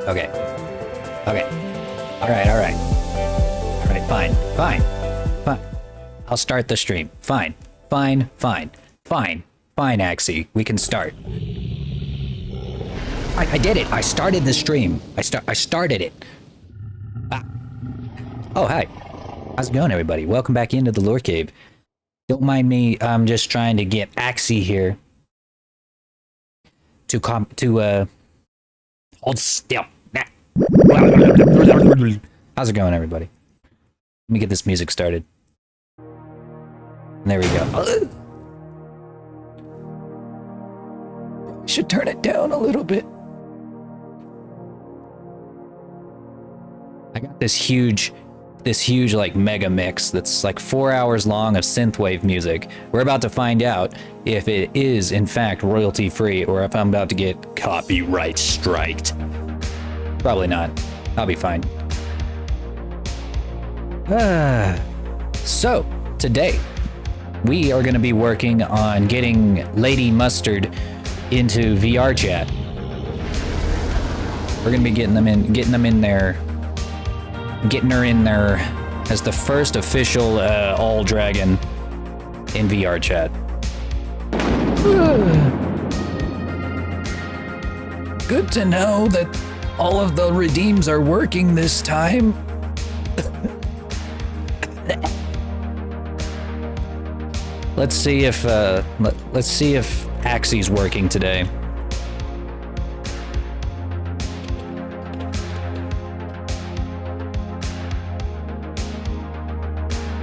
Okay. Okay. Alright, alright. Alright, fine. Fine. Fine. I'll start the stream. Fine. Fine. Fine. Fine. Fine, Axie. We can start. I did it! I started the stream. I started it. Ah. Oh, hi. How's it going, everybody? Welcome back into the Lore Cave. Don't mind me, I'm just trying to get Axie here. Hold still. How's it going, everybody? Let me get this music started. There we go. I should turn it down a little bit. I got this huge like mega mix that's like 4 hours long of synthwave music. We're about to find out if it is in fact royalty free or if I'm about to get copyright striked. Probably not. I'll be fine. So today we are going to be working on getting Lady Mustard into VR chat. We're going to be getting her in there as the first official all dragon in VR chat. Good to know that all of the redeems are working this time. Let's see if Axie's working today.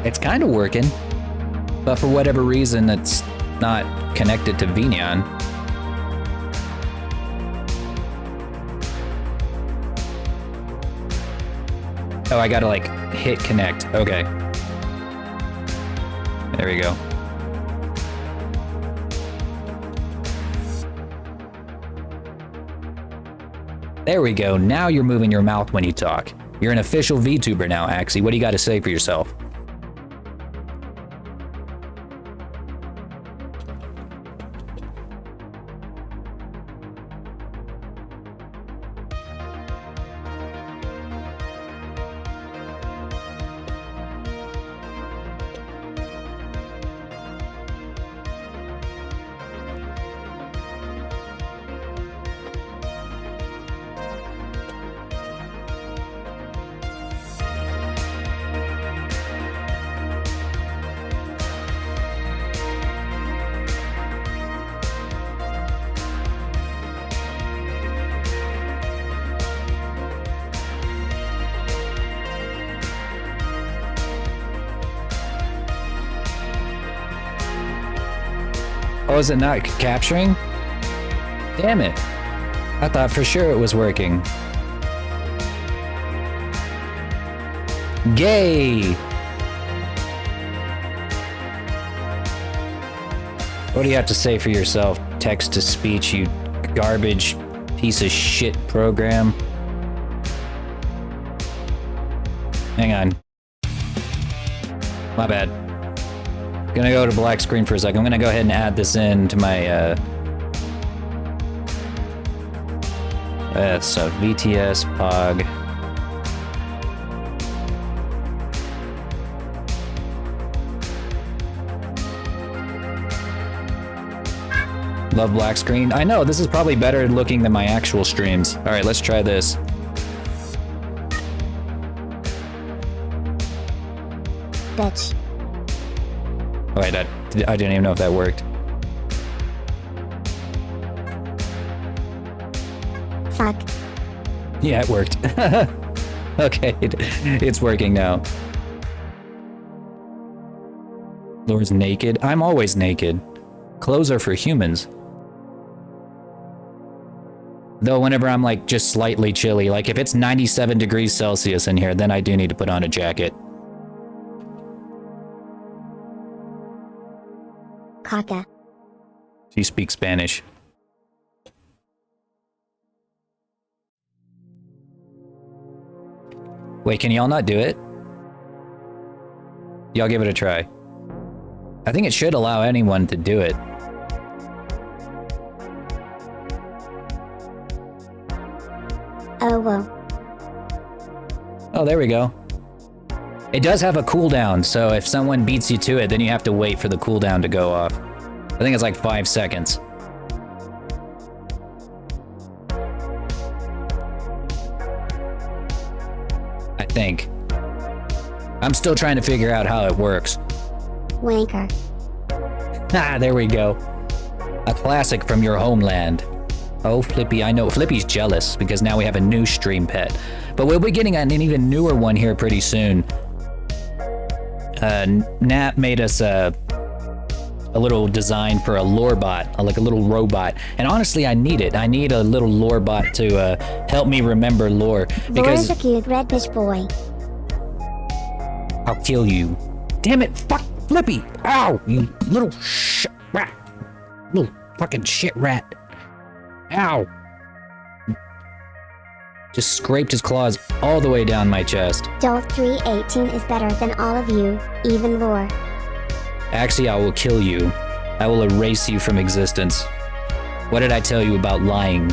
It's kind of working, but for whatever reason, it's not connected to Vignon. Oh, I gotta like hit connect. Okay. There we go. There we go. Now you're moving your mouth when you talk. You're an official VTuber now, Axie. What do you got to say for yourself? Oh, is it not capturing? Damn it. I thought for sure it was working. Gay! What do you have to say for yourself? Text to speech, you garbage piece of shit program. Hang on. My bad. Gonna go to black screen for a second. I'm gonna go ahead and add this in to my so VTS Pog. Love black screen. I know, this is probably better looking than my actual streams. Alright, let's try this. Bitch. Oh, wait, I didn't even know if that worked. Fuck. Yeah, it worked. Okay, it's working now. Lore's naked. I'm always naked. Clothes are for humans. Though whenever I'm like just slightly chilly, like if it's 97 degrees Celsius in here, then I do need to put on a jacket. Caca. She speaks Spanish. Wait, can y'all not do it? Y'all give it a try. I think it should allow anyone to do it. Oh, whoa. Oh, there we go. It does have a cooldown, so if someone beats you to it, then you have to wait for the cooldown to go off. I think it's like 5 seconds. I think. I'm still trying to figure out how it works. Wanker. Ah, there we go. A classic from your homeland. Oh, Flippy, I know. Flippy's jealous because now we have a new stream pet. But we'll be getting an even newer one here pretty soon. Nat made us a little design for a lore bot, like a little robot. And honestly, I need it. I need a little lore bot to help me remember lore. Laura's a cute red bitch boy. I'll kill you. Damn it, fuck Flippy! Ow, you little shit rat. Little fucking shit rat. Ow. Just scraped his claws all the way down my chest. Dolt 318 is better than all of you, even lore. Actually, I will kill you. I will erase you from existence. What did I tell you about lying?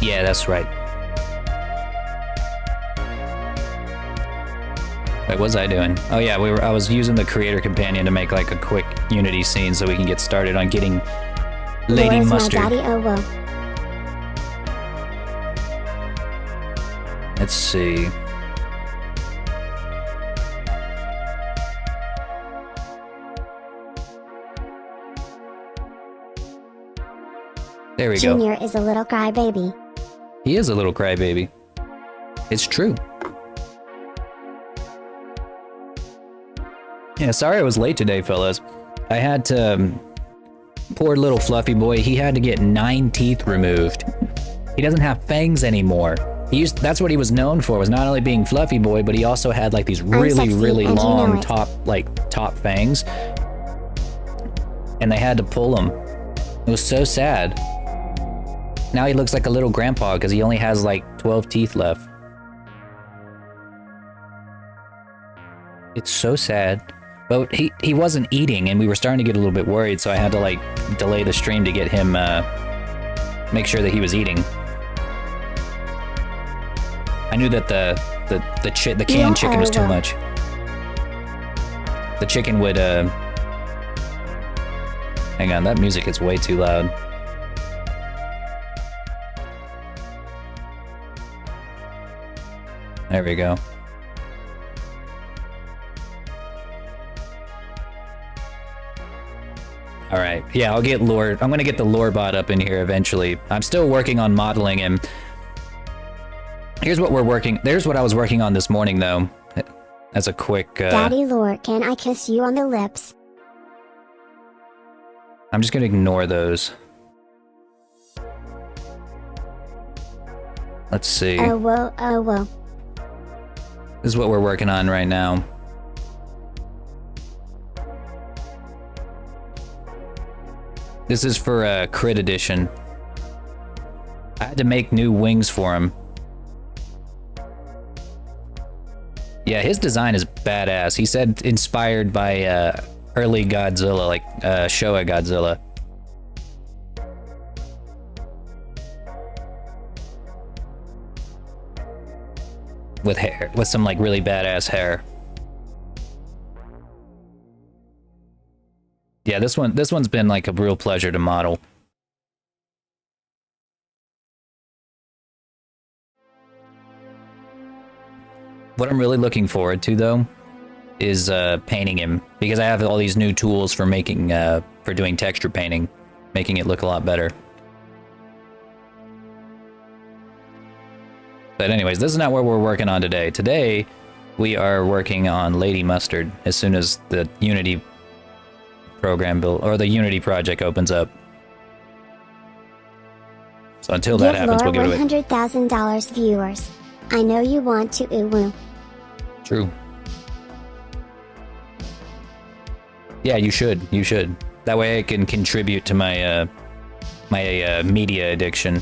Yeah, that's right. Wait, what was I doing? Oh yeah, I was using the creator companion to make like a quick Unity scene so we can get started on getting Lady Laura's Mustard. my daddy, oh whoa. Let's see. There we go. Junior is a little crybaby. He is a little crybaby. It's true. Yeah, sorry I was late today, fellas. I had to... poor little fluffy boy, he had to get 9 teeth removed. He doesn't have fangs anymore. That's what he was known for, was not only being fluffy boy, but he also had like these really, sexy, really and you know long it. top fangs. And they had to pull him. It was so sad. Now he looks like a little grandpa because he only has like 12 teeth left. It's so sad. But he wasn't eating, and we were starting to get a little bit worried, so I had to like delay the stream to get him, make sure that he was eating. I knew that the canned chicken was too much. The chicken would, hang on, that music is way too loud. There we go. All right, yeah, I'll get lore. I'm gonna get the lore bot up in here eventually. I'm still working on modeling him. Here's what there's what I was working on this morning though. As a quick, Daddy lore, can I kiss you on the lips? I'm just gonna ignore those. Let's see. Oh whoa, oh whoa. This is what we're working on right now. This is for Crit Edition. I had to make new wings for him. Yeah, his design is badass. He said inspired by early Godzilla, like Showa Godzilla. With hair, with some like really badass hair. Yeah, this one's been like a real pleasure to model. What I'm really looking forward to though is painting him, because I have all these new tools for making for doing texture painting, making it look a lot better. But anyways, this is not what we're working on today. Today we are working on Lady Mustard as soon as the Unity program build or the Unity project opens up. So until that happens, we'll give it away. $100,000 viewers. I know you want to ooh. True. Yeah, you should. You should. That way I can contribute to my media addiction.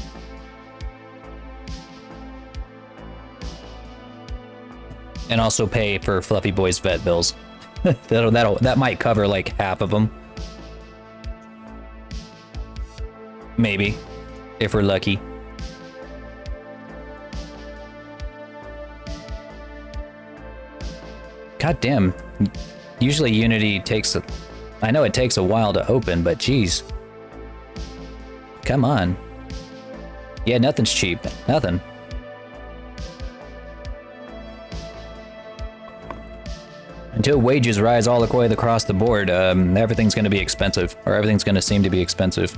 And also pay for Fluffy Boy's vet bills. that might cover like half of them. Maybe, if we're lucky. God damn. Usually Unity takes a... I know it takes a while to open, but geez. Come on. Yeah, nothing's cheap. Nothing. Until wages rise all the way across the board, everything's going to be expensive. Or everything's going to seem to be expensive.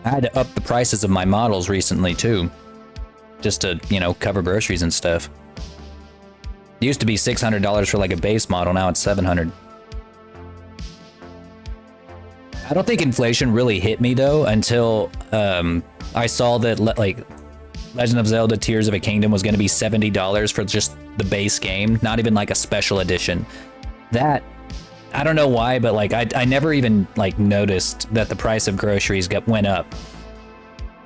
I had to up the prices of my models recently, too. Just to, you know, cover groceries and stuff. It used to be $600 for like a base model, now it's $700. I don't think inflation really hit me though until I saw that like Legend of Zelda Tears of a Kingdom was going to be $70 for just the base game, not even like a special edition. That, I don't know why, but like I never even like noticed that the price of groceries went up.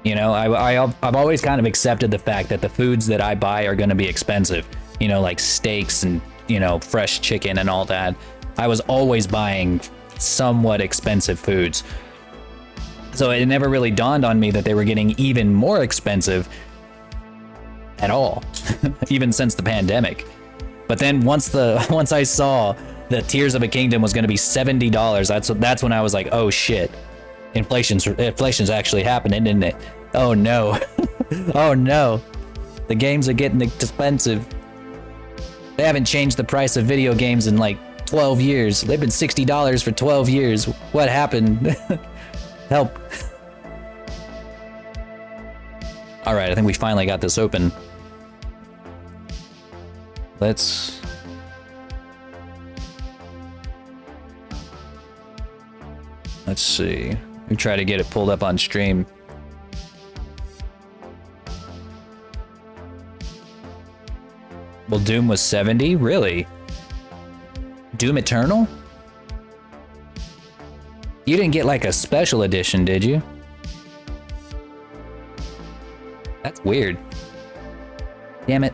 You know, I've always kind of accepted the fact that the foods that I buy are going to be expensive. You know, like steaks and, you know, fresh chicken and all that. I was always buying somewhat expensive foods. So it never really dawned on me that they were getting even more expensive at all, even since the pandemic. But then once I saw that Tears of a Kingdom was going to be $70, that's when I was like, oh shit, inflation's actually happening, isn't it? Oh no, oh no, the games are getting expensive. They haven't changed the price of video games in like 12 years. They've been $60 for 12 years. What happened? Help. All right, I think we finally got this open. Let's see. We try to get it pulled up on stream. Well, Doom was 70? Really? Doom Eternal? You didn't get like a special edition, did you? That's weird. Damn it.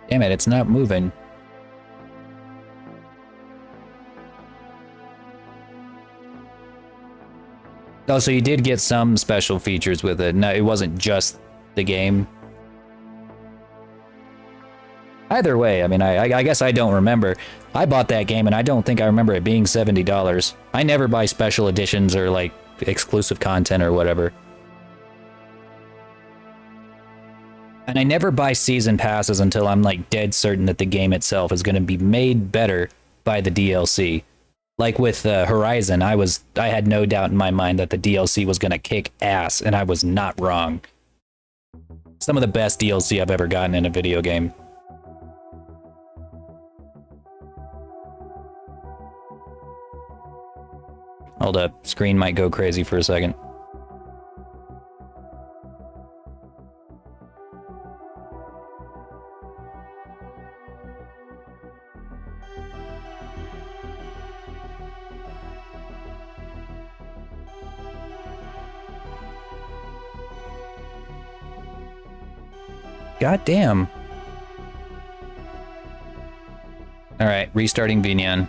Damn it, it's not moving. Oh, so you did get some special features with it. No, it wasn't just the game. Either way, I mean, I guess I don't remember. I bought that game and I don't think I remember it being $70. I never buy special editions or like exclusive content or whatever. And I never buy season passes until I'm like dead certain that the game itself is going to be made better by the DLC. Like with Horizon, I had no doubt in my mind that the DLC was going to kick ass, and I was not wrong. Some of the best DLC I've ever gotten in a video game. Hold up, screen might go crazy for a second. God damn. All right, restarting Vignon.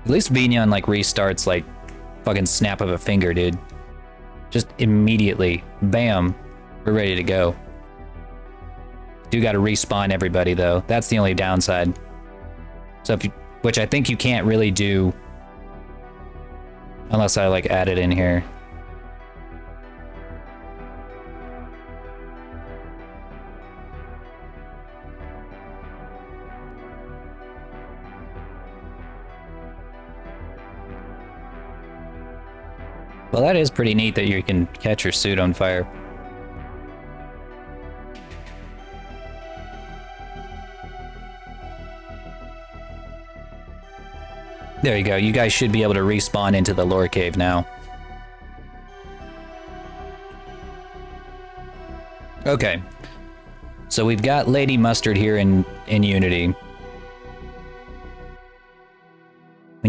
At least Vignon like restarts like fucking snap of a finger, dude. Just immediately, bam, we're ready to go. Do gotta respawn everybody though. That's the only downside. So if you, which I think you can't really do unless I like add it in here. Well, that is pretty neat that you can catch your suit on fire. There you go. You guys should be able to respawn into the lore cave now. Okay. So we've got Lady Mustard here in Unity.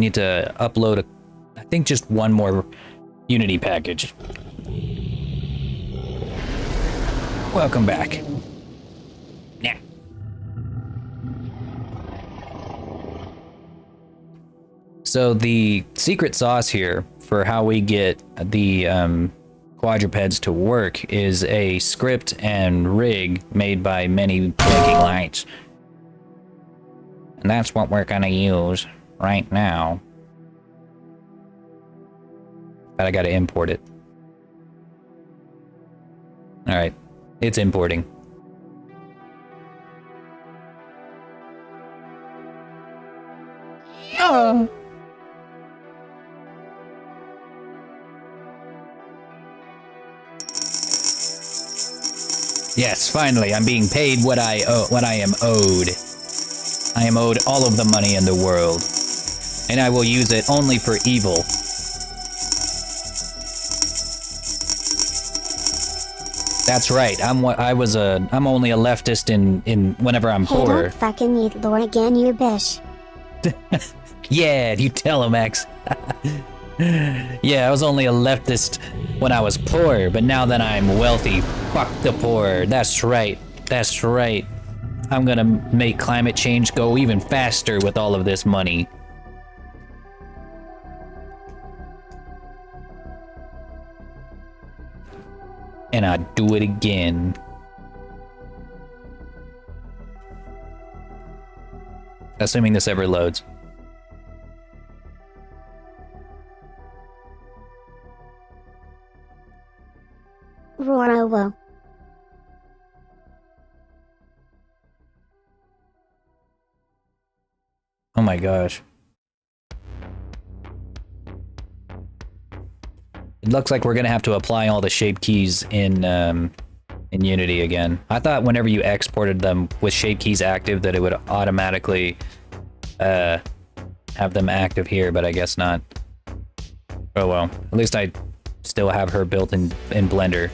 need to upload I think just one more Unity package. Welcome back. Yeah. So the secret sauce here for how we get the quadrupeds to work is a script and rig made by many blinking lights. And that's what we're gonna use right now. But I gotta import it. Alright, it's importing. Oh. Yes, finally, I'm being paid what I am owed. I am owed all of the money in the world, and I will use it only for evil. That's right. I'm only a leftist in whenever I'm Hey, poor. don't fucking need lore again, you bish. Yeah, you tell him, X. Yeah, I was only a leftist when I was poor, but now that I'm wealthy, fuck the poor. That's right. That's right. I'm gonna make climate change go even faster with all of this money. And I do it again. Assuming this ever loads. Rorowo. Oh my gosh. It looks like we're gonna have to apply all the shape keys in Unity again. I thought whenever you exported them with shape keys active that it would automatically have them active here, but I guess not. Oh well. At least I still have her built in Blender.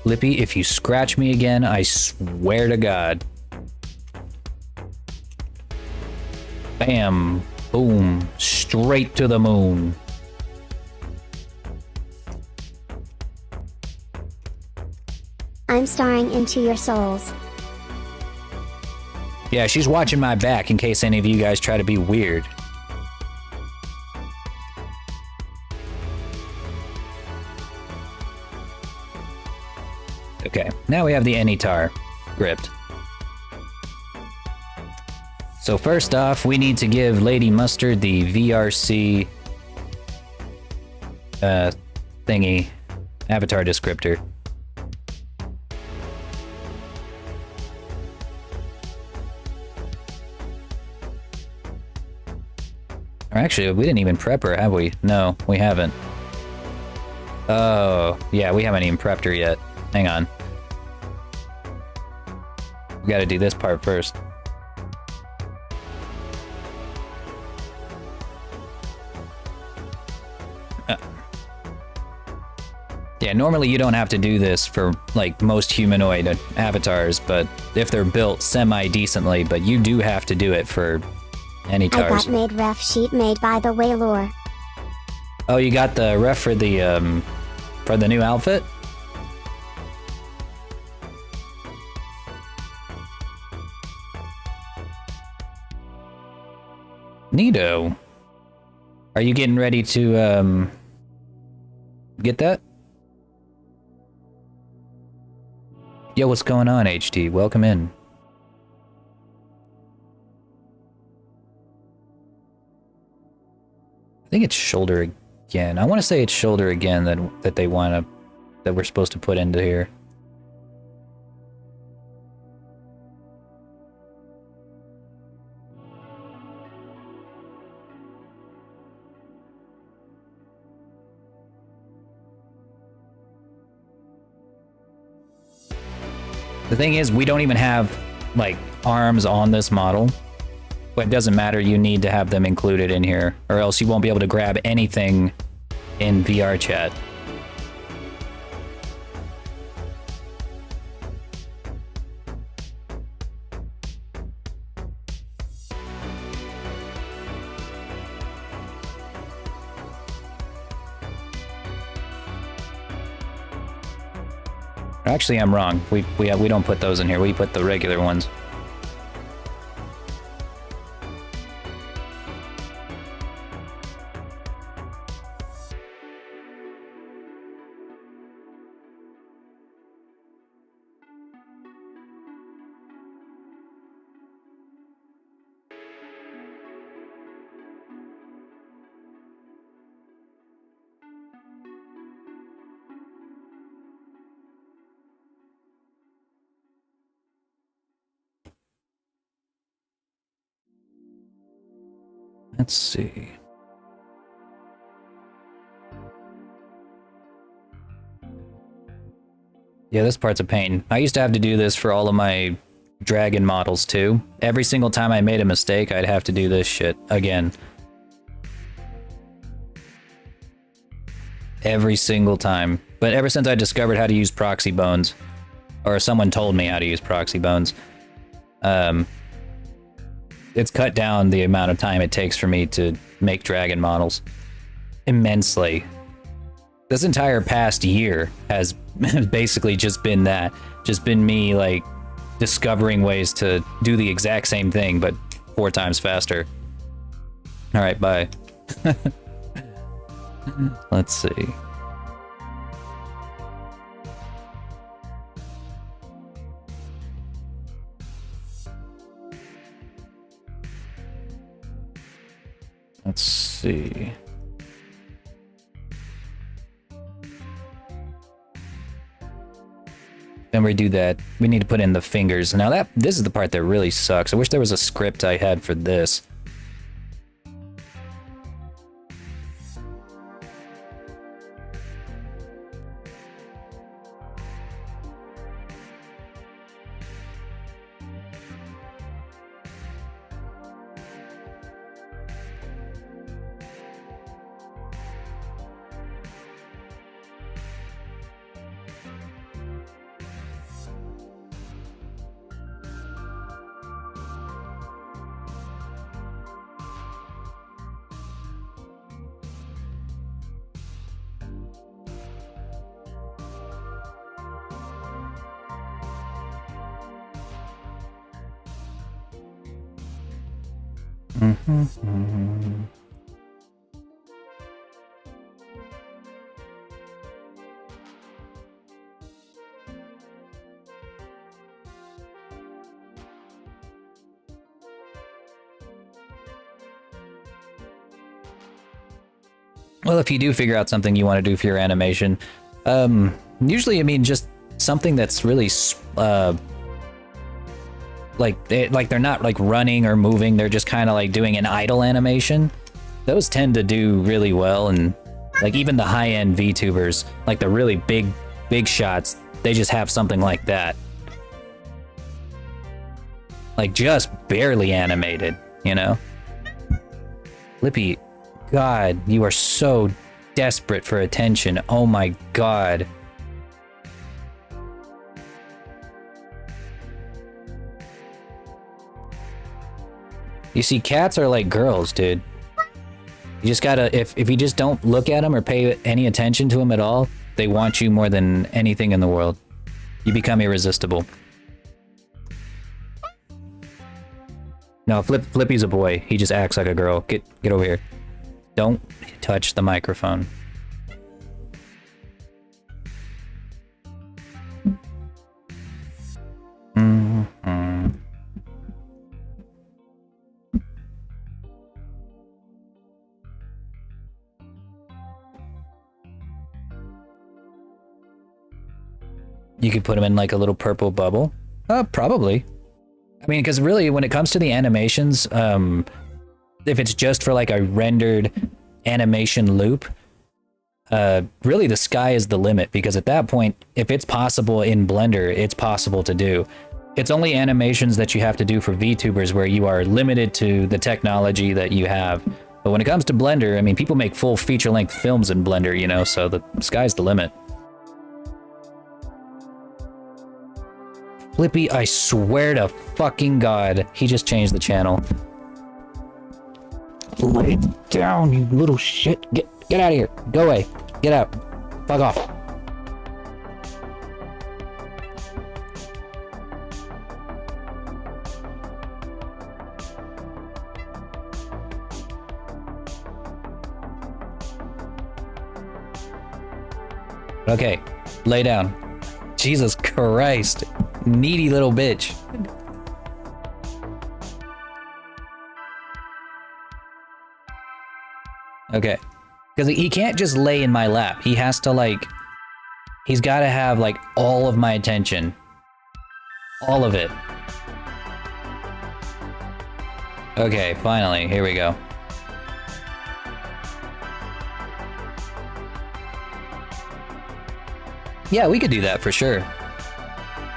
Lippy, if you scratch me again, I swear to God. Bam. Boom. Straight to the moon. I'm staring into your souls. Yeah, she's watching my back in case any of you guys try to be weird. Okay, now we have the Anytar script. So first off, we need to give Lady Mustard the VRC thingy, avatar descriptor. Or actually, we didn't even prep her, have we? No, we haven't. Oh, yeah, we haven't even prepped her yet. Hang on. We gotta do this part first. Yeah, normally you don't have to do this for, like, most humanoid avatars, but if they're built semi-decently, but you do have to do it for any I got tars. made ref sheet made by the way lore. Oh, you got the ref for the new outfit? Neato. Are you getting ready to, get that? Yo, what's going on, HT? Welcome in. I think it's shoulder again. I want to say it's shoulder again that they want to, that we're supposed to put into here. The thing is, we don't even have, like, arms on this model. But it doesn't matter, you need to have them included in here, or else you won't be able to grab anything in VR chat. Actually, I'm wrong. We don't put those in here. We put the regular ones. Let's see. Yeah, this part's a pain. I used to have to do this for all of my dragon models too. Every single time I made a mistake, I'd have to do this shit again. Every single time. But ever since I discovered how to use proxy bones, or someone told me how to use proxy bones, it's cut down the amount of time it takes for me to make dragon models immensely. This entire past year has basically just been that. Just been me, like, discovering ways to do the exact same thing, but 4 times faster. Alright, bye. Let's see. Let's see. Then we do that. We need to put in the fingers. Now this is the part that really sucks. I wish there was a script I had for this. Well, if you do figure out something you want to do for your animation, usually, I mean, just something that's really, like they're not like running or moving, they're just kind of like doing an idle animation. Those tend to do really well, and like even the high-end VTubers, like the really big shots, they just have something like that. Like just barely animated, you know? Lippy, God, you are so desperate for attention. Oh my God. You see, cats are like girls, dude. You just gotta, if you just don't look at them or pay any attention to them at all, they want you more than anything in the world. You become irresistible. No, Flippy's a boy. He just acts like a girl. Get over here. Don't touch the microphone. You could put him in like a little purple bubble. Probably. I mean, because really, when it comes to the animations, if it's just for like a rendered animation loop, really the sky is the limit, because at that point, if it's possible in Blender, it's possible to do. It's only animations that you have to do for VTubers where you are limited to the technology that you have. But when it comes to Blender, I mean, people make full feature-length films in Blender, you know, so the sky's the limit. Flippy, I swear to fucking God, he just changed the channel. Lay down, you little shit. Get out of here. Go away. Get out. Fuck off. Okay, lay down. Jesus Christ. Needy little bitch. Okay. Because he can't just lay in my lap. He has to, like... He's got to have, like, all of my attention. All of it. Okay, finally. Here we go. Yeah, we could do that for sure.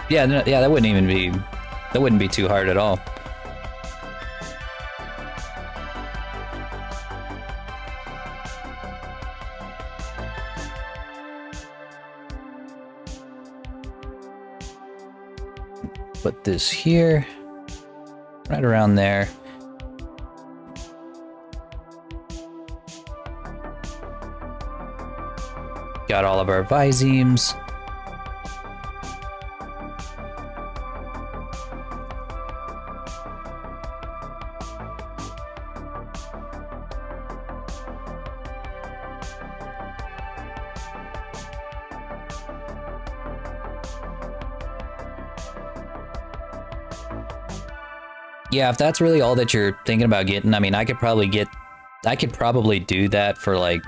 Yeah, no, yeah, that wouldn't be too hard at all. Put this here, right around there. Got all of our Visemes. Yeah, if that's really all that you're thinking about getting, I mean, I could probably do that for like...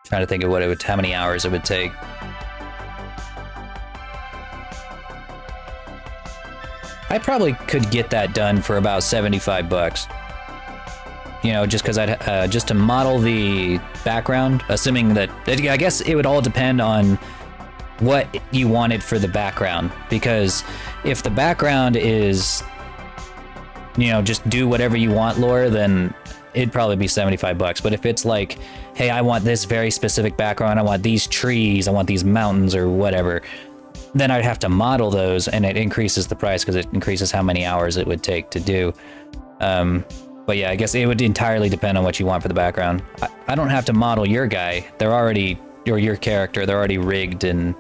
Trying to think of how many hours it would take. I probably could get that done for about 75 bucks. You know, just because I'd, just to model the background, assuming that, I guess it would all depend on what you wanted for the background, because if the background is, you know, just do whatever you want lore, then it'd probably be 75 bucks. But if it's like, hey, I want this very specific background, I want these trees, I want these mountains or whatever, then I'd have to model those, and it increases the price because it increases how many hours it would take to do. But yeah, I guess it would entirely depend on what you want for the background. I don't have to model your guy. They're already, or your character, they're already rigged and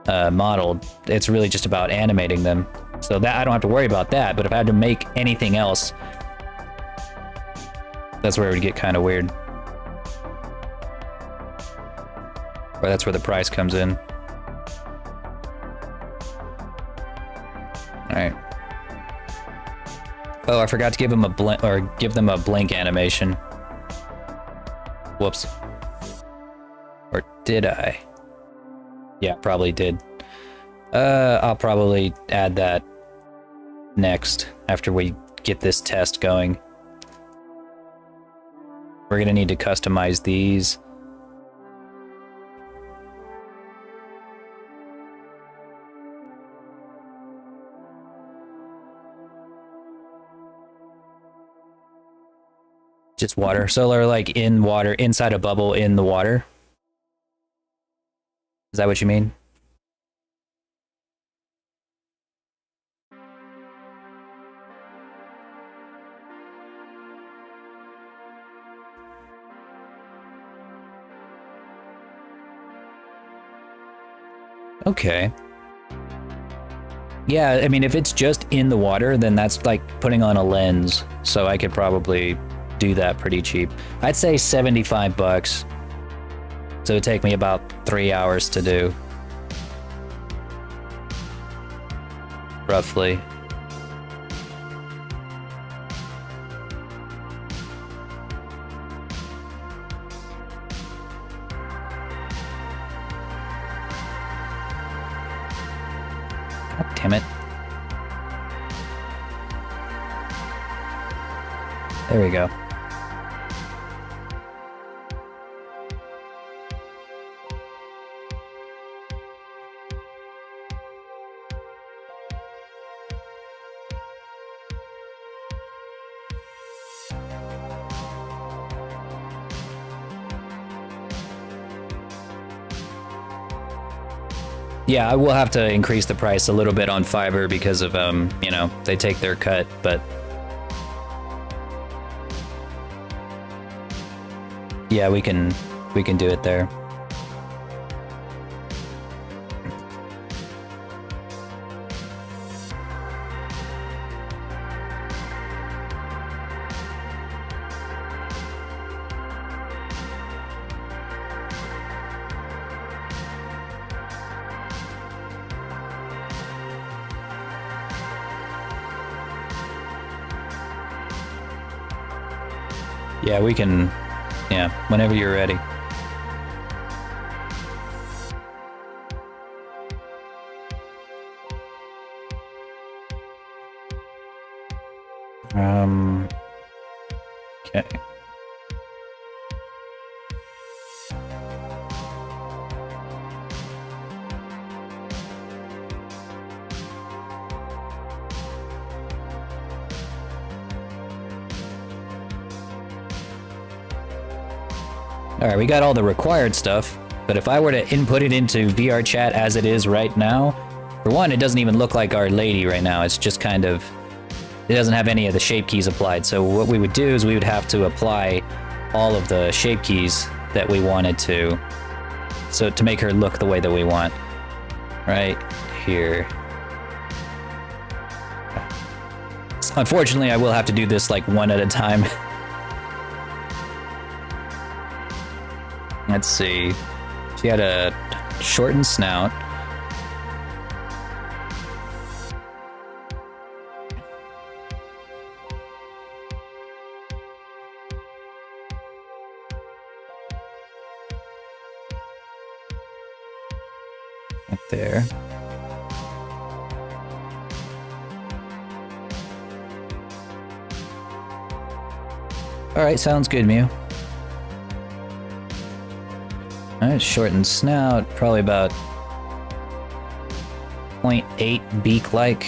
modeled. It's really just about animating them. So that I don't have to worry about that, but if I had to make anything else, that's where it would get kind of weird. Or that's where the price comes in. Alright. Oh, I forgot to give them a blink animation. Whoops. Or did I? Yeah, probably did. I'll probably add that next, after we get this test going. We're gonna need to customize these. Just water. So they're like in water, inside a bubble in the water. Is that what you mean? Okay. Yeah, I mean, if it's just in the water, then that's like putting on a lens. So I could probably do that pretty cheap. I'd say 75 bucks. So it'd take me about 3 hours to do. Roughly. God damn it. There we go. Yeah, I will have to increase the price a little bit on Fiverr because of, you know, they take their cut, but... Yeah, we can do it there. Yeah, we can... Yeah, whenever you're ready. Okay. Alright, we got all the required stuff, but if I were to input it into VR chat as it is right now, for one, it doesn't even look like Our Lady right now. It's just kind of... It doesn't have any of the shape keys applied, so what we would do is we would have to apply all of the shape keys that we wanted to, so to make her look the way that we want. Right here. Unfortunately, I will have to do this like one at a time. Let's see. She had a shortened snout. Right there. Alright, sounds good, Mew. Alright, shortened snout, probably about 0.8 beak-like.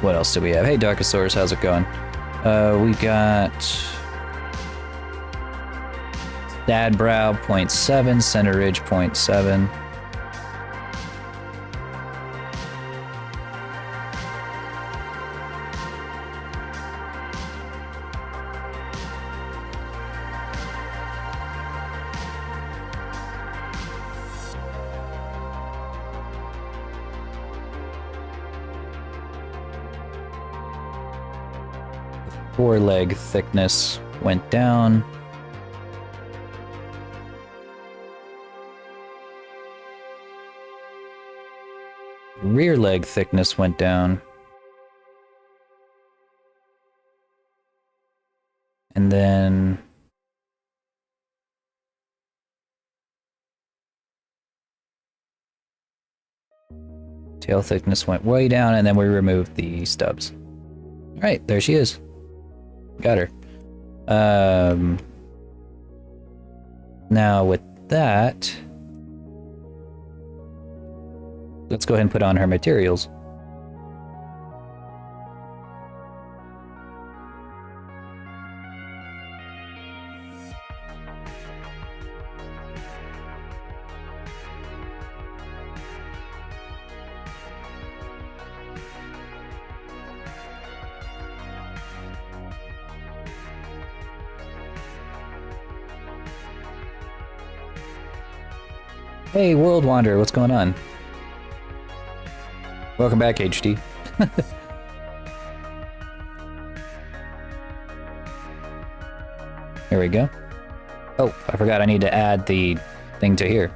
What else do we have? Hey, Darkosaurus, how's it going? We got... Sad Brow, 0.7, Center Ridge, 0.7. Foreleg thickness went down. Rear leg thickness went down. And then tail thickness went way down, and then we removed the stubs. All right, there she is. Got her. Now with that, let's go ahead and put on her materials. Hey, World Wanderer, what's going on? Welcome back, HD. There we go. Oh, I forgot I need to add the thing to here.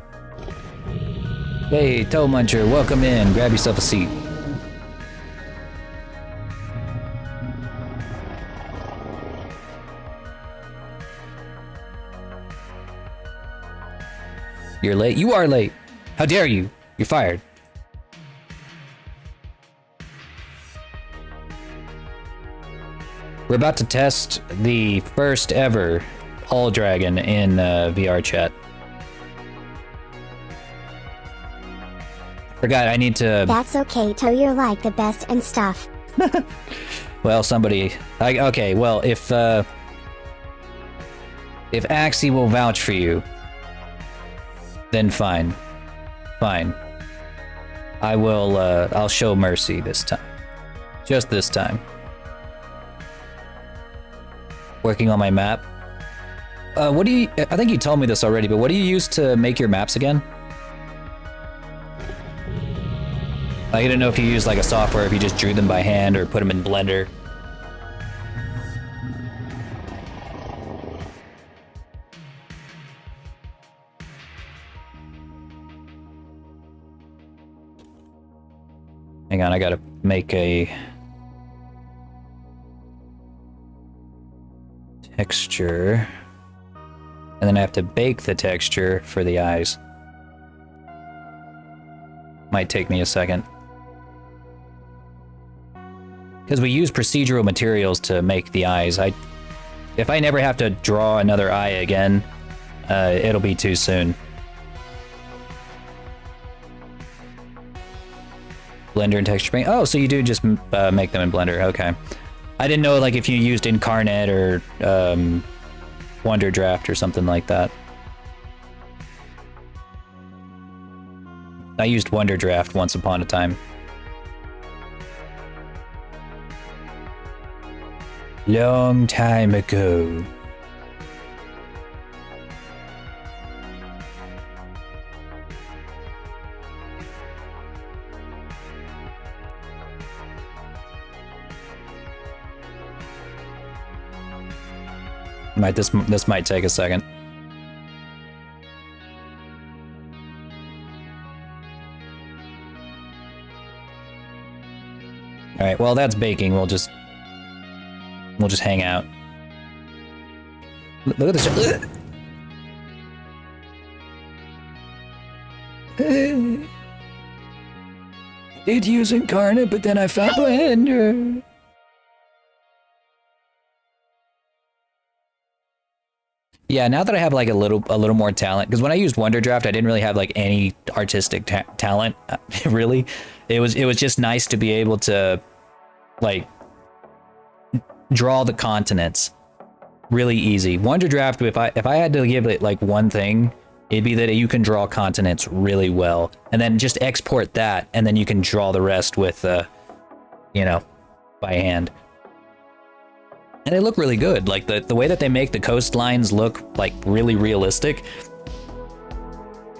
Hey, Toe Muncher, welcome in. Grab yourself a seat. You're late? You are late! How dare you! You're fired. We're about to test the first ever All Dragon in VR chat. Forgot I need to... That's okay, Toe, you're like the best and stuff. Well, somebody... okay, well, if Axie will vouch for you, then fine. Fine. I will, I'll show mercy this time. Just this time. Working on my map. What do you... I think you told me this already, but what do you use to make your maps again? I didn't know if you used like a software, if you just drew them by hand or put them in Blender. Hang on, I gotta make a texture. And then I have to bake the texture for the eyes. Might take me a second. Because we use procedural materials to make the eyes. If I never have to draw another eye again, it'll be too soon. Blender and texture paint. Oh, so you do just make them in Blender. Okay. I didn't know like if you used Incarnate or Wonder Draft or something like that. I used Wonder Draft once upon a time. Long time ago. This might take a second. All right, well that's baking. We'll just hang out. Look at this. Did use Incarnate, but then I found Blender. Yeah, now that I have like a little more talent, because when I used Wonder Draft, I didn't really have like any artistic talent, really. It was just nice to be able to like draw the continents really easy. Wonder Draft, if I had to give it like one thing, it'd be that you can draw continents really well, and then just export that, and then you can draw the rest with, you know, by hand. And they look really good. Like the way that they make the coastlines look like really realistic.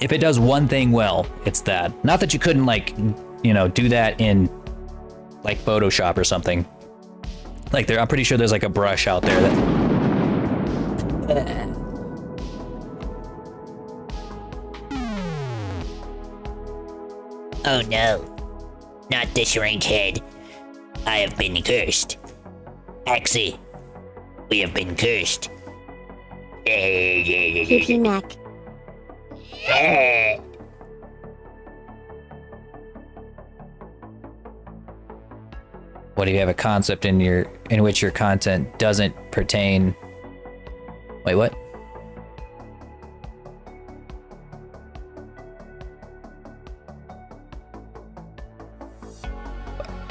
If it does one thing well, it's that. Not that you couldn't like, you know, do that in like Photoshop or something. Like I'm pretty sure there's like a brush out there that. Oh no, not this rank head. I have been cursed. Axie, we have been cursed. PP neck. What do you have a concept in which your content doesn't pertain? Wait, what?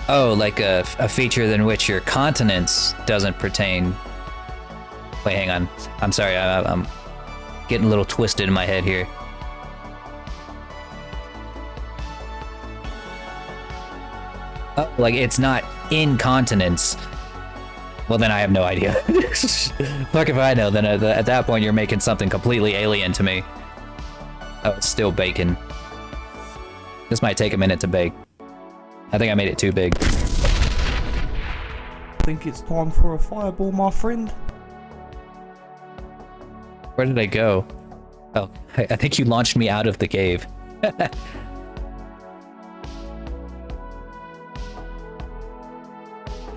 Oh, like a feature in which your continents doesn't pertain. Wait, hang on. I'm sorry, I'm getting a little twisted in my head here. Oh, like it's not in continents. Well, then I have no idea. Fuck if I know. Then at that point, you're making something completely alien to me. Oh, it's still bacon. This might take a minute to bake. I think I made it too big. I think it's time for a fireball, my friend. Where did I go? Oh, I think you launched me out of the cave.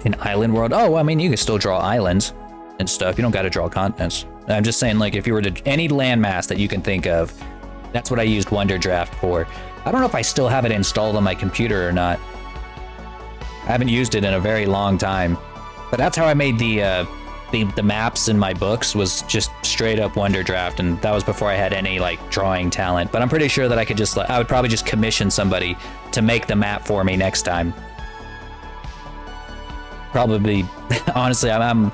In Island World? Oh, I mean, you can still draw islands and stuff. You don't gotta draw continents. I'm just saying, like, if you were to any landmass that you can think of, that's what I used Wonder Draft for. I don't know if I still have it installed on my computer or not. I haven't used it in a very long time. But that's how I made the maps in my books, was just straight up Wonder Draft, and that was before I had any like drawing talent. But I'm pretty sure that I could just, I would probably just commission somebody to make the map for me next time. Probably, honestly, I'm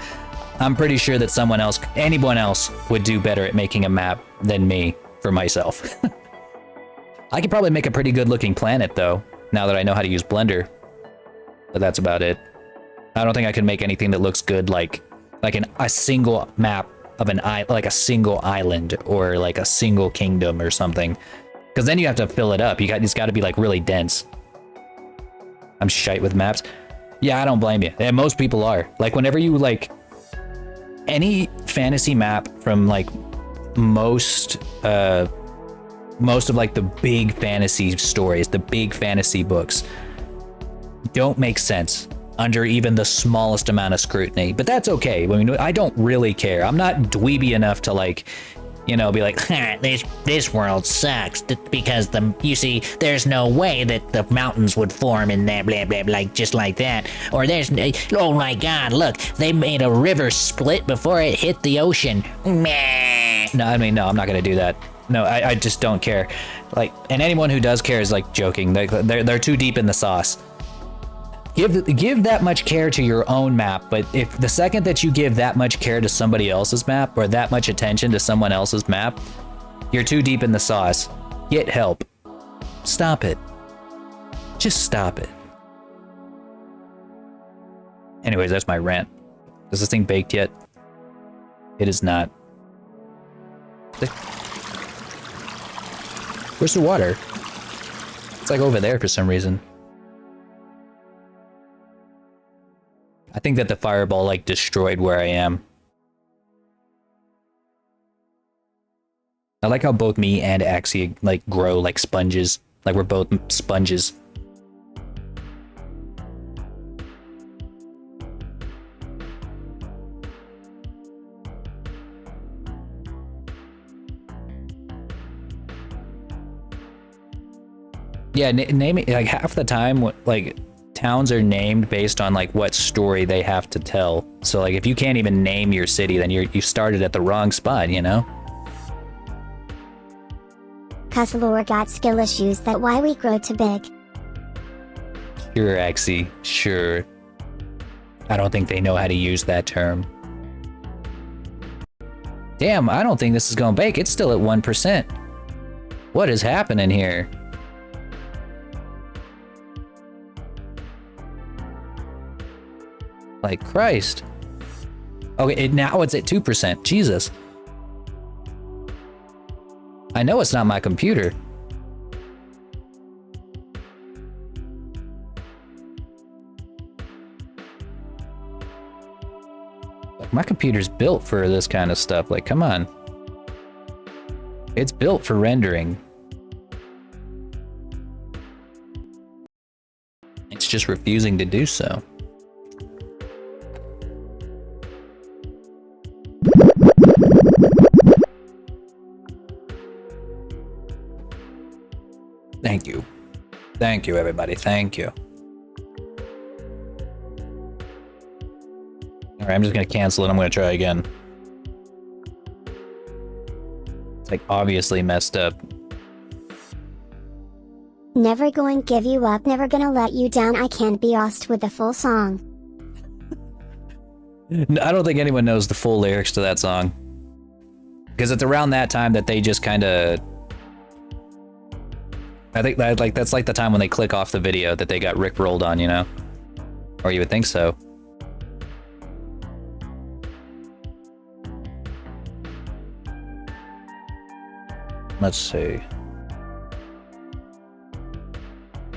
pretty sure that anyone else would do better at making a map than me for myself. I could probably make a pretty good looking planet though, now that I know how to use Blender. But that's about it. I don't think I can make anything that looks good like a single map of like a single island or like a single kingdom or something. Because then you have to fill it up. It's got to be like really dense. I'm shite with maps. Yeah, I don't blame you. And most people are. Like whenever you like any fantasy map from like most of like the big fantasy stories, the big fantasy books, don't make sense under even the smallest amount of scrutiny. But that's okay. I mean, I don't really care. I'm not dweeby enough to like, you know, be like, This world sucks because you see, there's no way that the mountains would form in that blah blah blah just like that. Or oh my God, look, they made a river split before it hit the ocean. Meh. no, I mean, no, I'm not gonna do that. No, I just don't care. Like, and anyone who does care is like joking. They're too deep in the sauce. Give that much care to your own map, but if the second that you give that much care to somebody else's map or that much attention to someone else's map, you're too deep in the sauce. Get help. Stop it. Just stop it. Anyways, that's my rant. Is this thing baked yet? It is not. Where's the water? It's like over there for some reason. I think that the fireball like destroyed where I am. I like how both me and Axie like grow like sponges. Like we're both sponges. Yeah, naming like half the time, like towns are named based on like what story they have to tell. So like if you can't even name your city, then you started at the wrong spot, you know? Cussalor got skill issues, that why we grow too big. Sure, Axie, sure. I don't think they know how to use that term. Damn, I don't think this is gonna bake. It's still at 1%. What is happening here? Like Christ. Okay, now it's at 2%. Jesus. I know it's not my computer. Like, my computer's built for this kind of stuff. Like, come on. It's built for rendering. It's just refusing to do so. Thank you. Thank you, everybody. Thank you. Alright, I'm just gonna cancel it. I'm gonna try again. It's like obviously messed up. Never going give you up, never gonna let you down, I can't be asked with the full song. I don't think anyone knows the full lyrics to that song. Because it's around that time that they just kind of... I think that, like, that's like the time when they click off the video that they got rickrolled on, you know? Or you would think so. Let's see.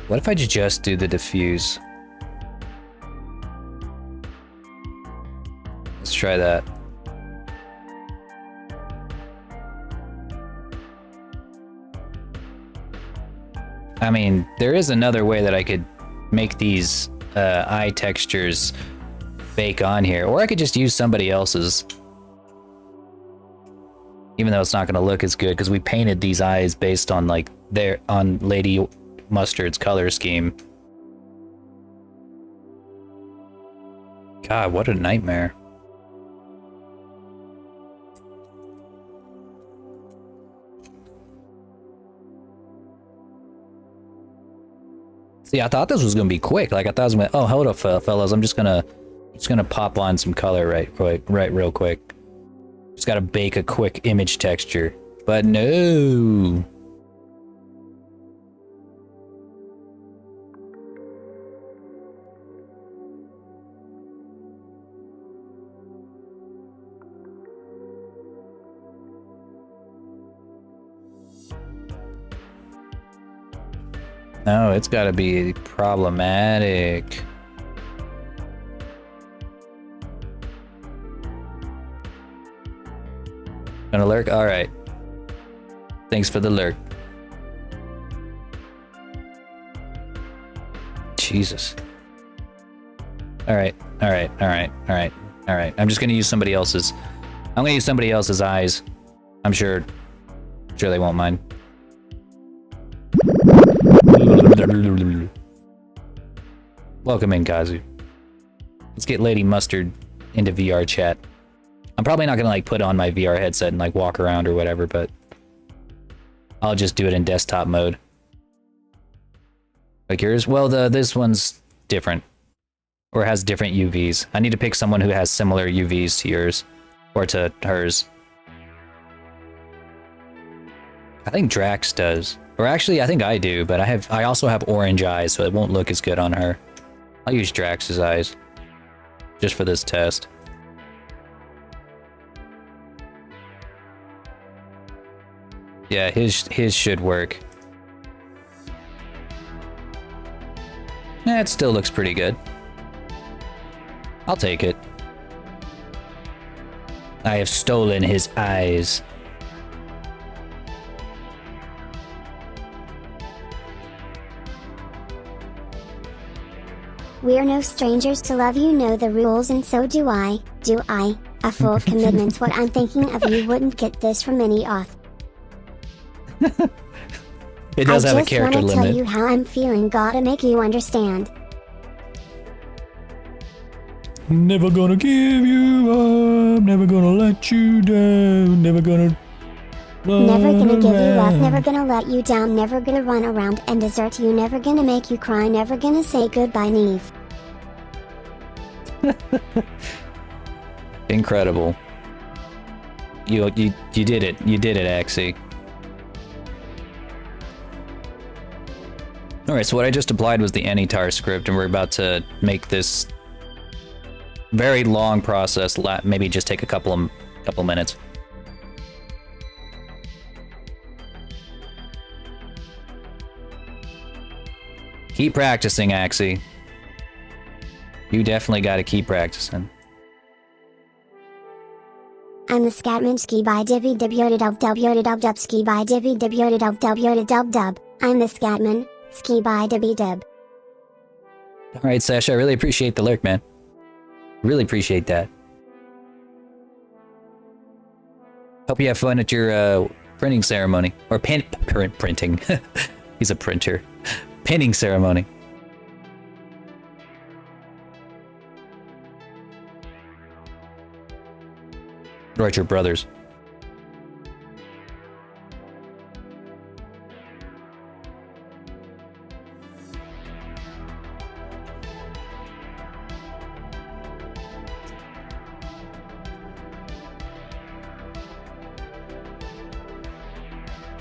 What if I just do the diffuse? Let's try that. I mean, there is another way that I could make these eye textures bake on here, or I could just use somebody else's. Even though it's not going to look as good, because we painted these eyes based on like on Lady Mustard's color scheme. God, what a nightmare. See, I thought this was gonna be quick. Like I thought it was gonna, oh, hold up, fellas. I'm just gonna pop on some color real quick. Just gotta bake a quick image texture. But no. No, it's gotta be problematic. Gonna lurk? Alright. Thanks for the lurk. Jesus. All right. I'm just gonna use somebody else's. I'm gonna use somebody else's eyes. I'm sure they won't mind. Welcome in, Kazu. Let's get Lady Mustard into VR chat. I'm probably not gonna like put on my VR headset and like walk around or whatever, but I'll just do it in desktop mode. Like yours? Well, this one's different. Or has different UVs. I need to pick someone who has similar UVs to yours. Or to hers. I think Drax does. Or actually, I think I do, but I also have orange eyes, so it won't look as good on her. I'll use Drax's eyes. Just for this test. Yeah, his should work. It still looks pretty good. I'll take it. I have stolen his eyes. We're no strangers to love, you know the rules, and so do I. A full commitment's what I'm thinking of. You wouldn't get this from any auth. It does have a character I just limit. wanna tell you how I'm feeling, gotta make you understand. Never gonna give you up, never gonna let you down, never gonna... Never gonna give you up, never gonna let you down, never gonna run around and desert you, never gonna make you cry, never gonna say goodbye, Neve. Incredible. You did it. You did it, Axie. Alright, so what I just applied was the Anytar script, and we're about to make this very long process maybe just take a couple minutes. Keep practicing, Axie. You definitely gotta keep practicing. I'm the Scatman, ski by divvy dub yoda dub dub yoda dub dub, ski by divvy dub yoda dub dub yoda dub dub. I'm the Scatman, ski by dibby dub. Alright, Sasha, I really appreciate the lurk, man. Really appreciate that. Hope you have fun at your printing ceremony. Or printing. He's a printer. Pinning ceremony. Or at your brother's.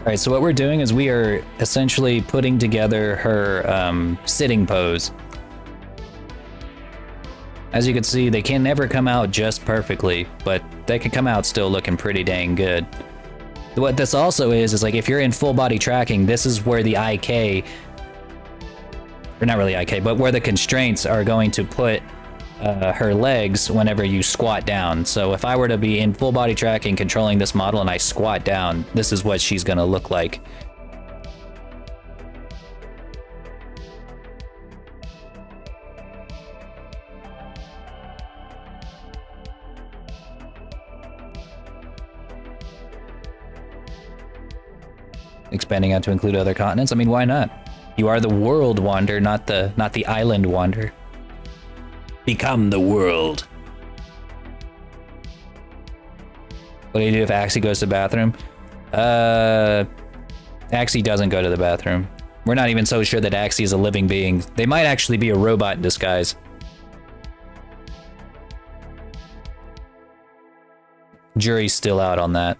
Alright, so what we're doing is we are essentially putting together her sitting pose. As you can see, they can never come out just perfectly, but they can come out still looking pretty dang good. What this also is like if you're in full body tracking, this is where the IK, or not really IK, but where the constraints are going to put her legs whenever you squat down. So if I were to be in full body tracking controlling this model and I squat down, this is what she's gonna look like. Expanding out to include other continents? I mean, why not? You are the world wander, not the island wander. Become the world. What do you do if Axie goes to the bathroom? Axie doesn't go to the bathroom. We're not even so sure that Axie is a living being. They might actually be a robot in disguise. Jury's still out on that.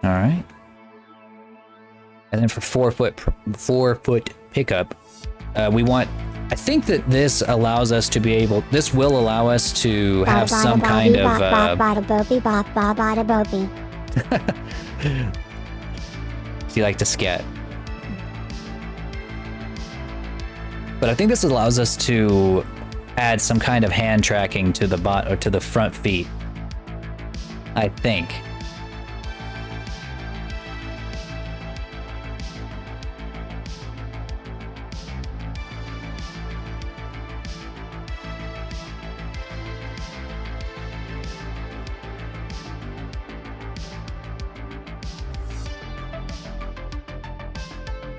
All right. And then for 4 foot pickup, we want, I think that this allows us to be able, this will allow us to have some kind of, do you like to scat? But I think this allows us to add some kind of hand tracking to the bot or to the front feet. I think.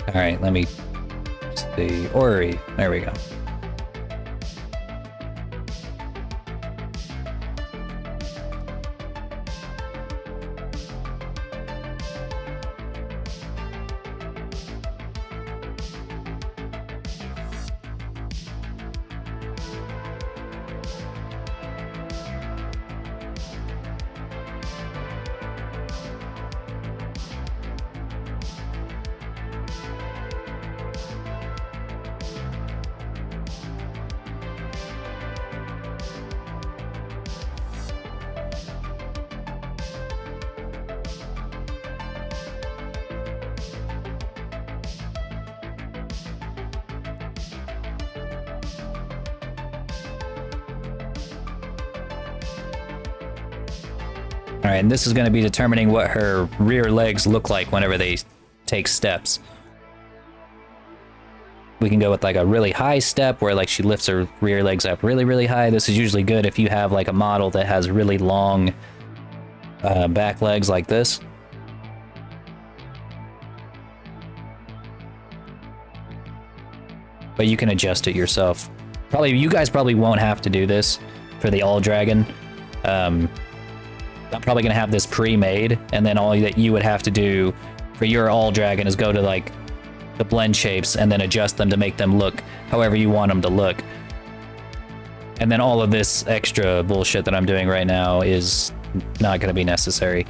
All right, let me see. Ori, there we go. All right, and this is going to be determining what her rear legs look like whenever they take steps. We can go with like a really high step where like she lifts her rear legs up really, really high. This is usually good if you have like a model that has really long back legs like this. But you can adjust it yourself. Probably, you guys probably won't have to do this for the all dragon. I'm probably gonna have this pre-made, and then all that you would have to do for your all dragon is go to like the blend shapes and then adjust them to make them look however you want them to look. And then all of this extra bullshit that I'm doing right now is not gonna be necessary.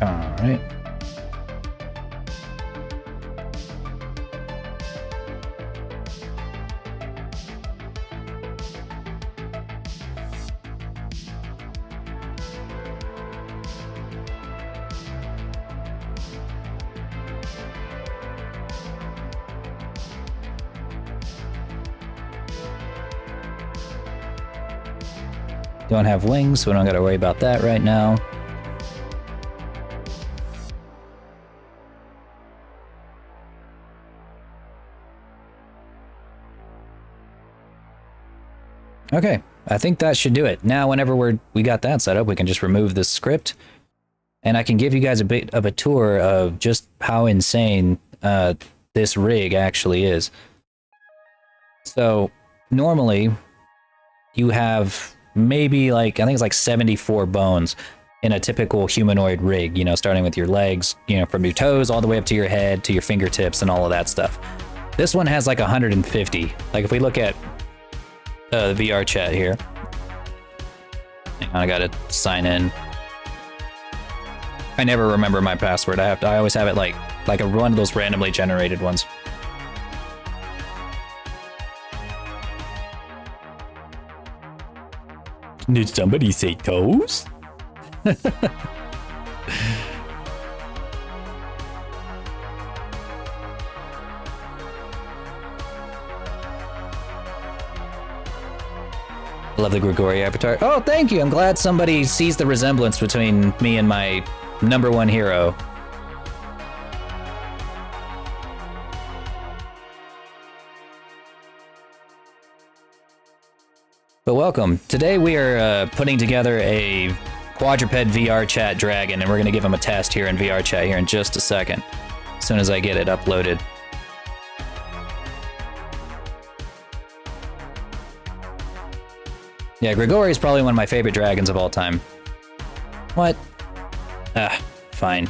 All right. Don't have wings, so we don't got to worry about that right now. Okay, I think that should do it. Now, whenever we got that set up, we can just remove this script, and I can give you guys a bit of a tour of just how insane this rig actually is. So, normally, you have maybe like, I think it's like 74 bones in a typical humanoid rig, you know, starting with your legs, you know, from your toes all the way up to your head, to your fingertips and all of that stuff. This one has like 150. Like if we look at the VR chat here. Hang on, I gotta sign in. I never remember my password. I always have it like one of those randomly generated ones. Did somebody say toes? Love the Grigori avatar. Oh, thank you. I'm glad somebody sees the resemblance between me and my #1 hero. But welcome. Today we are putting together a quadruped VR chat dragon, and we're going to give him a test here in VR chat here in just a second, as soon as I get it uploaded. Yeah, Grigori is probably one of my favorite dragons of all time. What? Ah, fine.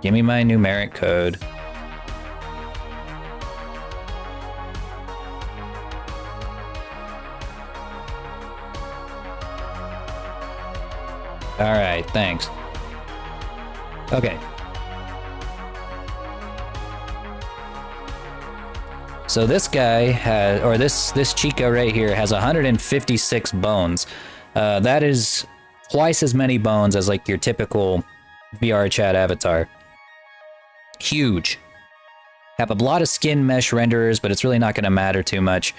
Give me my numeric code. Alright, thanks. Okay. So this guy has, or this Chica right here has 156 bones. That is twice as many bones as like your typical VR chat avatar. Huge. Have a lot of skin mesh renderers, but it's really not going to matter too much.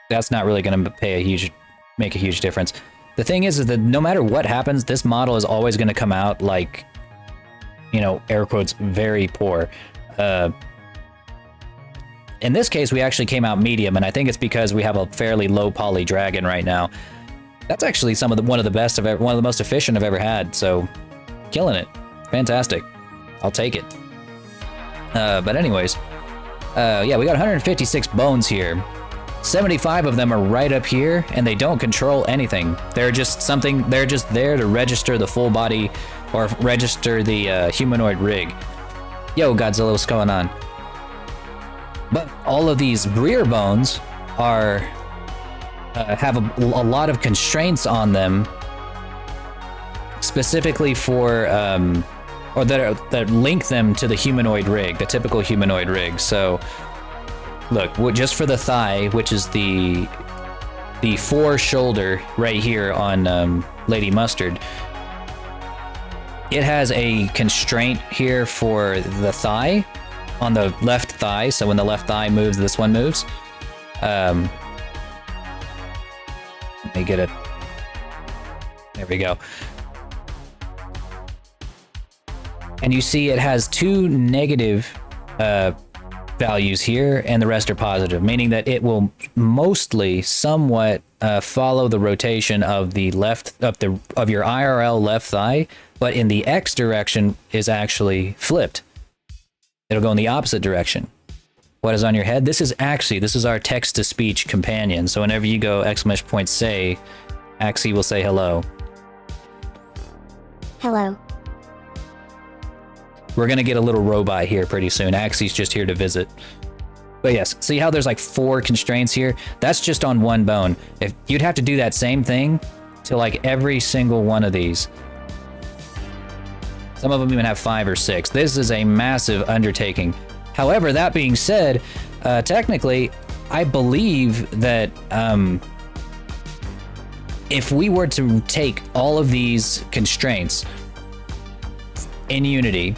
That's not really going to make a huge difference. The thing is that no matter what happens, this model is always going to come out like, you know, air quotes, very poor. In this case, we actually came out medium, and I think it's because we have a fairly low poly dragon right now. That's actually one of the most efficient I've ever had. So, killing it, fantastic. I'll take it. But anyways, yeah, we got 156 bones here. 75 of them are right up here, and they don't control anything. They're just there to register the full body or register the humanoid rig. Yo, Godzilla, what's going on? But all of these rear bones are have a lot of constraints on them, specifically for or that link them to the humanoid rig, the typical humanoid rig. So, look, just for the thigh, which is the fore shoulder right here on Lady Mustard, it has a constraint here for the thigh, on the left thigh. So when the left thigh moves, this one moves. Let me get it. There we go. And you see it has two negative values here, and the rest are positive, meaning that it will mostly somewhat follow the rotation of the left of your IRL left thigh, but in the X direction is actually flipped. It'll go in the opposite direction. What is on your head? This is our text-to-speech companion. So whenever you go !say, Axie will say hello. Hello. We're gonna get a little robot here pretty soon. Axie's just here to visit. But yes, see how there's like 4 constraints here? That's just on one bone. If you'd have to do that same thing to like every single one of these. Some of them even have 5 or 6. This is a massive undertaking. However, that being said, technically, I believe that if we were to take all of these constraints in Unity,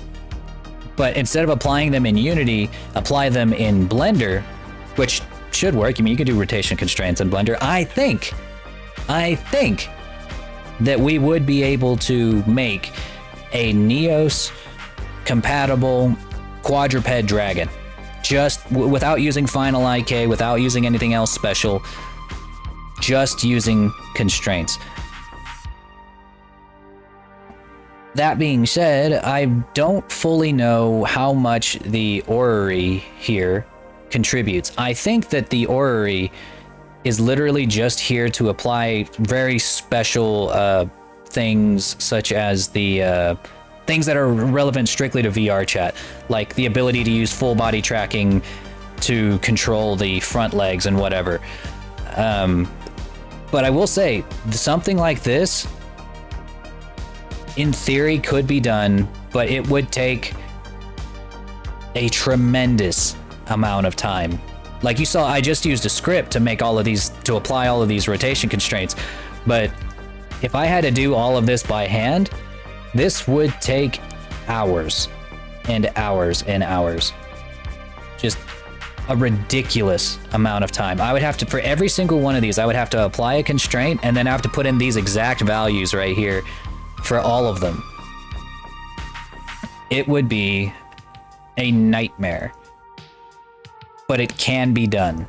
but instead of applying them in Unity, apply them in Blender, which should work. I mean, you can do rotation constraints in Blender. I think that we would be able to make a Neos compatible quadruped dragon, just without using final IK, without using anything else special, just using constraints. That being said, I don't fully know how much the orrery here contributes. I think that the orrery is literally just here to apply very special things, such as the things that are relevant strictly to VR chat, like the ability to use full body tracking to control the front legs and whatever. But I will say, something like this, in theory, could be done, but it would take a tremendous amount of time. Like you saw, I just used a script to make all of these, to apply all of these rotation constraints. But if I had to do all of this by hand, this would take hours and hours and hours. Just a ridiculous amount of time. I would have to, for every single one of these, I would have to apply a constraint and then I have to put in these exact values right here for all of them. It would be a nightmare. But it can be done.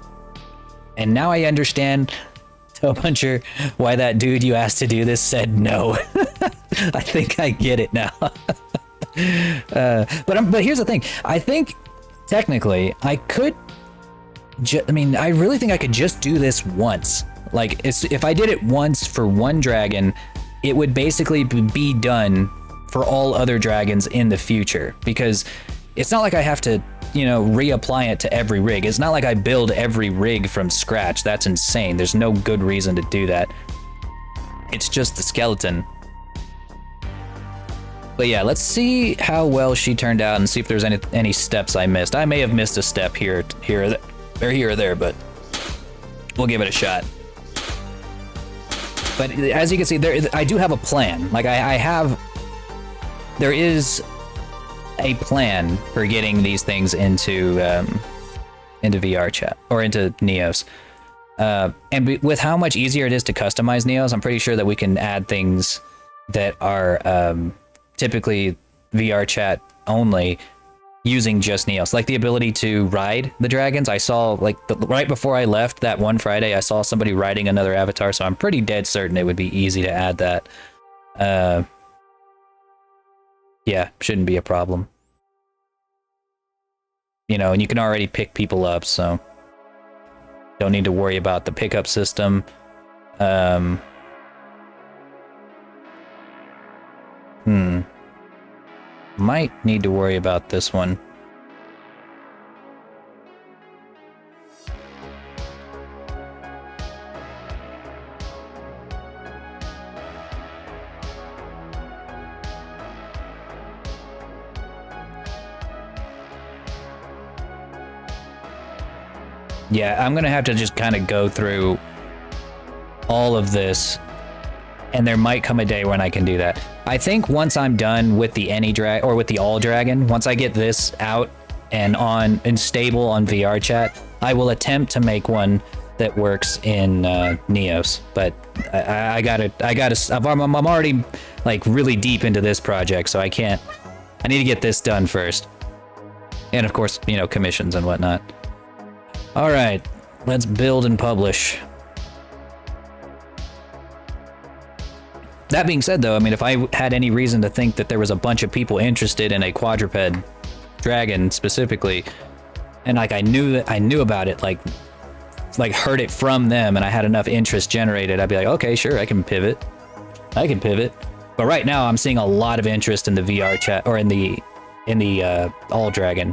And now I understand, Toe Puncher, why that dude you asked to do this said no. I think I get it now. But here's the thing. I think technically I could. I mean, I really think I could just do this once. Like, if I did it once for one dragon, it would basically be done for all other dragons in the future, because it's not like I have to, you know, reapply it to every rig. It's not like I build every rig from scratch. That's insane. There's no good reason to do that. It's just the skeleton. But yeah, let's see how well she turned out and see if there's any steps I missed. I may have missed a step here or there, but we'll give it a shot. But as you can see, I do have a plan. Like there is a plan for getting these things into VR chat or into Neos. And with how much easier it is to customize Neos, I'm pretty sure that we can add things that are typically VR chat only using just Neos, like the ability to ride the dragons. I saw, like, right before I left that one Friday, I saw somebody riding another avatar, so I'm pretty dead certain it would be easy to add that. Yeah, shouldn't be a problem. You know, and you can already pick people up, so don't need to worry about the pickup system. Might need to worry about this one. Yeah, I'm gonna have to just kind of go through all of this, and there might come a day when I can do that. I think once I'm done with the or with the all dragon, once I get this out and stable on VR chat, I will attempt to make one that works in Neos. But I'm already like really deep into this project, so I need to get this done first. And of course, you know, commissions and whatnot. All right, let's build and publish. That being said, though, I mean, if I had any reason to think that there was a bunch of people interested in a quadruped dragon specifically, and like I knew about it, like heard it from them, and I had enough interest generated, I'd be like, okay, sure, I can pivot. But right now, I'm seeing a lot of interest in the VR chat or in the all dragon.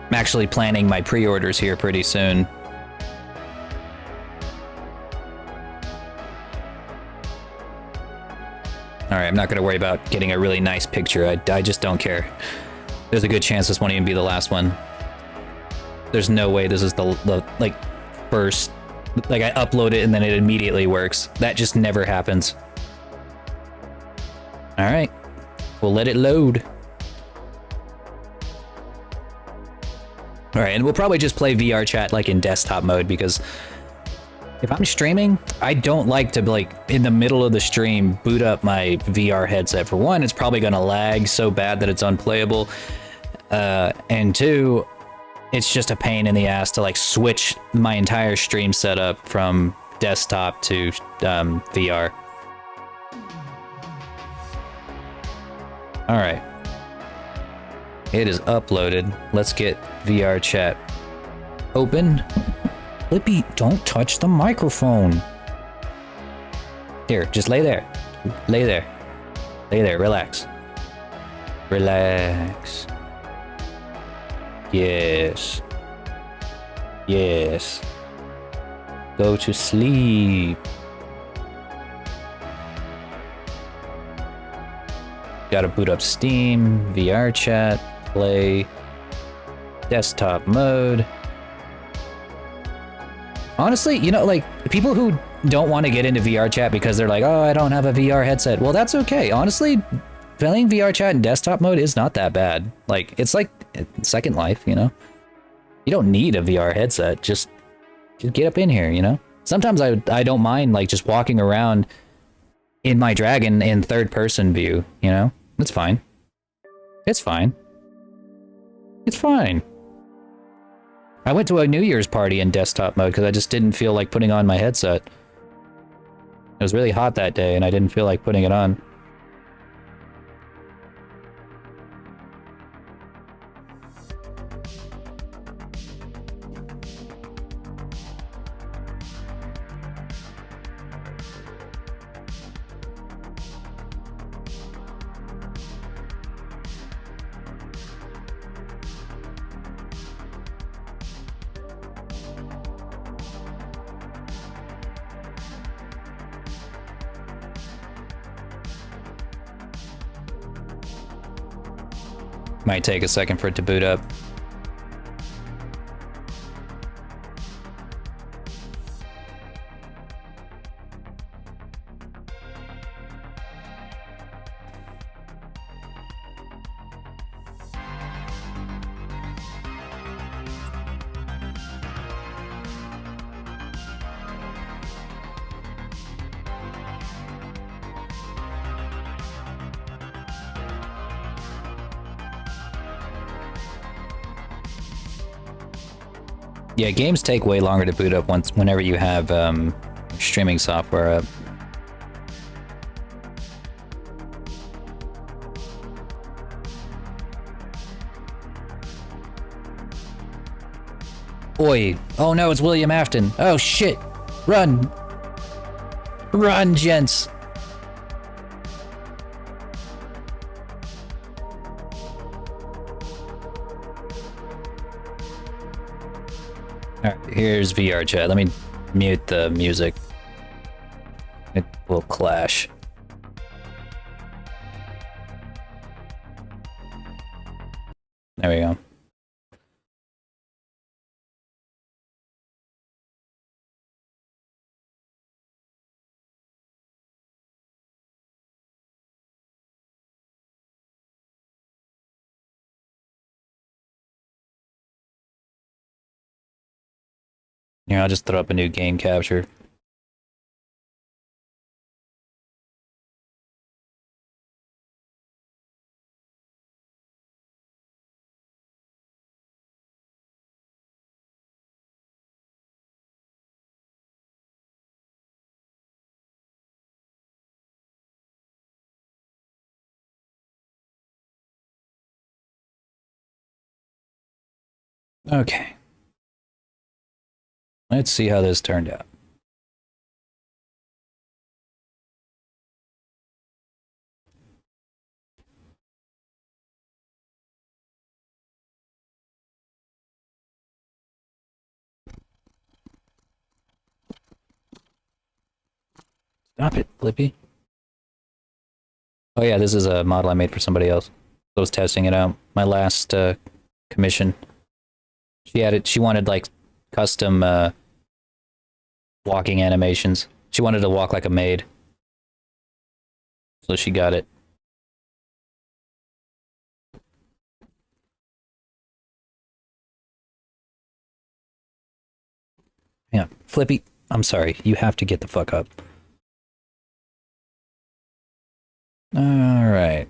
I'm actually planning my pre-orders here pretty soon. Alright, I'm not going to worry about getting a really nice picture. I just don't care. There's a good chance this won't even be the last one. There's no way this is the like, first... Like, I upload it and then it immediately works. That just never happens. Alright. We'll let it load. All right, and we'll probably just play VR chat like in desktop mode, because if I'm streaming, I don't like to, like, in the middle of the stream, boot up my VR headset. For one, it's probably gonna lag so bad that it's unplayable. And two, it's just a pain in the ass to like switch my entire stream setup from desktop to VR. All right. It is uploaded. Let's get VR chat open. Lippy, don't touch the microphone. Here, just lay there. Lay there. Lay there, relax. Relax. Yes. Yes. Go to sleep. Gotta boot up Steam, VR chat. Play desktop mode. Honestly, you know, like, people who don't want to get into VR chat because they're like, oh, I don't have a VR headset. Well, that's okay. Honestly, playing VR chat in desktop mode is not that bad. Like, it's like Second Life, you know? You don't need a VR headset. Just get up in here, you know? Sometimes I don't mind, like, just walking around in my dragon in third-person view, you know? It's fine. It's fine. It's fine. I went to a New Year's party in desktop mode because I just didn't feel like putting on my headset. It was really hot that day and I didn't feel like putting it on. Might take a second for it to boot up. Yeah, games take way longer to boot up whenever you have streaming software up. Oi! Oh no, it's William Afton. Oh shit! Run! Run, gents! Alright, here's VR chat. Let me mute the music. It will clash. There we go. Here, I'll just throw up a new game capture. Okay. Let's see how this turned out. Stop it, Flippy. Oh yeah, this is a model I made for somebody else. I was testing it out. My last commission. She had it. She wanted like custom walking animations. She wanted to walk like a maid. So she got it. Yeah, Flippy, I'm sorry. You have to get the fuck up. Alright.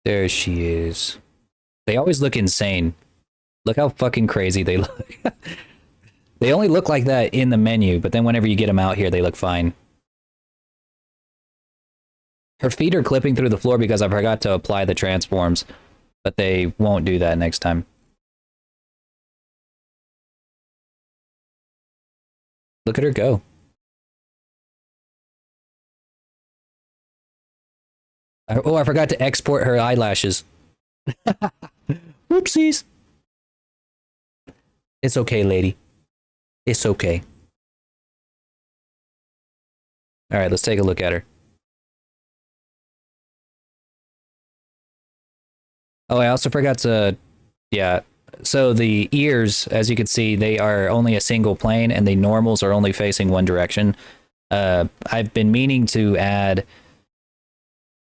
There she is. They always look insane. Look how fucking crazy they look. They only look like that in the menu, but then whenever you get them out here, they look fine. Her feet are clipping through the floor because I forgot to apply the transforms, but they won't do that next time. Look at her go. Oh, I forgot to export her eyelashes. Whoopsies. It's okay, lady. It's okay. All right, let's take a look at her. Oh, I also forgot to... Yeah, so the ears, as you can see, they are only a single plane, and the normals are only facing one direction. I've been meaning to add...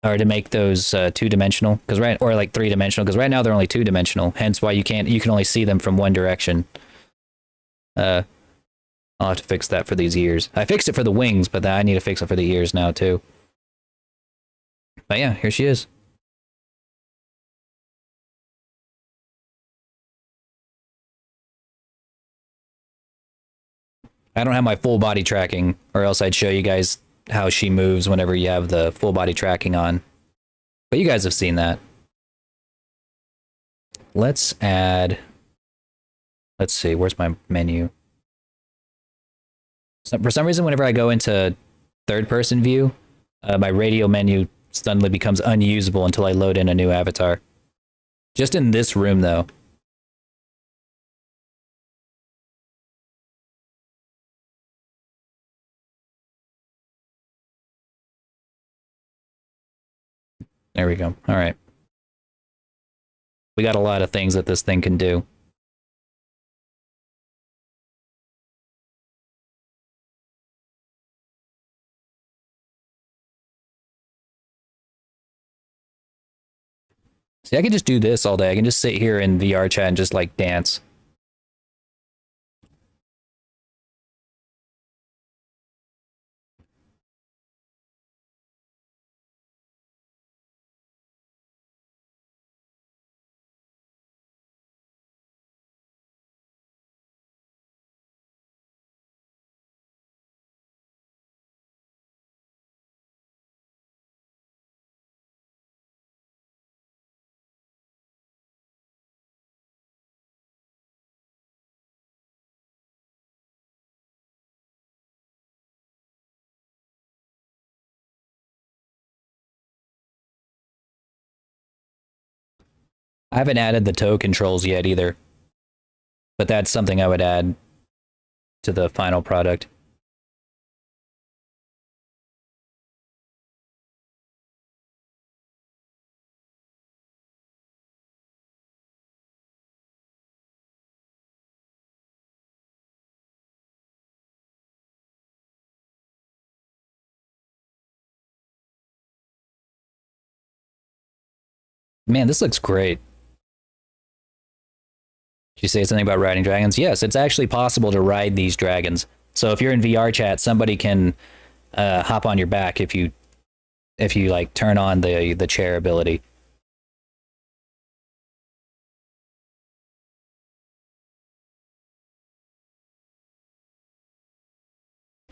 or to make those two-dimensional, because or like three-dimensional, because right now they're only two-dimensional, hence why you can only see them from one direction. I'll have to fix that for these ears. I fixed it for the wings, but I need to fix it for the ears now too. But yeah, here she is. I don't have my full body tracking, or else I'd show you guys how she moves whenever you have the full body tracking on. But you guys have seen that. Let's add... Let's see, where's my menu? So for some reason, whenever I go into third-person view, my radio menu suddenly becomes unusable until I load in a new avatar. Just in this room, though. There we go. All right. We got a lot of things that this thing can do. See, I can just do this all day. I can just sit here in VR chat and just, like, dance. I haven't added the toe controls yet either. But that's something I would add to the final product. Man, this looks great. Did you say something about riding dragons? Yes, it's actually possible to ride these dragons. So if you're in VR chat, somebody can hop on your back if you like turn on the chair ability.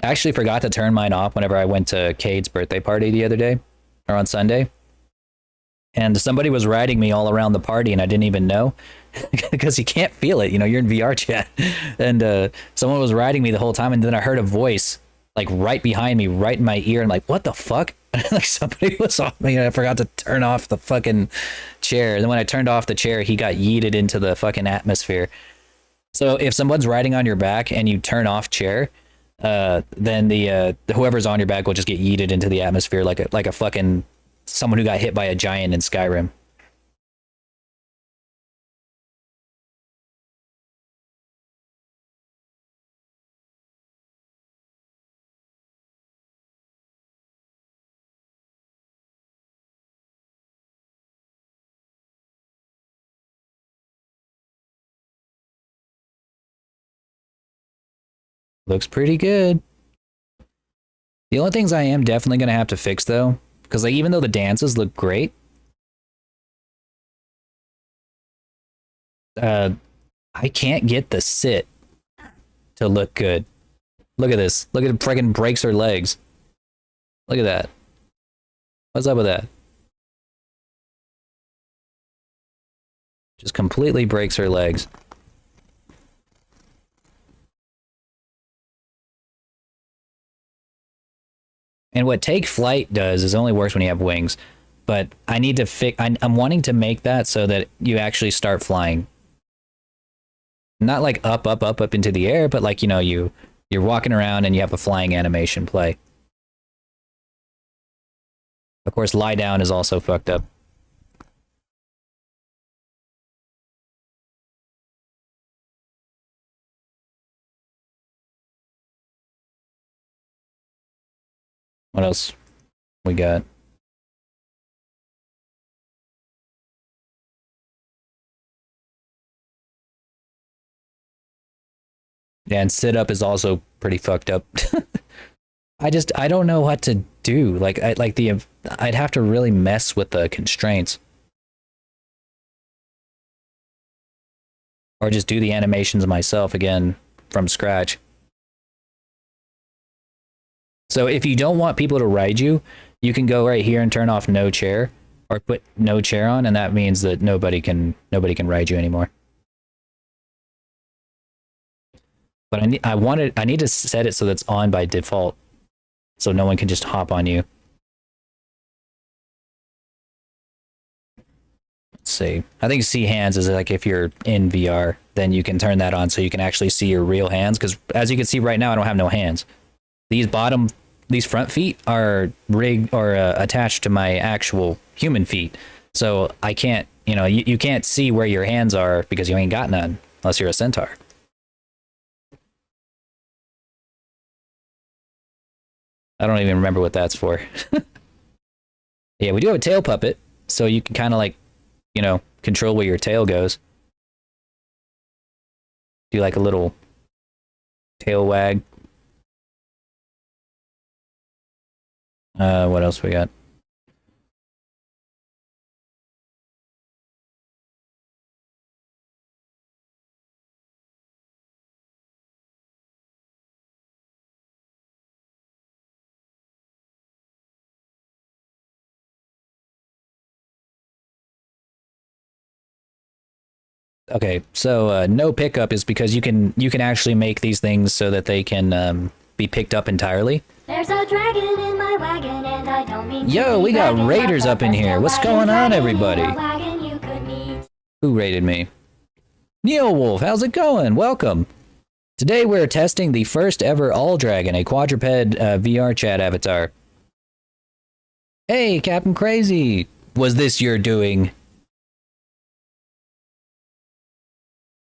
I actually forgot to turn mine off whenever I went to Cade's birthday party the other day, or on Sunday. And somebody was riding me all around the party and I didn't even know because you can't feel it. You know, you're in VR chat. And someone was riding me the whole time. And then I heard a voice like right behind me, right in my ear. And I'm like, what the fuck? Like somebody was on me and I forgot to turn off the fucking chair. And then when I turned off the chair, he got yeeted into the fucking atmosphere. So if someone's riding on your back and you turn off chair, then the whoever's on your back will just get yeeted into the atmosphere like a fucking someone who got hit by a giant in Skyrim. Looks pretty good. The only things I am definitely going to have to fix, though, because like even though the dances look great, I can't get the sit to look good. Look at this. Look at it freaking breaks her legs. Look at that. What's up with that? Just completely breaks her legs. And what take flight does is only works when you have wings. But I need to fix... I'm wanting to make that so that you actually start flying. Not like up into the air, but like, you know, you're walking around and you have a flying animation play. Of course, lie down is also fucked up. What else we got? Yeah, and sit up is also pretty fucked up. I don't know what to do. Like I'd have to really mess with the constraints. Or just do the animations myself again from scratch. So if you don't want people to ride you, you can go right here and turn off no chair, or put no chair on, and that means that nobody can ride you anymore. But I need to set it so that's on by default, so no one can just hop on you. Let's see. I think see hands is like if you're in VR, then you can turn that on so you can actually see your real hands. Because as you can see right now, I don't have no hands. These front feet are rigged or attached to my actual human feet, so I can't. You can't see where your hands are because you ain't got none unless you're a centaur. I don't even remember what that's for. Yeah, we do have a tail puppet, so you can kind of like, control where your tail goes. Do like a little tail wag. What else we got? Okay, so no pickup is because you can actually make these things so that they can be picked up entirely. There's a dragon in my wagon and I don't mean Yo, we got raiders up in here. What's going on, everybody? Who raided me? Neil Wolf, how's it going? Welcome. Today we're testing the first ever All Dragon, a quadruped VR chat avatar. Hey, Captain Crazy, was this your doing?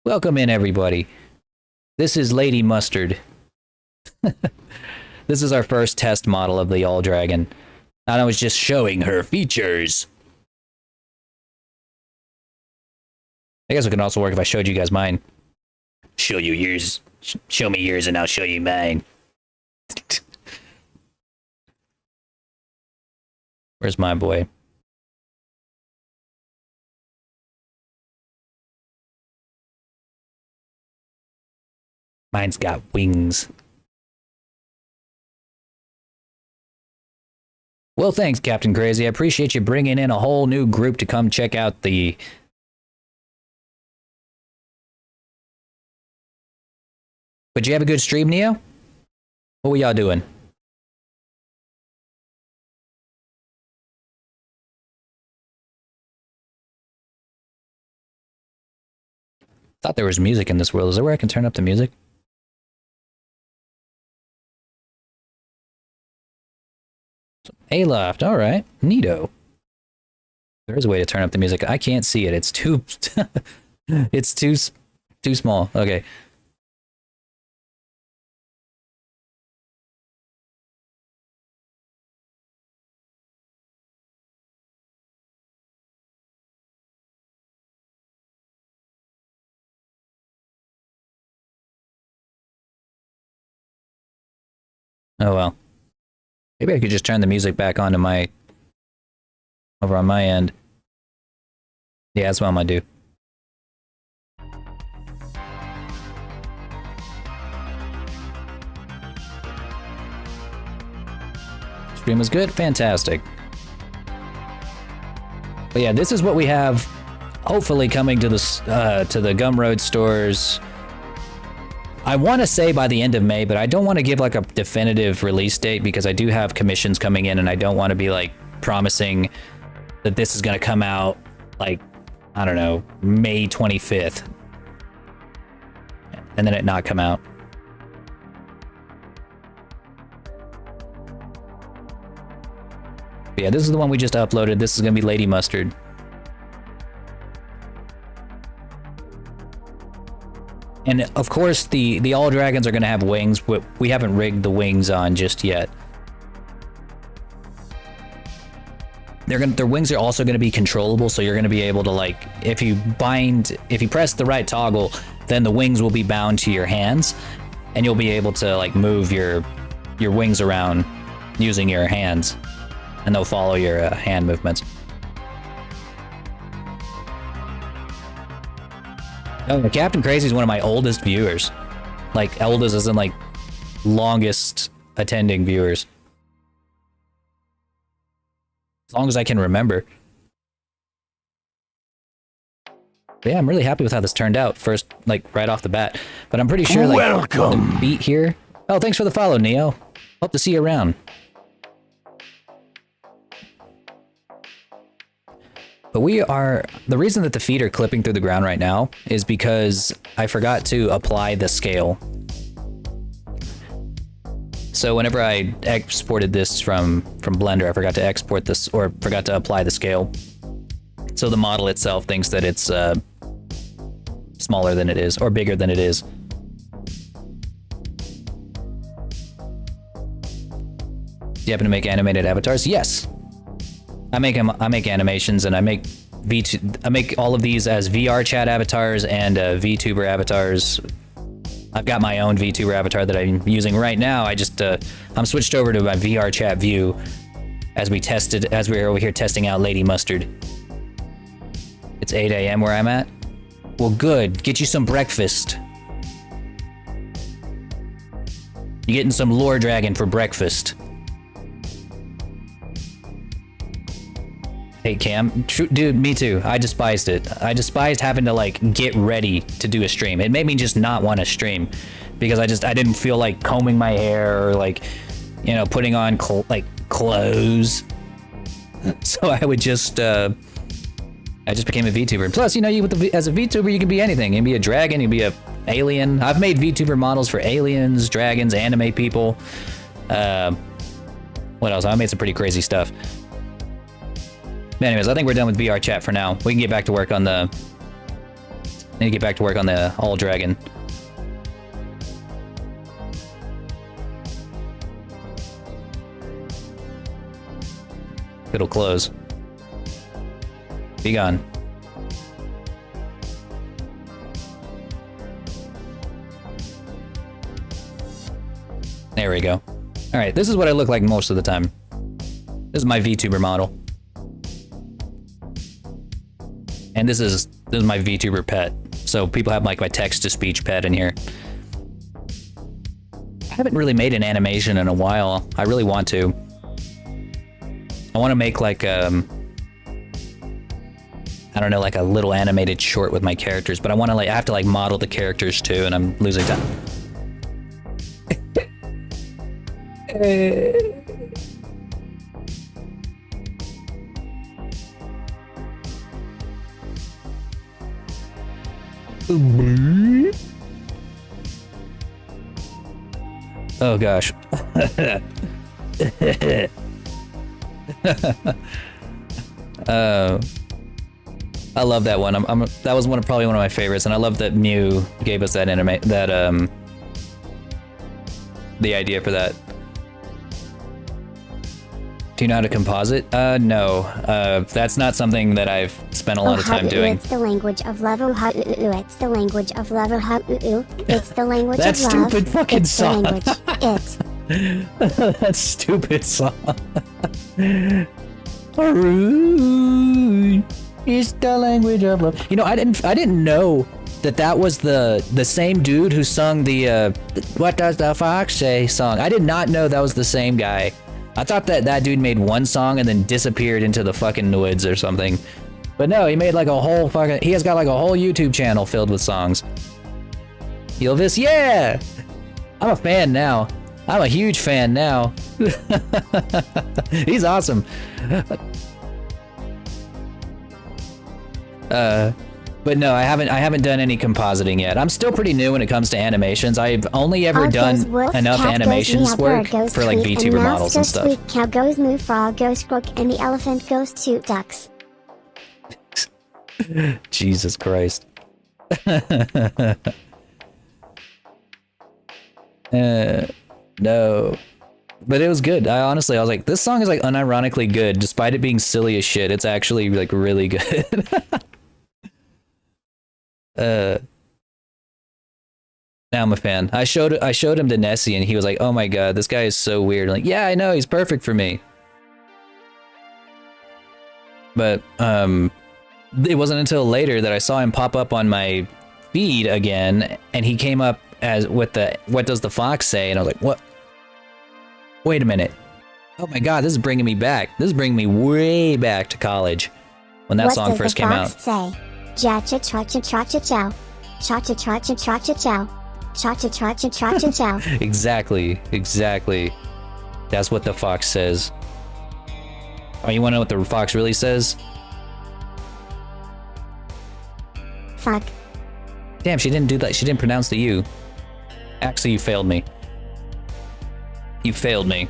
Welcome in, everybody. This is Lady Mustard. This is our first test model of the All Dragon. And I was just showing her features. I guess it can also work if I showed you guys mine. Show you yours. Show me yours and I'll show you mine. Where's my boy? Mine's got wings. Well, thanks, Captain Crazy. I appreciate you bringing in a whole new group to come check out the... But you have a good stream, Neo? What were y'all doing? Thought there was music in this world. Is there where I can turn up the music? Aloft, all right, neato. There is a way to turn up the music. I can't see it. It's too, it's too small. Okay. Oh well. Maybe I could just turn the music back on to over on my end. Yeah, that's what I'm gonna do. Stream is good? Fantastic. But yeah, this is what we have hopefully coming to the Gumroad stores. I want to say by the end of May, but I don't want to give like a definitive release date because I do have commissions coming in and I don't want to be like promising that this is going to come out like, I don't know, May 25th and then it not come out. But yeah, this is the one we just uploaded. This is going to be Lady Mustard. And of course, the All Dragons are going to have wings, but we haven't rigged the wings on just yet. Their wings are also going to be controllable, so you're going to be able to, like, if you press the right toggle, then the wings will be bound to your hands, and you'll be able to, like, move your wings around using your hands, and they'll follow your hand movements. Oh, Captain Crazy is one of my oldest viewers. Like, oldest as in, like, longest attending viewers. As long as I can remember. But yeah, I'm really happy with how this turned out. First, like, right off the bat. But I'm pretty sure, like, the beat here... Oh, thanks for the follow, Neo. Hope to see you around. But we are... The reason that the feet are clipping through the ground right now is because I forgot to apply the scale. So whenever I exported this from Blender, I forgot to export this, or forgot to apply the scale. So the model itself thinks that it's smaller than it is, or bigger than it is. Do you happen to make animated avatars? Yes. I make animations, and I make all of these as VR chat avatars and VTuber avatars. I've got my own VTuber avatar that I'm using right now. I'm switched over to my VR chat view as we were over here testing out Lady Mustard. It's 8 a.m. where I'm at. Well, good. Get you some breakfast. You getting some lore dragon for breakfast? Hey, Cam. Dude, me too. I despised it. I despised having to, like, get ready to do a stream. It made me just not want to stream. Because I didn't feel like combing my hair or, like, you know, putting on, clothes. So I would just, I just became a VTuber. Plus, you know, as a VTuber, you can be anything. You can be a dragon, you can be a alien. I've made VTuber models for aliens, dragons, anime people. What else? I made some pretty crazy stuff. But anyways, I think we're done with VR chat for now. We can get back to work on the... I need to get back to work on the All Dragon. It'll close. Be gone. There we go. Alright, this is what I look like most of the time. This is my VTuber model. And this is my VTuber pet. So people have like my text-to-speech pet in here. I haven't really made an animation in a while. I really want to. I want to make like I don't know, like a little animated short with my characters, but I want to I have to like model the characters too, and I'm losing time. Oh gosh. I love that one. That was probably one of my favorites, and I love that Mew gave us that the idea for that. Do you know how to composite? No. That's not something that I've spent a lot of time doing. It's the language of love. It's the language of love. It's the language that of love. Stupid fucking it's song. The language. That stupid song. It's the language of love. You know, I didn't know that was the same dude who sung the "What Does the Fox Say" song. I did not know that was the same guy. I thought that dude made one song and then disappeared into the fucking woods or something. But no, he made like a whole fucking... He has got like a whole YouTube channel filled with songs. Ylvis, yeah! I'm a fan now. I'm a huge fan now. He's awesome. But no, I haven't done any compositing yet. I'm still pretty new when it comes to animations. I've only ever done enough animations work for like VTuber models and stuff. Sweet, cow goes moo, frog goes croak, and the elephant goes toot ducks. Jesus Christ. No. But it was good. I was like, this song is like unironically good, despite it being silly as shit. It's actually like really good. Now I'm a fan. I showed him to Nessie, and he was like, "Oh my god, this guy is so weird." I'm like, yeah, I know, he's perfect for me. But it wasn't until later that I saw him pop up on my feed again, and he came up as with the "What does the fox say?" and I was like, "What?" Wait a minute. Oh my god, this is bringing me back. This is bringing me way back to college when that song first came out. What does the fox say? Ja cha cha cha cha cha chow. Cha cha cha cha cha cha chow. Cha cha cha cha cha cha chow. Exactly. That's what the fox says. Oh, you want to know what the fox really says? Fuck. Damn, she didn't do that. She didn't pronounce the U. Actually, you failed me. You failed me.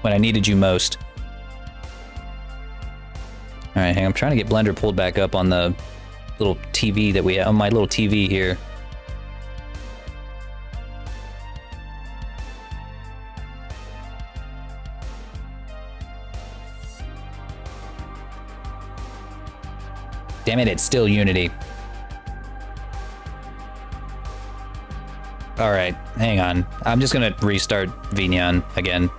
When I needed you most. Alright, hang on. I'm trying to get Blender pulled back up on the little TV that we have. On my little TV here. Damn it, it's still Unity. Alright, hang on. I'm just gonna restart Vignon again.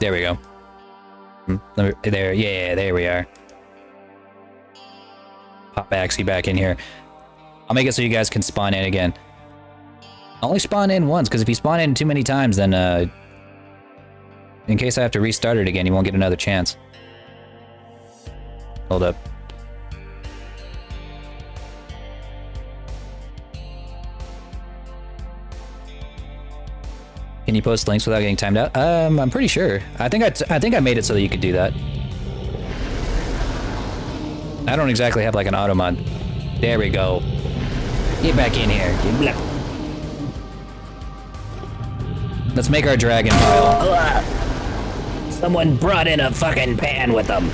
There we go. There, yeah, there we are. Pop Axie back in here. I'll make it so you guys can spawn in again. Only spawn in once, because if you spawn in too many times, then in case I have to restart it again, you won't get another chance. Hold up. Can you post links without getting timed out? I'm pretty sure. I think I made it so that you could do that. I don't exactly have like an auto mod. There we go. Get back in here. Let's make our dragon pile. Someone brought in a fucking pan with them.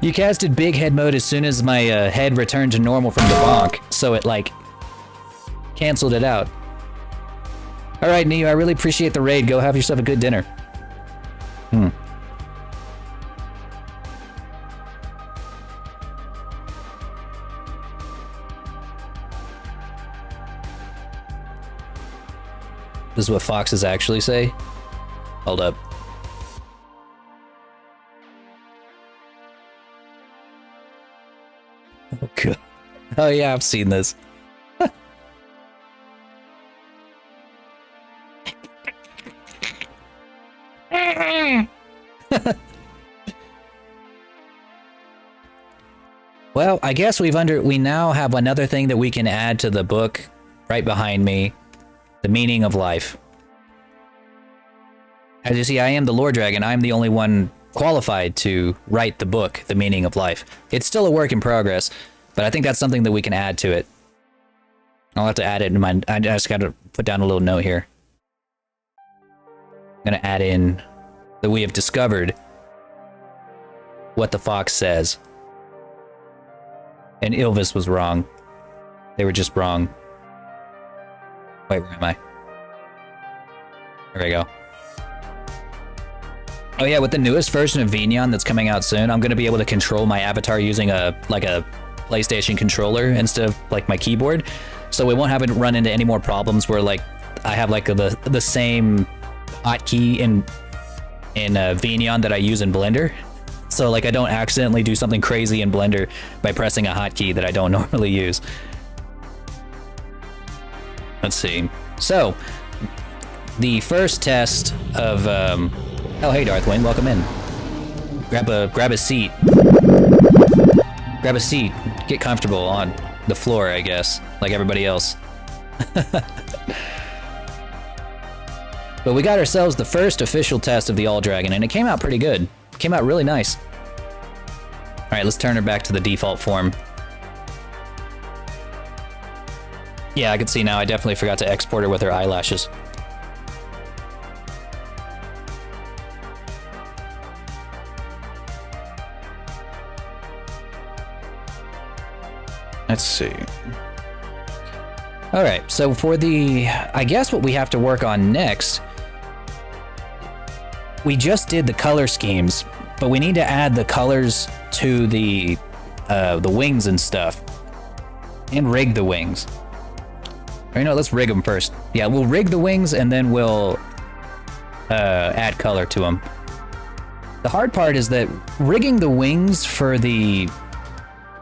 You casted big head mode as soon as my head returned to normal from the bonk, so it like canceled it out. All right, Neo, I really appreciate the raid. Go have yourself a good dinner. This is what foxes actually say? Hold up. Oh, God. Oh yeah, I've seen this. Well, I guess we now have another thing that we can add to the book right behind me. The meaning of life. As you see, I am the Lord Dragon. I'm the only one qualified to write the book, The Meaning of Life. It's still a work in progress, but I think that's something that we can add to it. I'll have to add it in my... I just gotta put down a little note here. I'm gonna add in that we have discovered what the fox says. And Ilvis was wrong. They were just wrong. Wait, where am I? There we go. Oh yeah, with the newest version of Vignon that's coming out soon, I'm gonna be able to control my avatar using a PlayStation controller instead of like my keyboard. So we won't have to run into any more problems where like I have like the same hotkey in Vignon that I use in Blender. So like I don't accidentally do something crazy in Blender by pressing a hotkey that I don't normally use. Let's see. So the first test of oh hey Darthwing, welcome in. Grab a seat. Grab a seat. Get comfortable on the floor, I guess, like everybody else. But we got ourselves the first official test of the All Dragon, and it came out pretty good. It came out really nice. All right, let's turn her back to the default form. Yeah, I can see now. I definitely forgot to export her with her eyelashes. Let's see. All right, so for the, I guess what we have to work on next, we just did the color schemes, but we need to add the colors to the wings and stuff, and rig the wings. Or, you know, let's rig them first. Yeah, we'll rig the wings and then we'll add color to them. The hard part is that rigging the wings for the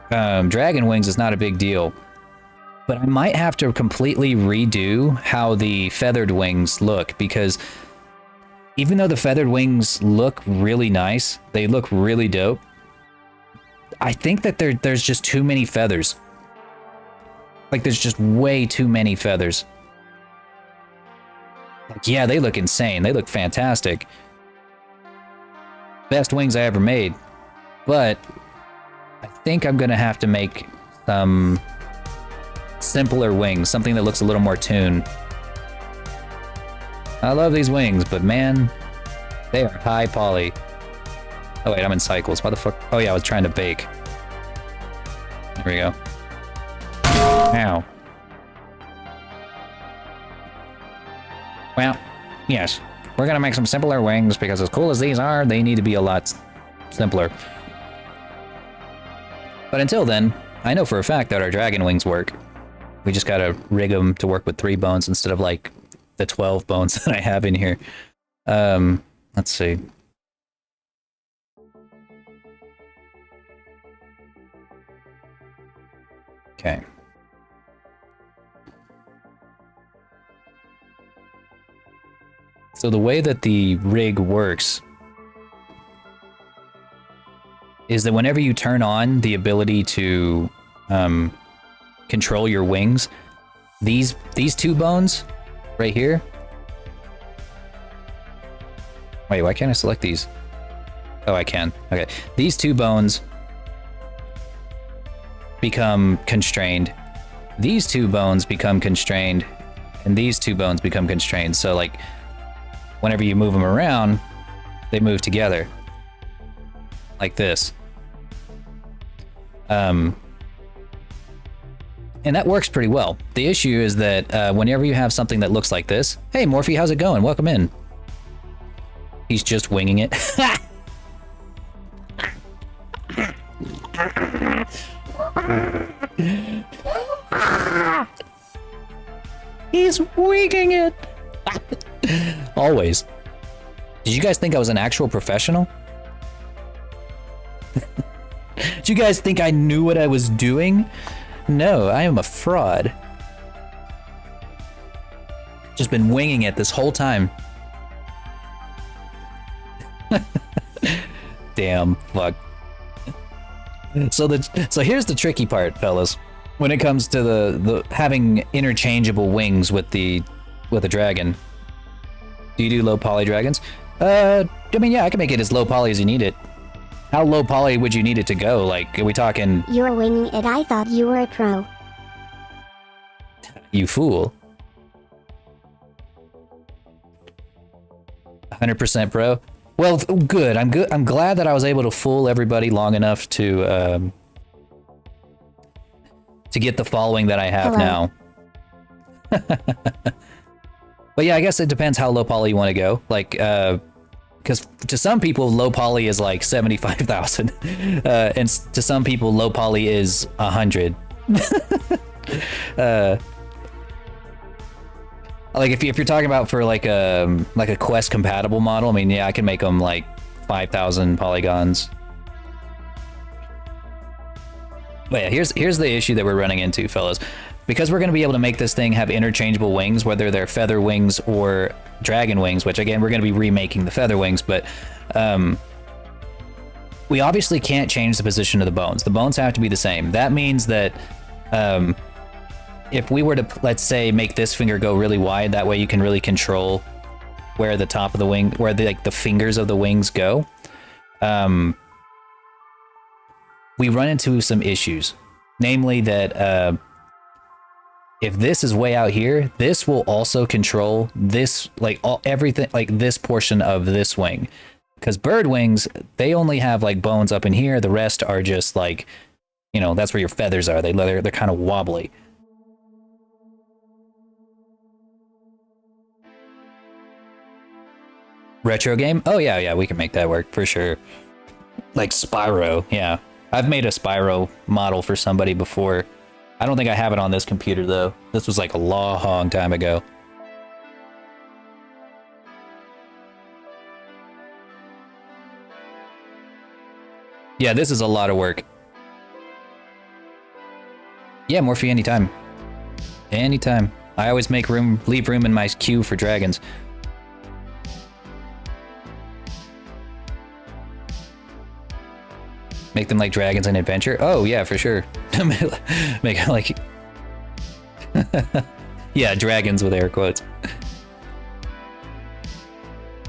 dragon wings is not a big deal. But I might have to completely redo how the feathered wings look, because even though the feathered wings look really nice, they look really dope, I think that there's just too many feathers. Like, there's just way too many feathers. Like, yeah, they look insane. They look fantastic. Best wings I ever made. But I think I'm gonna have to make some simpler wings, something that looks a little more tuned. I love these wings, but man, they are high poly. Oh wait, I'm in cycles. Why the fuck? Oh yeah, I was trying to bake. There we go. Ow. Well, yes, we're gonna make some simpler wings because as cool as these are, they need to be a lot simpler. But until then, I know for a fact that our dragon wings work. We just gotta rig them to work with 3 bones instead of like the 12 bones that I have in here. Let's see. Okay. So the way that the rig works is that whenever you turn on the ability to control your wings, these 2 bones right here. Wait, why can't I select these? Oh, I can. Okay. These 2 bones become constrained. These 2 bones become constrained. And these 2 bones become constrained. So, like, whenever you move them around, they move together. Like this. And that works pretty well. The issue is that whenever you have something that looks like this... Hey, Morphe, how's it going? Welcome in. He's just winging it. He's winging it. Always. Did you guys think I was an actual professional? Did you guys think I knew what I was doing? No, I am a fraud. Just been winging it this whole time. Damn, fuck. So here's the tricky part, fellas. When it comes to the having interchangeable wings with the dragon. Do you do low poly dragons? I mean, yeah, I can make it as low poly as you need it. How low poly would you need it to go? Like, are we talking... You're winging it. I thought you were a pro. You fool. 100% pro? Well, good. I'm good. I'm glad that I was able to fool everybody long enough to get the following that I have now. But yeah, I guess it depends how low poly you want to go. Like, because to some people, low poly is like 75,000. And to some people, low poly is 100. Like if you're talking about for like a Quest compatible model, I mean, yeah, I can make them like 5,000 polygons. But yeah, here's the issue that we're running into, fellas. Because we're going to be able to make this thing have interchangeable wings, whether they're feather wings or dragon wings, which again, we're going to be remaking the feather wings, but we obviously can't change the position of the bones. The bones have to be the same. That means that if we were to, let's say, make this finger go really wide, that way you can really control where the top of the wing, where the fingers of the wings go. We run into some issues, namely that if this is way out here, this will also control this, like everything, like this portion of this wing. Because bird wings, they only have like bones up in here. The rest are just like, you know, that's where your feathers are. They're kind of wobbly. Retro game? Oh yeah, we can make that work for sure. Like Spyro, yeah. I've made a Spyro model for somebody before. I don't think I have it on this computer though. This was like a long time ago. Yeah, this is a lot of work. Yeah, Morphe, anytime. Anytime. I always make room, leave room in my queue for dragons. Make them like dragons in adventure? Oh, yeah, for sure. Make it like... yeah, dragons with air quotes.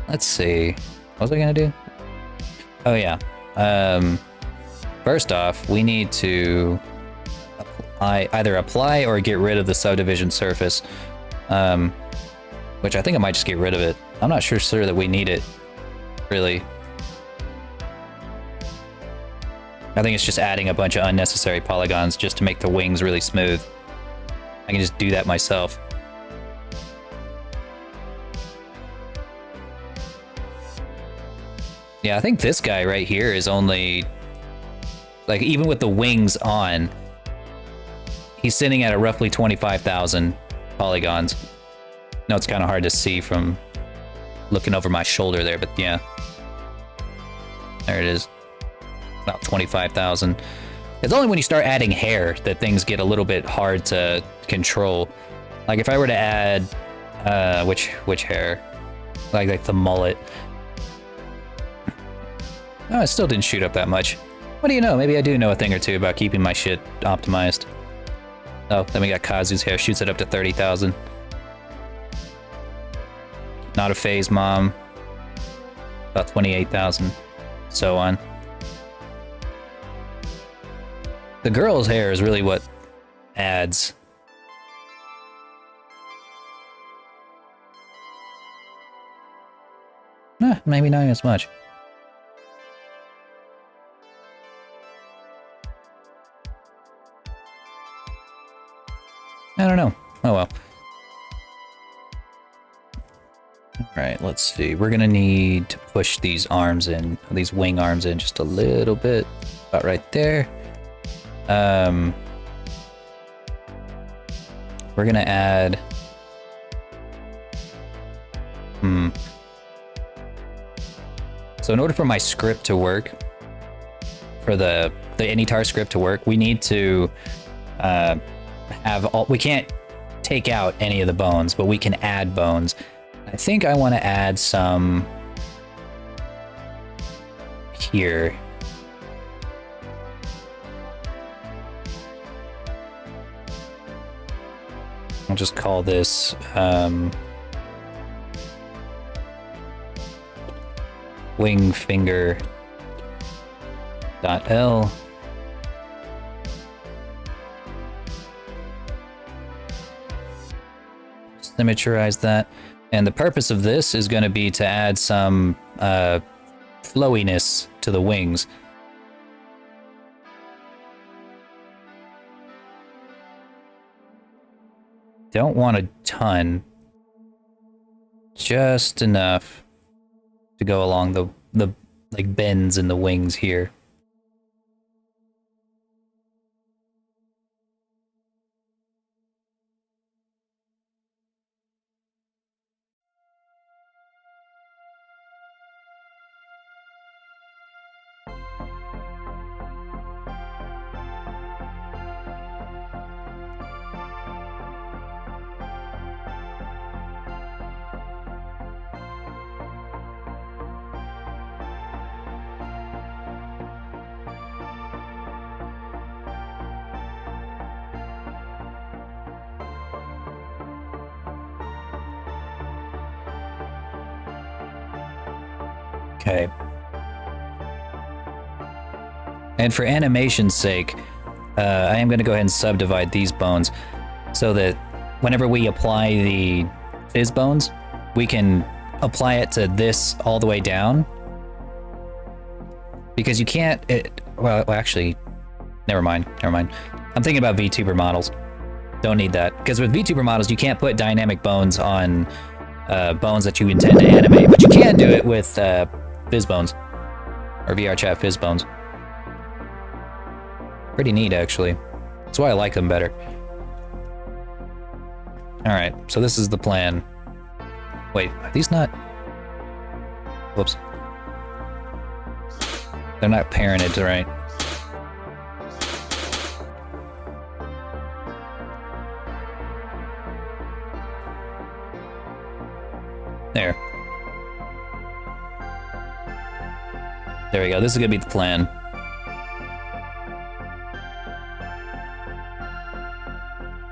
Let's see. What was I gonna do? Oh, yeah. First off, we need to either apply or get rid of the subdivision surface. Which I think I might just get rid of it. I'm not sure that we need it, really. I think it's just adding a bunch of unnecessary polygons just to make the wings really smooth. I can just do that myself. Yeah, I think this guy right here is only... like, even with the wings on, he's sitting at a roughly 25,000 polygons. No, it's kind of hard to see from looking over my shoulder there, but yeah. There it is. About 25,000. It's only when you start adding hair that things get a little bit hard to control. Like if I were to add, which hair? Like the mullet. Oh, it still didn't shoot up that much. What do you know? Maybe I do know a thing or two about keeping my shit optimized. Oh, then we got Kazu's hair, shoots it up to 30,000. Not a phase mom. About 28,000. So on. The girl's hair is really what adds. Maybe not as much. I don't know. Oh well. Alright, let's see. We're gonna need to push these arms in, these wing arms in just a little bit. About right there. We're gonna add... So in order for my script to work, for the Anytar script to work, we need to have all... We can't take out any of the bones, but we can add bones. I think I want to add some here. I'll just call this wing finger dot L. Symmetrize that. And the purpose of this is going to be to add some flowiness to the wings. Don't want a ton, just enough to go along the like bends in the wings here. Okay. And for animation's sake, I am going to go ahead and subdivide these bones so that whenever we apply the fizz bones, we can apply it to this all the way down. Because you can't... well, actually, never mind. I'm thinking about VTuber models. Don't need that. Because with VTuber models, you can't put dynamic bones on bones that you intend to animate. But you can do it with... fizz bones, or VR chat fizz bones. Pretty neat, actually. That's why I like them better. Alright, so this is the plan. Wait, are these not... Whoops. They're not parented, right? There. There we go. This is gonna be the plan.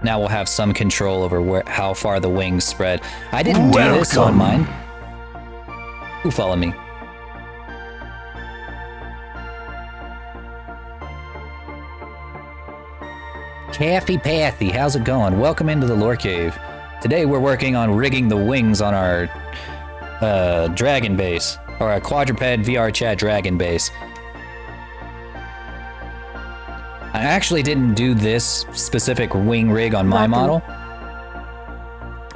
Now we'll have some control over how far the wings spread. I didn't do this on mine. Who followed me? Caffy Pathy, how's it going? Welcome into the Lore Cave. Today we're working on rigging the wings on our dragon base, or our quadruped VR chat dragon base. I actually didn't do this specific wing rig on my model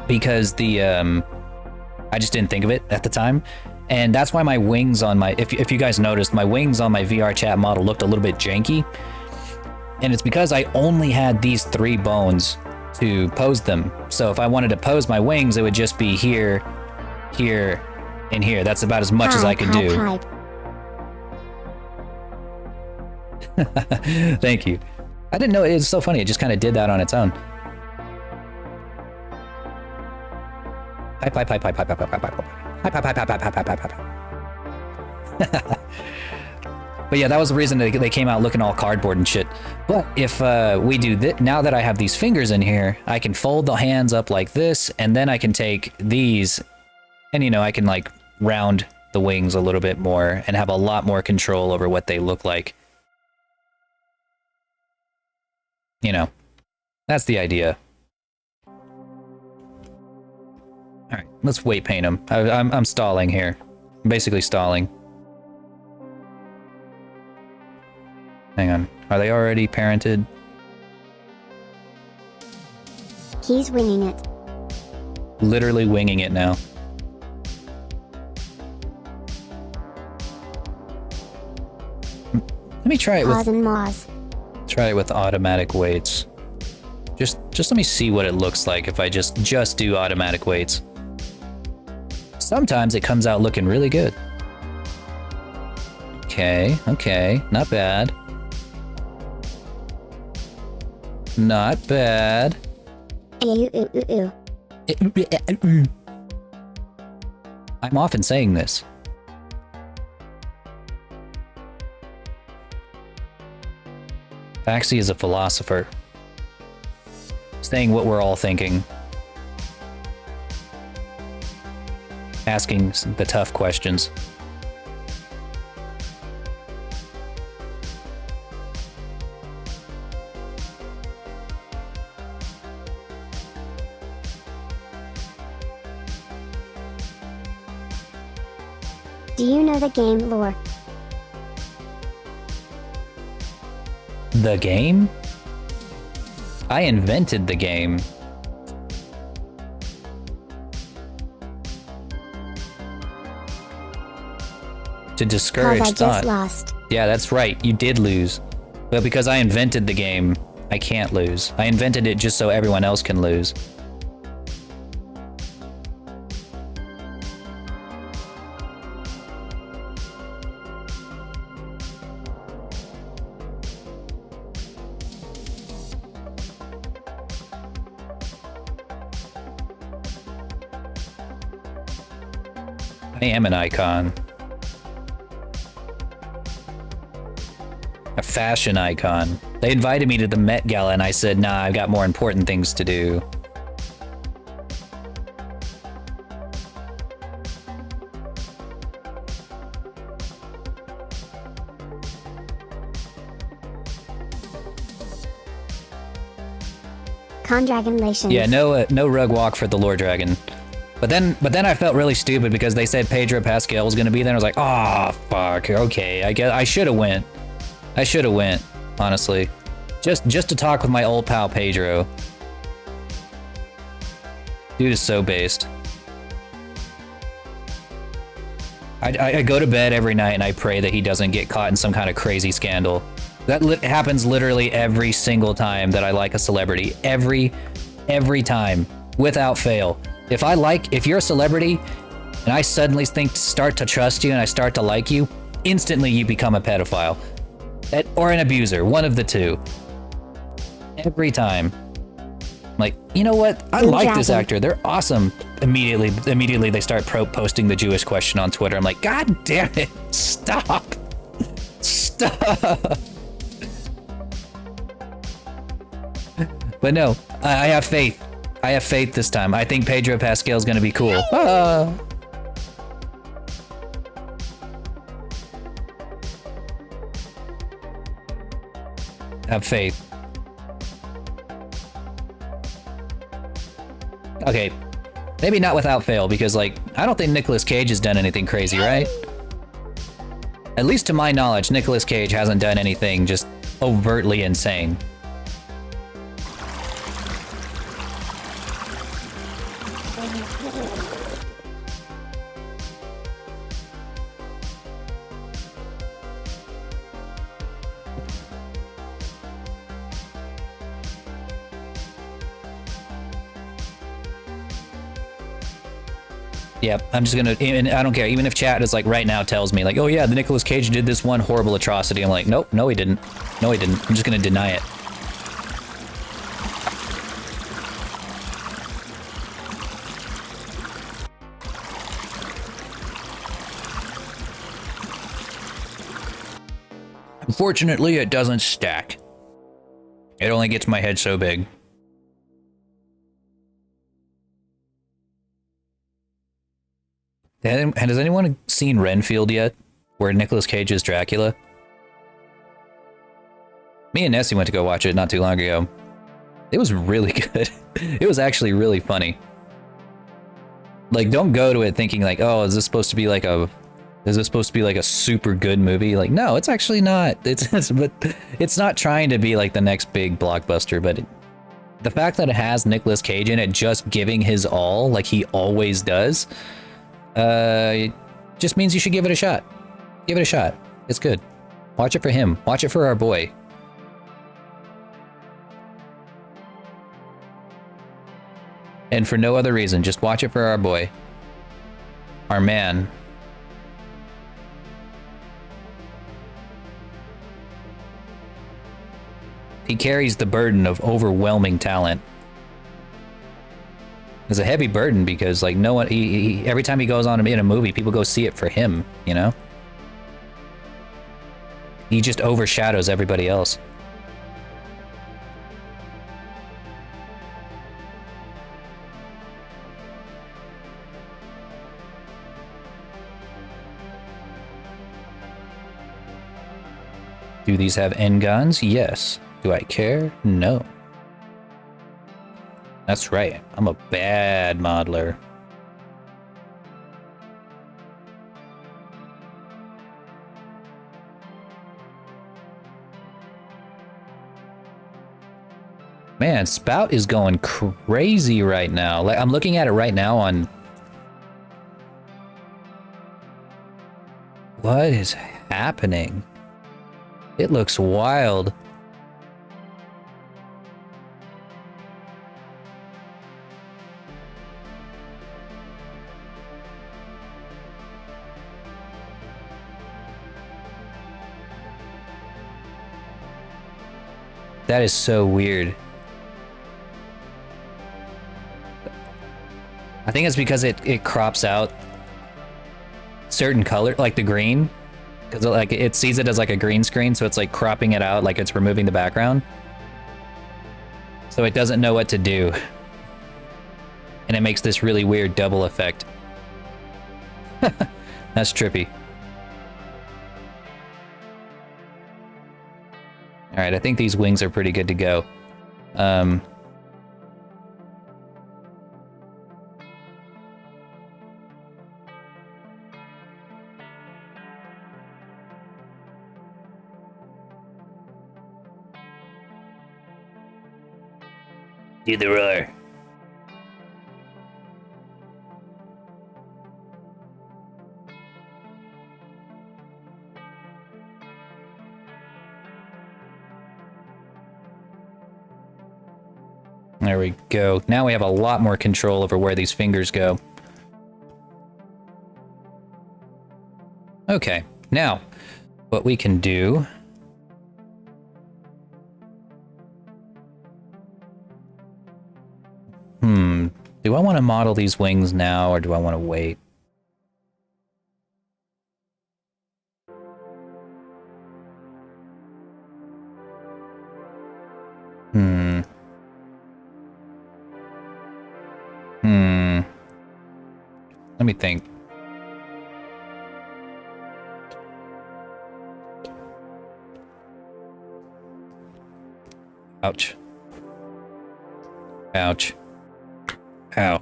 because I just didn't think of it at the time. And that's why my wings on my, if you guys noticed, my wings on my VR chat model looked a little bit janky. And it's because I only had these 3 bones to pose them. So if I wanted to pose my wings, it would just be here, here, and here. That's about as much as I could do. Thank you. I didn't know it was so funny. It just kind of did that on its own. But yeah, that was the reason they came out looking all cardboard and shit. But if we do that, now that I have these fingers in here, I can fold the hands up like this, and then I can take these, and you know, I can like round the wings a little bit more and have a lot more control over what they look like. You know, that's the idea. All right, let's weight paint them. I'm stalling here. I'm basically stalling. Hang on. Are they already parented? He's winging it. Literally winging it now. Let me try it Pause with... and Moz. Try it with automatic weights. Just let me see what it looks like if I just do automatic weights. Sometimes it comes out looking really good. Okay, not bad. Not bad. I'm often saying this. Baxi is a philosopher, saying what we're all thinking, asking the tough questions. Do you know the game lore? The game? I invented the game. To discourage Cause I thought. just lost. Yeah, that's right. You did lose. But because I invented the game, I can't lose. I invented it just so everyone else can lose. I am an icon. A fashion icon. They invited me to the Met Gala and I said, nah, I've got more important things to do. Condragonlations. Yeah, no rug walk for the Lord Dragon. But then I felt really stupid because they said Pedro Pascal was gonna be there. And I was like, oh fuck, okay, I guess I should have went. I should have went, honestly, just to talk with my old pal Pedro. Dude is so based. I go to bed every night and I pray that he doesn't get caught in some kind of crazy scandal. That happens literally every single time that I like a celebrity. Every time, without fail. If you're a celebrity, and I suddenly start to trust you and I start to like you, instantly you become a pedophile. Or an abuser, one of the two. Every time. I'm like, you know what? I like this actor. They're awesome. Immediately they start posting the Jewish question on Twitter. I'm like, God damn it. Stop. Stop. But no, I have faith. I have faith this time. I think Pedro Pascal's gonna be cool. Have faith. Okay, maybe not without fail, because, like, I don't think Nicolas Cage has done anything crazy, right? At least to my knowledge, Nicolas Cage hasn't done anything just overtly insane. Yep, I'm just gonna, and I don't care, even if chat is like right now tells me like, oh yeah, the Nicolas Cage did this one horrible atrocity. I'm like, nope, no he didn't. No he didn't. I'm just gonna deny it. Unfortunately, it doesn't stack. It only gets my head so big. Has anyone seen Renfield yet? Where Nicolas Cage is Dracula? Me and Nessie went to go watch it not too long ago. It was really good. It was actually really funny. Like, don't go to it thinking like, oh, is this supposed to be like a super good movie? Like, no, it's actually not. It's not trying to be like the next big blockbuster, but the fact that it has Nicolas Cage in it just giving his all, like he always does, it just means you should give it a shot. Give it a shot. It's good. Watch it for him. Watch it for our boy. And for no other reason, just watch it for our boy. Our man. He carries the burden of overwhelming talent. It's a heavy burden because, like, no one, every time he goes on in a movie, people go see it for him, you know? He just overshadows everybody else. Do these have end guns? Yes. Do I care? No. That's right. I'm a bad modeler. Man, Spout is going crazy right now. Like, I'm looking at it right now on... What is happening? It looks wild. That is so weird. I think it's because it crops out certain color, like the green, because like it sees it as like a green screen, so it's like cropping it out, like it's removing the background. So it doesn't know what to do, and it makes this really weird double effect. That's trippy. All right, I think these wings are pretty good to go. Do the roar. There we go. Now we have a lot more control over where these fingers go. Okay, now, what we can do... Do I want to model these wings now, or do I want to wait? Let me think. Ouch. Ouch. Ow.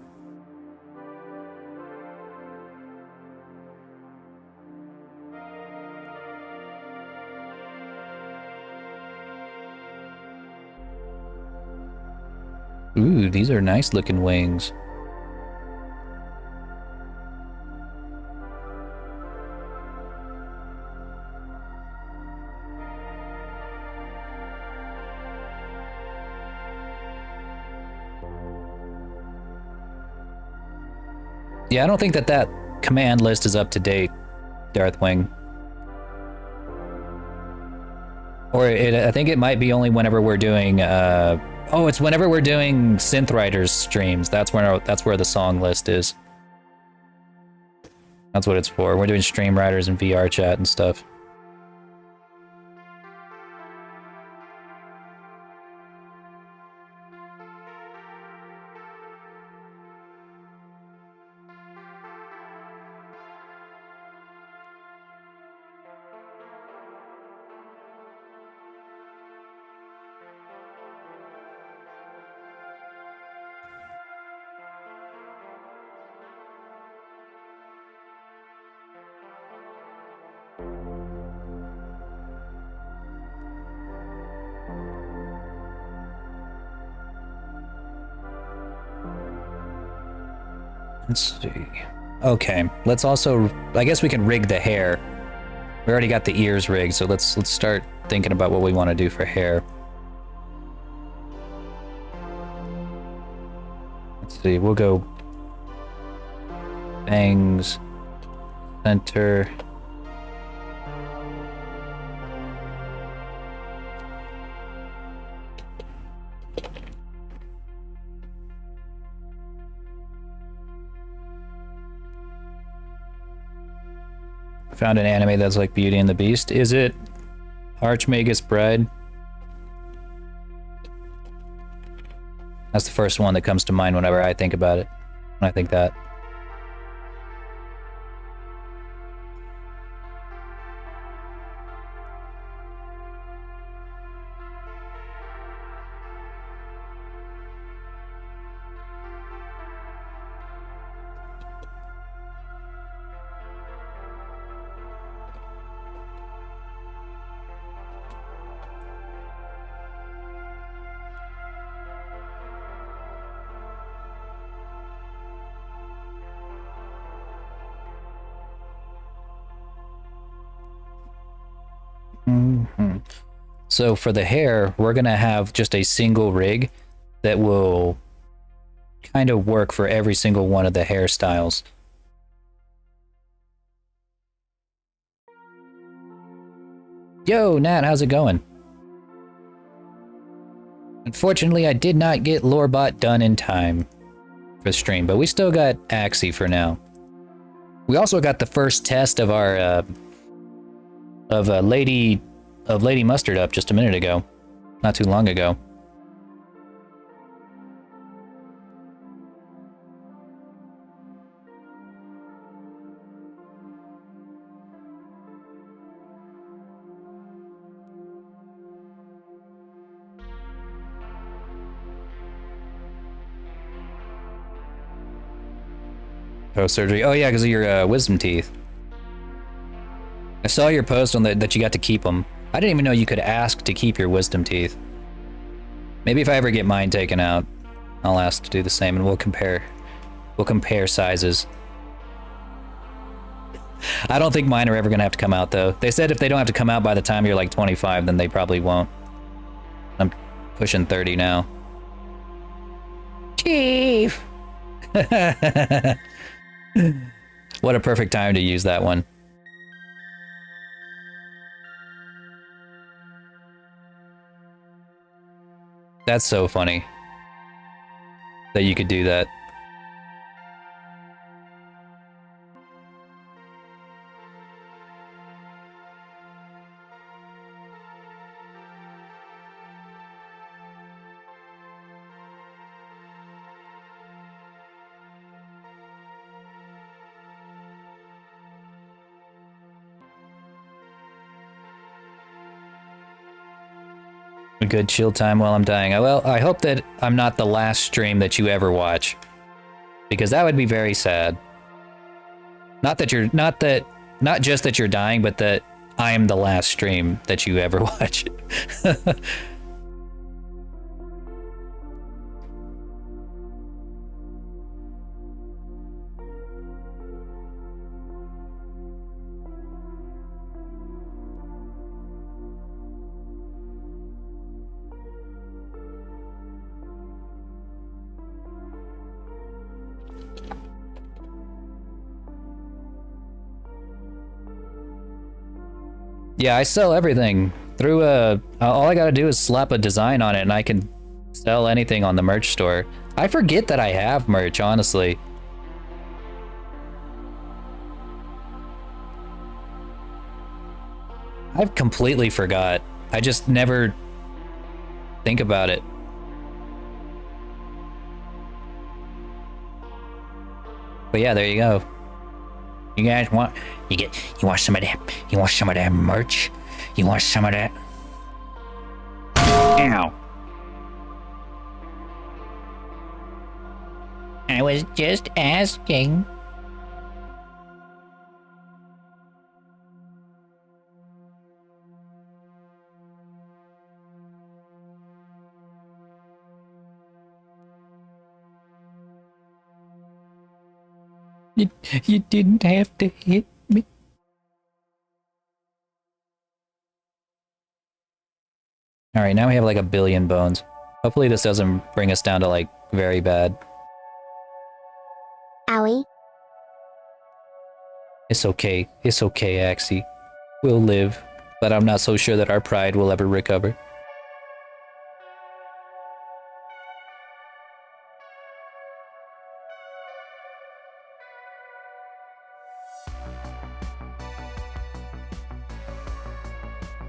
Ooh, these are nice looking wings. Yeah, I don't think that command list is up to date, Darthwing. Or I think it might be only whenever we're doing, oh, it's whenever we're doing Synth Riders streams. That's where the song list is. That's what it's for. We're doing Stream Riders and VR chat and stuff. Let's see. Okay, let's also, I guess we can rig the hair. We already got the ears rigged, so let's start thinking about what we want to do for hair. Let's see, we'll go bangs, center. Found an anime that's like Beauty and the Beast. Is it Archmagus Bride? That's the first one that comes to mind whenever I think about it. When I think that. So for the hair, we're gonna have just a single rig that will kind of work for every single one of the hairstyles. Yo, Nat, how's it going? Unfortunately, I did not get Lorebot done in time for the stream, but we still got Axie for now. We also got the first test of our Lady Mustard up just a minute ago, not too long ago. Post surgery. Oh yeah, because of your wisdom teeth. I saw your post on that you got to keep them. I didn't even know you could ask to keep your wisdom teeth. Maybe if I ever get mine taken out, I'll ask to do the same, and we'll compare sizes. I don't think mine are ever gonna have to come out though. They said if they don't have to come out by the time you're like 25, then they probably won't. I'm pushing 30 now. teeth. What a perfect time to use that one. That's so funny that you could do that. A good chill time while I'm dying. Well, I hope that I'm not the last stream that you ever watch, because that would be very sad. Not just that you're dying, but that I am the last stream that you ever watch. Yeah, I sell everything through all I gotta do is slap a design on it and I can sell anything on the merch store. I forget that I have merch, honestly. I've completely forgot. I just never think about it. But yeah, there you go. You guys want you want some of that? You want some of that merch? You want some of that? Ow. I was just asking. You didn't have to hit me. Alright, now we have like 1 billion bones. Hopefully this doesn't bring us down to like very bad. Owie. It's okay, Axie. We'll live, but I'm not so sure that our pride will ever recover.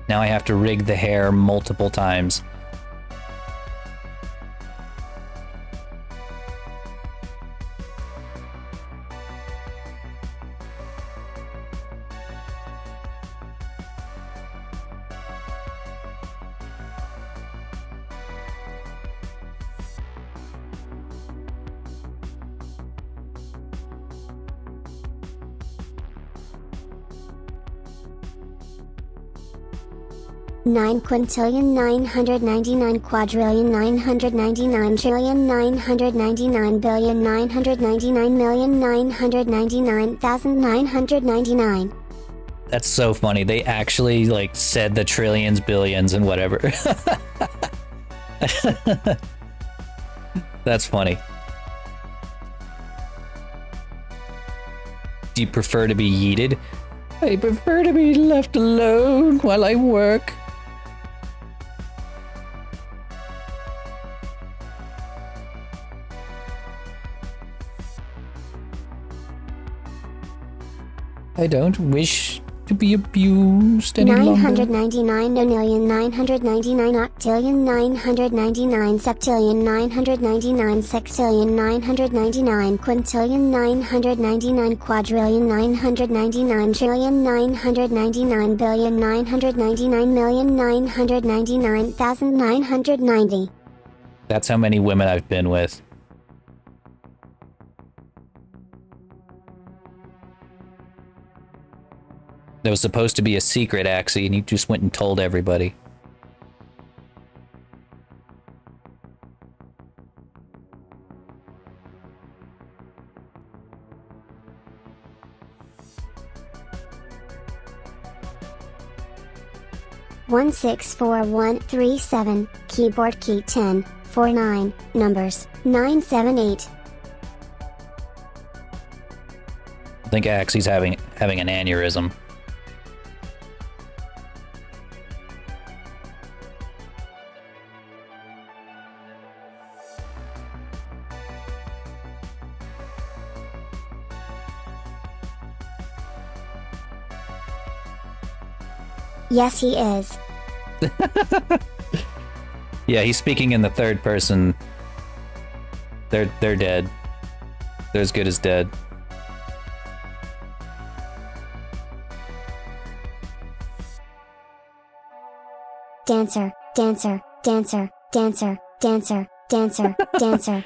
Now I have to rig the hair multiple times. Nine quintillion 999 quadrillion 999 trillion 999 billion 999 million 999,999. That's so funny. They actually like said the trillions, billions, and whatever. That's funny. Do you prefer to be yeeted? I prefer to be left alone while I work. I don't wish to be abused any longer. 999 octillion 999 septillion 999 sextillion 999 quintillion 999 quadrillion 999 trillion 999 billion 999 million 999,990. That's how many women I've been with. That was supposed to be a secret, Axie, and you just went and told everybody. One 64137, keyboard key 10, 49, numbers, 978. I think Axie's having an aneurysm. Yes, he is. Yeah, he's speaking in the third person. They're dead. They're as good as dead. Dancer, dancer, dancer, dancer, dancer, dancer, dancer.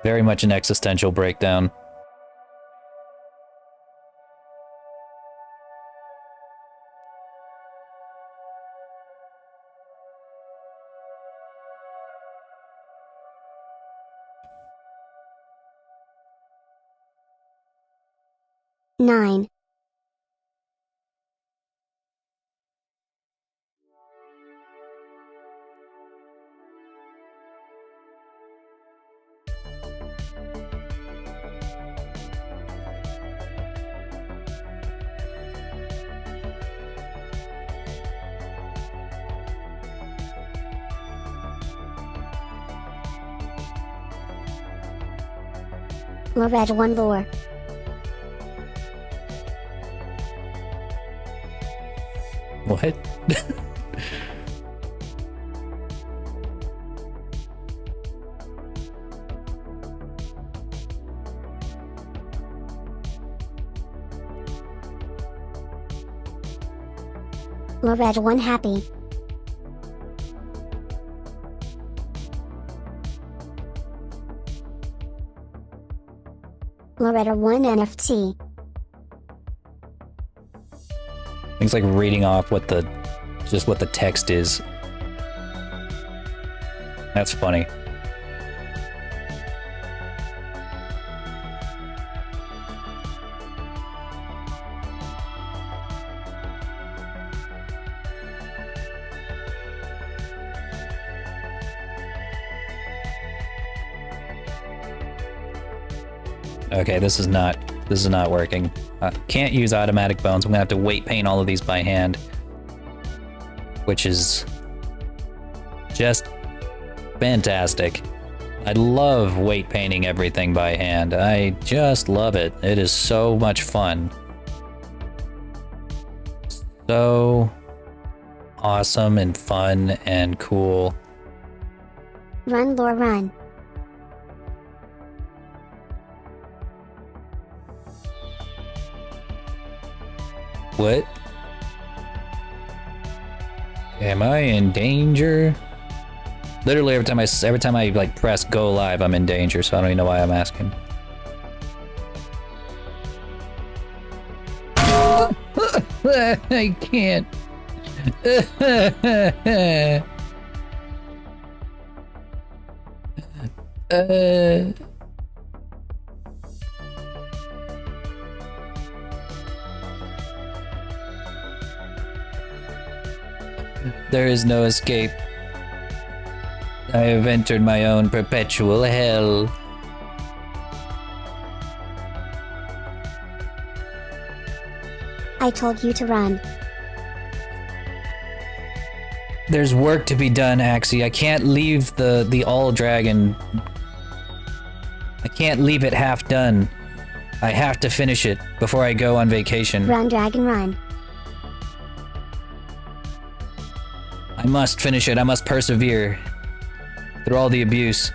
Very much an existential breakdown. Nine. Loretta one lore. What? Loretta one happy. Loretta one NFT. Things like reading off what the text is. That's funny. Okay, this is not working. Can't use automatic bones. I'm gonna have to weight paint all of these by hand, which is just fantastic. I love weight painting everything by hand. I just love it. It is so much fun. So awesome and fun and cool. Run, lore, run. What? Am I in danger? Literally every time I like press go live, I'm in danger, so I don't even know why I'm asking. I can't. There is no escape. I have entered my own perpetual hell. I told you to run. There's work to be done, Axie. I can't leave the all dragon. I can't leave it half done. I have to finish it before I go on vacation. Run, dragon, run. I must finish it. I must persevere through all the abuse.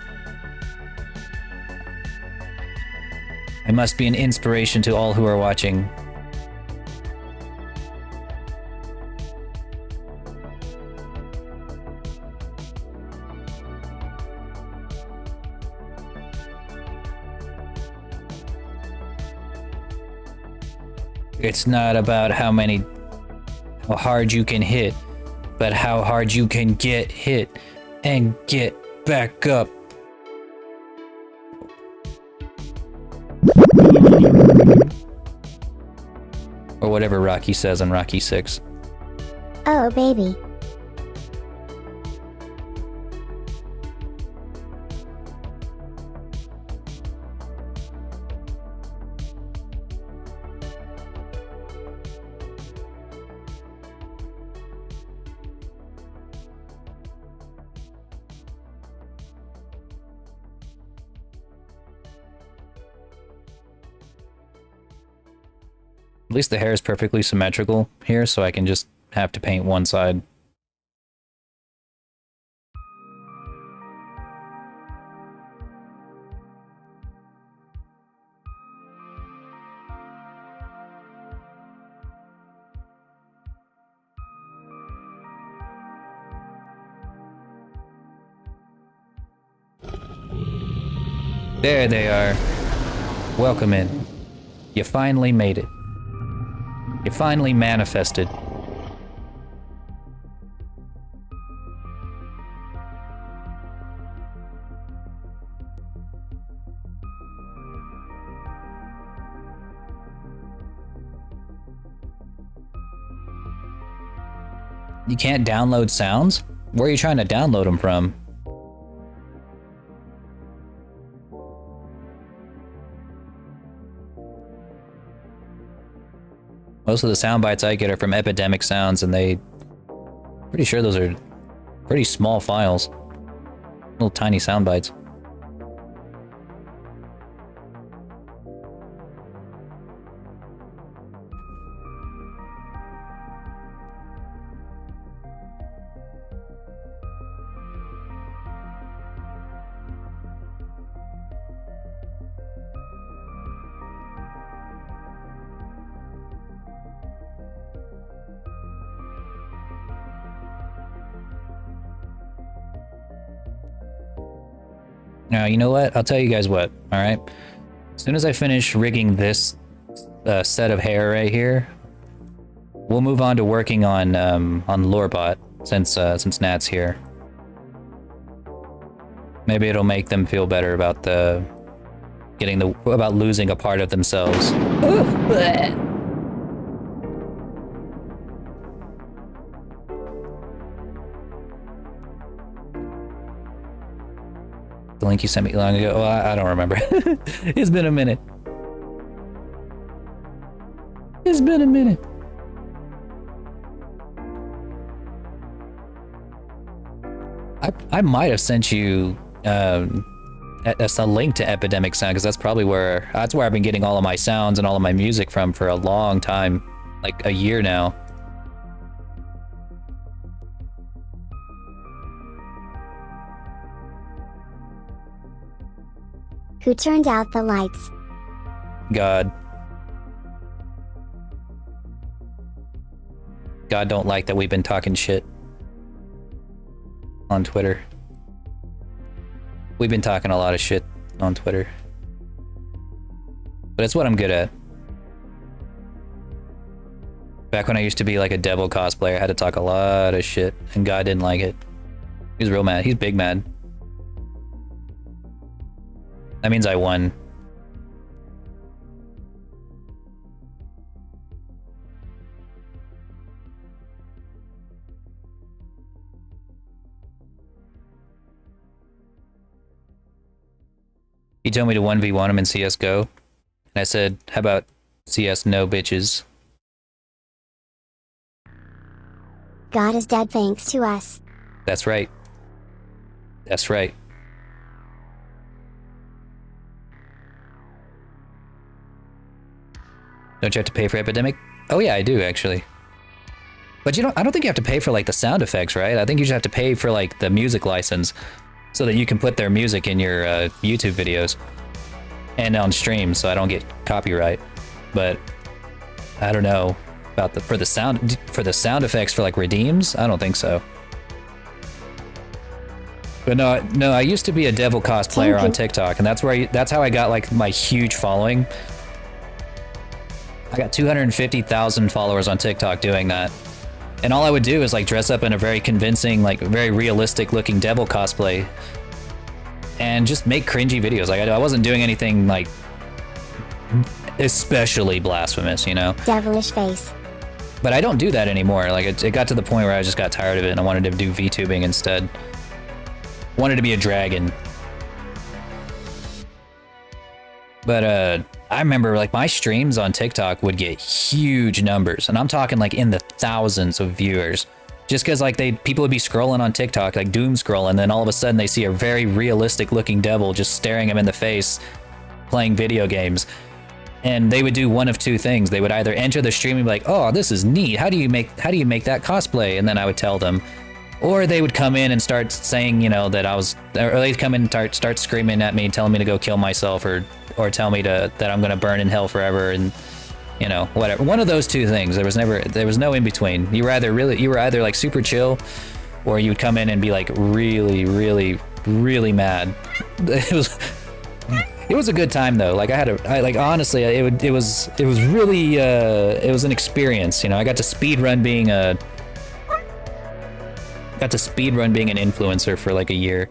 I must be an inspiration to all who are watching. It's not about how hard you can hit, but how hard you can get hit and get back up. Or whatever Rocky says in Rocky 6. Oh, baby. At least the hair is perfectly symmetrical here, so I can just have to paint one side. There they are. Welcome in. You finally made it. You finally manifested. You can't download sounds? Where are you trying to download them from? Most of the sound bites I get are from Epidemic Sounds, and pretty sure those are pretty small files. Little tiny sound bites. Now, you know what? I'll tell you guys what, alright? As soon as I finish rigging this set of hair right here, we'll move on to working on Lorebot, since Nat's here. Maybe it'll make them feel better about about losing a part of themselves. The link you sent me long ago. Oh, I don't remember. It's been a minute. It's been a minute. I might have sent you a link to Epidemic Sound, because that's where I've been getting all of my sounds and all of my music from for a long time, like a year now. Who turned out the lights? God. God don't like that we've been talking shit on Twitter. We've been talking a lot of shit on Twitter. But it's what I'm good at. Back when I used to be like a devil cosplayer, I had to talk a lot of shit, and God didn't like it. He was real mad. He's big mad. That means I won. He told me to 1v1 him in CSGO. And I said, how about CS no bitches? God is dead thanks to us. That's right. That's right. Don't you have to pay for Epidemic? Oh yeah, I do actually. But I don't think you have to pay for like the sound effects, right? I think you just have to pay for like the music license so that you can put their music in your YouTube videos and on stream, so I don't get copyright. But I don't know about for the sound effects for like redeems. I don't think so. But no, I used to be a devil cosplayer on TikTok, and that's how I got like my huge following. I got 250,000 followers on TikTok doing that. And all I would do is like dress up in a very convincing, like very realistic looking devil cosplay and just make cringy videos. Like I wasn't doing anything like especially blasphemous, you know? Devilish face. But I don't do that anymore. Like it got to the point where I just got tired of it and I wanted to do VTubing instead. Wanted to be a dragon. But I remember like my streams on TikTok would get huge numbers, and I'm talking like in the thousands of viewers, just because like people would be scrolling on TikTok, like doom scrolling, and then all of a sudden they see a very realistic looking devil just staring them in the face playing video games, and they would do one of two things. They would either enter the stream and be like, "Oh, this is neat. How do you make that cosplay?" And then I would tell them, or they would come in and start saying, you know, that I was, or they'd come in and start screaming at me, telling me to go kill myself, or tell me that I'm gonna burn in hell forever, and you know, whatever. One of those two things. There was no in between. You were either like super chill, or you would come in and be like really, really, really mad. It was a good time though. Like honestly, it was really it was an experience. You know, I got to speedrun being an influencer for like a year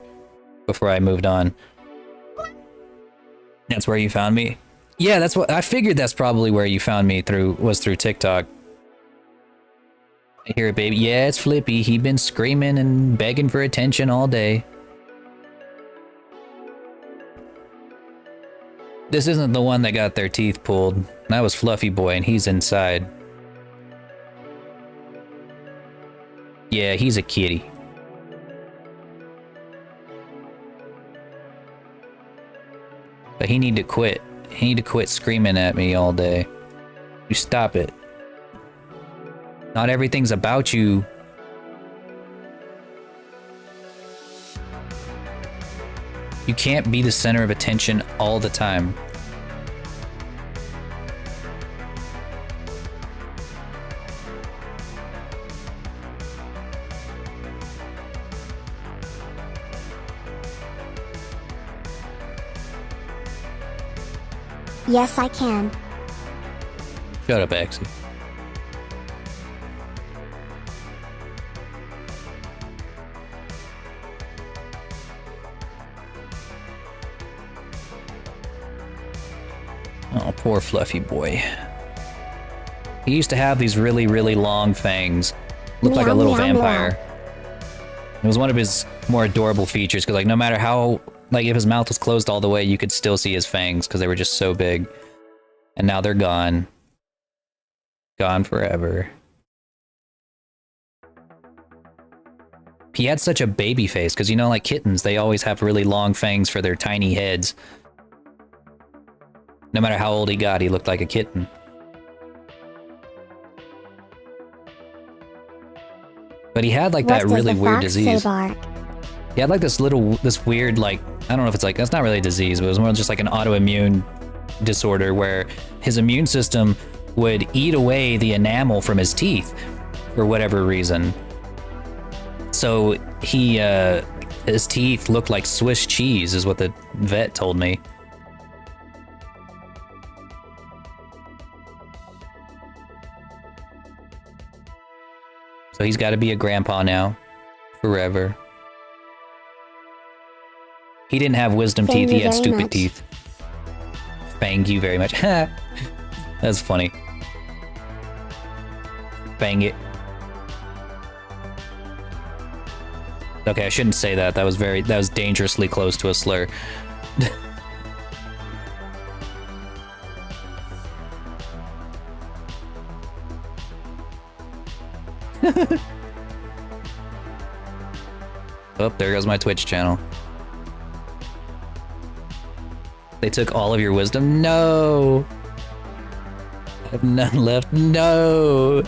before I moved on. That's where you found me. Yeah, that's what I figured. That's probably where you found me through TikTok. I hear it, baby. Yeah, it's Flippy. He'd been screaming and begging for attention all day. This isn't the one that got their teeth pulled. That was Fluffy Boy, and he's inside. Yeah, he's a kitty. But he need to quit. He need to quit screaming at me all day. You stop it. Not everything's about you. You can't be the center of attention all the time. Yes, I can. Shut up, Axie. Oh, poor Fluffy Boy. He used to have these really, really long fangs. Looked like a little vampire. It was one of his more adorable features, because like no matter how, like if his mouth was closed all the way, you could still see his fangs because they were just so big. And now they're gone. Gone forever. He had such a baby face, because you know, like kittens, they always have really long fangs for their tiny heads. No matter how old he got, he looked like a kitten. But he had like that really weird disease. He had like this weird, like, I don't know if it's like, that's not really a disease, but it was more just like an autoimmune disorder where his immune system would eat away the enamel from his teeth for whatever reason. So his teeth looked like Swiss cheese is what the vet told me. So he's got to be a grandpa now, forever. He didn't have wisdom teeth, he had stupid teeth. Thank you very much. That's funny. Bang it. Okay, I shouldn't say that. That was dangerously close to a slur. Oh, there goes my Twitch channel. They took all of your wisdom? No! I have none left. No!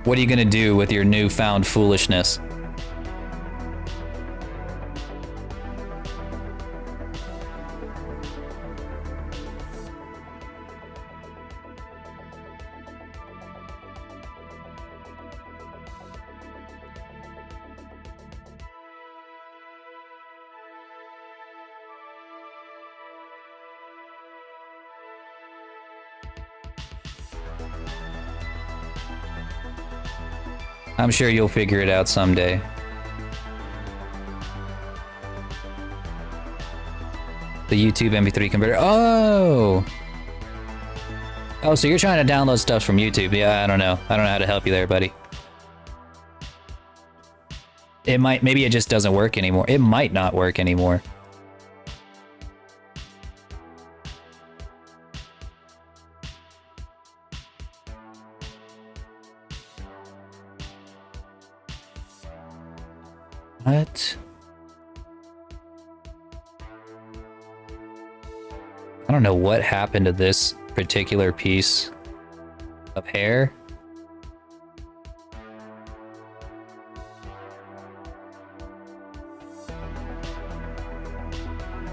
What are you gonna do with your newfound foolishness? I'm sure you'll figure it out someday. The YouTube MP3 converter. Oh! Oh, so you're trying to download stuff from YouTube. Yeah, I don't know. I don't know how to help you there, buddy. Maybe it just doesn't work anymore. It might not work anymore. What? I don't know what happened to this particular piece of hair.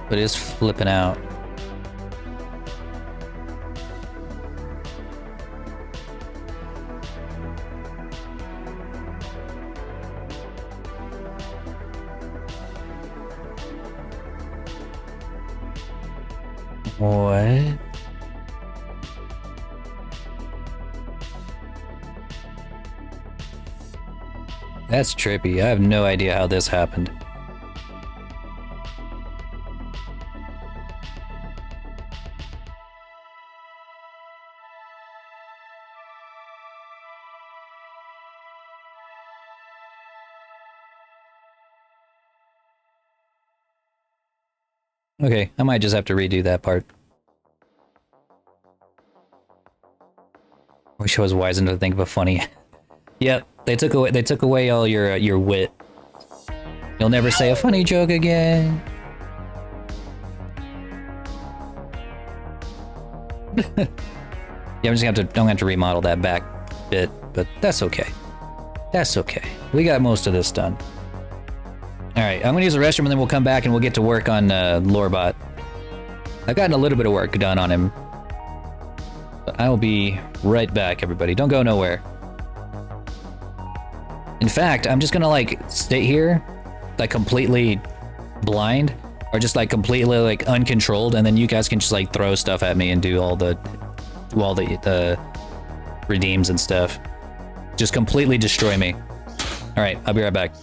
But it is flipping out. What? That's trippy. I have no idea how this happened. Okay, I might just have to redo that part. Wish I was wise enough to think of a funny. Yep, they took away all your wit. You'll never say a funny joke again. Yeah, I'm gonna have to remodel that back bit, but that's okay. That's okay. We got most of this done. Alright, I'm gonna use the restroom and then we'll come back and we'll get to work on Lorebot. I've gotten a little bit of work done on him. But I will be right back, everybody. Don't go nowhere. In fact, I'm just gonna like stay here, like completely blind, or just like completely like uncontrolled, and then you guys can just like throw stuff at me and do all the redeems and stuff. Just completely destroy me. Alright, I'll be right back.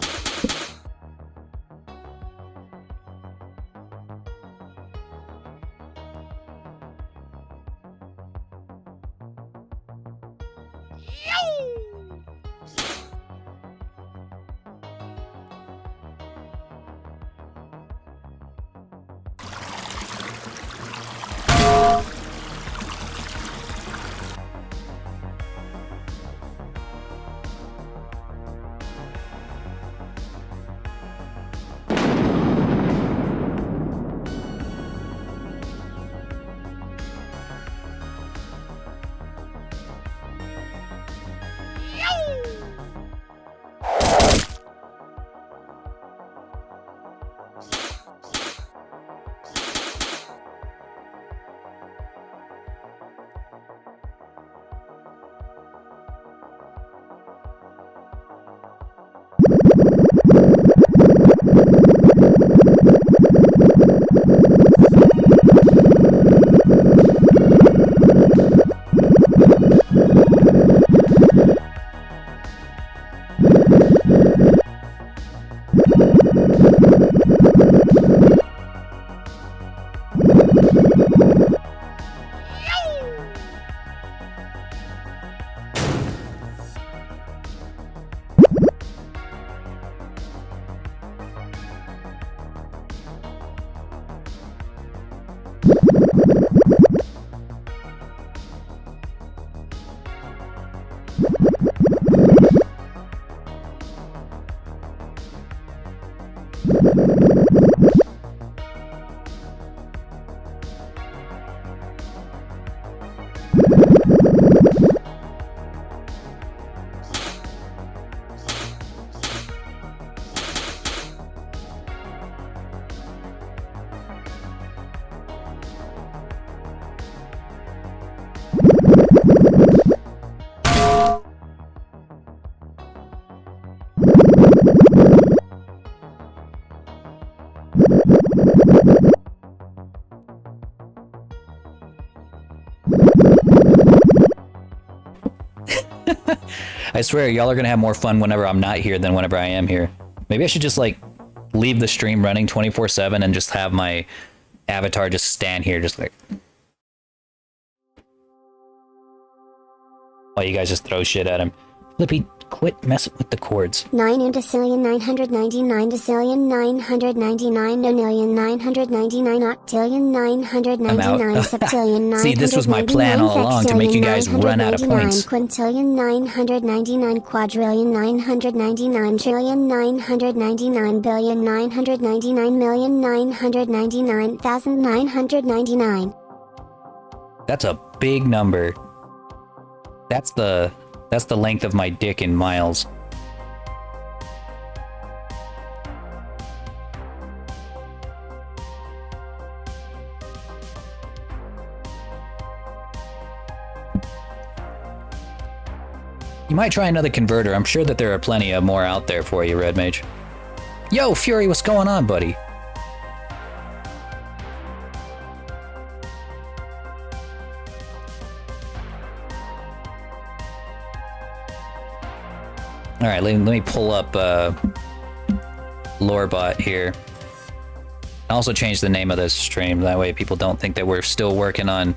I swear, y'all are gonna have more fun whenever I'm not here than whenever I am here. Maybe I should just like leave the stream running 24/7 and just have my avatar just stand here just like while you guys just throw shit at him. Flippy, quit messing with the chords. 9 decillion 999 decillion 999 nonillion 999 octillion 999 septillion. See, this was my plan all along, to make you guys run out of points. Quintillion 999 quadrillion 999 trillion 999 billion 999 million 999 thousand 999. That's a big number. That's the length of my dick in miles. You might try another converter. I'm sure that there are plenty of more out there for you, Red Mage. Yo, Fury, what's going on, buddy? All right, let me pull up Lorebot here. I also changed the name of this stream. That way people don't think that we're still working on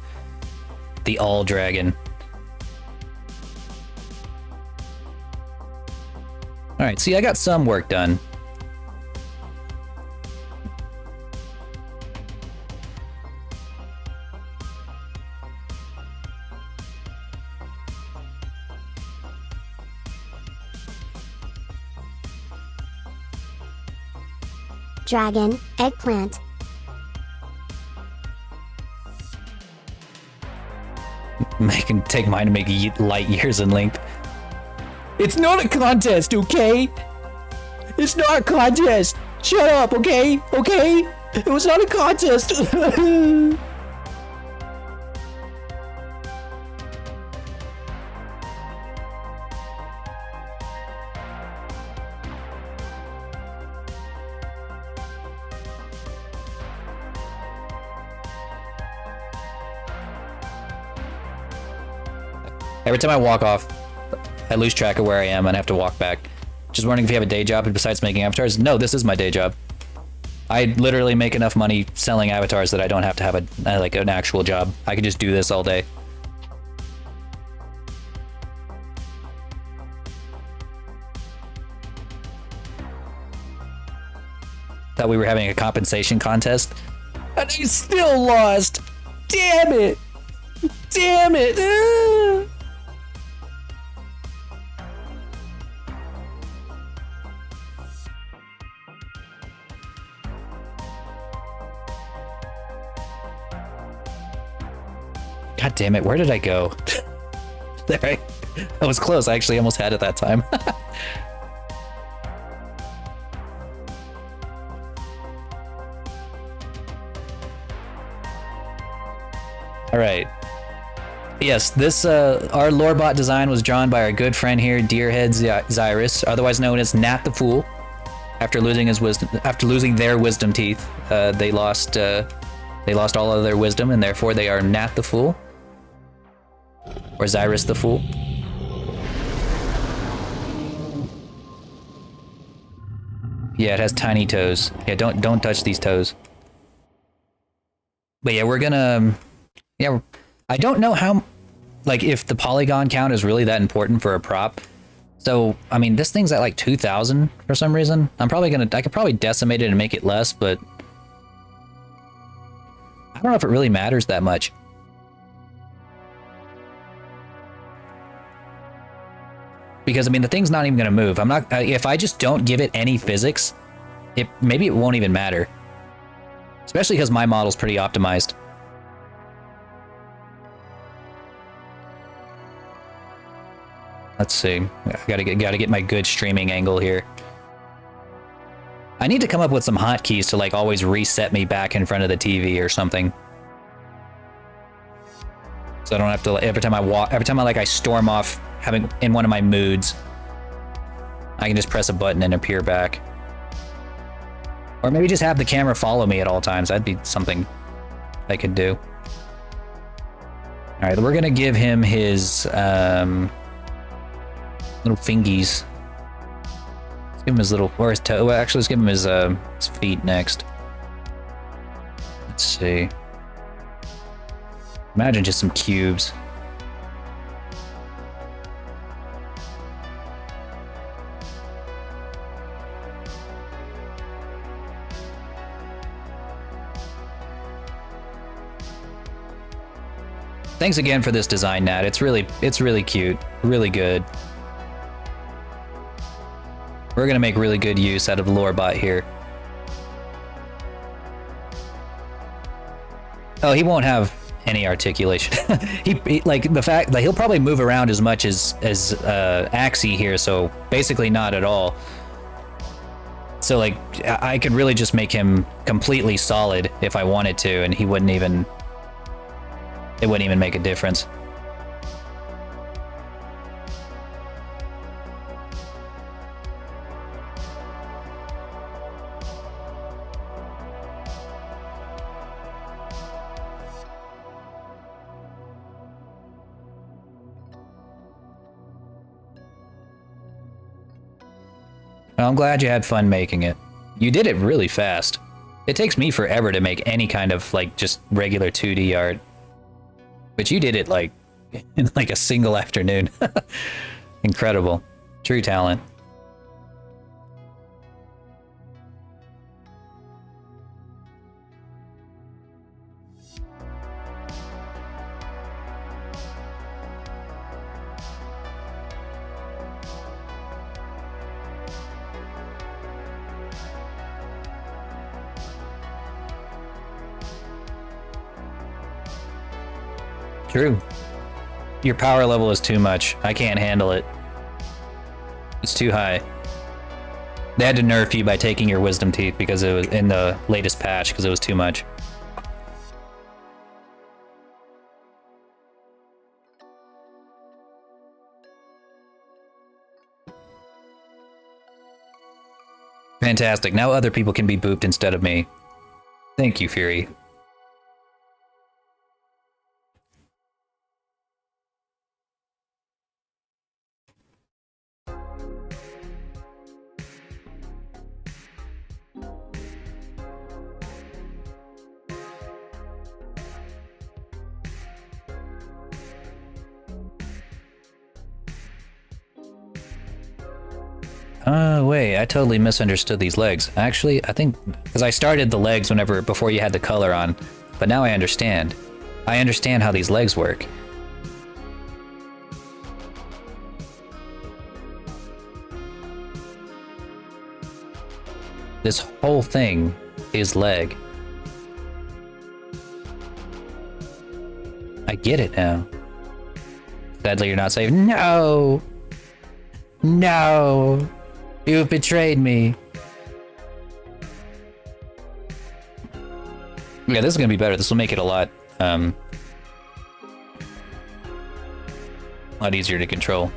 the All Dragon. All right, see, I got some work done. Dragon, eggplant. Take mine to make light years in length. It's not a contest, okay? It's not a contest. Shut up, okay? Okay? It was not a contest. Every time I walk off, I lose track of where I am and have to walk back. Just wondering if you have a day job besides making avatars? No, this is my day job. I literally make enough money selling avatars that I don't have to have like an actual job. I can just do this all day. Thought we were having a compensation contest, and I still lost. Damn it! Damn it! God damn it, where did I go? There, I was close. I actually almost had it that time. All right. Yes, this our Lorebot design was drawn by our good friend here, Deerhead Zyrus, otherwise known as Nat the Fool. After losing their wisdom teeth, they lost all of their wisdom, and therefore they are Nat the Fool. Or Zyrus the Fool. Yeah, it has tiny toes. Yeah, don't touch these toes. But yeah, we're gonna... Yeah, I don't know how... Like, if the polygon count is really that important for a prop. So, I mean, this thing's at like 2,000 for some reason. I could probably decimate it and make it less, but... I don't know if it really matters that much. Because, I mean, the thing's not even going to move. If I just don't give it any physics, maybe it won't even matter. Especially because my model's pretty optimized. Let's see. I gotta get my good streaming angle here. I need to come up with some hotkeys to like always reset me back in front of the TV or something. So I don't have to, every time I storm off having in one of my moods, I can just press a button and appear back. Or maybe just have the camera follow me at all times. That'd be something I could do. All right, we're gonna give him his little fingies. Let's give him his little, or his toe. Well, actually, let's give him his feet next. Let's see. Imagine just some cubes. Thanks again for this design, Nat. It's really cute, really good. We're gonna make really good use out of Lorebot here. Oh, he won't have any articulation. he like the fact that he'll probably move around as much as Axie here, so basically not at all. So like I could really just make him completely solid if I wanted to, and he wouldn't even. It wouldn't even make a difference. Well, I'm glad you had fun making it. You did it really fast. It takes me forever to make any kind of like just regular 2D art. But you did it like in like a single afternoon. Incredible. True talent. True. Your power level is too much. I can't handle it. It's too high. They had to nerf you by taking your wisdom teeth because it was in the latest patch because it was too much. Fantastic. Now other people can be booped instead of me. Thank you, Fury. Oh, wait, I totally misunderstood these legs. Actually, I think, because I started the legs before you had the color on, but now I understand. I understand how these legs work. This whole thing is leg. I get it now. Sadly, you're not safe. No! No! You've betrayed me. Yeah, this is gonna be better. This will make it a lot easier to control.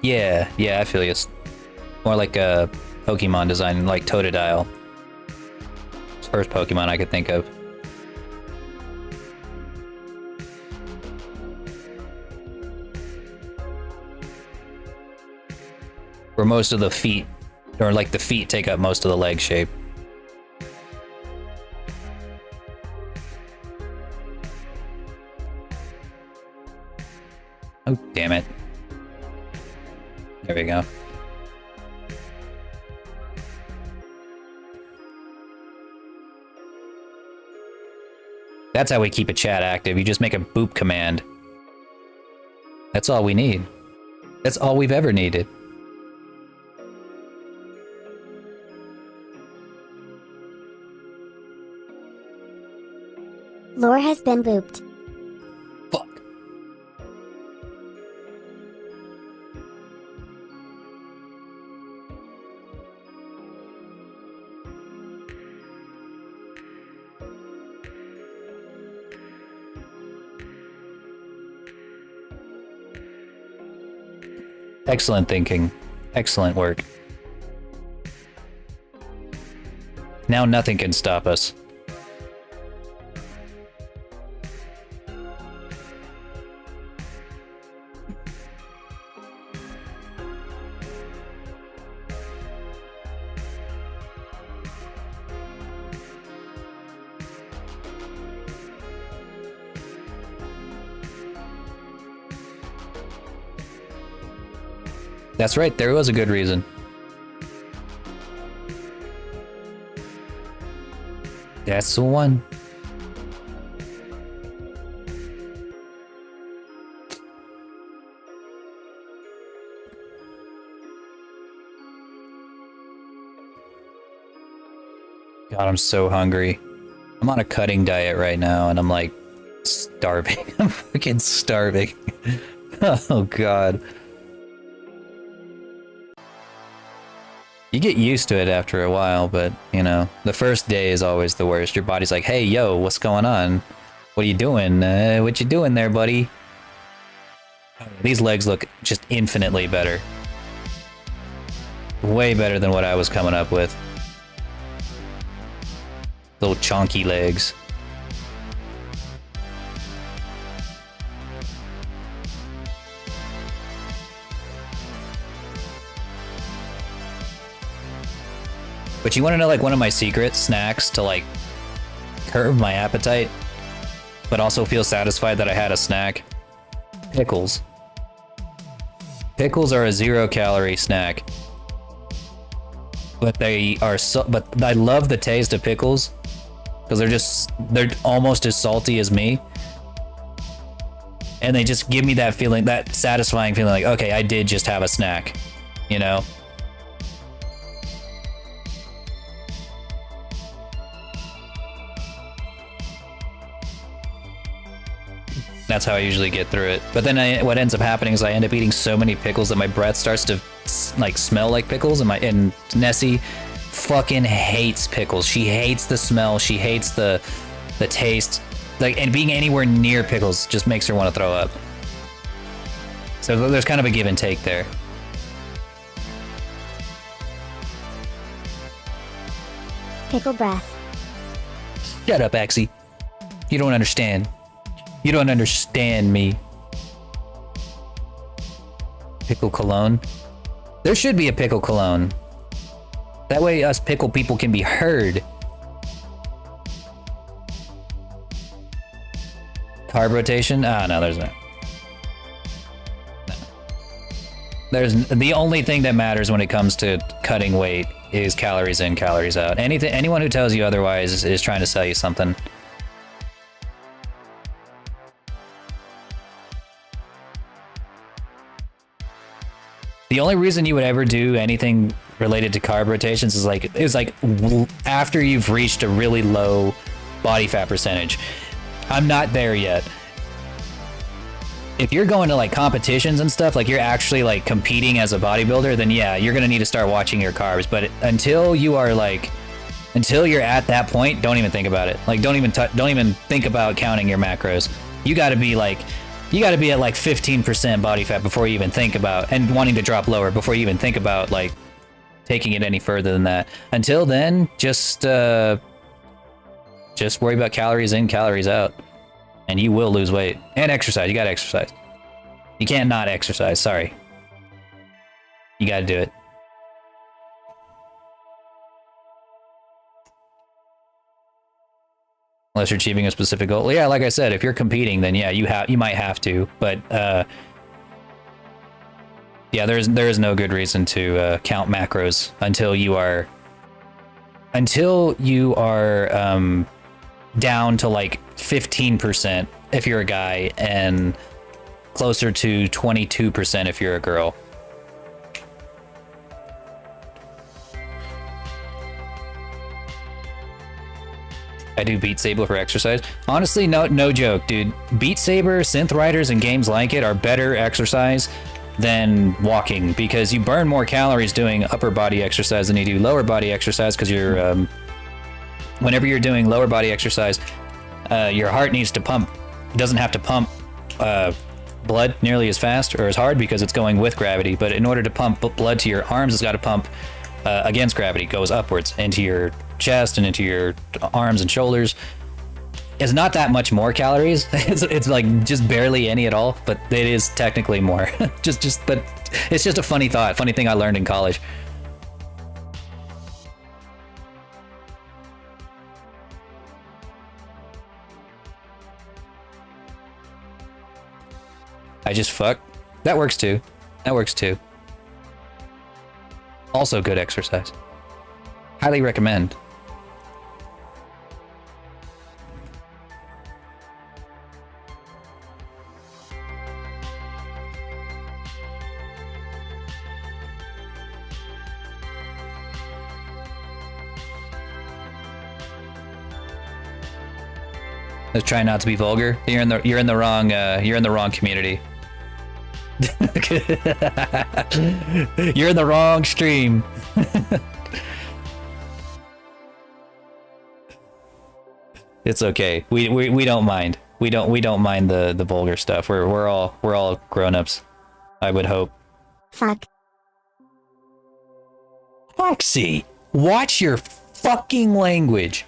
Yeah, I feel you. It's more like a Pokemon design, like Totodile. It's the first Pokemon I could think of. Where most of the feet, or like the feet take up most of the leg shape. Oh, damn it. There we go. That's how we keep a chat active. You just make a boop command. That's all we need. That's all we've ever needed. Lore has been booped. Fuck. Excellent thinking. Excellent work. Now nothing can stop us. That's right, there was a good reason. That's the one. God, I'm so hungry. I'm on a cutting diet right now, and I'm like starving. I'm fucking starving. Oh God. You get used to it after a while, but you know, the first day is always the worst. Your body's like, "Hey, yo, what's going on? What are you doing? What you doing there, buddy?" These legs look just infinitely better. Way better than what I was coming up with. Little chonky legs. But you want to know like one of my secret snacks to like curb my appetite, but also feel satisfied that I had a snack? Pickles. Pickles are a 0-calorie snack. But they are so, but I love the taste of pickles because they're almost as salty as me. And they just give me that feeling, that satisfying feeling like, okay, I did just have a snack, you know? That's how I usually get through it. But then what ends up happening is I end up eating so many pickles that my breath starts to like smell like pickles. And Nessie fucking hates pickles. She hates the smell. She hates the taste. Like, and being anywhere near pickles just makes her want to throw up. So there's kind of a give and take there. Pickle breath. Shut up, Axie. You don't understand. You don't understand me. Pickle cologne? There should be a pickle cologne. That way us pickle people can be heard. Carb rotation? Ah, no, there's no. There's the only thing that matters when it comes to cutting weight is calories in, calories out. Anyone who tells you otherwise is trying to sell you something. The only reason you would ever do anything related to carb rotations is like after you've reached a really low body fat percentage. I'm not there yet. If you're going to like competitions and stuff, like you're actually like competing as a bodybuilder, then yeah, you're gonna need to start watching your carbs. But until you're at that point, don't even think about it. Like don't even think about counting your macros. You got to be at like 15% body fat before you even think about, and wanting to drop lower before you even think about like taking it any further than that. Until then, just worry about calories in, calories out, and you will lose weight. And exercise. You gotta exercise. You can't not exercise. Sorry. You gotta do it. Unless you're achieving a specific goal. Well, yeah, like I said, if you're competing, then yeah, you might have to. But yeah, there is no good reason to count macros until you are down to like 15% if you're a guy and closer to 22% if you're a girl. I do Beat Saber for exercise. Honestly, no joke, dude. Beat Saber, synth riders, and games like it are better exercise than walking because you burn more calories doing upper body exercise than you do lower body exercise because you're whenever you're doing lower body exercise, your heart needs to pump. It doesn't have to pump blood nearly as fast or as hard because it's going with gravity. But in order to pump blood to your arms, it's got to pump against gravity. It goes upwards into your chest and into your arms and shoulders. It's not that much more calories. It's like just barely any at all, but it is technically more. But it's just a funny thing I learned in college. I just fuck. That works too. Also good exercise. Highly recommend. Let's try not to be vulgar. You're in the wrong community. You're in the wrong stream. It's okay. We don't mind. We don't mind the vulgar stuff. We're all grown-ups. I would hope. Fuck. Foxy, watch your fucking language.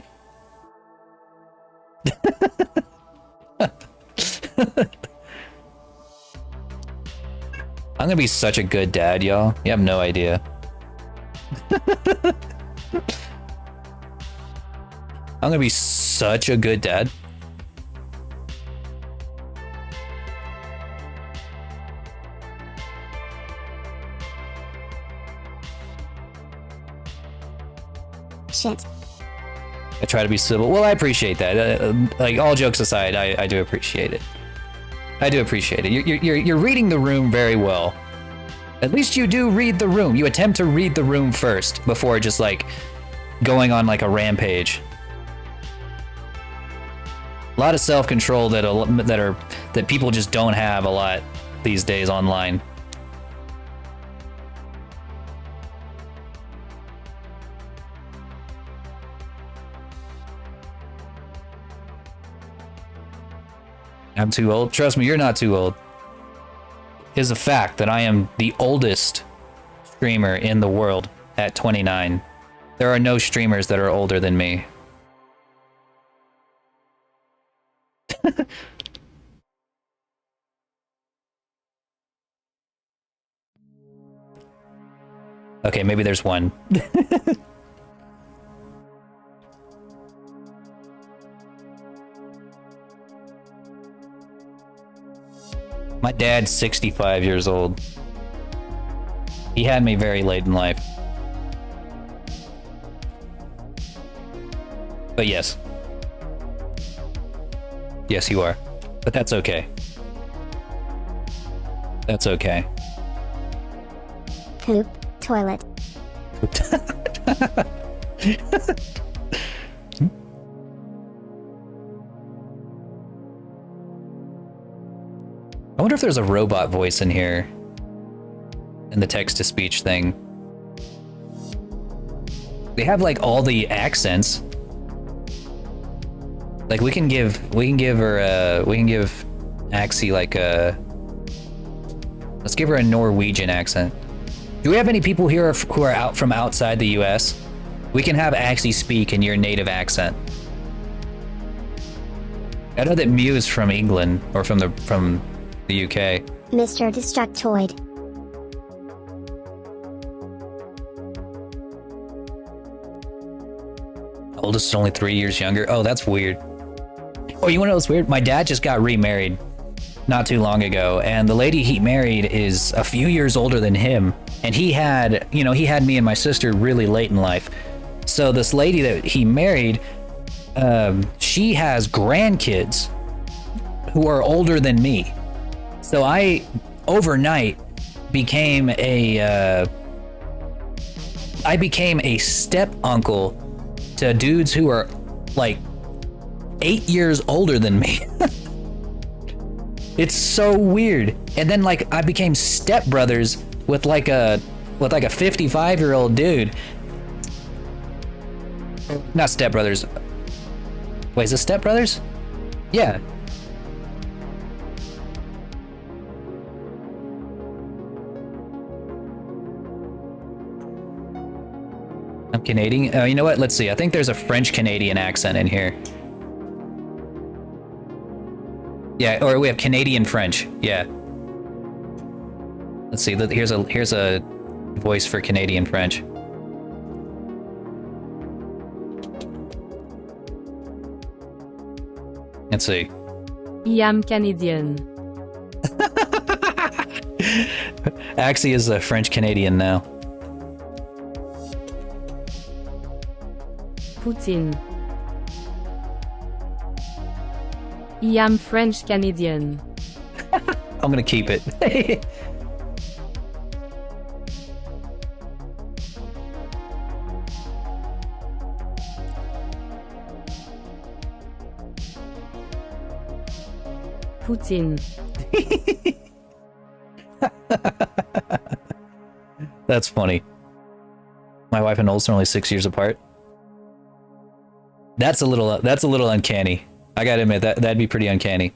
I'm gonna be such a good dad, y'all. You have no idea. I'm gonna be such a good dad. Shit. I try to be civil. Well, I appreciate that. Like, all jokes aside, I do appreciate it. I do appreciate it. You're reading the room very well. At least you do read the room. You attempt to read the room first before just like going on like a rampage. A lot of self-control that people just don't have a lot these days online. I'm too old. Trust me, you're not too old. It is a fact that I am the oldest streamer in the world at 29. There are no streamers that are older than me. Okay, maybe there's one. My dad's 65 years old. He had me very late in life. But yes. Yes, you are. But that's okay. That's okay. Poop. Toilet. I wonder if there's a robot voice in here. In the text-to-speech thing. They have like all the accents. Like we can give Axie like a. Let's give her a Norwegian accent. Do we have any people here who are out from outside the U.S.? We can have Axie speak in your native accent. I know that Mew is from England or from the UK. Mr. Destructoid. Oldest is only 3 years younger. Oh, that's weird. Oh, you wanna know what's weird? My dad just got remarried not too long ago, and the lady he married is a few years older than him. And he had me and my sister really late in life. So this lady that he married, she has grandkids who are older than me. So I, overnight, became a step uncle to dudes who are like 8 years older than me. It's so weird. And then like I became stepbrothers with like a 55-year-old dude. Not stepbrothers. Wait, is it stepbrothers? Yeah. I'm Canadian. You know what? Let's see. I think there's a French-Canadian accent in here. Yeah, or we have Canadian-French. Yeah. Let's see. Here's a voice for Canadian-French. Let's see. I am Canadian. Axie is a French-Canadian now. Poutine. I am French Canadian. I'm gonna keep it. Poutine. That's funny. My wife and Olsen are only 6 years apart. That's a little uncanny. I gotta admit that'd be pretty uncanny.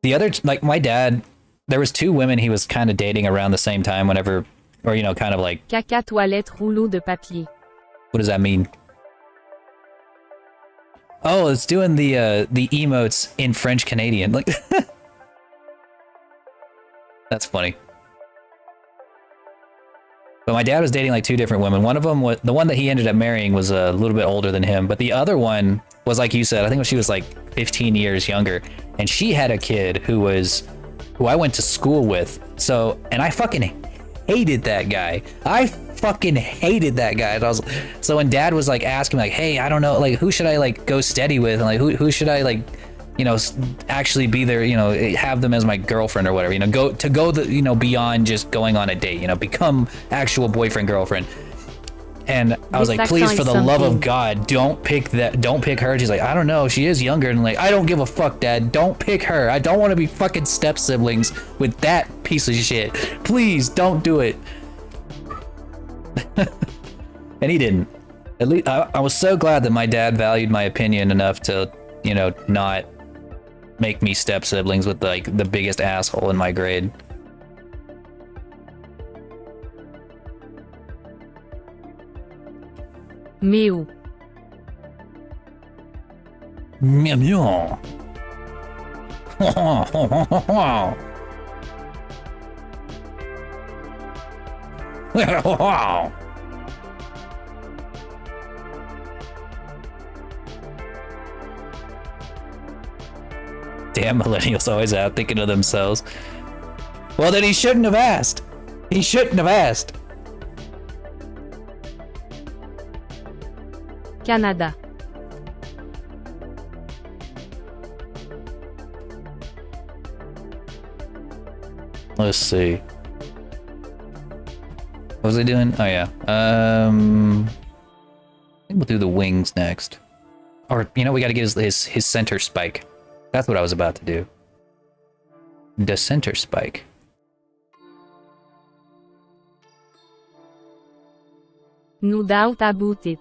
The other, like my dad, there was 2 women he was kind of dating around the same time whenever, or you know, kind of like. Caca toilette rouleau de papier. What does that mean? Oh, it's doing the emotes in French Canadian. Like that's funny. But my dad was dating like 2 different women. One of them was the one that he ended up marrying was a little bit older than him, but the other one was like you said, I think she was like 15 years younger, and she had a kid who I went to school with. So, and I fucking hated that guy. I fucking hated that guy. So when Dad was like asking me like, hey, I don't know, like who should I like go steady with, and like who should I like, you know, actually be there, you know, have them as my girlfriend or whatever, you know, go the, you know, beyond just going on a date, you know, become actual boyfriend, girlfriend. And I was like, please, for the love of God, don't pick her. She's like, I don't know, she is younger. And like, I don't give a fuck, Dad, don't pick her. I don't want to be fucking step siblings with that piece of shit. Please don't do it. And he didn't. At least I was so glad that my dad valued my opinion enough to, you know, not make me step siblings with like the biggest asshole in my grade. Mew. Meow meow. Damn, millennials always out thinking of themselves. Well, then he shouldn't have asked. He shouldn't have asked. Canada. Let's see. What was I doing? Oh yeah. I think we'll do the wings next. Or you know, we got to get his center spike. That's what I was about to do. The center spike. No doubt about it.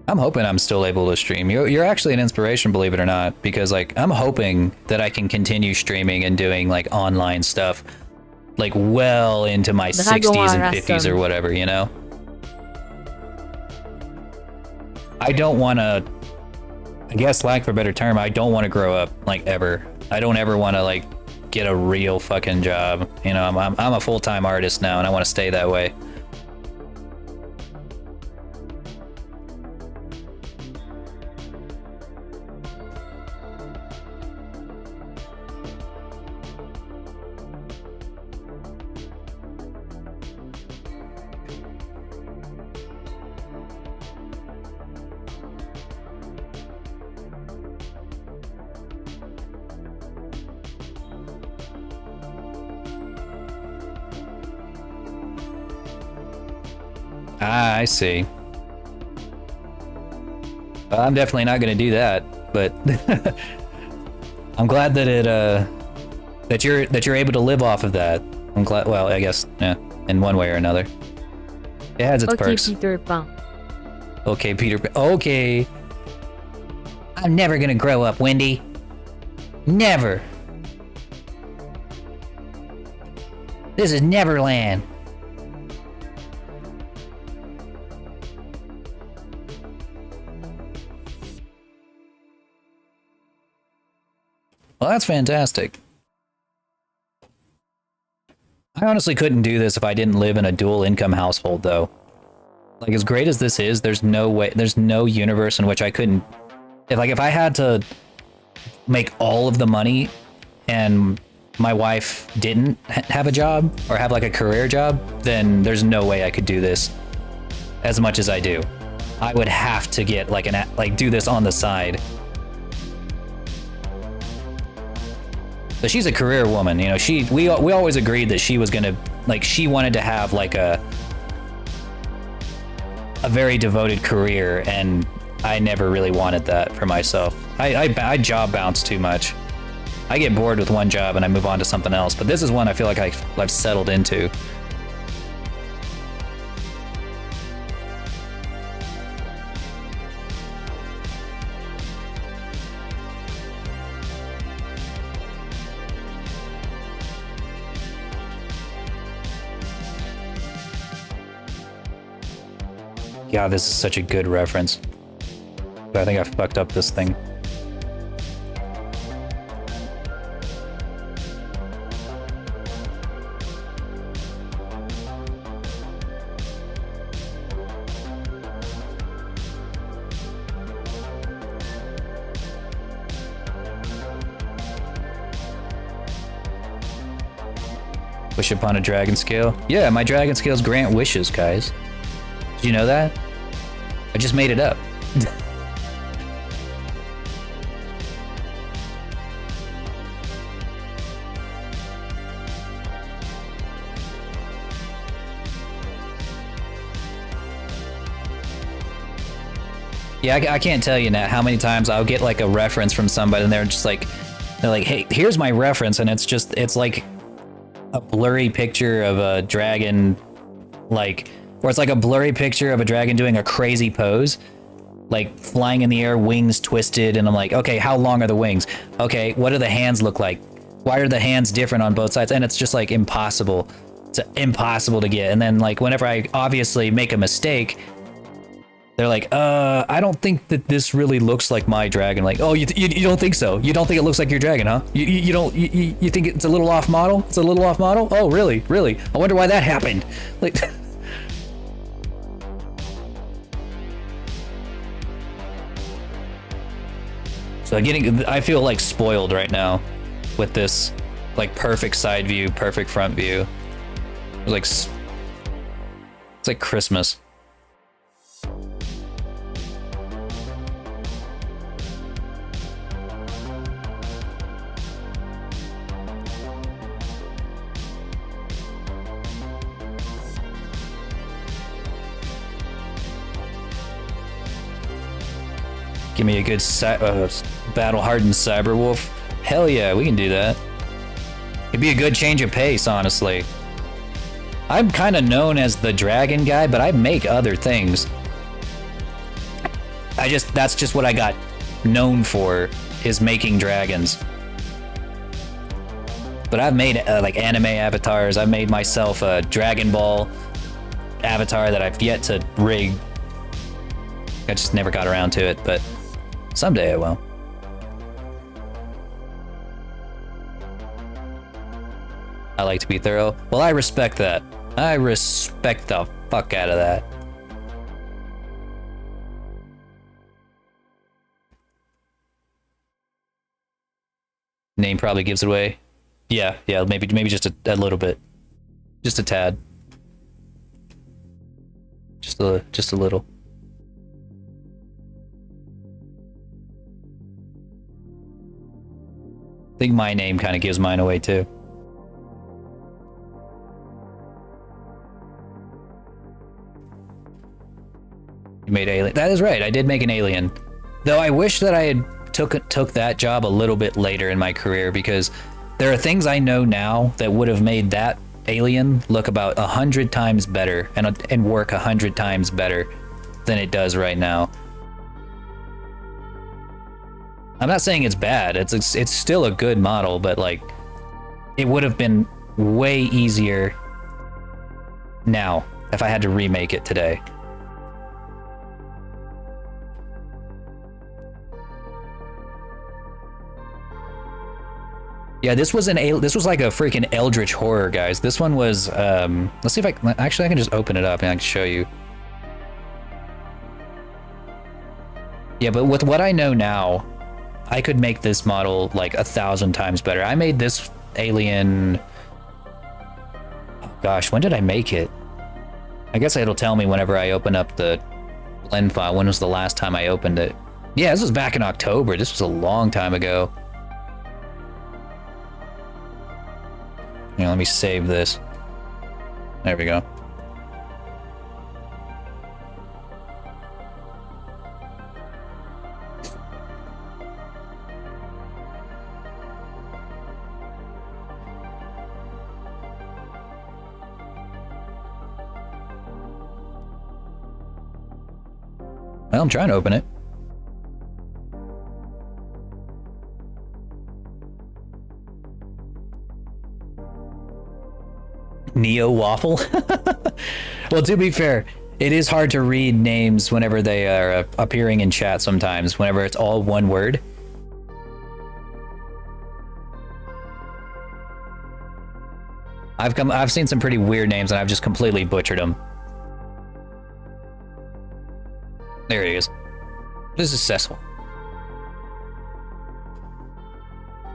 I'm hoping I'm still able to stream. You're actually an inspiration, believe it or not, because like I'm hoping that I can continue streaming and doing like online stuff like well into my 60s and 50s or whatever, you know? I don't want to, I guess lack for a better term, I don't want to grow up like ever. I don't ever want to like get a real fucking job. You know, I'm a full-time artist now and I want to stay that way. Ah, I see. Well, I'm definitely not going to do that, but I'm glad that it that you're able to live off of that. I'm glad. Well, I guess yeah, in one way or another. It has its perks. Peter Pan. Okay, Peter Pan. Okay. I'm never gonna grow up, Wendy. Never. This is Neverland. Well, that's fantastic. I honestly couldn't do this if I didn't live in a dual income household, though. Like, as great as this is, there's no way, there's no universe in which I couldn't, if I had to make all of the money and my wife didn't have a job or have like a career job, then there's no way I could do this as much as I do. I would have to get like do this on the side. So she's a career woman, you know. We always agreed that she was gonna, like, she wanted to have like a very devoted career, and I never really wanted that for myself. I job bounce too much. I get bored with one job and I move on to something else, but this is one I feel like I've settled into. God, this is such a good reference. But I think I fucked up this thing. Wish upon a dragon scale? Yeah, my dragon scales grant wishes, guys. Did you know that? I just made it up. Yeah, I can't tell you now how many times I'll get like a reference from somebody and they're like, hey, here's my reference, and it's like a blurry picture of a dragon, like, or it's like a blurry picture of a dragon doing a crazy pose, like flying in the air, wings twisted, and I'm like, okay, how long are the wings? Okay, what do the hands look like? Why are the hands different on both sides? And it's just like impossible. It's impossible to get. And then like whenever I obviously make a mistake, they're like, I don't think that this really looks like my dragon. Like, oh, you don't think so? You don't think it looks like your dragon, huh? You think it's a little off model? It's a little off model? Oh, really? Really? I wonder why that happened. Like, so I feel like spoiled right now with this, like, perfect side view, perfect front view. It's like Christmas. Give me a good battle-hardened Cyberwolf. Hell yeah, we can do that. It'd be a good change of pace, honestly. I'm kind of known as the dragon guy, but I make other things. That's just what I got known for, is making dragons. But I've made like anime avatars. I've made myself a Dragon Ball avatar that I've yet to rig. I just never got around to it, but someday I will. I like to be thorough. Well, I respect that. I respect the fuck out of that. Name probably gives it away. Yeah, maybe just a little bit. Just a tad. Just a little. I think my name kind of gives mine away too. You made alien. That is right. I did make an alien. Though I wish that I had took that job a little bit later in my career, because there are things I know now that would have made that alien look about 100 times better and work 100 times better than it does right now. I'm not saying it's bad. It's still a good model, but like, it would have been way easier now if I had to remake it today. Yeah, this was like a freaking eldritch horror, guys. This one was let's see if I can just open it up and I can show you. Yeah, but with what I know now, I could make this model like 1,000 times better. I made this alien, oh gosh, when did I make it? I guess it'll tell me whenever I open up the blend file. When was the last time I opened it? Yeah, this was back in October. This was a long time ago. Yeah, let me save this. There we go. Well, I'm trying to open it. Neo Waffle? Well, to be fair, it is hard to read names whenever they are appearing in chat sometimes, whenever it's all one word. I've seen some pretty weird names and I've just completely butchered them. There he is. This is Cecil.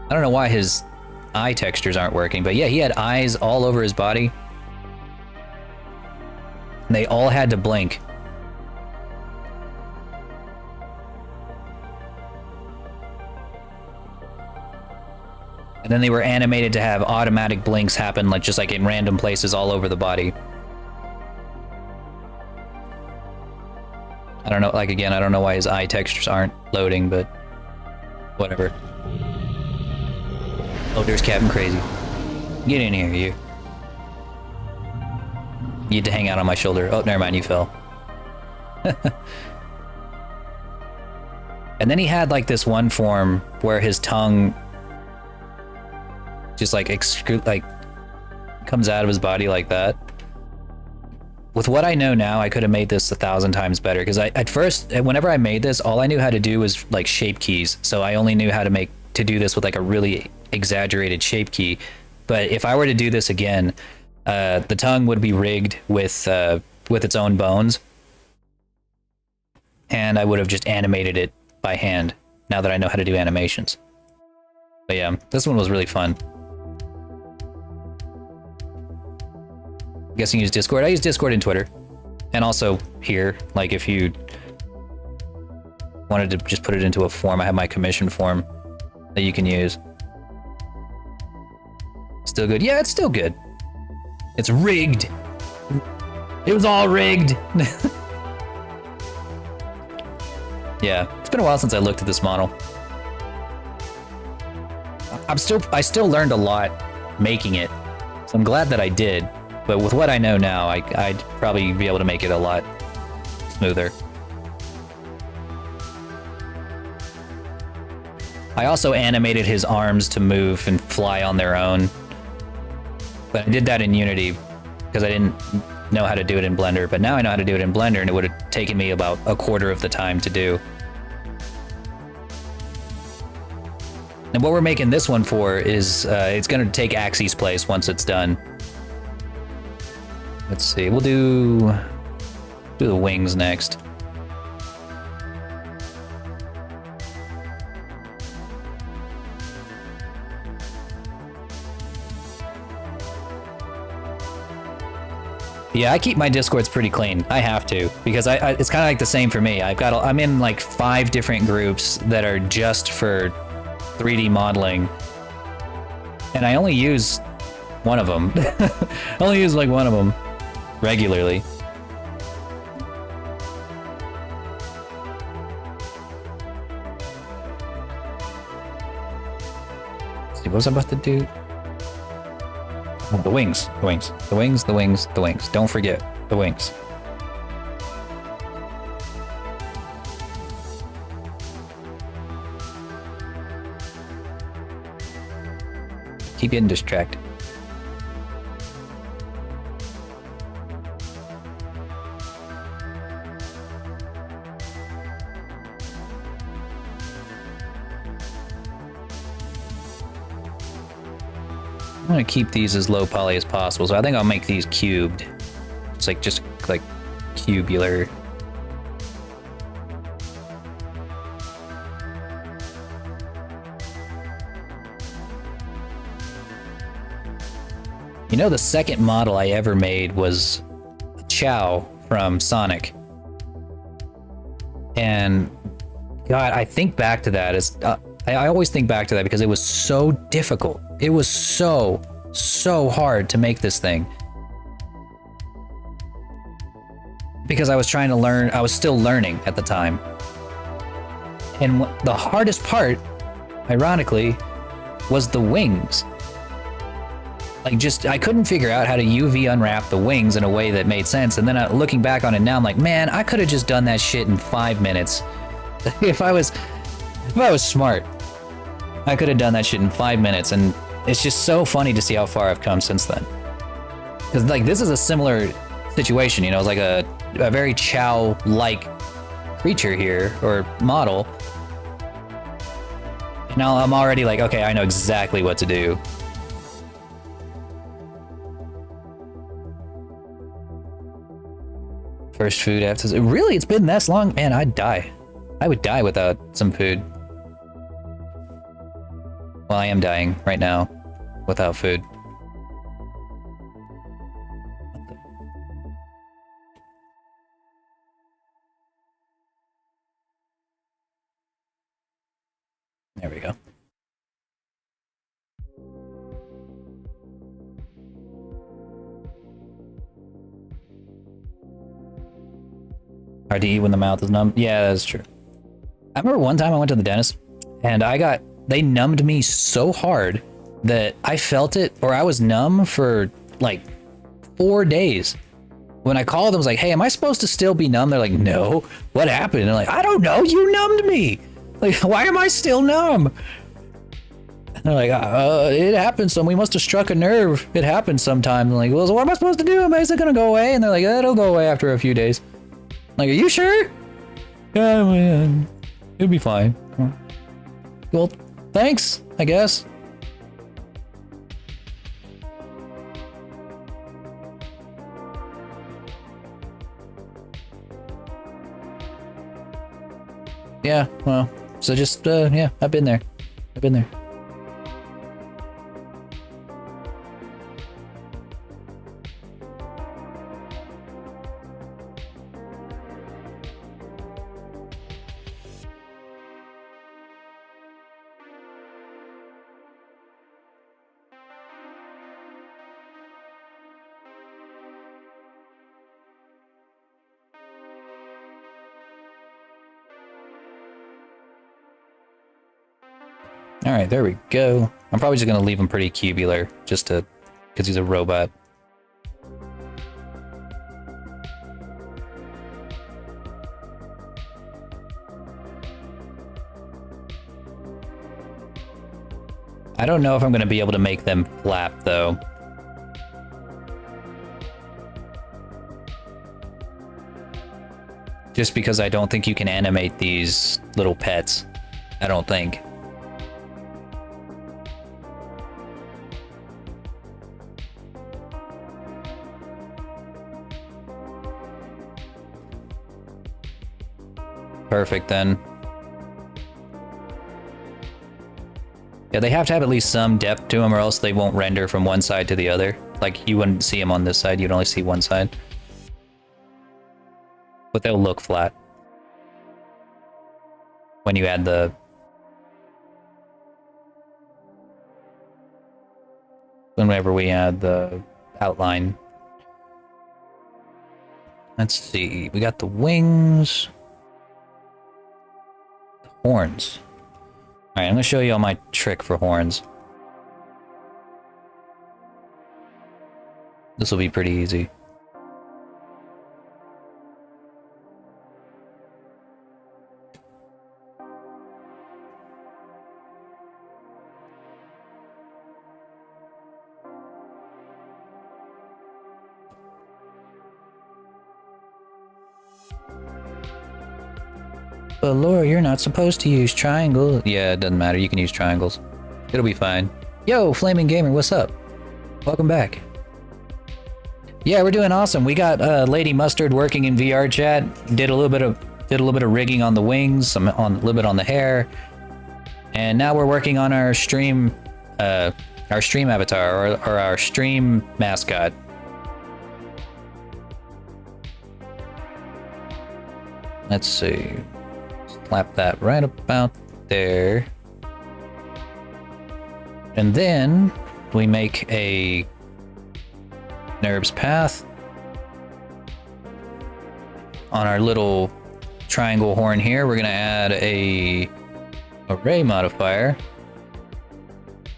I don't know why his eye textures aren't working, but yeah, he had eyes all over his body. And they all had to blink. And then they were animated to have automatic blinks happen, like just like in random places all over the body. I don't know, like again, I don't know why his eye textures aren't loading, but whatever. Oh, there's Captain Crazy. Get in here, you. You had to hang out on my shoulder. Oh, never mind, you fell. And then he had like this one form where his tongue just like comes out of his body like that. With what I know now, I could have made this 1,000 times better, because at first, whenever I made this, all I knew how to do was like shape keys. So I only knew how to do this with like a really exaggerated shape key. But if I were to do this again, the tongue would be rigged with its own bones, and I would have just animated it by hand. Now that I know how to do animations. But yeah, this one was really fun. Guessing you use Discord. I use Discord and Twitter, and also here. Like if you wanted to just put it into a form, I have my commission form that you can use. Still good? Yeah, it's still good. It's rigged. It was all rigged. Yeah, it's been a while since I looked at this model. I still learned a lot making it, so I'm glad that I did. But with what I know now, I'd probably be able to make it a lot smoother. I also animated his arms to move and fly on their own. But I did that in Unity because I didn't know how to do it in Blender. But now I know how to do it in Blender, and it would have taken me about a quarter of the time to do. And what we're making this one for is it's going to take Axie's place once it's done. Let's see, we'll do the wings next. Yeah, I keep my Discords pretty clean. I have to, because it's kind of like the same for me. I'm in like 5 different groups that are just for 3D modeling, and I only use one of them. I only use like one of them regularly. Let's see, what was I about to do? Oh, the wings. Don't forget the wings. Keep getting distracted. I'm gonna keep these as low poly as possible, so I think I'll make these cubed. It's like just like cubular. You know, the second model I ever made was Chow from Sonic. And God, I think back to that as I always think back to that because it was so difficult. It was so so hard to make this thing. Because I was trying to learn, I was still learning at the time. And the hardest part, ironically, was the wings. Like I couldn't figure out how to UV unwrap the wings in a way that made sense. And then looking back on it now, I'm like, man, I could have just done that shit in 5 minutes. If I was smart, I could have done that shit in 5 minutes. And it's just so funny to see how far I've come since then. Because like this is a similar situation, you know, it's like a very Chow-like creature here, or model. And now I'm already like, okay, I know exactly what to do. First food after... Really? It's been this long? Man, I'd die. I would die without some food. Well, I am dying right now without food. There we go. Hard to eat when the mouth is numb. Yeah, that's true. I remember one time I went to the dentist and they numbed me so hard that I felt it, or I was numb for like 4 days. When I called them, I was like, hey, am I supposed to still be numb? They're like, no. What happened? And they're like, I don't know. You numbed me. Like, why am I still numb? And they're like, it happens. So we must have struck a nerve. It happens sometimes. I'm like, well, so what am I supposed to do? Is it going to go away? And they're like, it'll go away after a few days. I'm like, are you sure? Yeah, man. It'll be fine. Well, thanks, I guess. Yeah, well, so just, yeah, I've been there. I've been there. All right, there we go. I'm probably just gonna leave him pretty cubular, just to, because he's a robot. I don't know if I'm gonna be able to make them flap though. Just because I don't think you can animate these little pets. I don't think. Perfect then. Yeah, they have to have at least some depth to them or else they won't render from one side to the other. Like, you wouldn't see them on this side, you'd only see one side. But they'll look flat. When you add the... Whenever we add the outline. Let's see, we got the wings. Horns. Alright, I'm gonna show you all my trick for horns. This will be pretty easy. But Laura, you're not supposed to use triangles. Yeah, it doesn't matter. You can use triangles. It'll be fine. Yo, Flaming Gamer, what's up? Welcome back. Yeah, we're doing awesome. We got Lady Mustard working in VR chat. Did a little bit of rigging on the wings, a little bit on the hair, and now we're working on our stream avatar or our stream mascot. Let's see. Slap that right about there. And then we make a NURBS path on our little triangle horn here. We're gonna add a array modifier.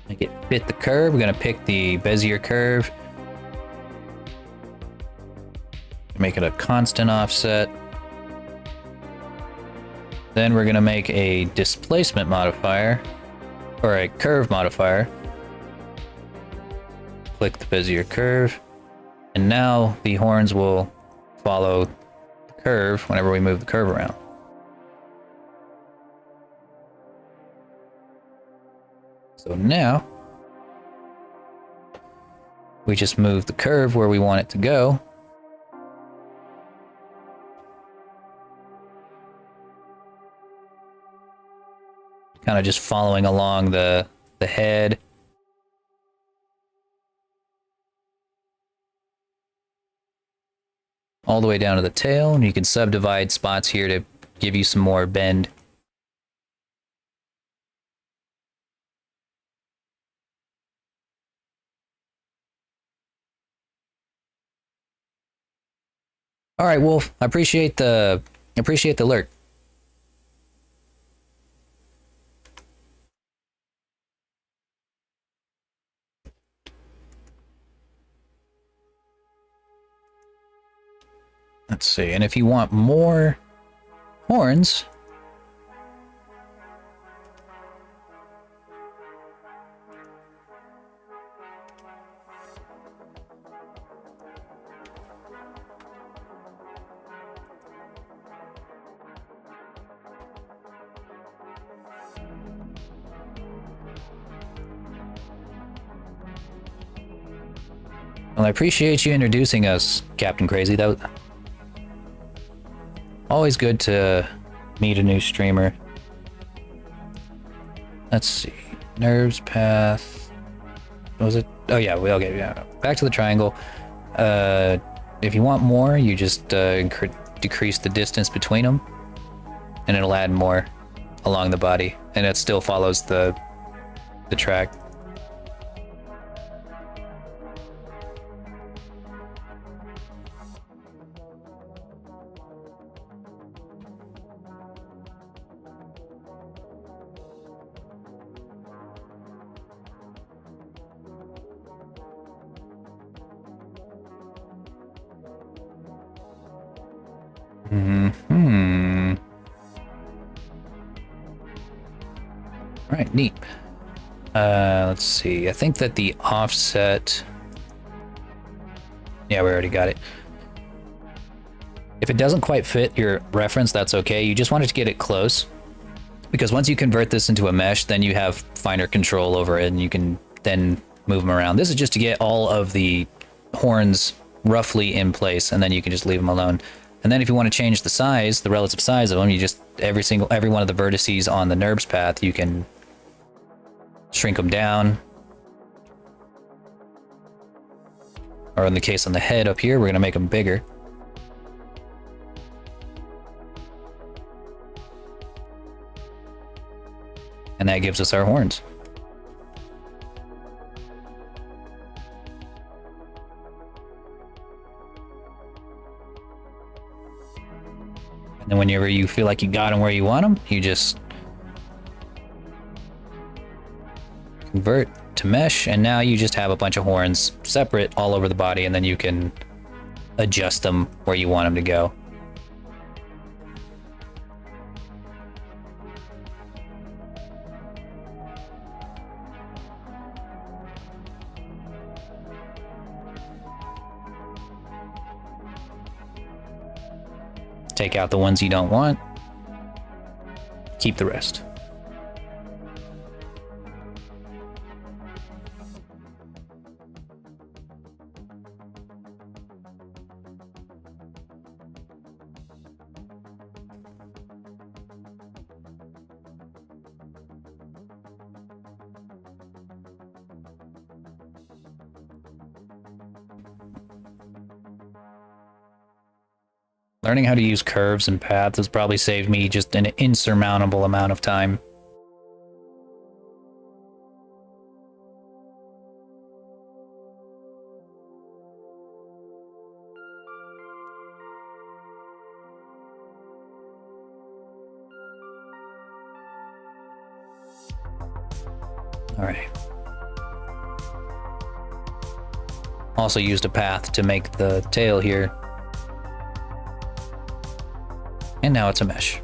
Make it fit the curve. We're gonna pick the Bezier curve. Make it a constant offset. Then we're gonna make a displacement modifier, or a curve modifier. Click the Bezier curve, and now the horns will follow the curve whenever we move the curve around. So now we just move the curve where we want it to go. Kind of just following along the head. All the way down to the tail, and you can subdivide spots here to give you some more bend. All right, Wolf. I appreciate the alert. Let's see, and if you want more horns, well, I appreciate you introducing us, Captain Crazy. That was always good to meet a new streamer. Let's see. NURBS path. What was it? Oh yeah, okay, yeah. Back to the triangle. If you want more, you just decrease the distance between them, and it'll add more along the body, and it still follows the track. All right, neat. Let's see. I think that the offset. Yeah, we already got it. If it doesn't quite fit your reference, that's okay. You just wanted to get it close, because once you convert this into a mesh, then you have finer control over it, and you can then move them around. This is just to get all of the horns roughly in place, and then you can just leave them alone. And then if you want to change the size, the relative size of them, you just, every one of the vertices on the NURBS path, you can shrink them down. Or in the case on the head up here, we're going to make them bigger. And that gives us our horns. And then whenever you feel like you got them where you want them, you just convert to mesh, and now you just have a bunch of horns separate all over the body, and then you can adjust them where you want them to go. Take out the ones you don't want. Keep the rest. Learning how to use curves and paths has probably saved me just an insurmountable amount of time. All right. Also used a path to make the tail here. And now it's a mesh.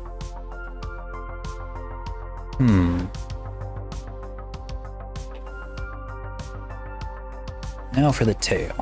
Now for the tail.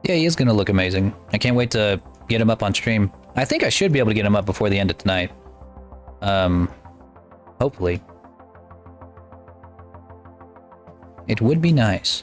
Yeah, he is going to look amazing. I can't wait to get him up on stream. I think I should be able to get him up before the end of tonight. Hopefully. It would be nice.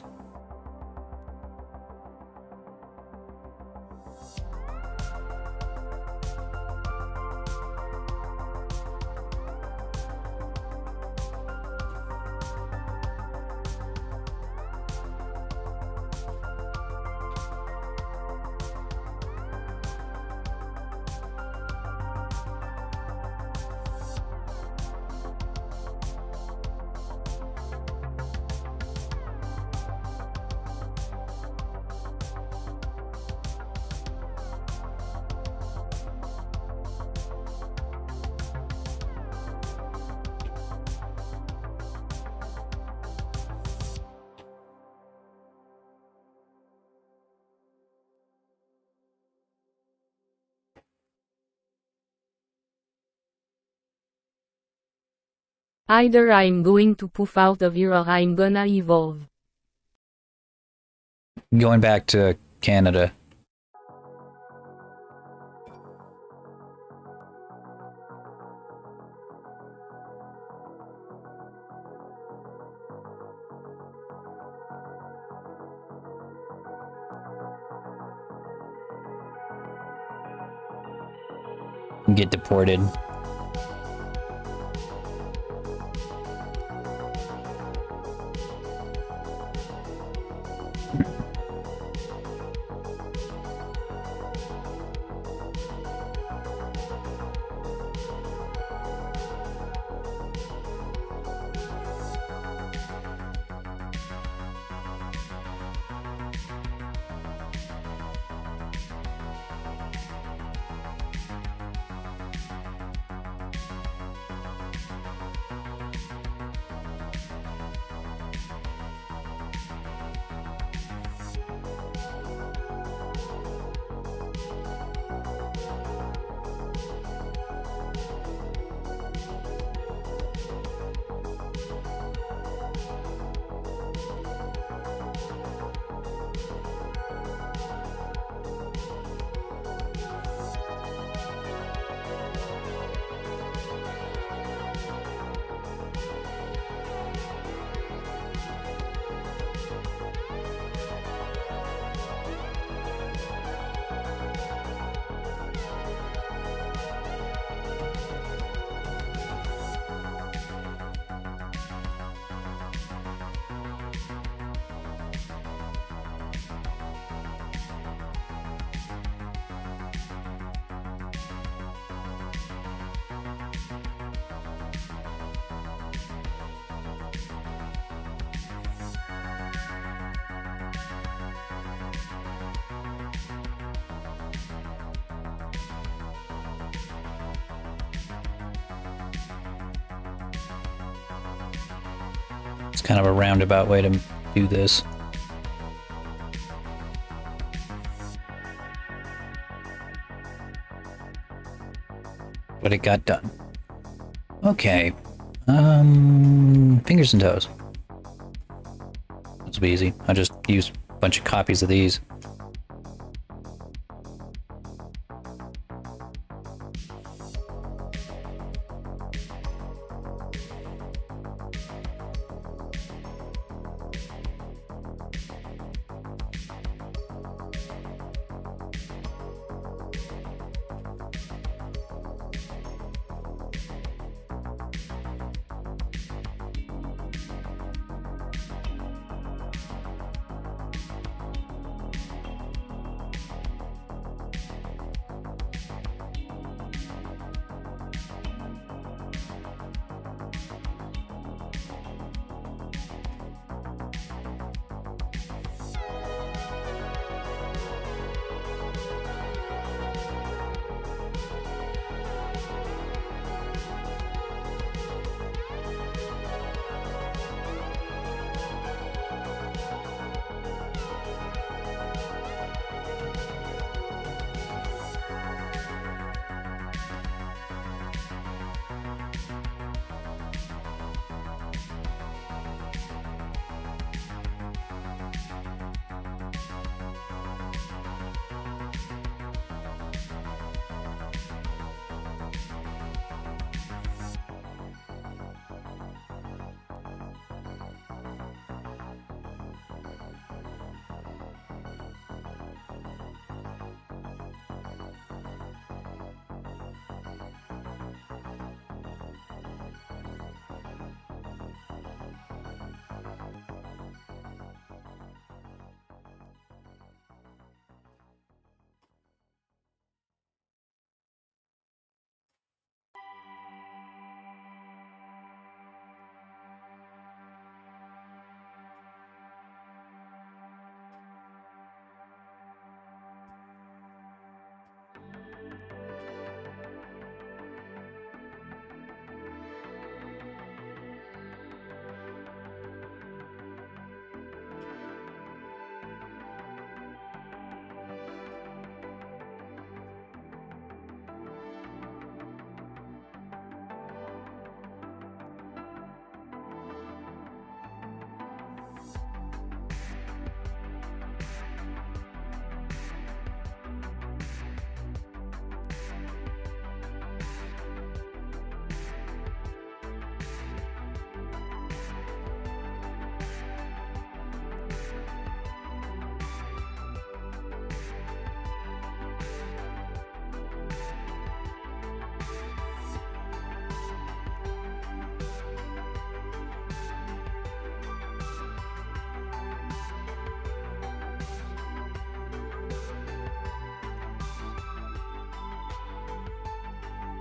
Either I'm going to poof out of here or I'm gonna evolve. Going back to Canada. Get deported. It's kind of a roundabout way to do this. But it got done. Okay. Fingers and toes. This will be easy. I'll just use a bunch of copies of these.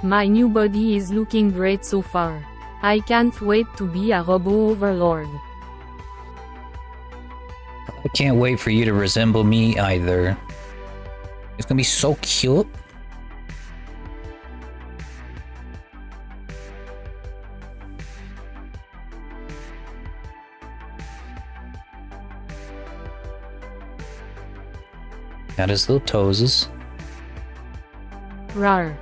My new body is looking great so far. I can't wait to be a robo overlord. I can't wait for you to resemble me either. It's gonna be so cute. Got his little toeses. Rar.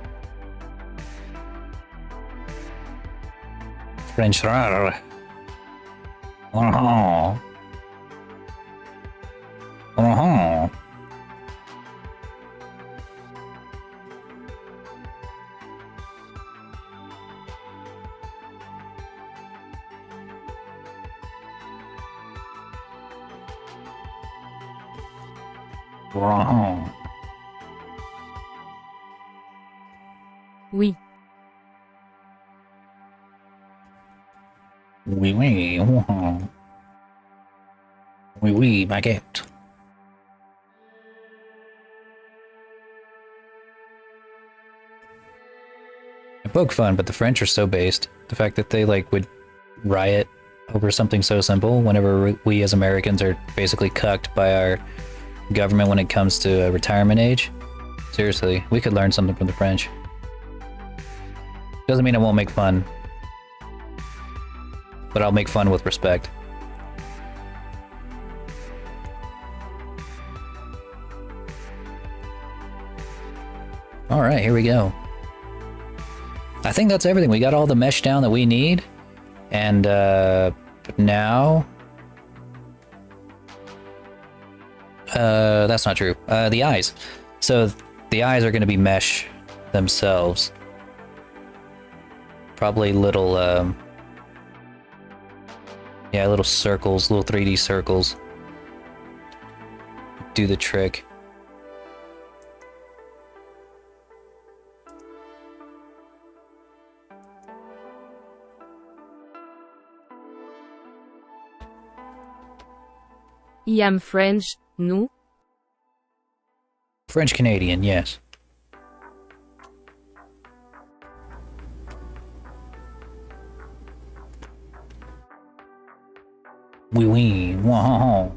French rar. Uh-huh. Uh-huh. Uh-huh. Oui. Oui, oui, uh-huh. Oui, oui, baguette. I poke fun, but the French are so based. The fact that they would riot over something so simple whenever we as Americans are basically cucked by our government when it comes to retirement age. Seriously, we could learn something from the French. Doesn't mean I won't make fun, but I'll make fun with respect. All right, here we go. I think that's everything. We got all the mesh down that we need. And now... that's not true. The eyes. So the eyes are going to be mesh themselves. Probably little, yeah, little circles, little 3D circles. Do the trick. I am French, no? French Canadian, yes. Oui, oui, wow.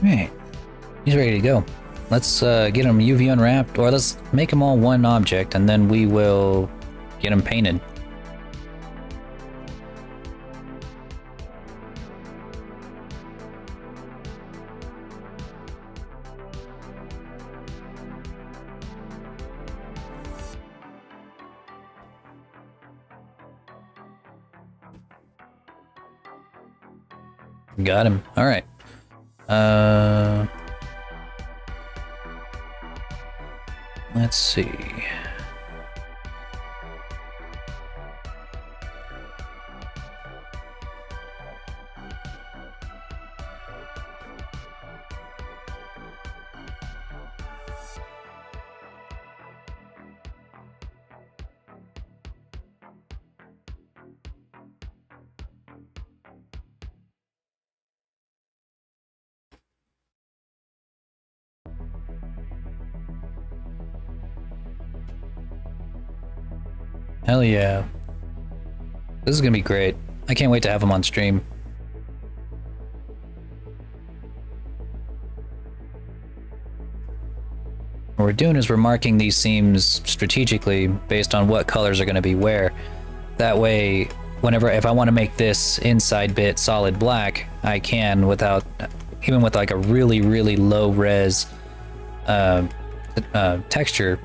Alright, he's ready to go. Let's get him UV unwrapped, or let's make them all one object, and then we will get them painted. Got him. Alright. Let's see. Hell yeah. This is gonna be great. I can't wait to have him on stream. What we're doing is we're marking these seams strategically based on what colors are gonna be where. That way, whenever, if I want to make this inside bit solid black, I can without, even with like a really, really low res texture,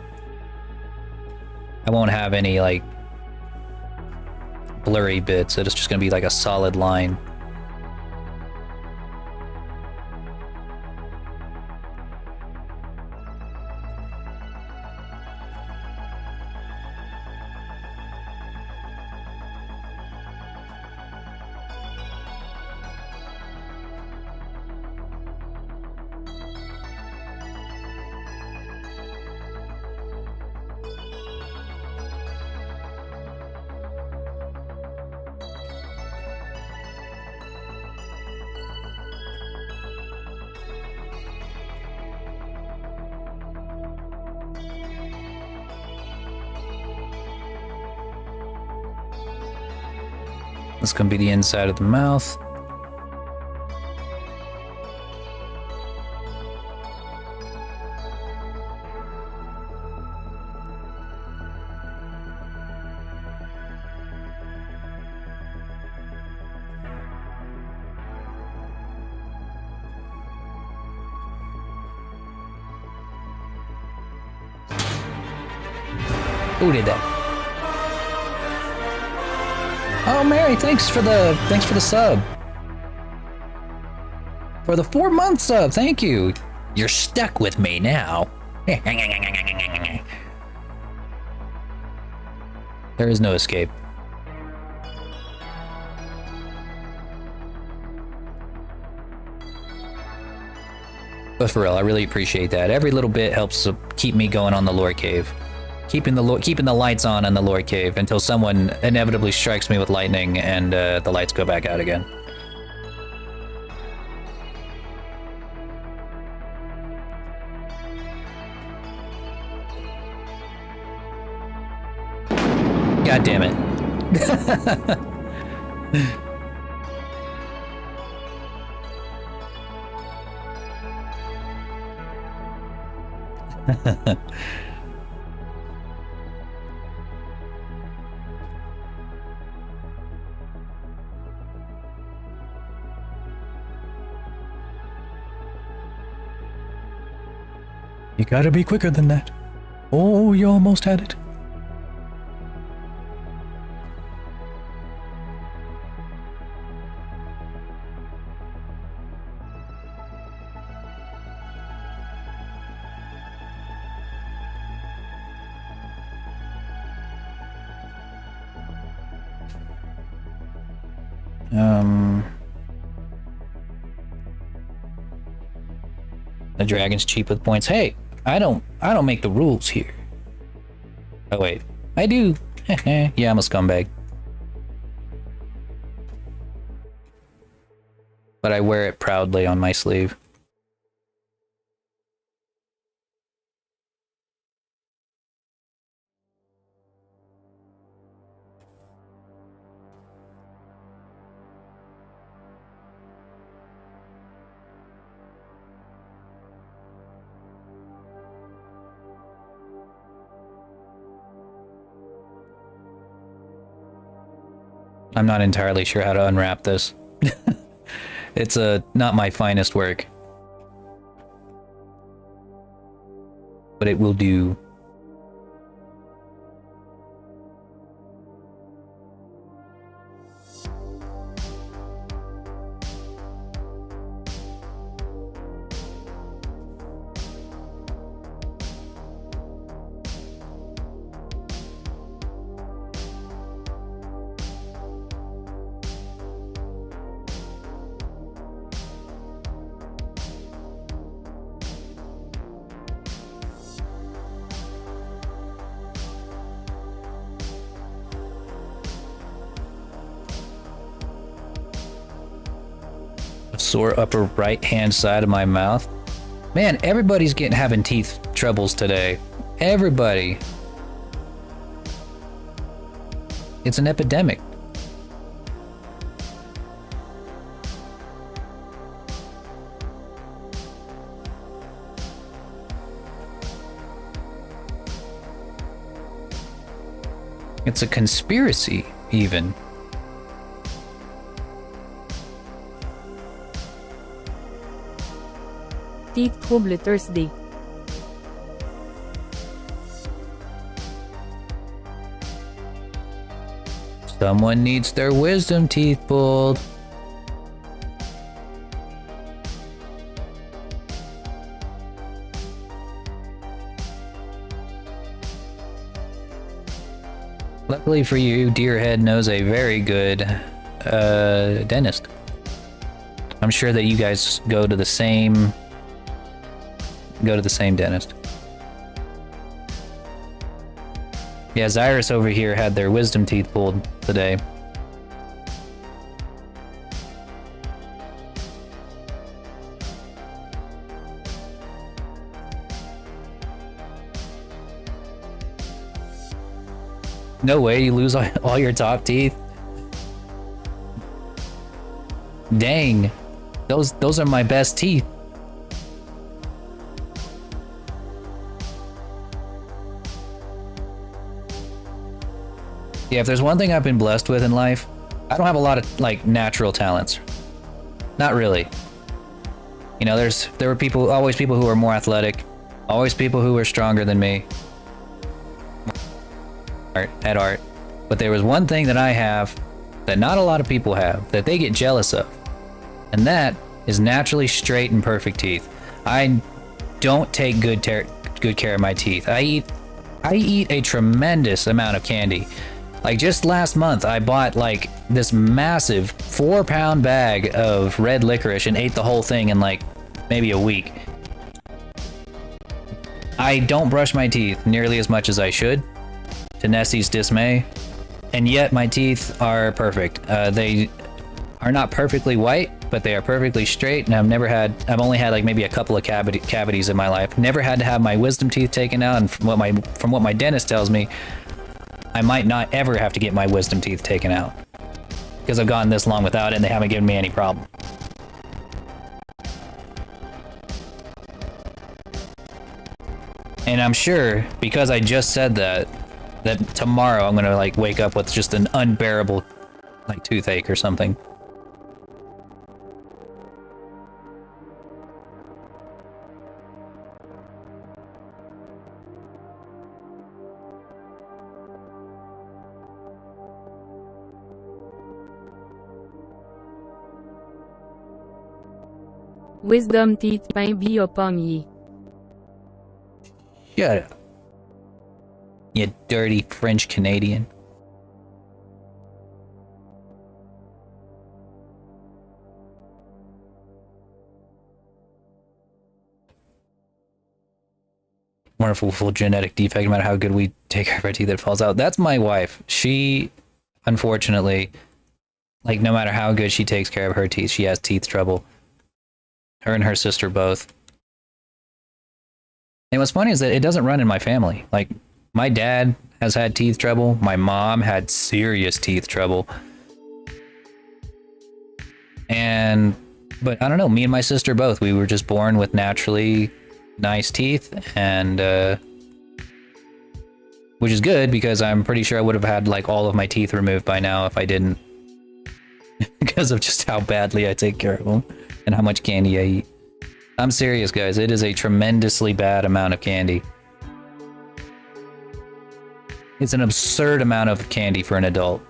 I won't have any like blurry bits. It's just gonna be like a solid line. This gonna be the inside of the mouth. Who did that? Oh, Mary, thanks for the sub. For the 4-month sub, thank you. You're stuck with me now. There is no escape. But for real, I really appreciate that. Every little bit helps keep me going on the lore cave. Keeping the lights on in the lore cave until someone inevitably strikes me with lightning and the lights go back out again. God damn it. You gotta be quicker than that. Oh, you almost had it. The dragon's cheap with points. Hey, I don't make the rules here. Oh wait, I do. Yeah, I'm a scumbag. But I wear it proudly on my sleeve. I'm not entirely sure how to unwrap this. It's not my finest work. But it will do. Sore upper right hand side of my mouth. Man, everybody's having teeth troubles today. Everybody. It's an epidemic. It's a conspiracy, even. Teeth Trouble Thursday. Someone needs their wisdom teeth pulled. Luckily for you, Deerhead knows a very good dentist. I'm sure that you guys go to the same dentist. Yeah, Zyrus over here had their wisdom teeth pulled today. No way, you lose all your top teeth? Dang. Those are my best teeth. Yeah, if there's one thing I've been blessed with in life, I don't have a lot of like natural talents. Not really. You know, there were always people who were more athletic, always people who were stronger than me at art. But there was one thing that I have that not a lot of people have, that they get jealous of. And that is naturally straight and perfect teeth. I don't take good care of my teeth. I eat a tremendous amount of candy. Like just last month, I bought like this massive 4-pound bag of red licorice and ate the whole thing in like maybe a week. I don't brush my teeth nearly as much as I should, to Nessie's dismay, and yet my teeth are perfect. They are not perfectly white, but they are perfectly straight, and I've only had like maybe a couple of cavities in my life. Never had to have my wisdom teeth taken out, and from what my dentist tells me, I might not ever have to get my wisdom teeth taken out because I've gone this long without it and they haven't given me any problem. And I'm sure, because I just said that tomorrow I'm gonna like wake up with just an unbearable like toothache or something. Wisdom teeth pain bi a pommier. Shut up. You dirty French Canadian. Wonderful genetic defect, no matter how good we take care of our teeth, it falls out. That's my wife. She, unfortunately, like no matter how good she takes care of her teeth, she has teeth trouble. Her and her sister both. And what's funny is that it doesn't run in my family. Like, my dad has had teeth trouble. My mom had serious teeth trouble. But I don't know, me and my sister both, we were just born with naturally nice teeth, and which is good because I'm pretty sure I would have had like all of my teeth removed by now if I didn't. Because of just how badly I take care of them and how much candy I eat. I'm serious, guys. It is a tremendously bad amount of candy. It's an absurd amount of candy for an adult.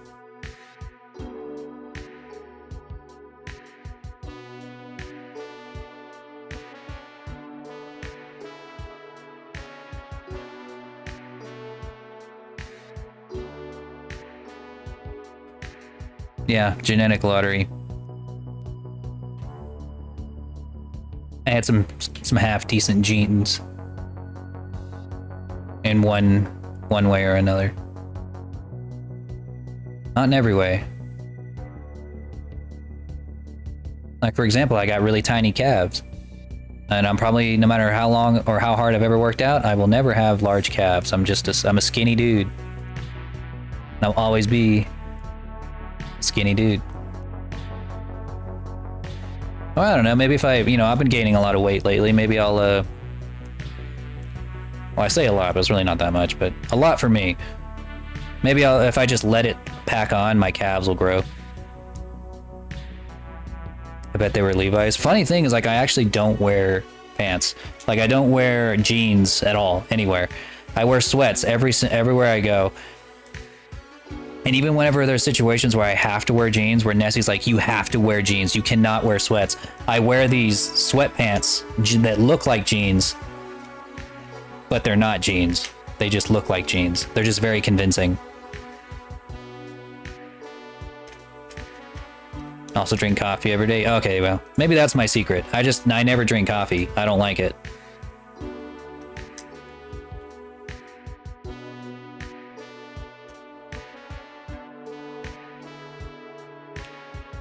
Yeah, genetic lottery. I had some half decent genes in one way or another. Not in every way. Like for example, I got really tiny calves. And I'm probably, no matter how long or how hard I've ever worked out, I will never have large calves. I'm a skinny dude. I'll always be a skinny dude. Well, I don't know, maybe if I've been gaining a lot of weight lately, maybe I'll, well, I say a lot, but it's really not that much, but a lot for me. Maybe if I just let it pack on, my calves will grow. I bet they were Levi's. Funny thing is, like, I actually don't wear pants. Like, I don't wear jeans at all, anywhere. I wear sweats everywhere I go. And even whenever there's situations where I have to wear jeans, where Nessie's like, you have to wear jeans, you cannot wear sweats. I wear these sweatpants that look like jeans, but they're not jeans. They just look like jeans. They're just very convincing. Also drink coffee every day. Okay, well, maybe that's my secret. I never drink coffee. I don't like it.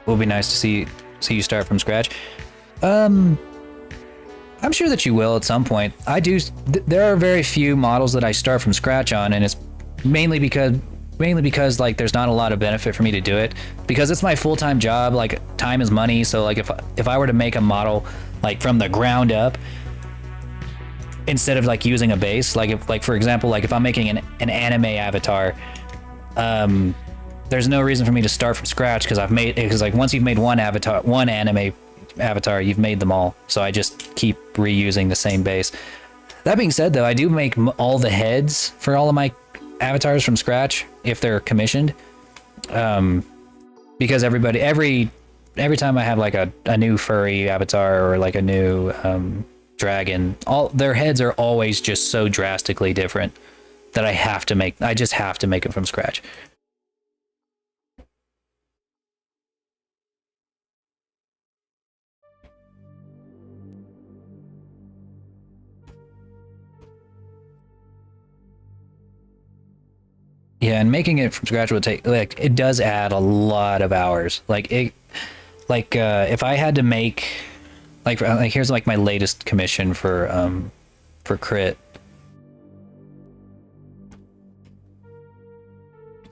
It would be nice to see you start from scratch. I'm sure that you will at some point. I do. There are very few models that I start from scratch on, and it's mainly because mainly because like there's not a lot of benefit for me to do it because it's my full-time job. Like time is money, so like if I were to make a model like from the ground up instead of like using a base, like if like for example, like if I'm making an anime avatar, there's no reason for me to start from scratch because like once you've made one anime avatar, you've made them all. So I just keep reusing the same base. That being said, though, I do make all the heads for all of my avatars from scratch if they're commissioned, because every time I have like a new furry avatar or like a new dragon, all their heads are always just so drastically different that I just have to make it from scratch. Yeah, and making it from scratch would take, like, it does add a lot of hours. If I had to make, like here's like my latest commission for crit.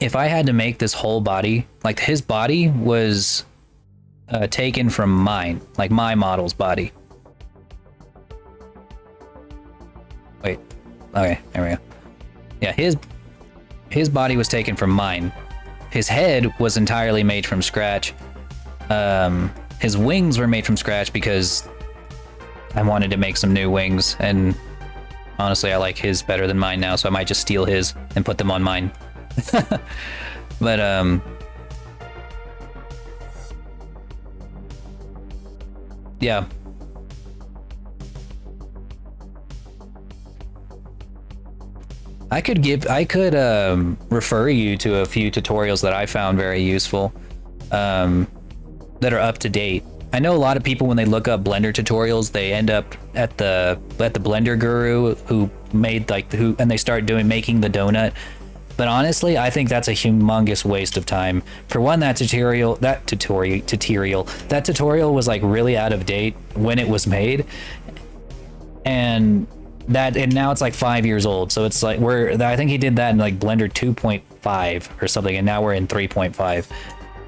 If I had to make this whole body, like his body was taken from mine, like my model's body. Wait, okay, there we go. Yeah, his body was taken from mine. His head was entirely made from scratch. His wings were made from scratch because I wanted to make some new wings, and honestly, I like his better than mine now, so I might just steal his and put them on mine. But yeah. I could refer you to a few tutorials that I found very useful, that are up to date. I know a lot of people, when they look up Blender tutorials, they end up at the Blender guru who made and they start making the donut. But honestly, I think that's a humongous waste of time. For one, that tutorial was like really out of date when it was made, and now it's like 5 years old. So it's like I think he did that in like Blender 2.5 or something, and now we're in 3.5.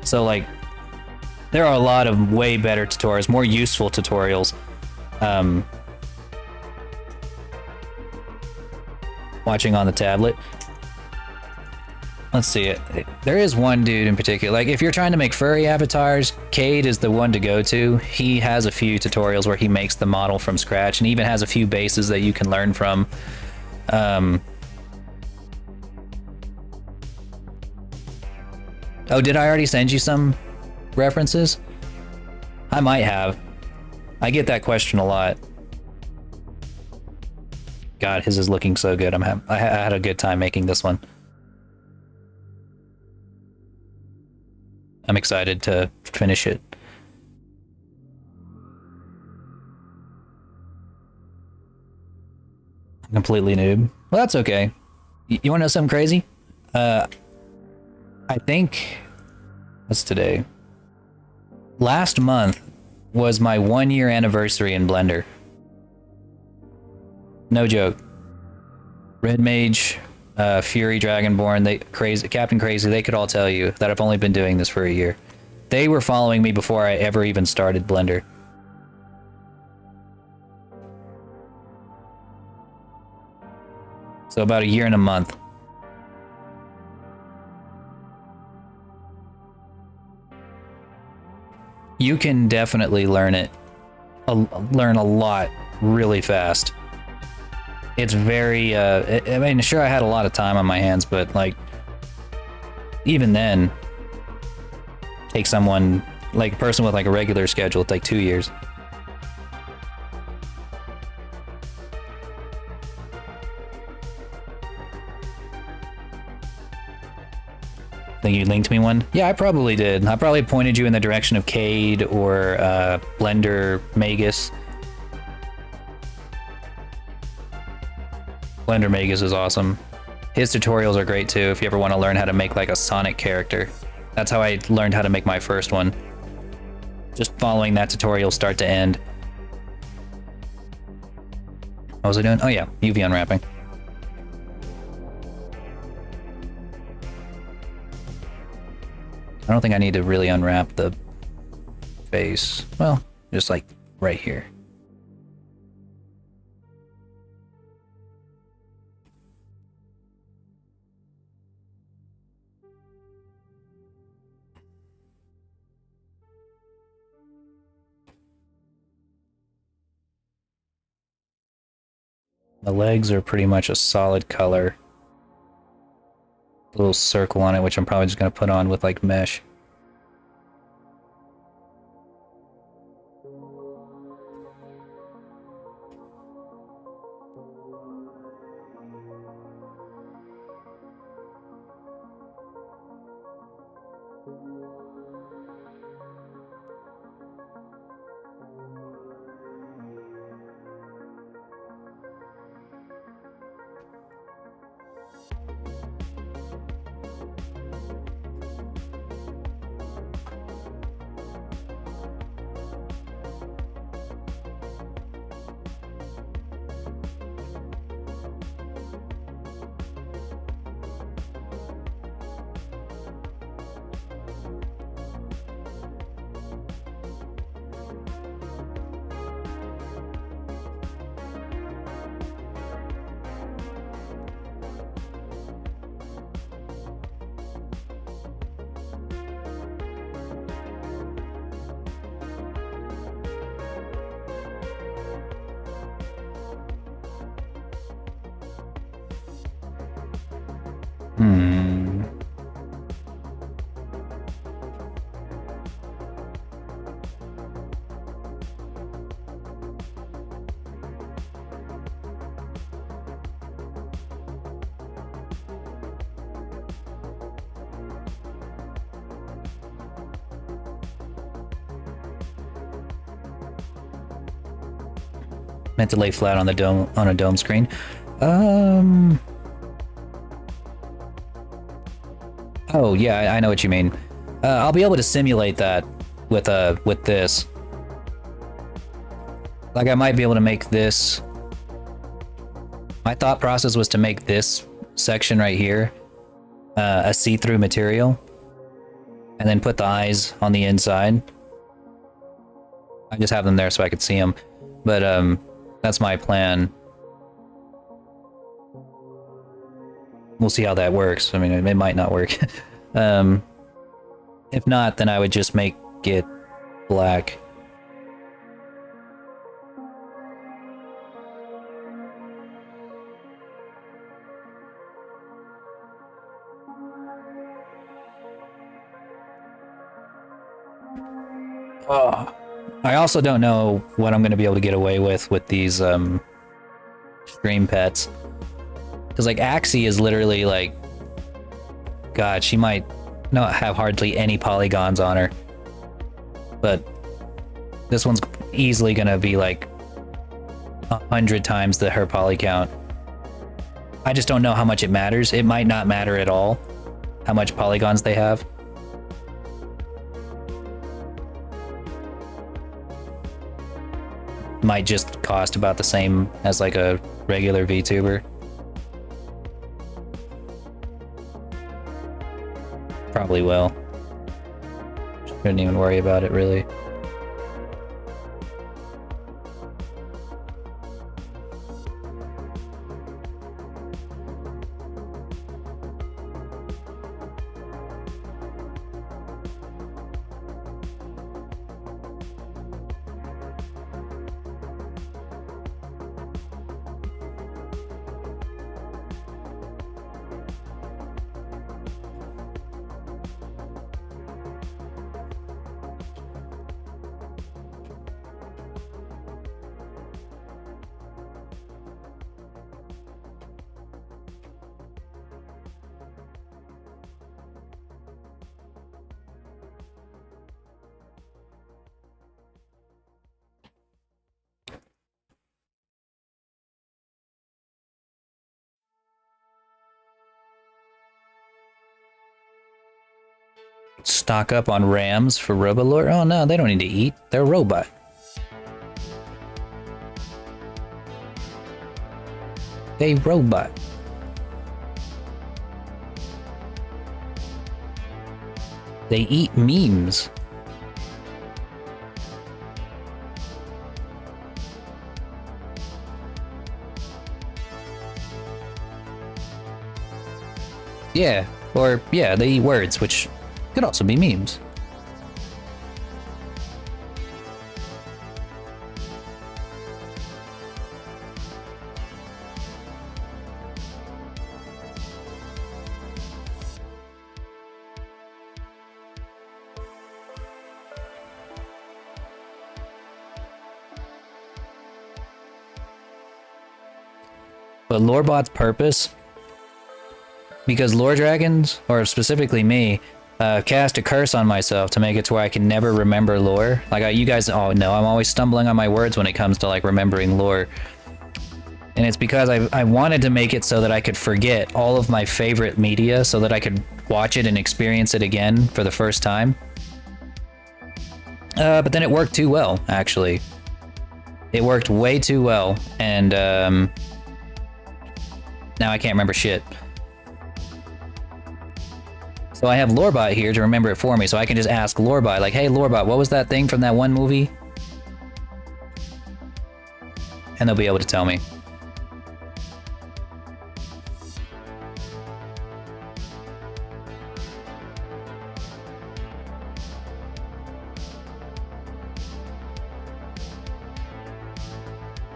So like there are a lot of way better tutorials, more useful tutorials. Watching on the tablet. Let's see it. There is one dude in particular. Like if you're trying to make furry avatars, Cade is the one to go to. He has a few tutorials where he makes the model from scratch, and even has a few bases that you can learn from. Oh, did I already send you some references? I might have. I get that question a lot. God, his is looking so good. I had a good time making this one. I'm excited to finish it. Completely noob. Well, that's okay. You want to know something crazy? I think... What's today? Last month was my 1-year anniversary in Blender. No joke. Red Mage, Fury, Dragonborn, Captain Crazy, they could all tell you that I've only been doing this for a year. They were following me before I ever even started Blender. So about a year and a month. You can definitely learn a lot really fast. It's very, I mean, sure, I had a lot of time on my hands, but like, even then, take someone, like a person with like a regular schedule, it's like 2 years. Think you linked me one? Yeah, I probably did. I probably pointed you in the direction of Cade or Blender Magus. Blender Magus is awesome. His tutorials are great too if you ever want to learn how to make like a Sonic character. That's how I learned how to make my first one. Just following that tutorial start to end. What was I doing? Oh yeah, UV unwrapping. don't think I need to really unwrap the face. Well, just like right here. The legs are pretty much a solid color. A little circle on it, which I'm probably just going to put on with like mesh. Meant to lay flat on the dome on a dome screen. Oh yeah, I know what you mean. I'll be able to simulate that with this. Like I might be able to make this. My thought process was to make this section right here a see-through material, and then put the eyes on the inside. I just have them there so I could see them, but that's my plan. We'll see how that works. I mean, it might not work. If not, then I would just make it black. Oh. I also don't know what I'm going to be able to get away with these stream pets. Because like Axie is literally like, God, she might not have hardly any polygons on her. But this one's easily going to be like 100 times her poly count. I just don't know how much it matters. It might not matter at all how much polygons they have. Might just cost about the same as like a regular VTuber. Probably will. Shouldn't even worry about it really. Stock up on rams for Robolord? Oh no, they don't need to eat. They're a robot. They robot. They eat memes. Yeah, or yeah, they eat words, which could also be memes. But Lorebot's purpose, because lore dragons, or specifically me, cast a curse on myself to make it to where I can never remember lore. Like you guys all know, I'm always stumbling on my words when it comes to like remembering lore. And it's because I wanted to make it so that I could forget all of my favorite media so that I could watch it and experience it again for the first time. But then it worked too well, actually. It worked way too well, and now I can't remember shit. So I have Lorebot here to remember it for me, so I can just ask Lorebot, like, hey Lorebot, what was that thing from that one movie? And they'll be able to tell me.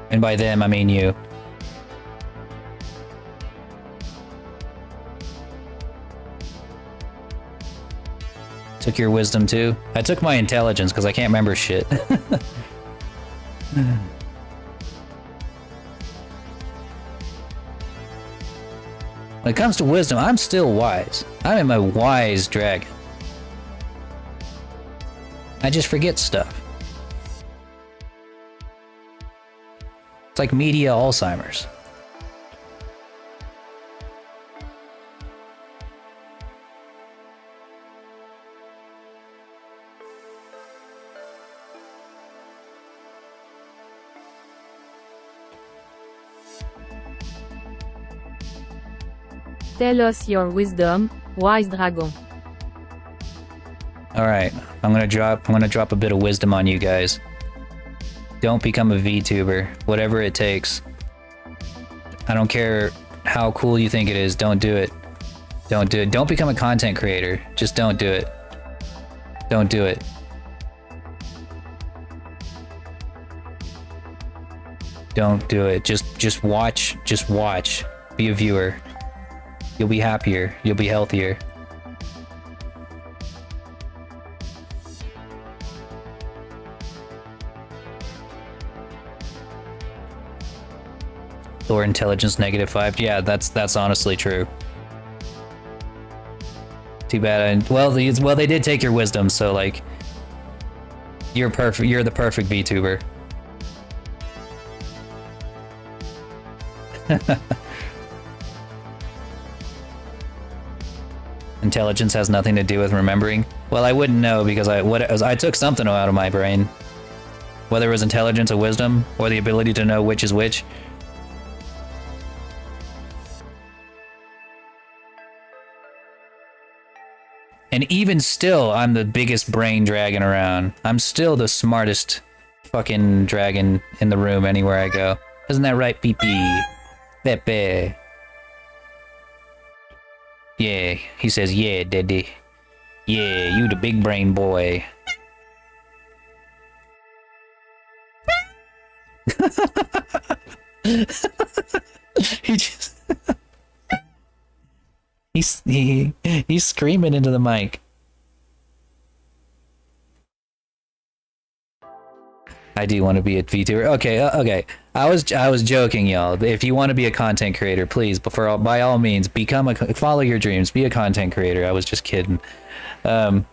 And by them, I mean you. Took your wisdom too? I took my intelligence because I can't remember shit. When it comes to wisdom, I'm still wise. I am a wise dragon. I just forget stuff. It's like media Alzheimer's. Tell us your wisdom, wise dragon. All right, I'm gonna drop a bit of wisdom on you guys. Don't become a VTuber, whatever it takes. I don't care how cool you think it is. Don't do it. Don't do it. Don't become a content creator. Just don't do it. Don't do it. Don't do it. Just watch. Just watch. Be a viewer. You'll be happier. You'll be healthier. Lore intelligence -5. Yeah, that's honestly true. Too bad. Well, they did take your wisdom, so like, you're perfect. You're the perfect VTuber. Intelligence has nothing to do with remembering. Well, I wouldn't know because I took something out of my brain. Whether it was intelligence or wisdom, or the ability to know which is which. And even still, I'm the biggest brain dragon around. I'm still the smartest fucking dragon in the room anywhere I go. Isn't that right, Pee-Pee? Pepe. Yeah, he says, yeah, Daddy. Yeah, you the big brain boy. He just... He's screaming into the mic. I do want to be a VTuber. Okay, okay. I was joking, y'all. If you want to be a content creator, please, by all means, follow your dreams. Be a content creator. I was just kidding. Let's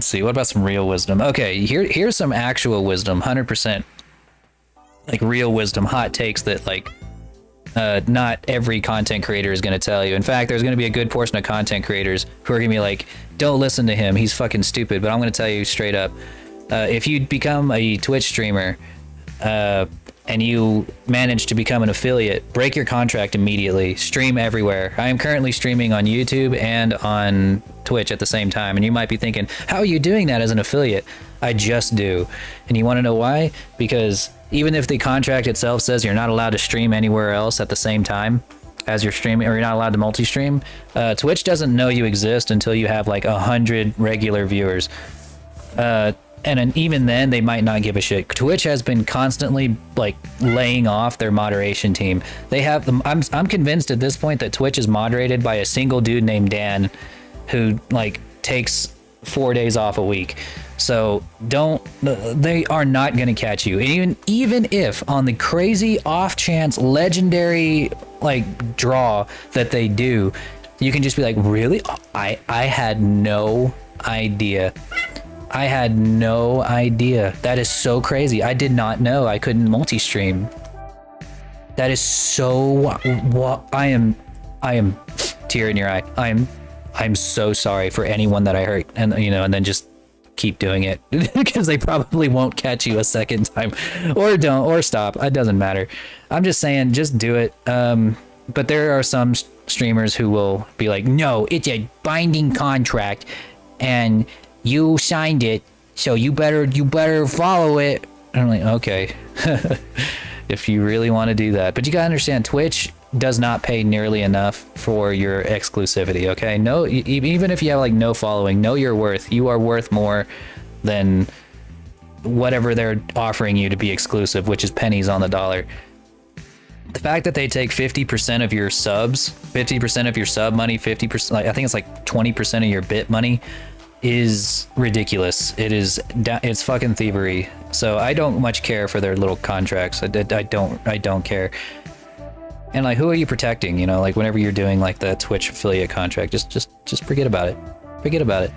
see. What about some real wisdom? Okay, here's some actual wisdom. 100%, like real wisdom, hot takes that like not every content creator is going to tell you. In fact, there's going to be a good portion of content creators who are going to be like, don't listen to him, he's fucking stupid. But I'm going to tell you straight up, if you become a Twitch streamer and you manage to become an affiliate, break your contract immediately. Stream everywhere. I am currently streaming on YouTube and on Twitch at the same time. And you might be thinking, how are you doing that as an affiliate? I just do. And you want to know why? Because even if the contract itself says you're not allowed to stream anywhere else at the same time as you're streaming, or you're not allowed to multi-stream, Twitch doesn't know you exist until you have like 100 regular viewers. And even then, they might not give a shit. Twitch has been constantly like laying off their moderation team. They have. I'm convinced at this point that Twitch is moderated by a single dude named Dan, who like takes 4 days off a week. So they are not going to catch you. And even if on the crazy off chance legendary like draw that they do, you can just be like, really? I had no idea. I had no idea. That is so crazy. I did not know I couldn't multi-stream. That is so what I am tear in your eye. I'm so sorry for anyone that I hurt, and and then just keep doing it because they probably won't catch you a second time, or don't, or stop. It doesn't matter. I'm just saying, just do it. But there are some streamers who will be like, no, it's a binding contract, and you signed it, so you better follow it. And I'm like, okay, if you really want to do that. But you gotta understand, Twitch does not pay nearly enough for your exclusivity, okay? No, even if you have like no following, know your worth. You are worth more than whatever they're offering you to be exclusive, which is pennies on the dollar. The fact that they take 50% of your subs, 50% of your sub money, 50%, like, I think it's like 20% of your bit money, is ridiculous. It's fucking thievery. So I don't much care for their little contracts. I don't care. And like, who are you protecting? Like whenever you're doing like the Twitch affiliate contract, just forget about it. Forget about it.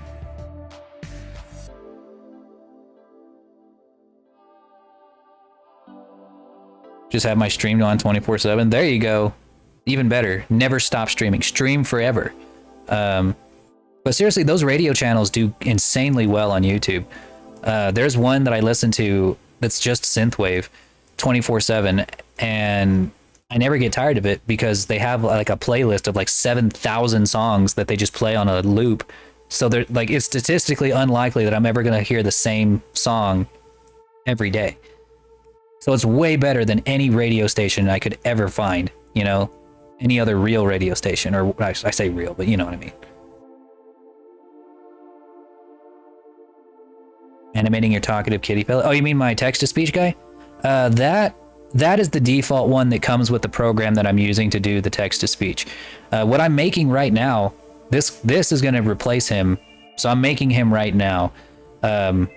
Just have my stream on 24/7. There you go. Even better. Never stop streaming. Stream forever. But seriously, those radio channels do insanely well on YouTube. There's one that I listen to that's just synthwave 24/7, and I never get tired of it because they have like a playlist of like 7,000 songs that they just play on a loop. So they're like, it's statistically unlikely that I'm ever going to hear the same song every day. So it's way better than any radio station I could ever find, any other real radio station, or I say real, but you know what I mean. Animating your talkative kitty fella. Oh, you mean my text-to-speech guy? That is the default one that comes with the program that I'm using to do the text-to-speech. What I'm making right now, this is going to replace him, so I'm making him right now. You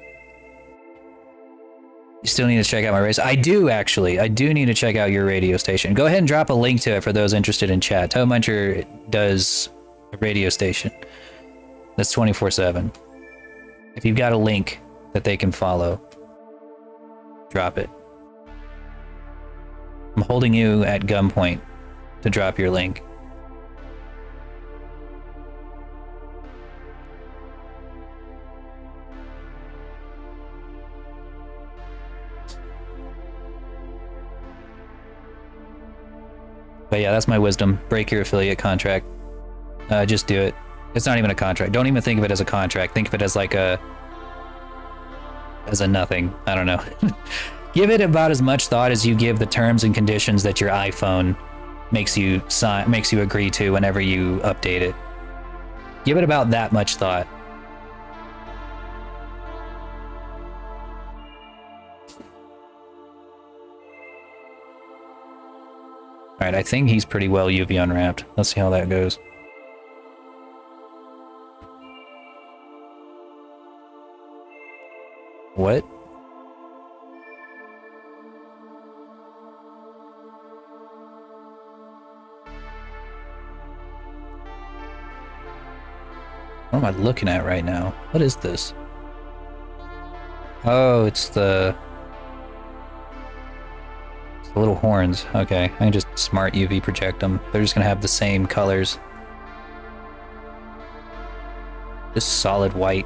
still need to check out my radio. I do, actually. I do need to check out your radio station. Go ahead and drop a link to it for those interested in chat. Toe Muncher does a radio station that's 24/7. If you've got a link that they can follow, drop it. I'm holding you at gunpoint to drop your link. But yeah, that's my wisdom. Break your affiliate contract. Just do it. It's not even a contract. Don't even think of it as a contract. Think of it as like as a nothing. I don't know. Give it about as much thought as you give the terms and conditions that your iPhone makes you agree to whenever you update it. Give it about that much thought. All right, I think he's pretty well UV unwrapped. Let's see how that goes. What? What am I looking at right now? What is this? Oh, it's the little horns. Okay, I can just smart UV project them. They're just gonna have the same colors. Just solid white.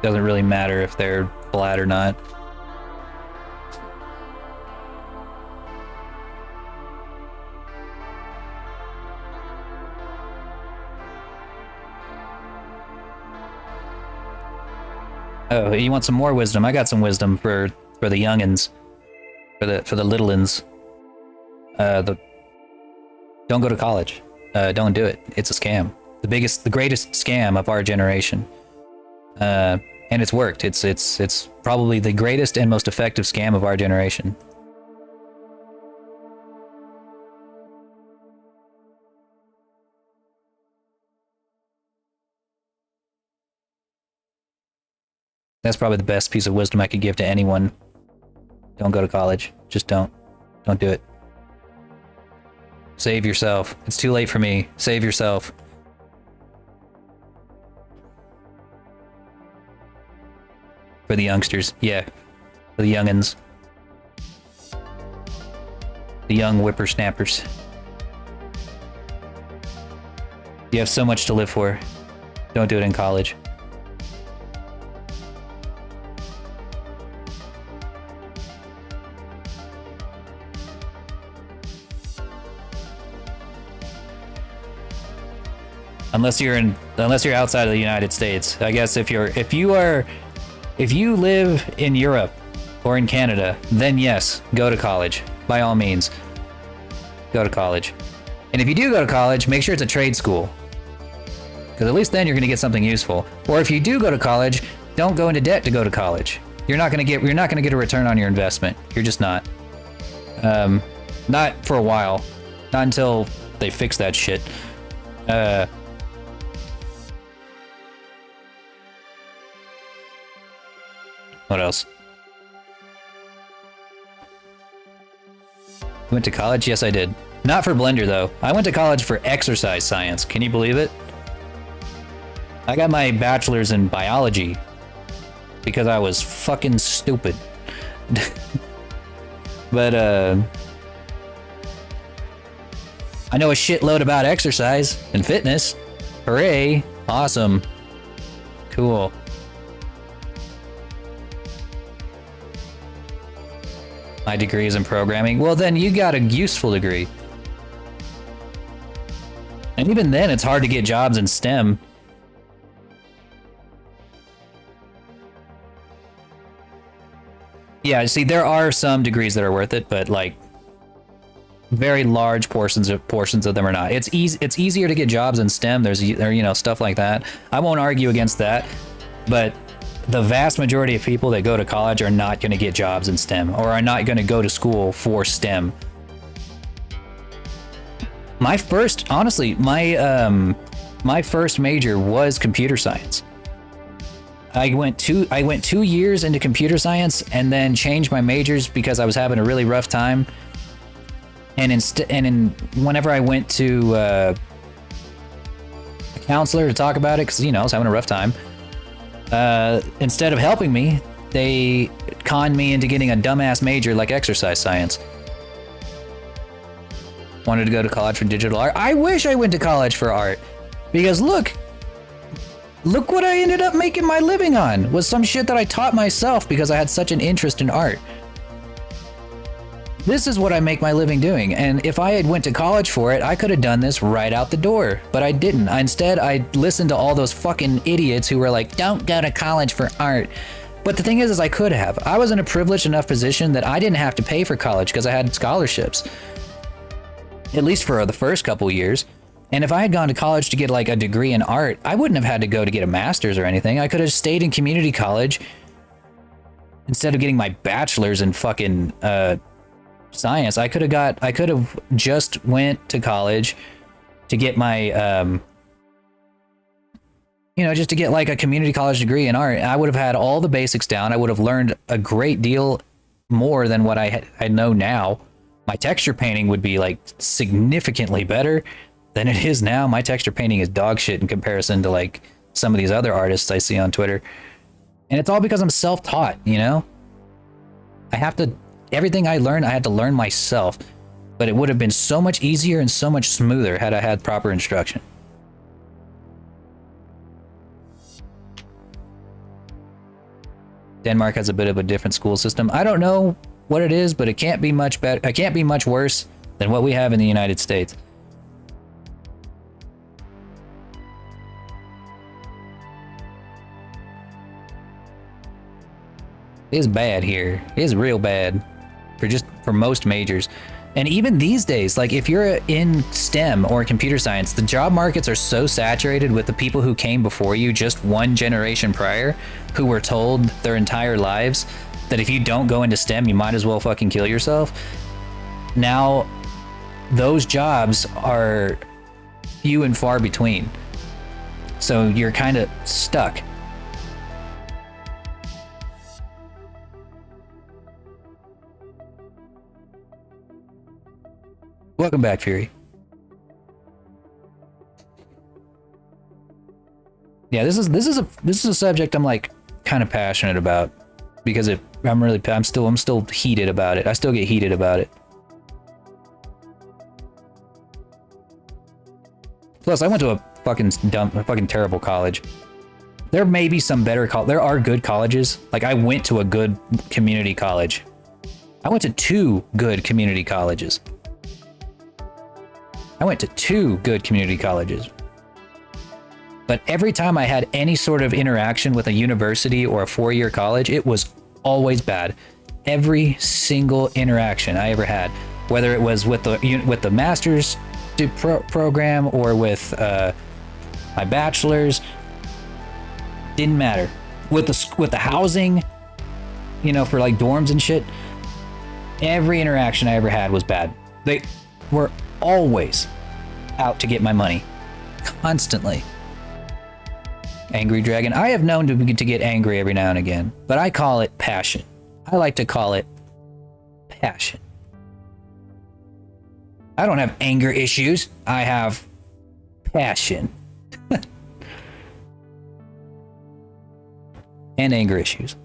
'Cause Doesn't really matter if they're flat or not. Oh, you want some more wisdom? I got some wisdom for the youngins, for the littleins. Don't go to college. Don't do it. It's a scam. The greatest scam of our generation. And it's worked. It's probably the greatest and most effective scam of our generation. That's probably the best piece of wisdom I could give to anyone. Don't go to college. Just don't. Don't do it. Save yourself. It's too late for me. Save yourself. For the youngsters. Yeah. For the youngins. The young whippersnappers. You have so much to live for. Don't do it in college. Unless you're outside of the United States. I guess if you live in Europe or in Canada, then yes, go to college. By all means. Go to college. And if you do go to college, make sure it's a trade school. Because at least then you're going to get something useful. Or if you do go to college, don't go into debt to go to college. You're not going to get a return on your investment. You're just not. Not for a while. Not until they fix that shit. What else? Went to college? Yes, I did. Not for Blender, though. I went to college for exercise science. Can you believe it? I got my bachelor's in biology because I was fucking stupid. But, I know a shitload about exercise and fitness. Hooray! Awesome. Cool. My degree is in programming. Well, then you got a useful degree. And even then, it's hard to get jobs in STEM. Yeah, see, there are some degrees that are worth it, but like very large portions of them are not. It's easier to get jobs in STEM. There's stuff like that. I won't argue against that, but the vast majority of people that go to college are not going to get jobs in STEM or are not going to go to school for STEM. My first major was computer science. I went 2 years into computer science and then changed my majors because I was having a really rough time. And whenever I went to a counselor to talk about it, because I was having a rough time, instead of helping me, they conned me into getting a dumbass major like exercise science. Wanted to go to college for digital art. I wish I went to college for art, because look what I ended up making my living on was some shit that I taught myself because I had such an interest in art. This is what I make my living doing, and if I had went to college for it, I could have done this right out the door, but I didn't. Instead, I listened to all those fucking idiots who were like, don't go to college for art. But the thing is I could have. I was in a privileged enough position that I didn't have to pay for college because I had scholarships. At least for the first couple years. And if I had gone to college to get like a degree in art, I wouldn't have had to go to get a master's or anything. I could have stayed in community college instead of getting my bachelor's in fucking science. I could have just went to college to get my just to get like a community college degree in art. I would have had all the basics down. I would have learned a great deal more than what I know now. My texture painting would be like significantly better than it is now. My texture painting is dog shit in comparison to like some of these other artists I see on Twitter. And it's all because I'm self-taught, everything I learned, I had to learn myself, but it would have been so much easier and so much smoother had I had proper instruction. Denmark has a bit of a different school system. I don't know what it is, but it can't be much better. It can't be much worse than what we have in the United States. It's bad here. It's real bad for most majors. And even these days, like if you're in STEM or computer science, the job markets are so saturated with the people who came before you just one generation prior, who were told their entire lives that if you don't go into STEM, you might as well fucking kill yourself. Now, those jobs are few and far between. So you're kind of stuck. Welcome back, Fury. Yeah, this is a subject I'm like kind of passionate about because I'm still heated about it. I still get heated about it. Plus, I went to a fucking terrible college. There may be some better there are good colleges. Like I went to a good community college. I went to 2 good community colleges. But every time I had any sort of interaction with a university or a 4-year college, it was always bad. Every single interaction I ever had, whether it was with the master's program or with my bachelor's, didn't matter. With the housing, you know, for like dorms and shit, every interaction I ever had was bad. They were always out to get my money, constantly. Angry Dragon. I have known to get angry every now and again, but I call it passion. I like to call it passion. I don't have anger issues. I have passion. And anger issues.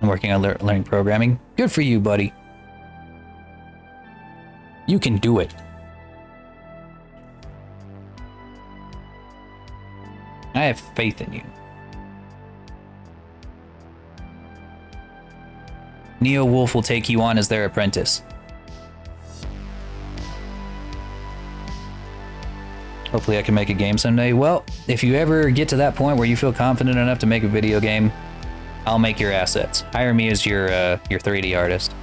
I'm working on learning programming. Good for you, buddy. You can do it. I have faith in you. Neo Wolf will take you on as their apprentice. Hopefully I can make a game someday. Well, if you ever get to that point where you feel confident enough to make a video game, I'll make your assets. Hire me as your 3D artist.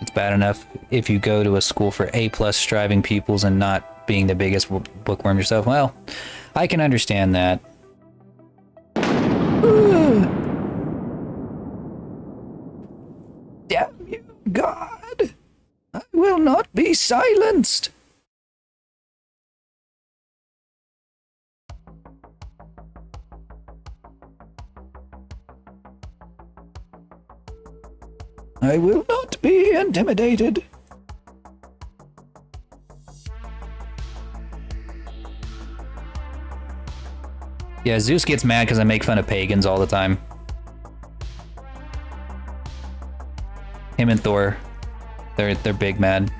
It's bad enough if you go to a school for A+ striving pupils and not being the biggest bookworm yourself. Well, I can understand that. Damn you, God! I will not be silenced! I will not be intimidated. Yeah, Zeus gets mad because I make fun of pagans all the time. Him and Thor, they're big mad.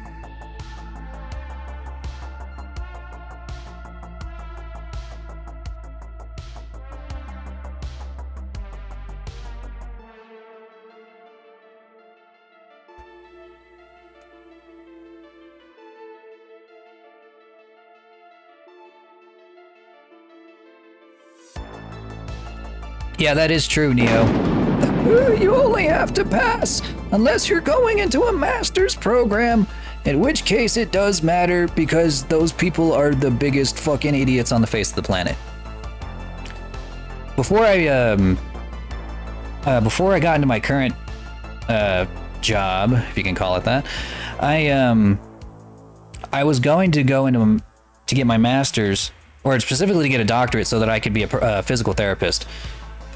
Yeah, that is true, Neo. You only have to pass, unless you're going into a master's program, in which case it does matter because those people are the biggest fucking idiots on the face of the planet. Before I got into my current job, if you can call it that, I was going to go into to get my master's or specifically to get a doctorate so that I could be a physical therapist.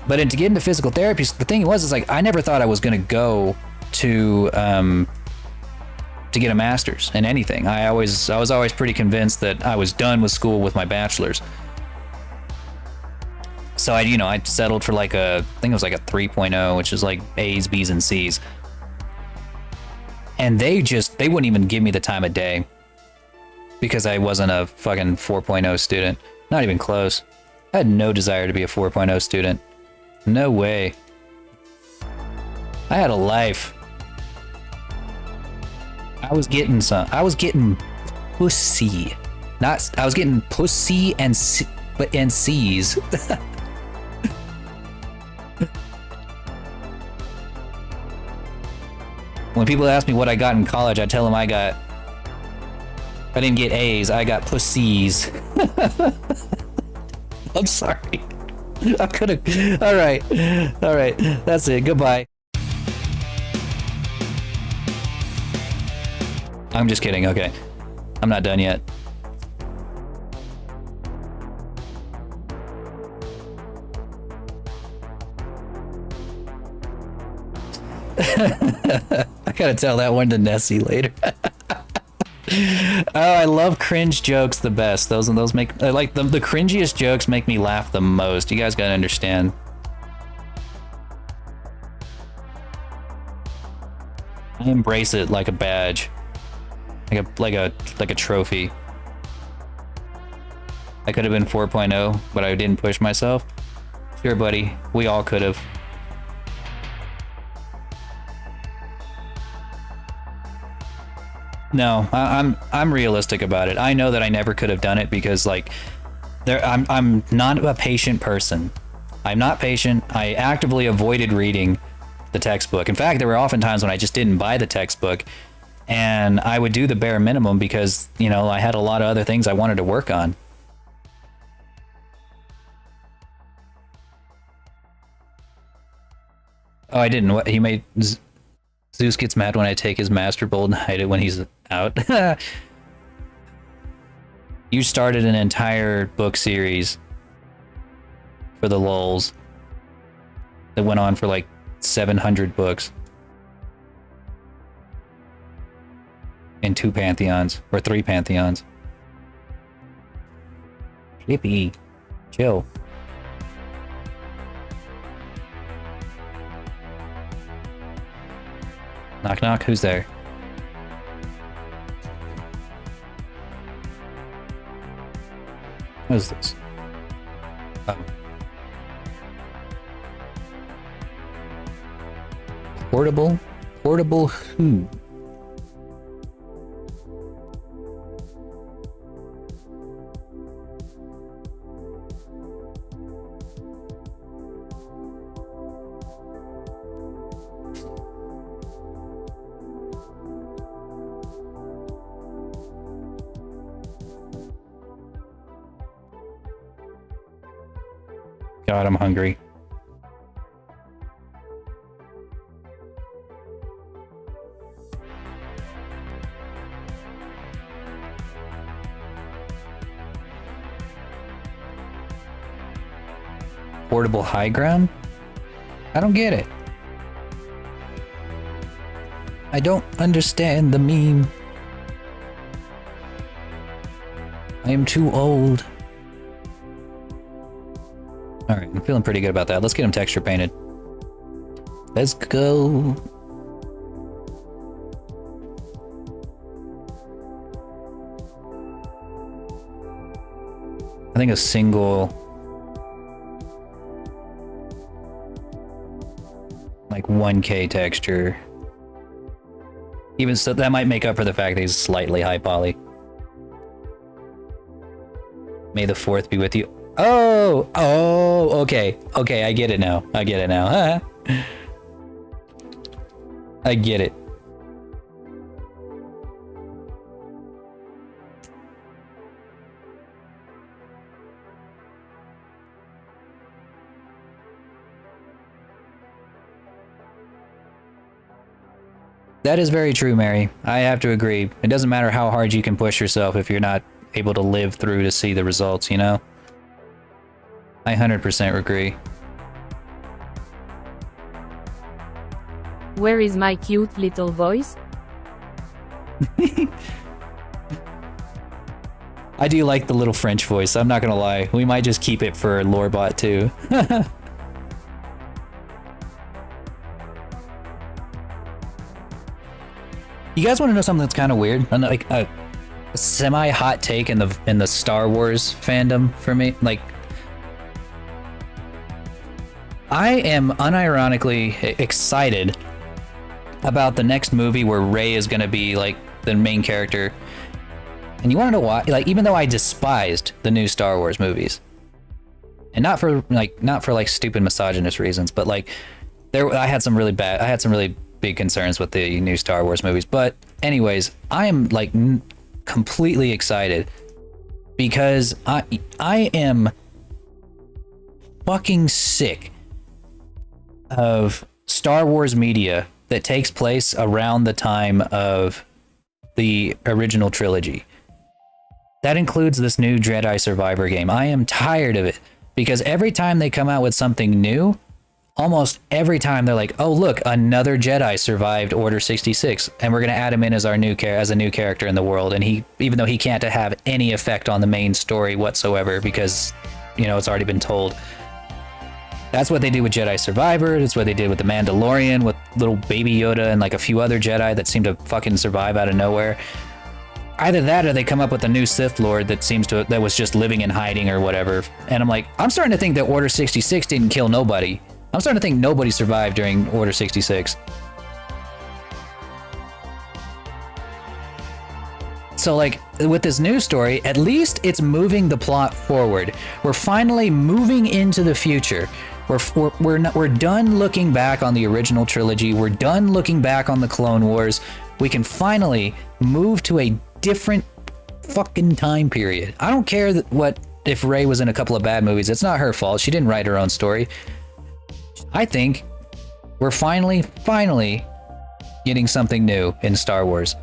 But to get into physical therapy, the thing was, is like I never thought I was going to go to get a master's in anything. I was always pretty convinced that I was done with school with my bachelor's. So I settled for like I think it was like a 3.0, which is like A's, B's, and C's. And they wouldn't even give me the time of day because I wasn't a fucking 4.0 student. Not even close. I had no desire to be a 4.0 student. No way. I had a life. I was getting pussy. I was getting pussy and C's. When people ask me what I got in college, I tell them I didn't get A's, I got pussies. I'm sorry. I could've. All right. That's it. Goodbye. I'm just kidding. Okay. I'm not done yet. I gotta tell that one to Nessie later. Oh, I love cringe jokes the best. Those make like the cringiest jokes make me laugh the most. You guys gotta understand. I embrace it like a badge, like a trophy. I could have been 4.0, but I didn't push myself. Sure, buddy. We all could have. No, I'm realistic about it. I know that I never could have done it because like I'm not a patient person. I'm not patient. I actively avoided reading the textbook. In fact, there were often times when I just didn't buy the textbook and I would do the bare minimum because, I had a lot of other things I wanted to work on. Oh, I didn't. What he made Zeus gets mad when I take his master bolt and hide it when he's out. You started an entire book series for the lulz that went on for like 700 books in 2 pantheons or 3 pantheons. Flippy, chill. Knock knock, who's there? What is this? Oh. Portable who? God, I'm hungry. Portable high ground? I don't get it. I don't understand the meme. I am too old. Alright, I'm feeling pretty good about that. Let's get him texture painted. Let's go. I think a single, like 1K texture. Even so, that might make up for the fact that he's slightly high poly. May the 4th be with you. Oh, okay, I get it now. I get it. That is very true, Mary. I have to agree. It doesn't matter how hard you can push yourself if you're not able to live through to see the results, you know? I 100% agree. Where is my cute little voice? I do like the little French voice, I'm not gonna lie. We might just keep it for Lorebot too. You guys want to know something that's kind of weird? Like a semi-hot take in the Star Wars fandom for me. Like, I am unironically excited about the next movie where Rey is going to be like the main character. And you want to know why? Like, even though I despised the new Star Wars movies, and not for stupid misogynist reasons, but like I had some really big concerns with the new Star Wars movies. But anyways, I am like completely excited because I am fucking sick of Star Wars media that takes place around the time of the original trilogy. That includes this new Jedi Survivor game. I am tired of it because every time they come out with something new, almost every time they're like, "Oh, look, another Jedi survived Order 66, and we're gonna add him in as our as a new character in the world." And he, even though he can't have any effect on the main story whatsoever, because you know it's already been told. That's what they did with Jedi Survivor. That's what they did with the Mandalorian, with little baby Yoda and like a few other Jedi that seem to fucking survive out of nowhere. Either that, or they come up with a new Sith Lord that was just living in hiding or whatever. And I'm like, I'm starting to think that Order 66 didn't kill nobody. I'm starting to think nobody survived during Order 66. So like with this new story, at least it's moving the plot forward. We're finally moving into the future. We're done looking back on the original trilogy. We're done looking back on the Clone Wars. We can finally move to a different fucking time period. I don't care if Rey was in a couple of bad movies. It's not her fault. She didn't write her own story. I think we're finally getting something new in Star Wars.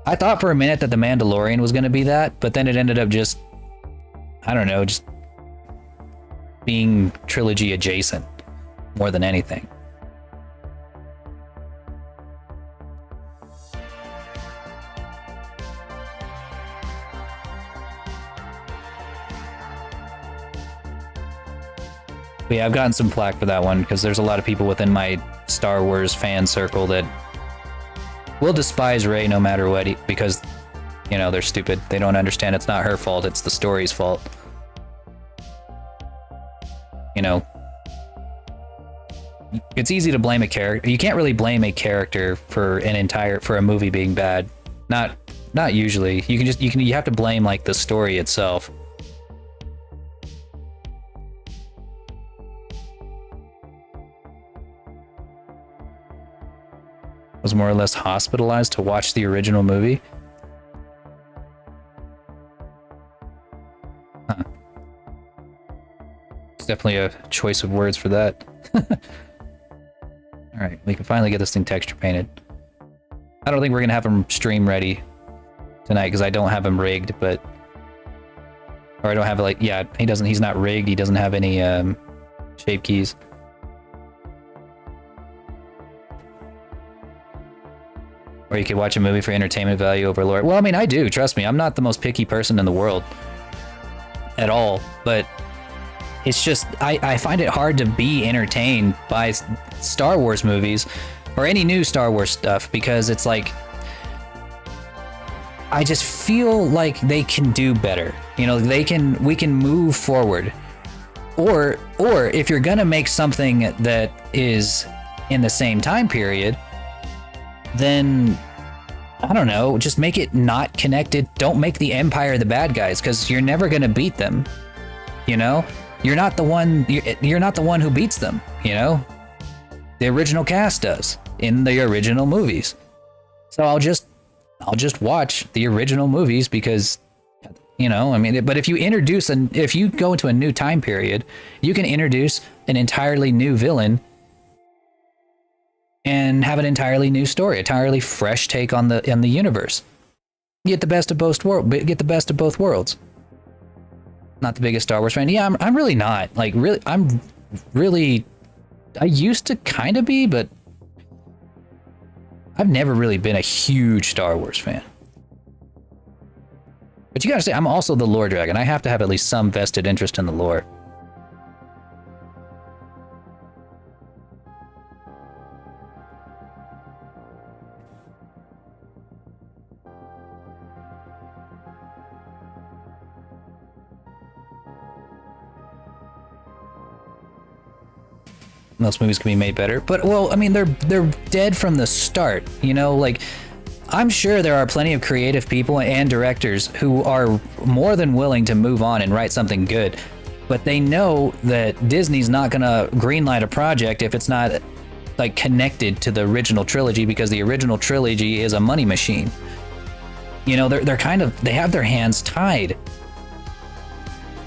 I thought for a minute that The Mandalorian was going to be that, but then it ended up just, I don't know, just being trilogy adjacent more than anything. But yeah, I've gotten some flack for that one because there's a lot of people within my Star Wars fan circle that will despise Rey no matter what, because, you know, they're stupid. They don't understand it's not her fault, it's the story's fault. You know, it's easy to blame a character. You can't really blame a character for a movie being bad. Not usually. You have to blame like the story itself. Was more or less hospitalized to watch the original movie. Huh. It's definitely a choice of words for that. Alright, we can finally get this thing texture painted. I don't think we're gonna have him stream ready tonight because I don't have him rigged, or I don't have like, yeah, he's not rigged, he doesn't have any shape keys. Or you could watch a movie for entertainment value over lore. Well, I mean, I do, trust me. I'm not the most picky person in the world. At all. But it's just, I find it hard to be entertained by Star Wars movies, or any new Star Wars stuff, because it's like, I just feel like they can do better. You know, we can move forward. Or if you're gonna make something that is in the same time period, then, I don't know, just make it not connected. Don't make the Empire the bad guys, because you're never going to beat them, you know? You're not the one who beats them, you know? The original cast does, in the original movies. So I'll just watch the original movies because, you know, I mean, but if you go into a new time period, you can introduce an entirely new villain and have an entirely new story, entirely fresh take on the universe. Get the best of both worlds. Not the biggest Star Wars fan. Yeah, I'm really not. Like, really, I'm really... I used to kind of be, but I've never really been a huge Star Wars fan. But you gotta say, I'm also the lore dragon. I have to have at least some vested interest in the lore. Those movies can be made better, but well, I mean, they're dead from the start, you know. Like, I'm sure there are plenty of creative people and directors who are more than willing to move on and write something good, but they know that Disney's not gonna greenlight a project if it's not like connected to the original trilogy, because the original trilogy is a money machine. You know, they have their hands tied.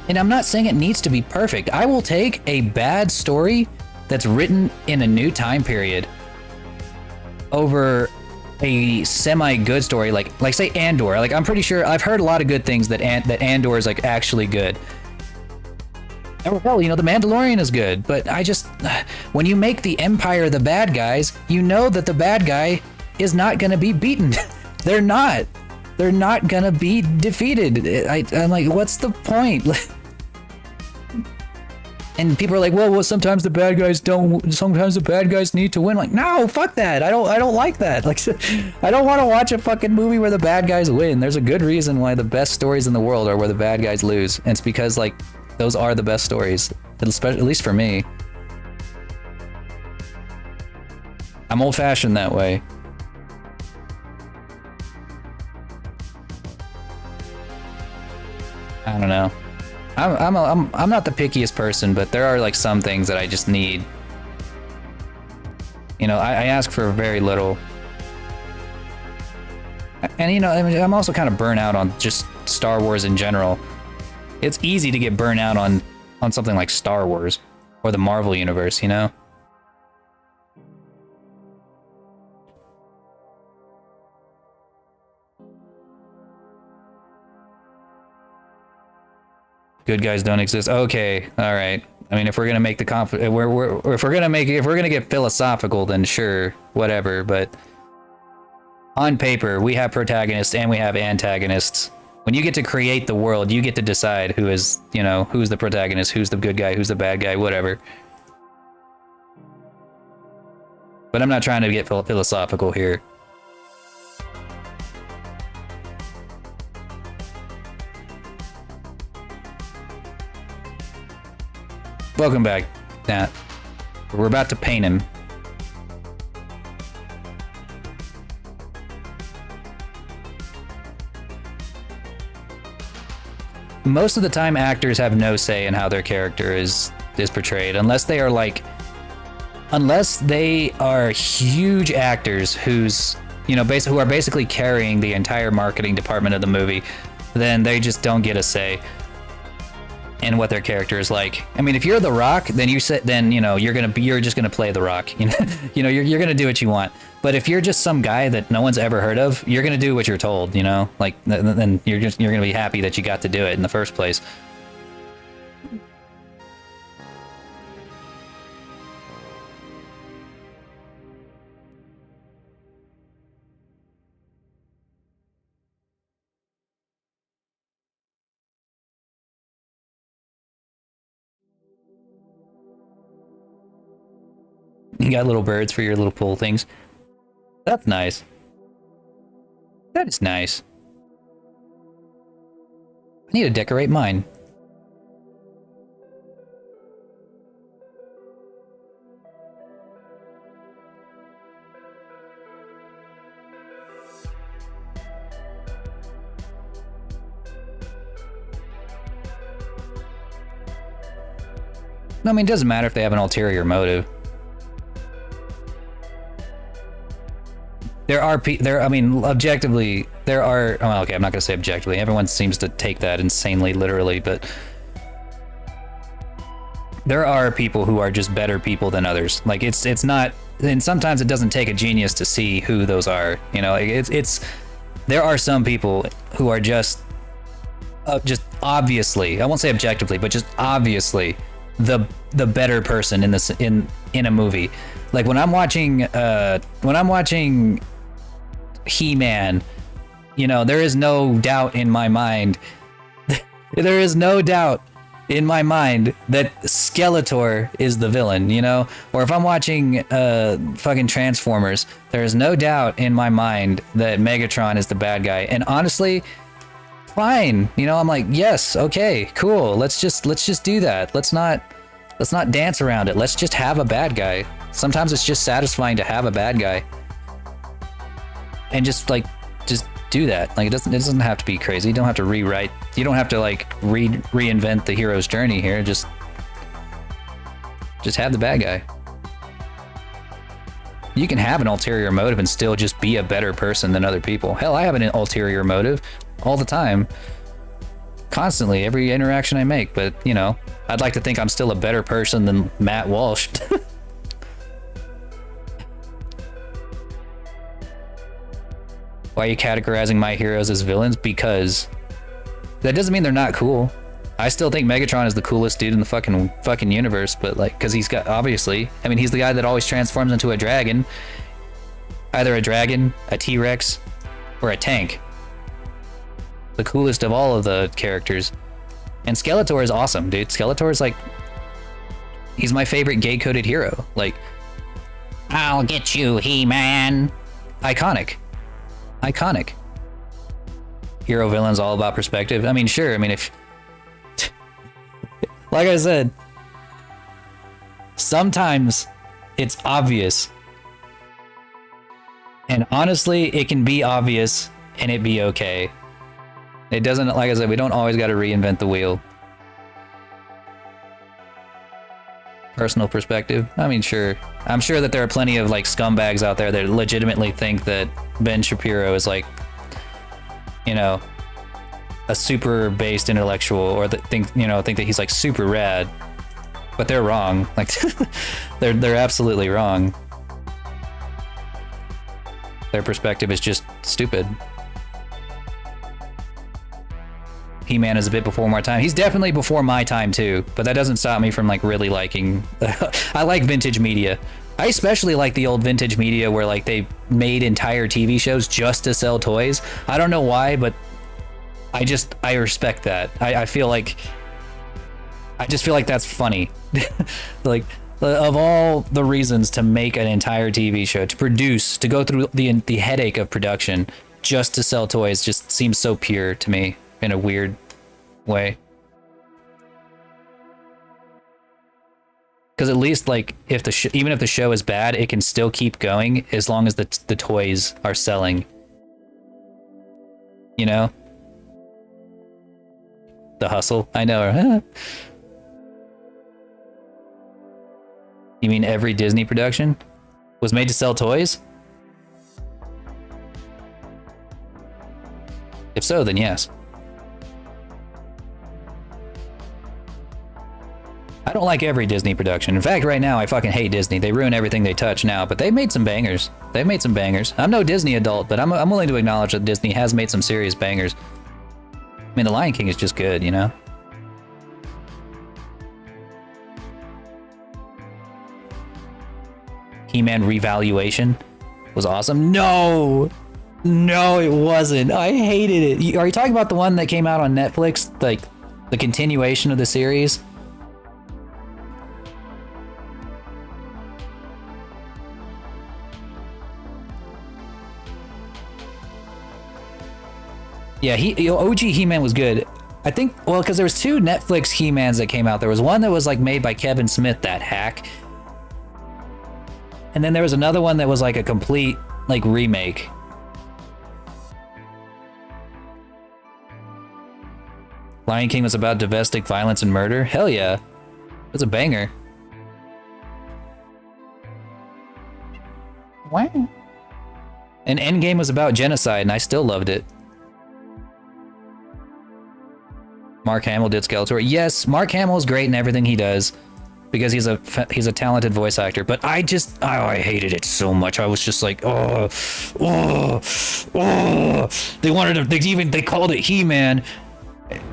And I'm not saying it needs to be perfect. I will take a bad story that's written in a new time period over a semi-good story, like say Andor. Like, I'm pretty sure I've heard a lot of good things that Andor is like actually good. Oh, hell, you know, The Mandalorian is good, but when you make the Empire the bad guys, you know that the bad guy is not gonna be beaten. They're not gonna be defeated. I'm like, what's the point? And people are like, well, sometimes the bad guys need to win. Like, no, fuck that. I don't like that. Like, I don't want to watch a fucking movie where the bad guys win. There's a good reason why the best stories in the world are where the bad guys lose. And it's because, like, those are the best stories, at least for me. I'm old-fashioned that way. I don't know. I'm not the pickiest person, but there are like some things that I just need. You know, I ask for very little. And you know, I mean, I'm also kind of burnt out on just Star Wars in general. It's easy to get burnt out on something like Star Wars or the Marvel universe, you know? Good guys don't exist. Okay, all right. I mean, if we're gonna make the if we're gonna get philosophical, then sure, whatever. But on paper, we have protagonists and we have antagonists. When you get to create the world, you get to decide who is, you know, who's the protagonist, who's the good guy, who's the bad guy, whatever. But I'm not trying to get philosophical here. Welcome back, Nat. We're about to paint him. Most of the time, actors have no say in how their character is portrayed, unless they are huge actors who's, you know, who are basically carrying the entire marketing department of the movie. Then they just don't get a say and what their character is like. I mean, if you're The Rock, then you know, you're just gonna play The Rock. You know, you're gonna do what you want. But if you're just some guy that no one's ever heard of, you're gonna do what you're told. You know, like then you're gonna be happy that you got to do it in the first place. You got little birds for your little pool things. That's nice. That is nice. I need to decorate mine. No, I mean, it doesn't matter if they have an ulterior motive. I mean, objectively, there are, well, okay, I'm not going to say objectively. Everyone seems to take that insanely literally, but there are people who are just better people than others. Like, it's not, and sometimes it doesn't take a genius to see who those are. You know, it's there are some people who are just obviously, I won't say objectively, but just obviously the better person in this in a movie. Like when I'm watching He-Man, you know, there is no doubt in my mind. There is no doubt in my mind that Skeletor is the villain, you know? Or if I'm watching fucking Transformers, there is no doubt in my mind that Megatron is the bad guy. And honestly, fine. You know, I'm like, yes, okay, cool. Let's just do that. Let's not dance around it. Let's just have a bad guy. Sometimes it's just satisfying to have a bad guy. And just do that. Like it doesn't have to be crazy. You don't have to rewrite. You don't have to like reinvent the hero's journey here. Just have the bad guy. You can have an ulterior motive and still just be a better person than other people. Hell, I have an ulterior motive all the time. Constantly, every interaction I make, but you know, I'd like to think I'm still a better person than Matt Walsh. Why are you categorizing my heroes as villains? Because that doesn't mean they're not cool. I still think Megatron is the coolest dude in the fucking universe, but like, cause he's got, obviously, I mean, he's the guy that always transforms into a dragon. Either a dragon, a T-Rex, or a tank. The coolest of all of the characters. And Skeletor is awesome, dude. Skeletor is like, he's my favorite gay-coded hero. Like, I'll get you, He-Man. iconic. Iconic. Hero villain's all about perspective. I mean, sure. I mean, if like I said, sometimes it's obvious. And honestly, it can be obvious and it be okay. It doesn't, like I said, we don't always got to reinvent the wheel. Personal perspective. I mean, sure. I'm sure that there are plenty of like scumbags out there that legitimately think that Ben Shapiro is like, you know, a super based intellectual, or that think that he's like super rad. But they're wrong. Like they're absolutely wrong. Their perspective is just stupid. He-Man is a bit before my time. He's definitely before my time too, but that doesn't stop me from like really liking. I like vintage media. I especially like the old vintage media where like they made entire TV shows just to sell toys. I don't know why, but I respect that. I just feel like that's funny. Like of all the reasons to make an entire TV show, to go through the headache of production just to sell toys, just seems so pure to me. In a weird way. Because at least like if even if the show is bad, it can still keep going as long as the toys are selling. You know? The hustle. I know. You mean every Disney production was made to sell toys? If so, then yes. I don't like every Disney production. In fact, right now, I fucking hate Disney. They ruin everything they touch now, but they've made some bangers. They've made some bangers. I'm no Disney adult, but I'm willing to acknowledge that Disney has made some serious bangers. I mean, The Lion King is just good, you know? He-Man Revaluation was awesome. No, it wasn't. I hated it. Are you talking about the one that came out on Netflix? Like, the continuation of the series? Yeah, OG He-Man was good. I think, well, because there was two Netflix He-Mans that came out. There was one that was like made by Kevin Smith, that hack. And then there was another one that was like a complete like remake. Lion King was about domestic violence and murder. Hell yeah. It was a banger. Wow. And Endgame was about genocide, and I still loved it. Mark Hamill did Skeletor. Yes, Mark Hamill is great in everything he does. because he's a talented voice actor. But I hated it so much. I was just like, oh. They called it He-Man,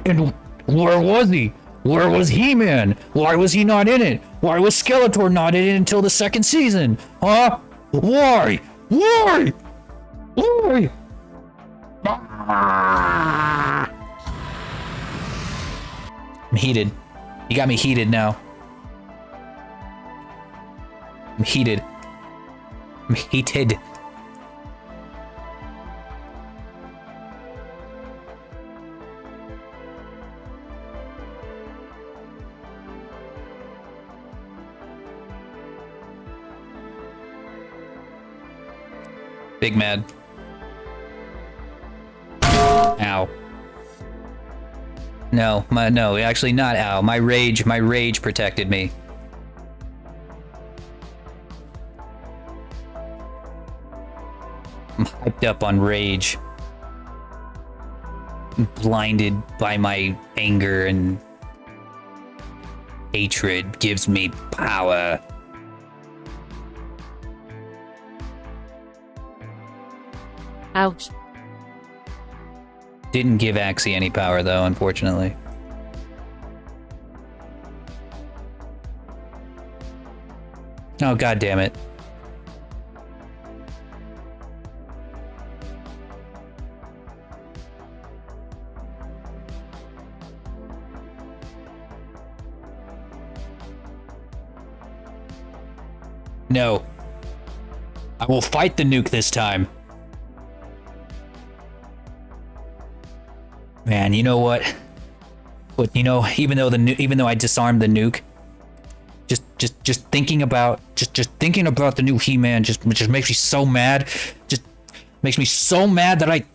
and where was he? Where was He-Man? Why was he not in it? Why was Skeletor not in it until the second season? Huh? Why? Why? Why? I'm heated. You got me heated now. I'm heated. I'm heated. Big mad. Ow. No, no, actually not ow. My rage protected me. I'm hyped up on rage. I'm blinded by my anger, and hatred gives me power. Ouch. Didn't give Axie any power though, unfortunately. Oh, god damn it. No. I will fight the nuke this time. Man, you know what? But you know, even though I disarmed the nuke, just thinking about the new He-Man just makes me so mad. Just makes me so mad that I.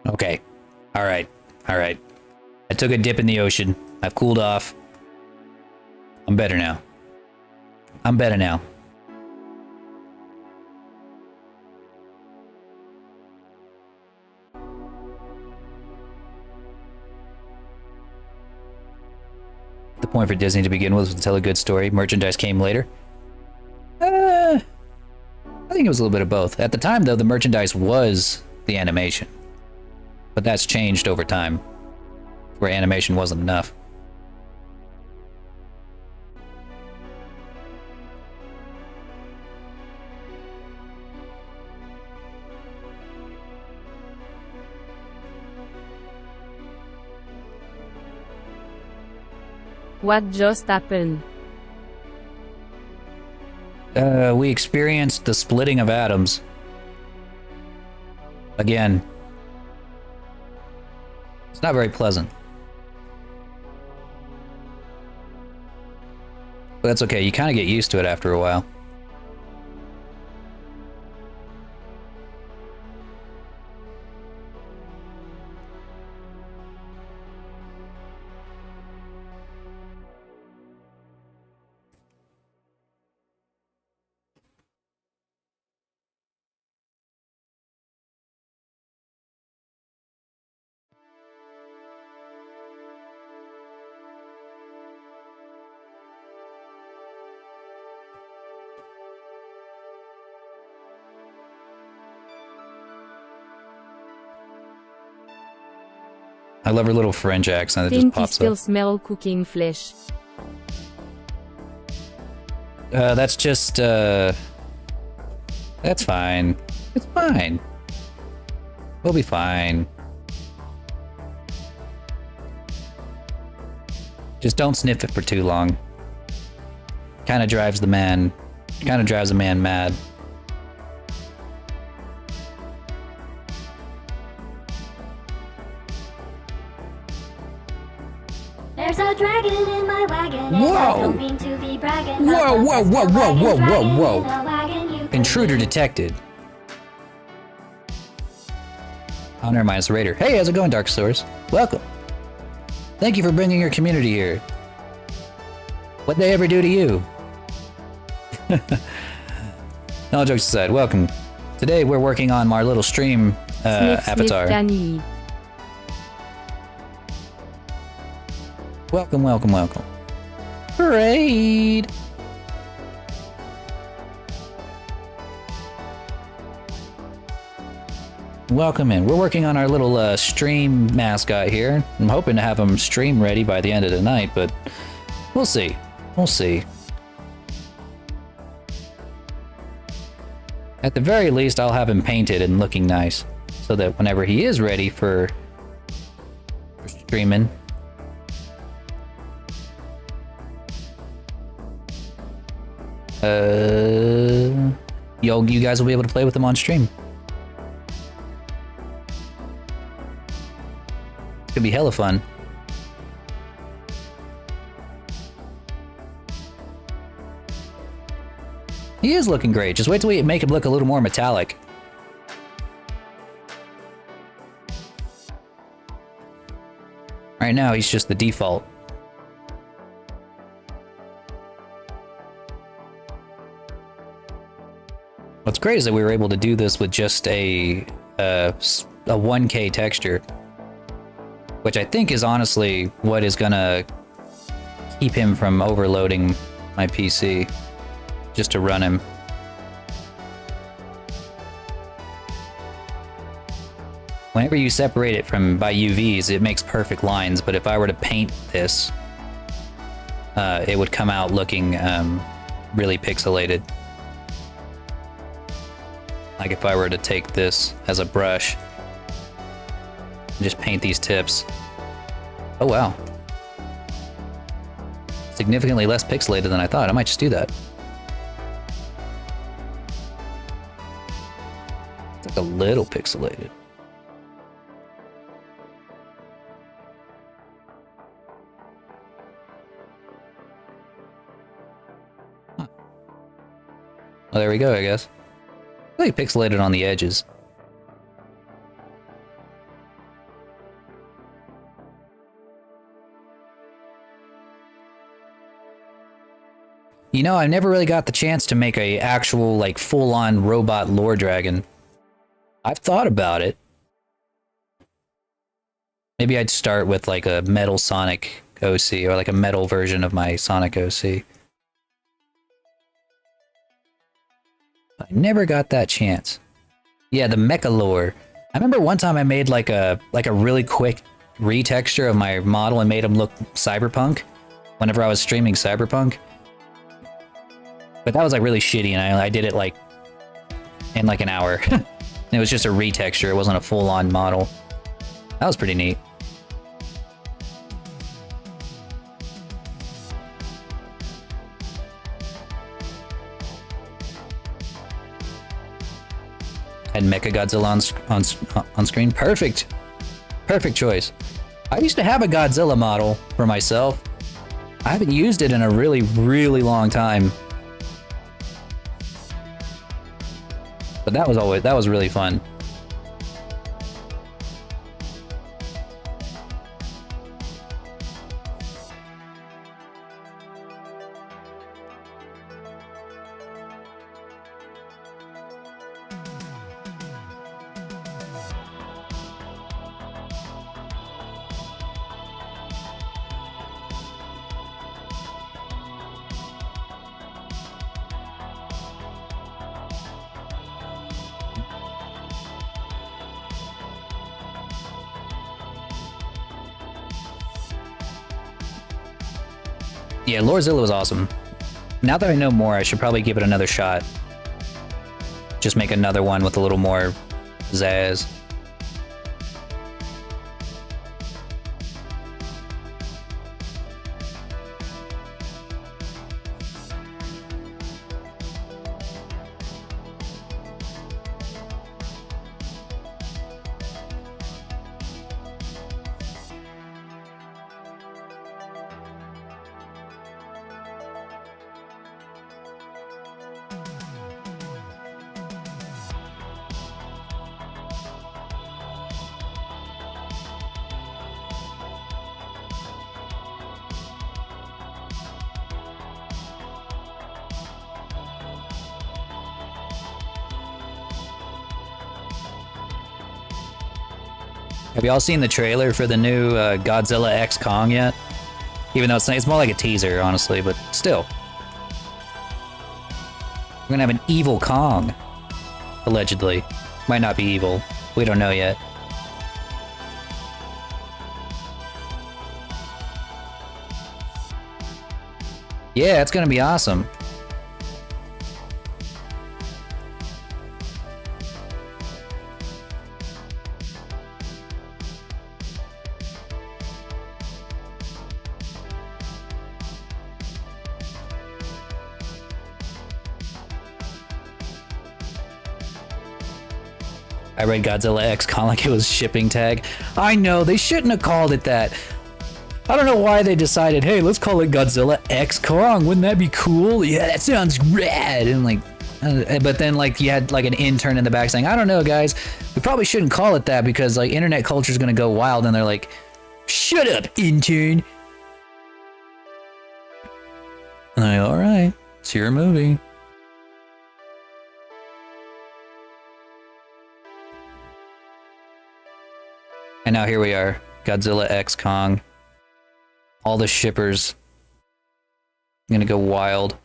Okay. All right. All right. I took a dip in the ocean. I've cooled off. I'm better now. I'm better now. The point for Disney to begin with was to tell a good story. Merchandise came later. I think it was a little bit of both. At the time, though, the merchandise was the animation. But that's changed over time, where animation wasn't enough. What just happened? We experienced the splitting of atoms. Again. It's not very pleasant. But that's okay, you kind of get used to it after a while. I love her little French accent that just Think he pops still up. smell cooking flesh. That's just, that's fine. It's fine. We'll be fine. Just don't sniff it for too long. Kinda drives a man mad. There's a dragon in my wagon, and Whoa. I don't mean to be bragging. Whoa, but whoa, the whoa, best whoa, whoa, wagon whoa, whoa. in a wagon you can Intruder see. detected. Oh, never mind, it's the raider. Hey, how's it going, Dark Source? Welcome. Thank you for bringing your community here. What'd they ever do to you? No jokes aside, welcome. Today we're working on our little stream Sniff, avatar. sniff, can he? Welcome, welcome, welcome. Parade! Welcome in. We're working on our little stream mascot here. I'm hoping to have him stream ready by the end of the night, but we'll see. We'll see. At the very least, I'll have him painted and looking nice, so that whenever he is ready for streaming, you guys will be able to play with him on stream. It's gonna be hella fun. He is looking great. Just wait till we make him look a little more metallic. Right now, he's just the default. What's great is that we were able to do this with just a 1K texture, which I think is honestly what is gonna keep him from overloading my PC just to run him. Whenever you separate it from by UVs, it makes perfect lines, but if I were to paint this, it would come out looking really pixelated. Like if I were to take this as a brush and just paint these tips. Oh wow. Significantly less pixelated than I thought. I might just do that. It's like a little pixelated. Huh. Well, there we go, I guess. Really pixelated on the edges. You know, I never really got the chance to make a actual, like, full-on robot lore dragon. I've thought about it. Maybe I'd start with, like, a metal Sonic OC, or like a metal version of my Sonic OC. I never got that chance. Yeah, the mecha lore. I remember one time I made like a really quick retexture of my model and made him look cyberpunk whenever I was streaming Cyberpunk. But that was like really shitty, and I did it like in like an hour. And it was just a retexture, it wasn't a full-on model. That was pretty neat. And Mechagodzilla on screen. Perfect. Perfect choice. I used to have a Godzilla model for myself. I haven't used it in a really, really long time. But that was really fun. Yeah, Lorezilla was awesome. Now that I know more, I should probably give it another shot. Just make another one with a little more pizzazz. Have y'all seen the trailer for the new Godzilla X Kong yet? Even though it's more like a teaser, honestly, but still. We're gonna have an evil Kong. Allegedly. Might not be evil. We don't know yet. Yeah, it's gonna be awesome. I read Godzilla X Kong like it was shipping tag. I know, they shouldn't have called it that. I don't know why they decided, hey, let's call it Godzilla X Kong. Wouldn't that be cool? Yeah, that sounds rad. And like, but then like you had like an intern in the back saying, I don't know, guys, we probably shouldn't call it that because like internet culture is gonna go wild. And they're like, shut up, intern. And I'm like, all right, it's your movie. And now here we are, Godzilla X Kong. All the shippers. I'm gonna go wild.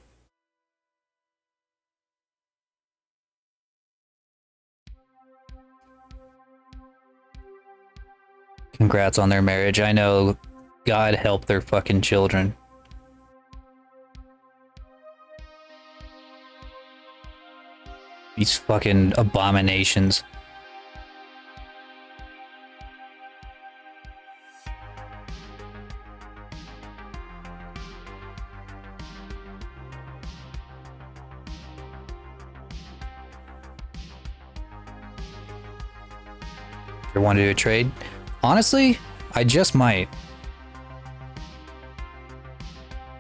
Congrats on their marriage. I know, God help their fucking children. These fucking abominations. Want to do a trade? Honestly, I just might.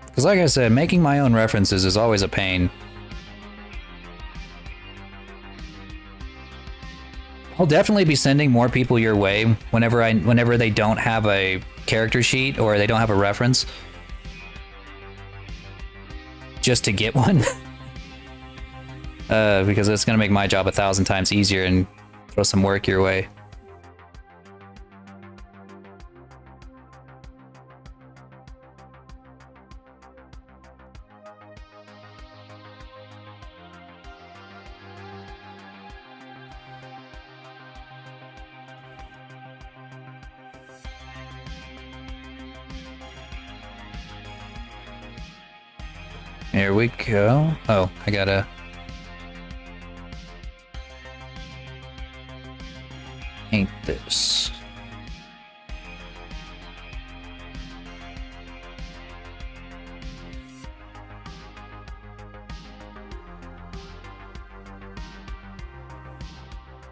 Because like I said, making my own references is always a pain. I'll definitely be sending more people your way whenever they don't have a character sheet or they don't have a reference. just to get one. Because it's gonna make my job 1,000 times easier and throw some work your way. Here we go. Oh, I gotta... paint this.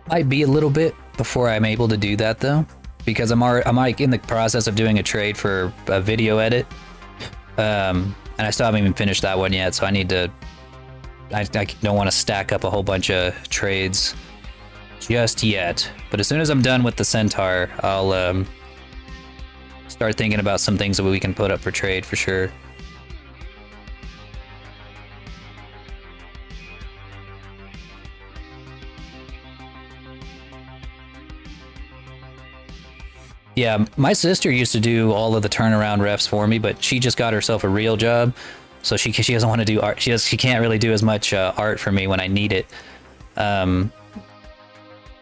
Might be a little bit before I'm able to do that though, because I'm like in the process of doing a trade for a video edit. And I still haven't even finished that one yet, so I need to... I don't want to stack up a whole bunch of trades just yet. But as soon as I'm done with the Centaur, I'll start thinking about some things that we can put up for trade for sure. Yeah, my sister used to do all of the turnaround refs for me, but she just got herself a real job, so she doesn't want to do art. She can't really do as much art for me when I need it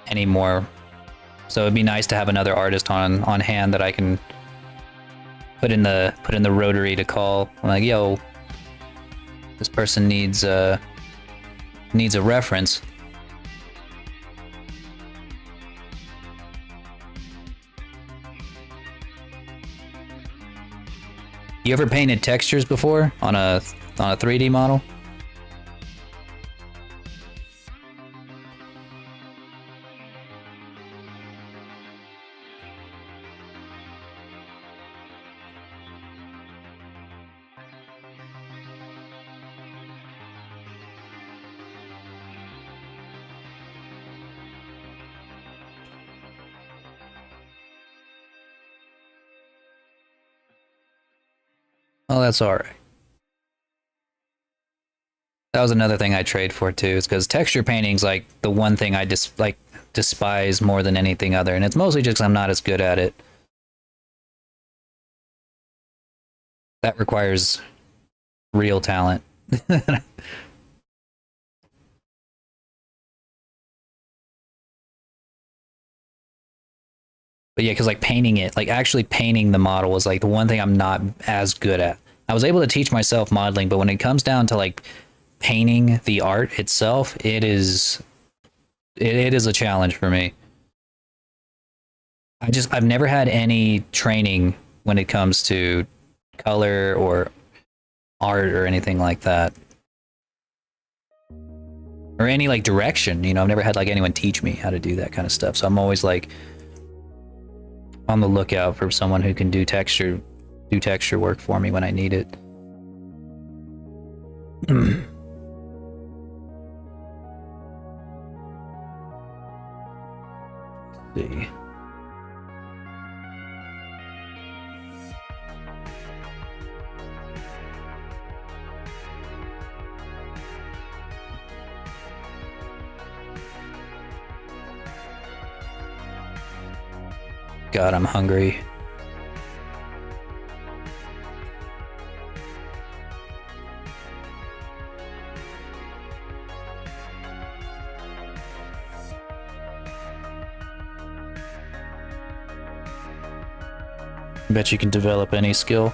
anymore. So it'd be nice to have another artist on hand that I can put in the rotary to call. I'm like, yo, this person needs a reference. You ever painted textures before on a 3D model? Oh, that's alright. That was another thing I trade for too, is because texture painting's like the one thing I despise more than anything other, and it's mostly just 'cause I'm not as good at it. That requires real talent. But yeah, because like painting it, like actually painting the model was like the one thing I'm not as good at. I was able to teach myself modeling, but when it comes down to like painting the art itself, it is a challenge for me. I've never had any training when it comes to color or art or anything like that. Or any like direction, you know, I've never had like anyone teach me how to do that kind of stuff. So I'm always like on the lookout for someone who can do texture work for me when I need it. Let's see. God, I'm hungry. Bet you can develop any skill.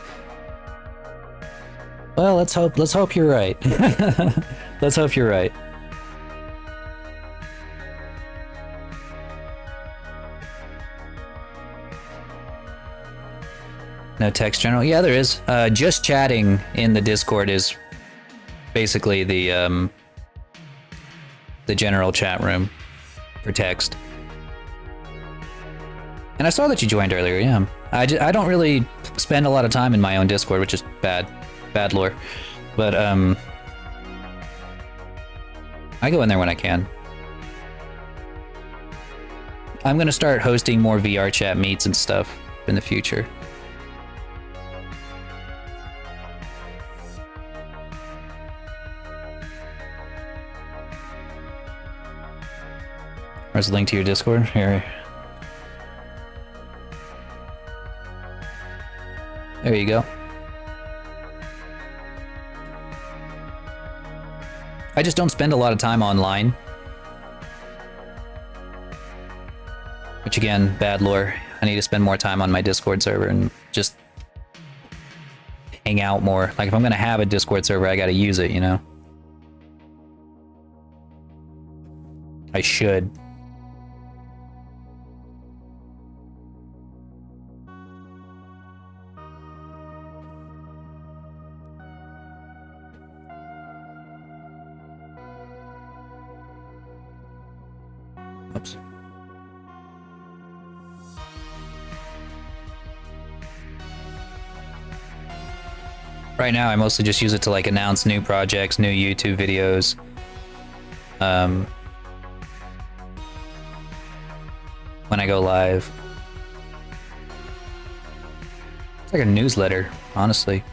Well, let's hope you're right. Let's hope you're right. No text general? Yeah, there is. Just chatting in the Discord is basically the general chat room for text. And I saw that you joined earlier, yeah. I don't really spend a lot of time in my own Discord, which is bad lore. But I go in there when I can. I'm gonna start hosting more VR chat meets and stuff in the future. Where's the link to your Discord? Here. There you go. I just don't spend a lot of time online. Which again, bad lore. I need to spend more time on my Discord server and just hang out more. Like if I'm gonna have a Discord server, I gotta use it, you know? I should. Oops. Right now, I mostly just use it to like announce new projects, new YouTube videos. When I go live. It's like a newsletter, honestly.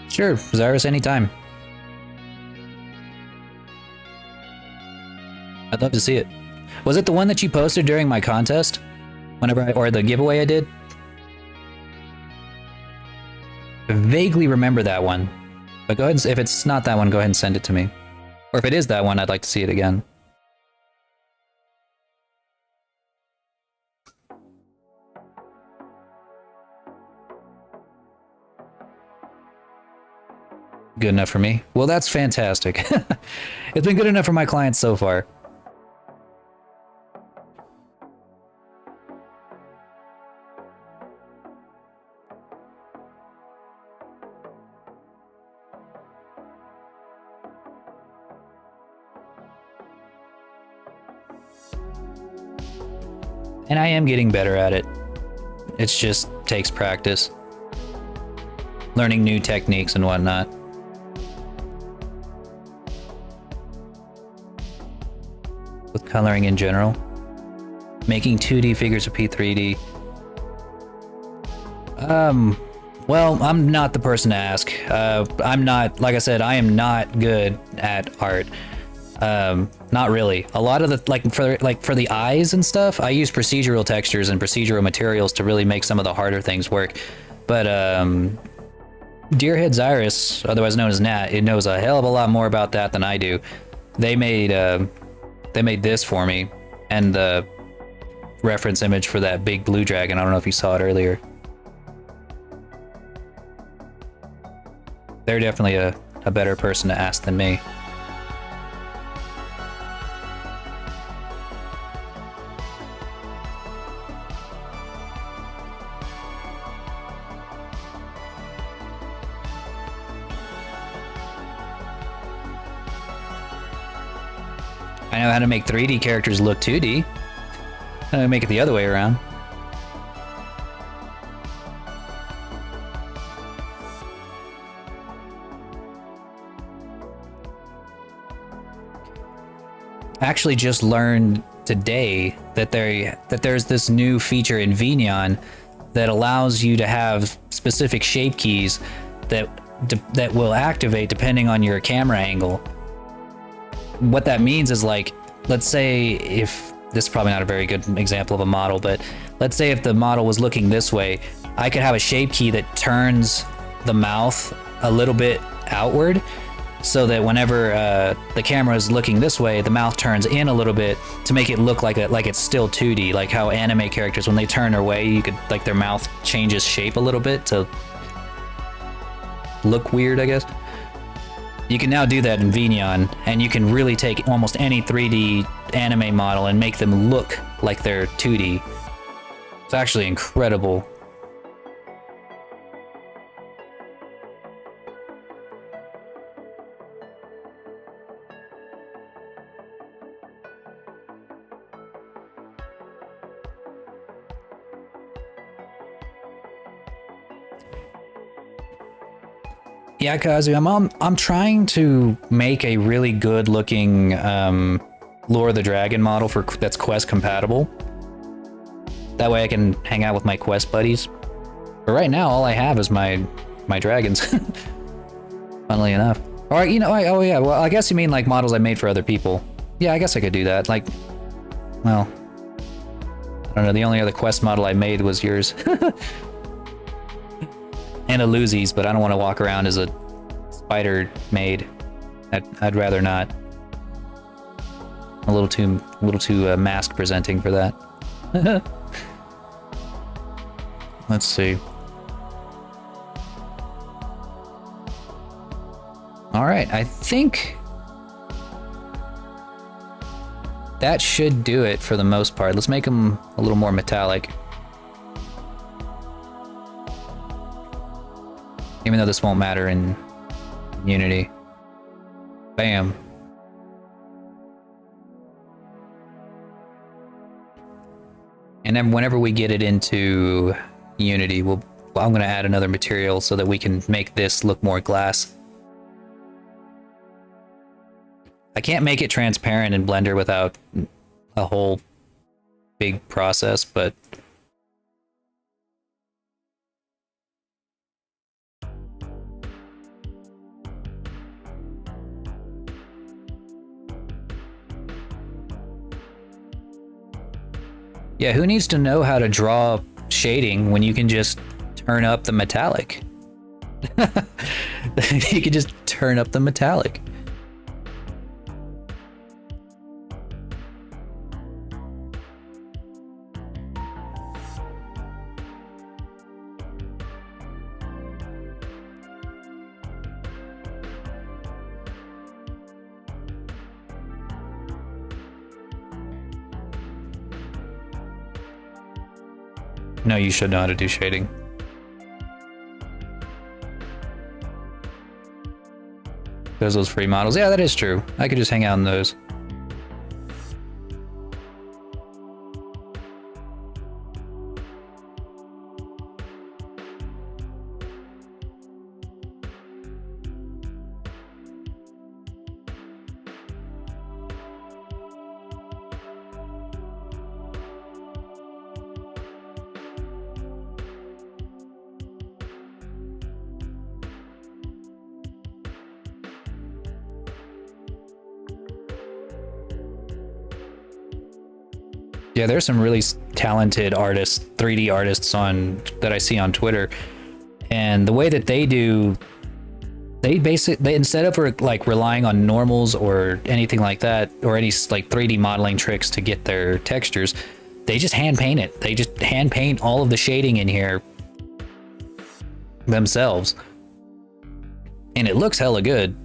Sure, Zyrus, anytime. I'd love to see it. Was it the one that you posted during my contest? Or the giveaway I did? I vaguely remember that one. But go ahead and, if it's not that one, go ahead and send it to me. Or if it is that one, I'd like to see it again. Good enough for me? Well, that's fantastic. It's been good enough for my clients so far. And I am getting better at it. It just takes practice. Learning new techniques and whatnot. With coloring in general. Making 2D figures of P3D. Well, I'm not the person to ask. I'm not, like I said, I am not good at art. Not really. A lot of the, for the eyes and stuff, I use procedural textures and procedural materials to really make some of the harder things work. But, Deerhead Zyrus, otherwise known as Nat, it knows a hell of a lot more about that than I do. They made this for me, and the reference image for that big blue dragon. I don't know if you saw it earlier. They're definitely a better person to ask than me. I know how to make 3D characters look 2D. I make it the other way around. I actually just learned today that there's this new feature in Vignon that allows you to have specific shape keys that will activate depending on your camera angle. What that means is, like, let's say if this is probably not a very good example of a model, but let's say if the model was looking this way, I could have a shape key that turns the mouth a little bit outward, so that whenever the camera is looking this way, the mouth turns in a little bit to make it look like it's still 2D, like how anime characters, when they turn away, you could, like, their mouth changes shape a little bit to look weird, I guess. You can now do that in Vignon, and you can really take almost any 3D anime model and make them look like they're 2D. It's actually incredible. Yeah, Kazu, I'm trying to make a really good looking Lure of the Dragon model for that's quest compatible. That way I can hang out with my quest buddies. But right now, all I have is my dragons. Funnily enough. Or, you know, oh yeah, well, I guess you mean like models I made for other people. Yeah, I guess I could do that. Like, well, I don't know, the only other quest model I made was yours. And a Lucy's, but I don't want to walk around as a spider maid. I'd rather not. A little too mask presenting for that. Let's see. All right, I think that should do it for the most part. Let's make them a little more metallic. Even though this won't matter in Unity. Bam. And then whenever we get it into Unity, I'm going to add another material so that we can make this look more glass. I can't make it transparent in Blender without a whole big process, but yeah, who needs to know how to draw shading when you can just turn up the metallic? You can just turn up the metallic. No, you should know how to do shading. There's those free models. Yeah, that is true. I could just hang out in those. Yeah, there's some really talented artists, 3D artists that I see on Twitter, and the way that they do, they instead of like relying on normals or anything like that, or any like 3D modeling tricks to get their textures, they just hand paint it. They just hand paint all of the shading in here themselves, and it looks hella good.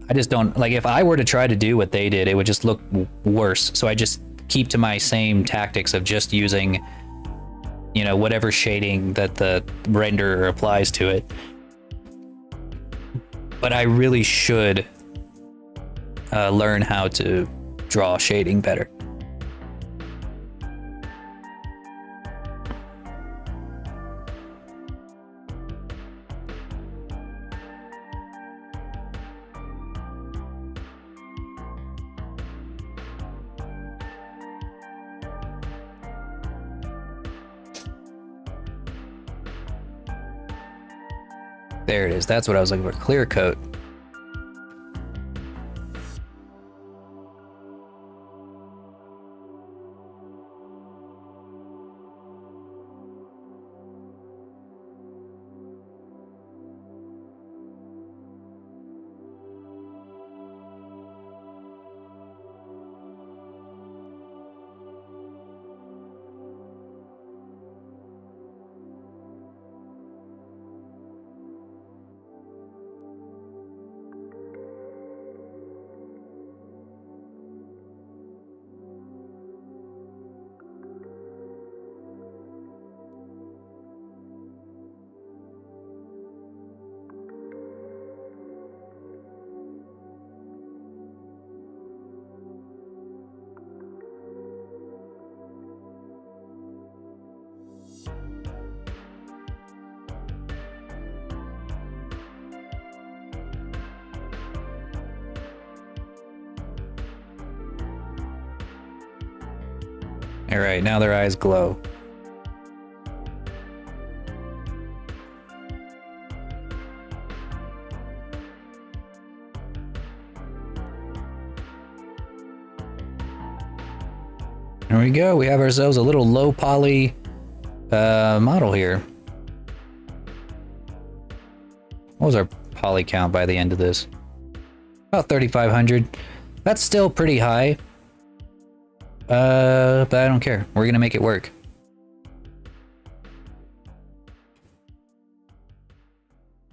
I just don't, like, if I were to try to do what they did, it would just look worse. So I just keep to my same tactics of just using, you know, whatever shading that the renderer applies to it. But I really should learn how to draw shading better. There it is. That's what I was looking for. Clear coat. Alright, now their eyes glow. There we go, we have ourselves a little low poly model here. What was our poly count by the end of this? About 3,500. That's still pretty high. But I don't care. We're gonna make it work.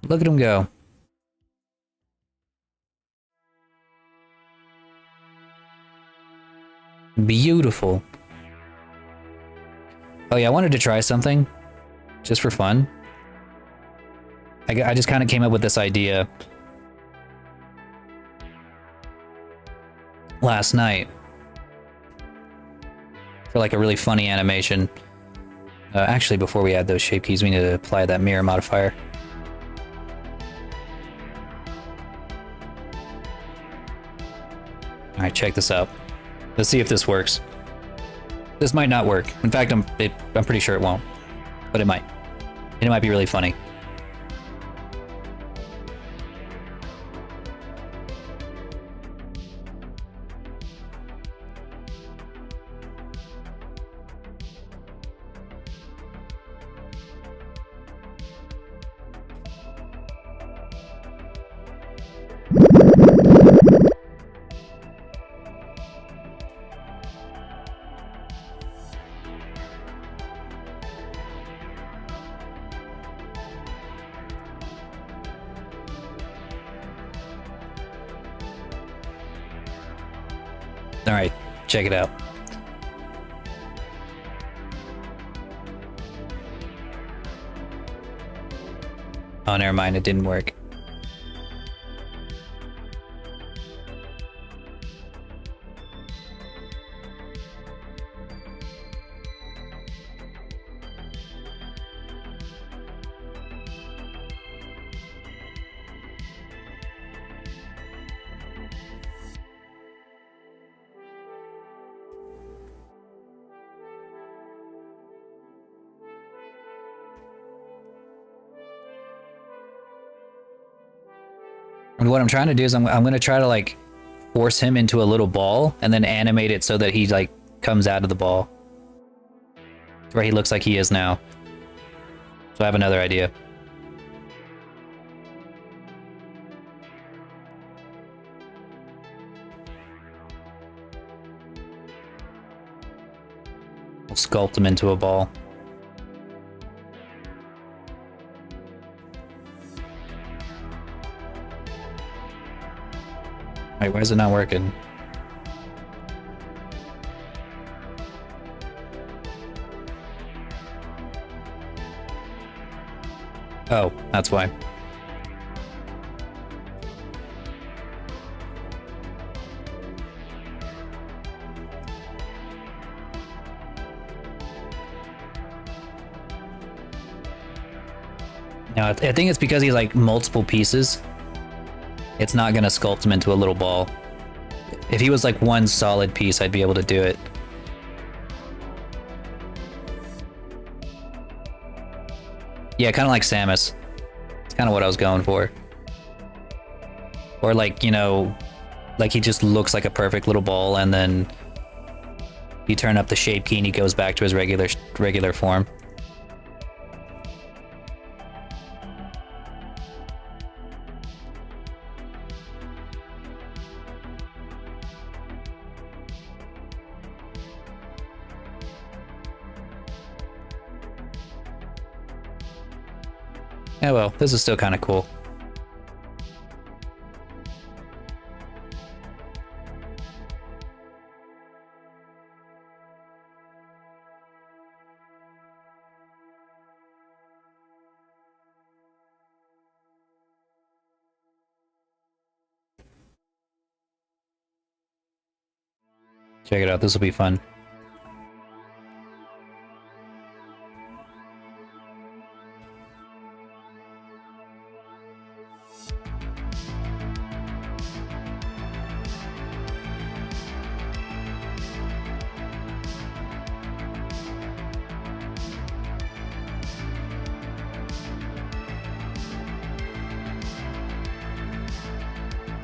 Look at him go. Beautiful. Oh yeah, I wanted to try something. Just for fun. I just kind of came up with this idea last night for like a really funny animation. Actually, before we add those shape keys, we need to apply that mirror modifier. Alright, check this out. Let's see if this works. This might not work. In fact, I'm pretty sure it won't. But it might. And it might be really funny. Alright, check it out. Oh, never mind, it didn't work. And what I'm trying to do is I'm going to try to like force him into a little ball and then animate it so that he like comes out of the ball. Where he looks like he is now. So I have another idea. We'll sculpt him into a ball. Wait, why is it not working? Oh, that's why. No, I think it's because he's like multiple pieces. It's not gonna sculpt him into a little ball. If he was like one solid piece, I'd be able to do it. Yeah, kind of like Samus. It's kind of what I was going for. Or like, you know, like he just looks like a perfect little ball, and then you turn up the shape key and he goes back to his regular form. Yeah, well, this is still kind of cool. Check it out, this will be fun.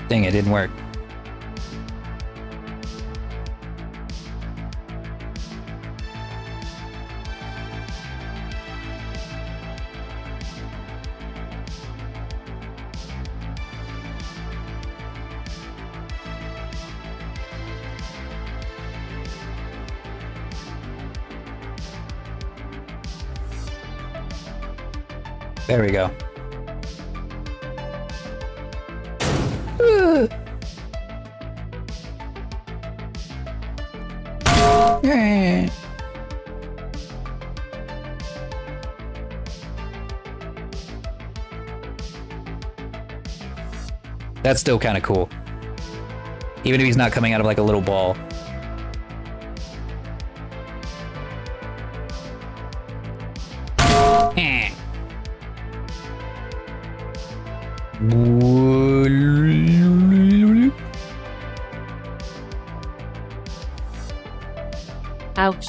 Dang, it didn't work. There we go. That's still kind of cool. Even if he's not coming out of like a little ball. Ouch.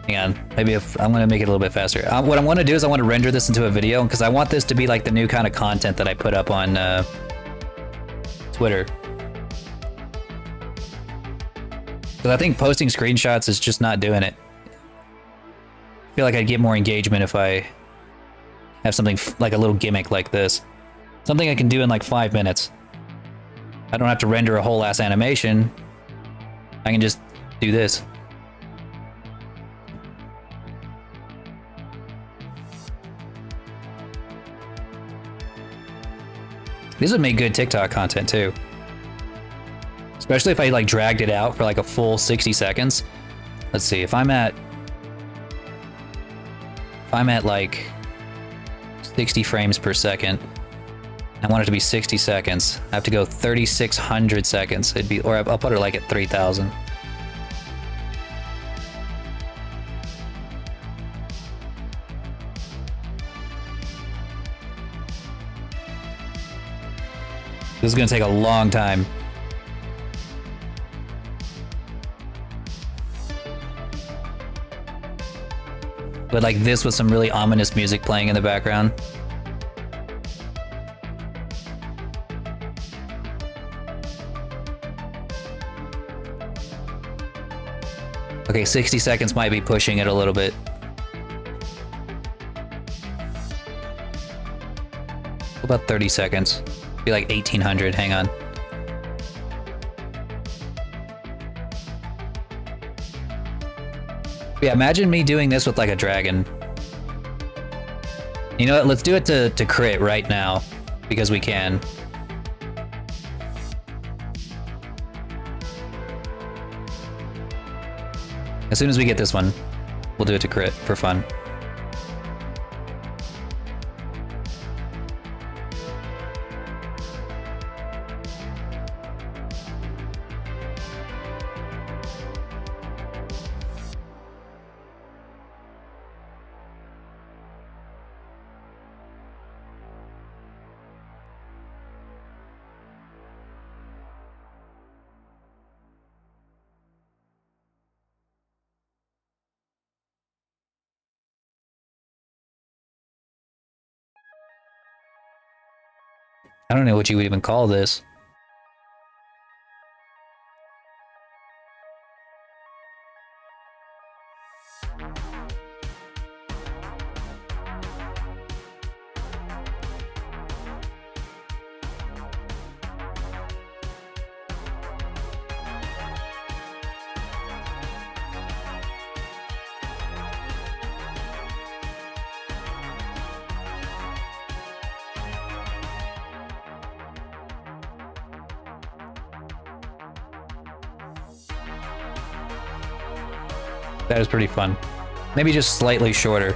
Hang on, maybe if I'm gonna make it a little bit faster. What I want to do is I want to render this into a video because I want this to be like the new kind of content that I put up on Twitter. Because I think posting screenshots is just not doing it. I feel like I'd get more engagement if I have something like a little gimmick like this. Something I can do in like 5 minutes. I don't have to render a whole ass animation. I can just do this. This would make good TikTok content too. Especially if I like dragged it out for like a full 60 seconds. Let's see, if I'm at like 60 frames per second, I want it to be 60 seconds. I have to go 3,600 seconds. It'd be, or I'll put it like at 3,000. This is gonna take a long time. But like this with some really ominous music playing in the background. Okay, 60 seconds might be pushing it a little bit. About 30 seconds. Be like 1,800, hang on. Yeah, imagine me doing this with like a dragon. You know what, let's do it to crit right now, because we can. As soon as we get this one, we'll do it to crit for fun. I don't know what you would even call this. That is pretty fun. Maybe just slightly shorter.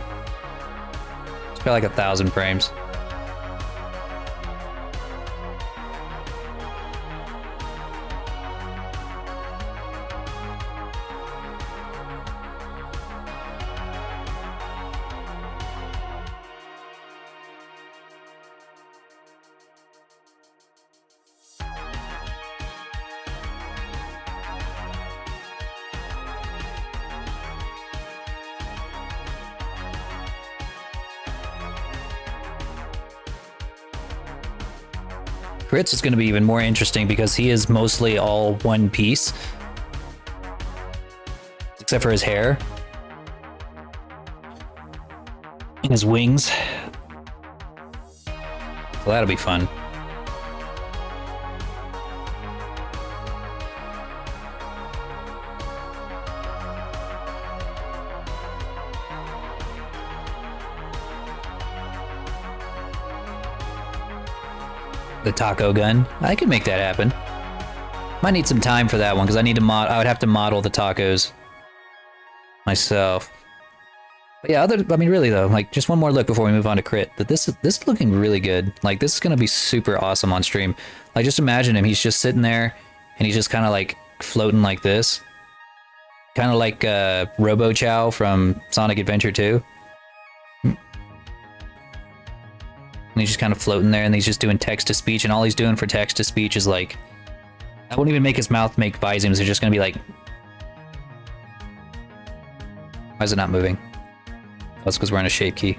It's probably like 1,000 frames. Crit's is going to be even more interesting because he is mostly all one piece. Except for his hair. And his wings. So that'll be fun. The taco gun. I could make that happen. Might need some time for that one because I need to I would have to model the tacos myself. But yeah, I mean, really though, like just one more look before we move on to crit. That this is looking really good. Like this is gonna be super awesome on stream. Like just imagine him. He's just sitting there, and he's just kind of like floating like this, kind of like Robo Chow from Sonic Adventure 2. And he's just kind of floating there, and he's just doing text to speech, and all he's doing for text to speech is like, I wouldn't even make his mouth make visemes. They're just gonna be like, why is it not moving? Oh, that's because we're on a shape key.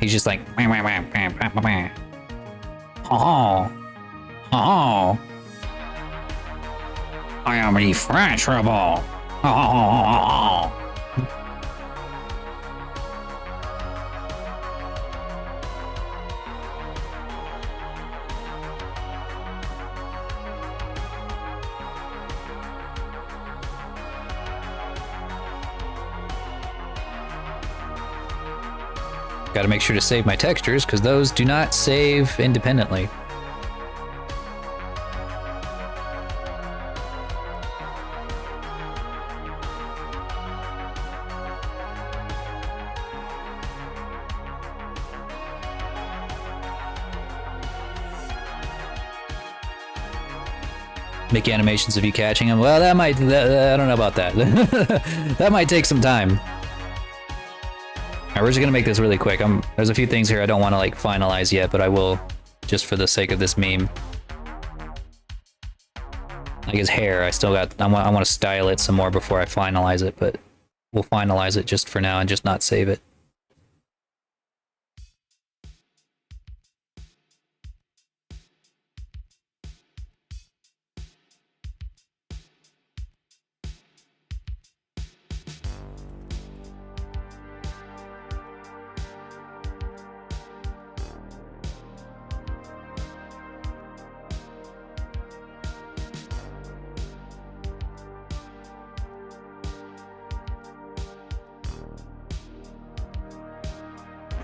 He's just like, oh, oh, I am refreshable. Oh. Got to make sure to save my textures because those do not save independently. Make animations of you catching them. Well, I don't know about that. That might take some time. Alright, we're just gonna make this really quick. There's a few things here I don't want to like finalize yet, but I will, just for the sake of this meme. Like his hair, I want to style it some more before I finalize it, but we'll finalize it just for now and just not save it.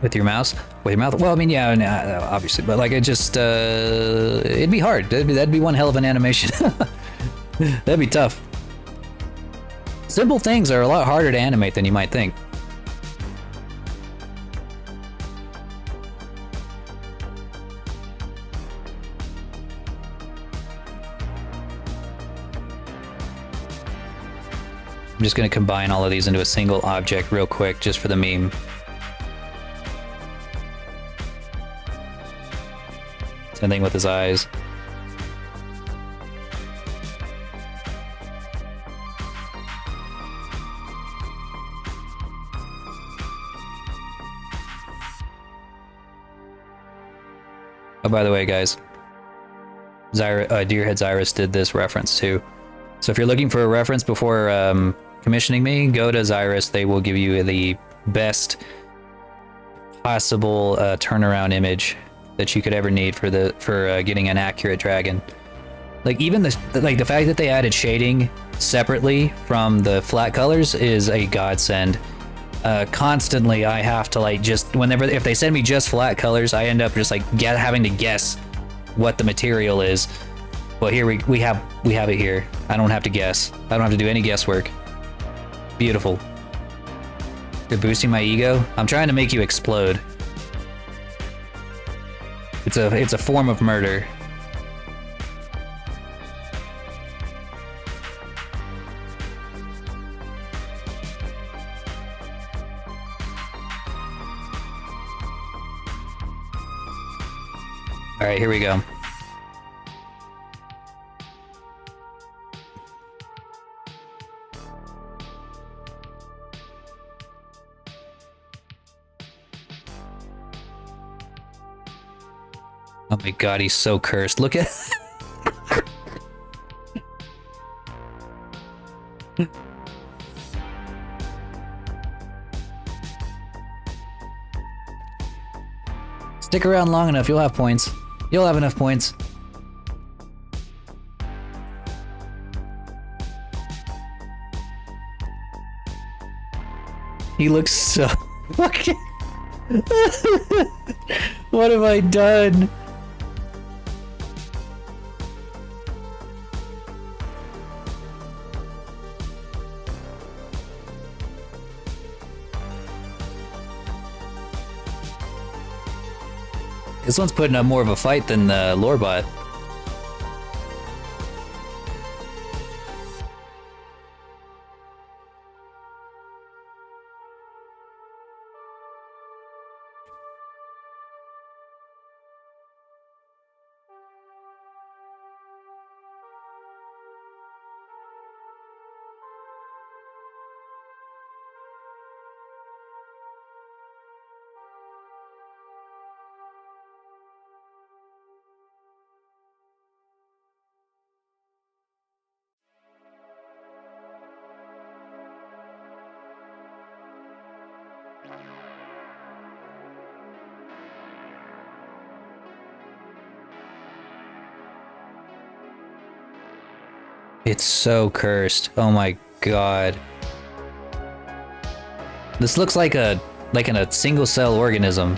With your mouse? With your mouth? Well, I mean, yeah, obviously, but like it just, it'd be hard. That'd be one hell of an animation. That'd be tough. Simple things are a lot harder to animate than you might think. I'm just going to combine all of these into a single object real quick just for the meme. Same thing with his eyes. Oh, by the way, guys, Deerhead Zyrus did this reference too. So if you're looking for a reference before commissioning me, go to Zyrus. They will give you the best possible turnaround image that you could ever need for getting an accurate dragon. Like even the fact that they added shading separately from the flat colors is a godsend. Constantly I have to like just if they send me just flat colors, I end up just like having to guess what the material is. Well, here we have it here. I don't have to guess. I don't have to do any guesswork. Beautiful. You're boosting my ego? I'm trying to make you explode. It's a form of murder. All right, here we go. Oh my god, he's so cursed. Look at... Stick around long enough, you'll have points. You'll have enough points. He looks so fucking... What have I done? This one's putting up more of a fight than the Lorebot. It's so cursed. Oh my god. This looks like a single cell organism.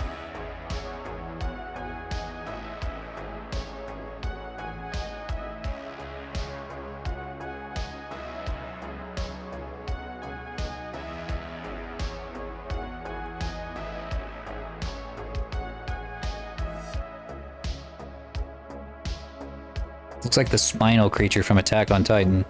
Looks like the spinal creature from Attack on Titan.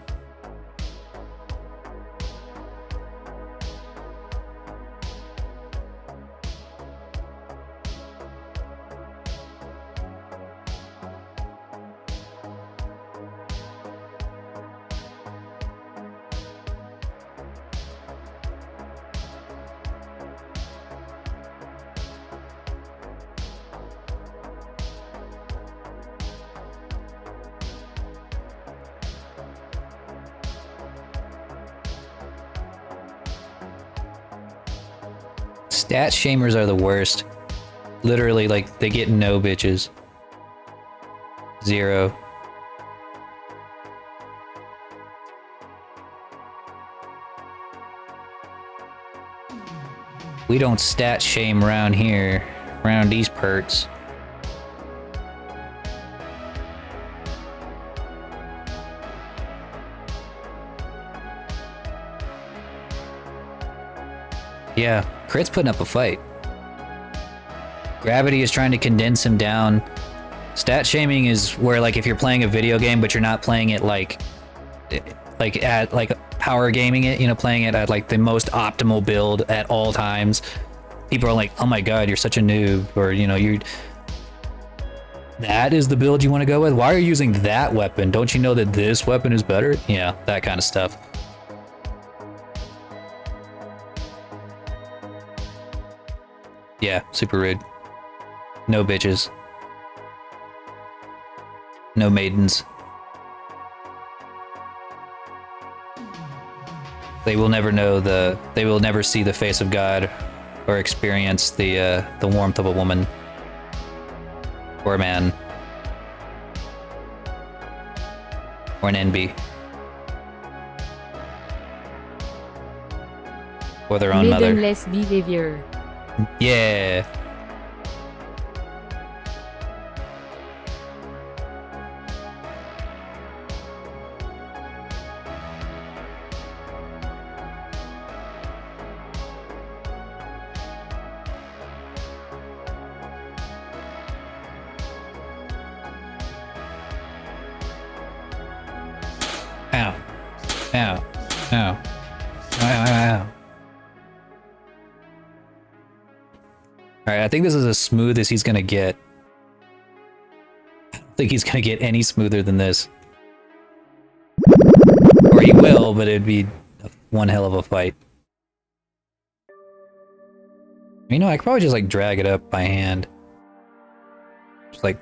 Stat shamers are the worst. Literally, like, they get no bitches. 0. We don't stat shame around here, around these perts. Yeah, Crit's putting up a fight. Gravity is trying to condense him down. Stat shaming is where, like, if you're playing a video game but you're not playing it like power gaming it, you know, playing it at like the most optimal build at all times. People are like, "Oh my god, you're such a noob," or, you know, that is the build you want to go with? Why are you using that weapon? Don't you know that this weapon is better? Yeah, that kind of stuff. Yeah, super rude. No bitches. No maidens. They will never know they will never see the face of God or experience the warmth of a woman or a man or an NB or their own mother. Maidenless behavior. Yeah. Ow. Ow. Ow. Ow, ow, ow. Alright, I think this is as smooth as he's gonna get. I don't think he's gonna get any smoother than this. Or he will, but it'd be one hell of a fight. You know, I could probably just like drag it up by hand. Just like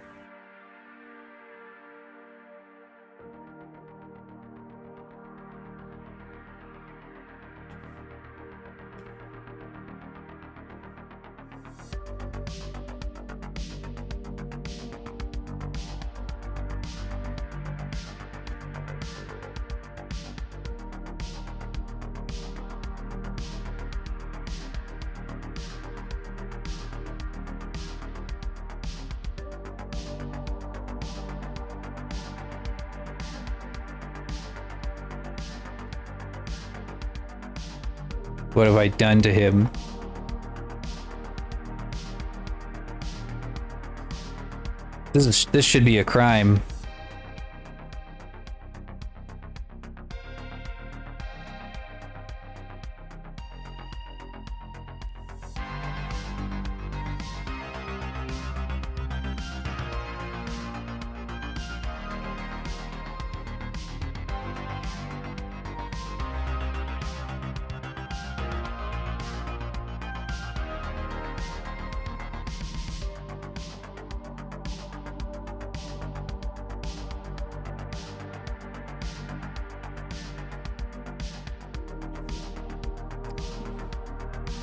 What have I done to him? This should be a crime.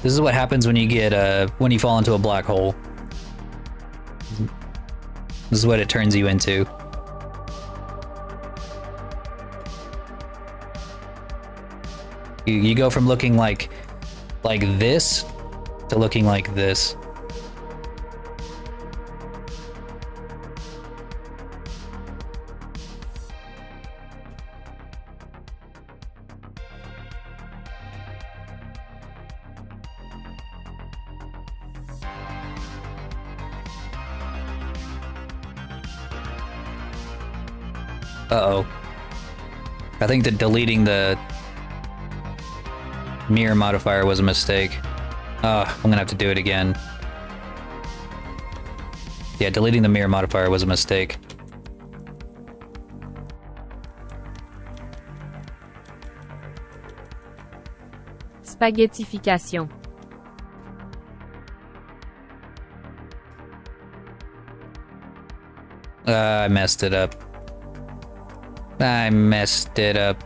This is what happens when you get when you fall into a black hole. This is what it turns you into. You go from looking like this to looking like this. Uh-oh. I think that deleting the mirror modifier was a mistake. I'm gonna have to do it again. Yeah, deleting the mirror modifier was a mistake. Spaghettification. I messed it up. I messed it up.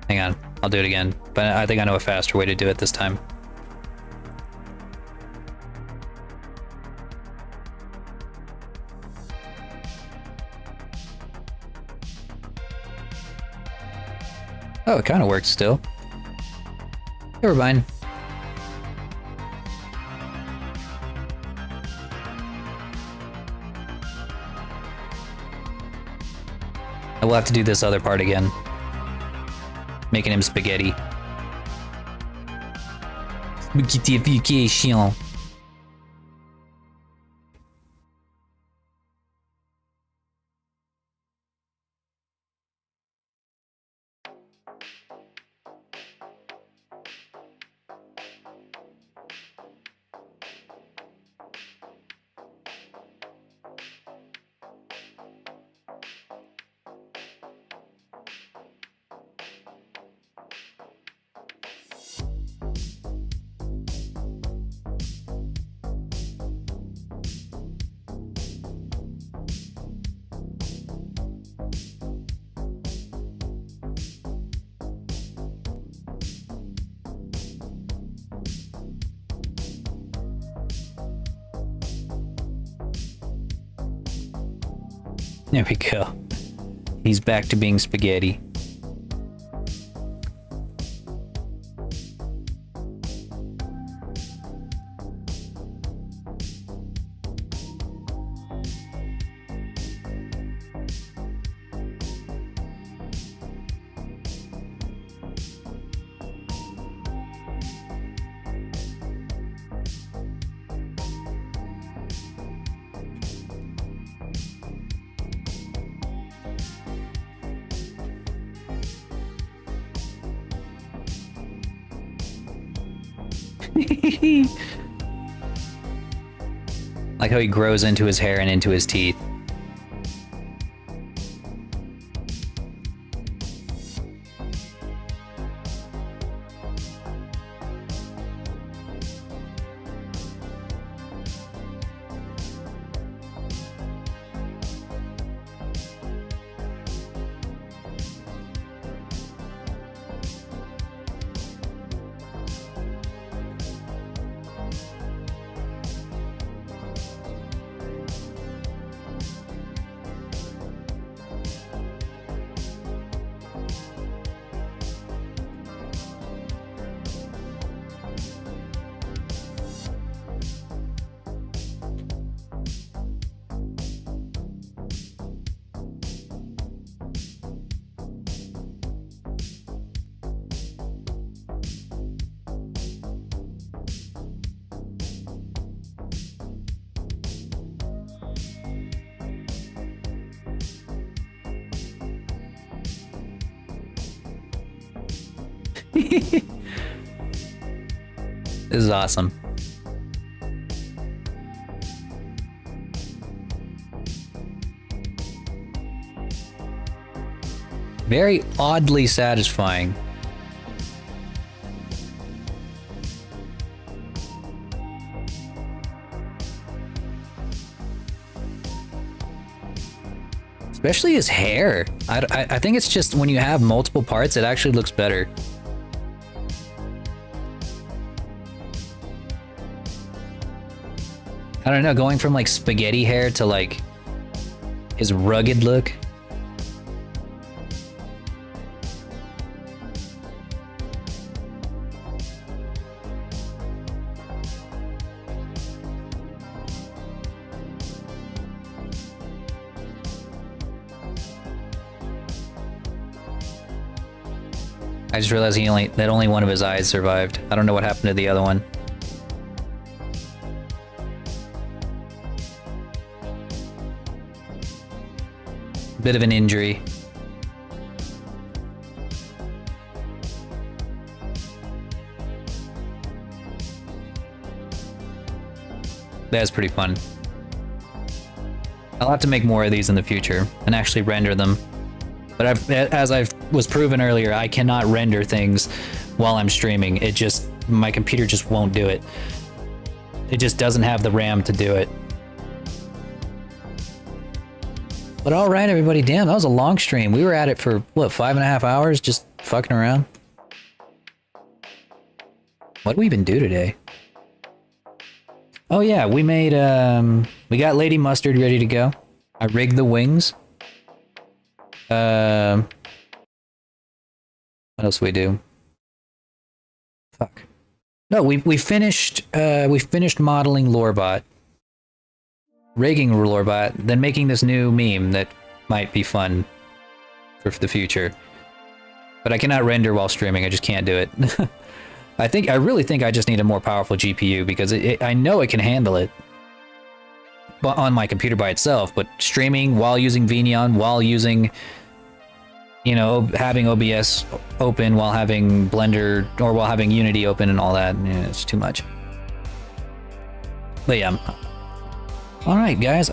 Hang on, I'll do it again. But I think I know a faster way to do it this time. Oh, it kind of works still. Never mind. I will have to do this other part again. Making him spaghetti. Spaghettification. There we go. He's back to being spaghetti. Like how he grows into his hair and into his teeth. This is awesome. Very oddly satisfying. Especially his hair. I think it's just when you have multiple parts, it actually looks better. I don't know, going from like spaghetti hair to like his rugged look. I just realized that only one of his eyes survived. I don't know what happened to the other one. Bit of an injury. That's pretty fun. I'll have to make more of these in the future and actually render them. But as I was proven earlier, I cannot render things while I'm streaming. My computer just won't do it. It just doesn't have the RAM to do it. But all right, everybody, damn, that was a long stream. We were at it for, what, 5.5 hours just fucking around? What did we even do today? Oh yeah, we made, we got Lady Mustard ready to go. I rigged the wings. What else do we do? Fuck. No, we finished modeling Lorebot. Rigging Lorebot, then making this new meme that might be fun for the future. But I cannot render while streaming, I just can't do it. I really think I just need a more powerful GPU because I know it can handle it on my computer by itself, but streaming while using Vneon, while using, you know, having OBS open, while having Blender, or while having Unity open and all that, it's too much. But yeah, all right, guys.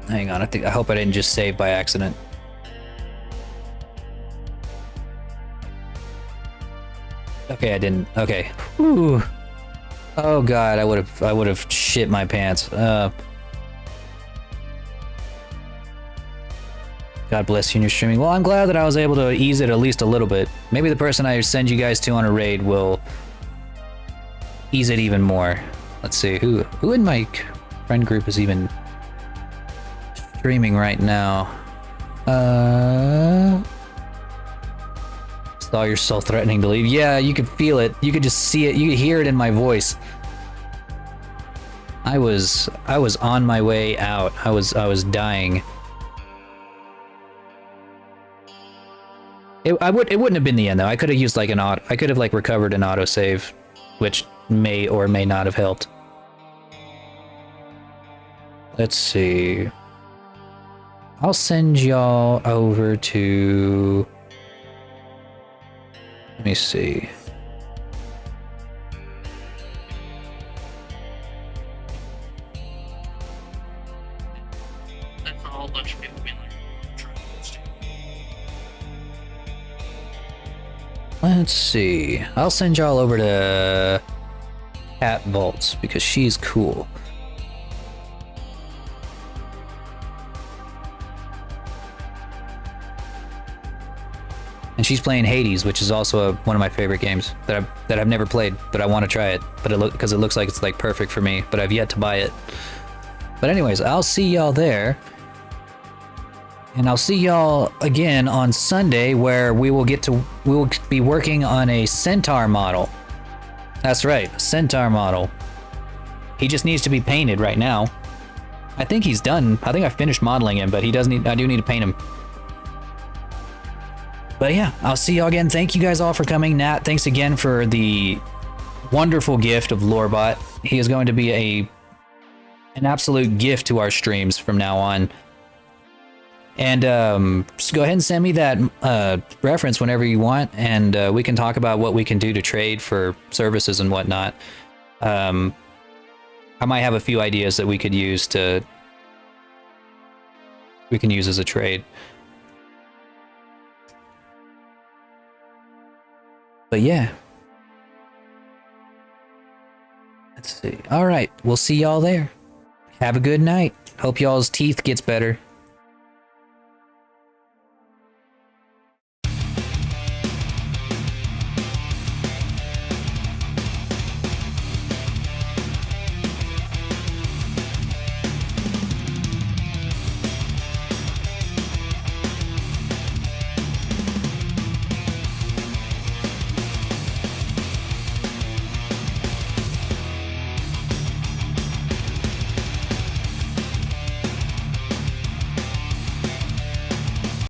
Hang on. I hope I didn't just save by accident. Okay, I didn't. Okay. Whew. Oh god, I would have shit my pants. God bless you in your streaming. Well, I'm glad that I was able to ease it at least a little bit. Maybe the person I send you guys to on a raid will ease it even more. Let's see, who in my friend group is even streaming right now? Saw you're so threatening to leave. Yeah, you could feel it. You could just see it. You could hear it in my voice. I was on my way out. I was dying. It wouldn't have been the end though. I could have used like I could have like recovered an autosave, which may or may not have helped. Let's see. I'll send y'all over to, let me see. That's a whole bunch of people being like, Let's see. I'll send y'all over to Cat Vaults because she's cool. And she's playing Hades, which is also one of my favorite games that I've never played, but I want to try it. But because it looks like it's like perfect for me, but I've yet to buy it. But anyways, I'll see y'all there. And I'll see y'all again on Sunday, where we will be working on a Centaur model. That's right, a Centaur model. He just needs to be painted right now. I think he's done. I think I finished modeling him, but I do need to paint him. But yeah, I'll see y'all again. Thank you guys all for coming. Nat, thanks again for the wonderful gift of Lorebot. He is going to be an absolute gift to our streams from now on. And just go ahead and send me that reference whenever you want, and we can talk about what we can do to trade for services and whatnot. I might have a few ideas that we can use as a trade. But yeah. Let's see. All right, we'll see y'all there. Have a good night. Hope y'all's teeth gets better.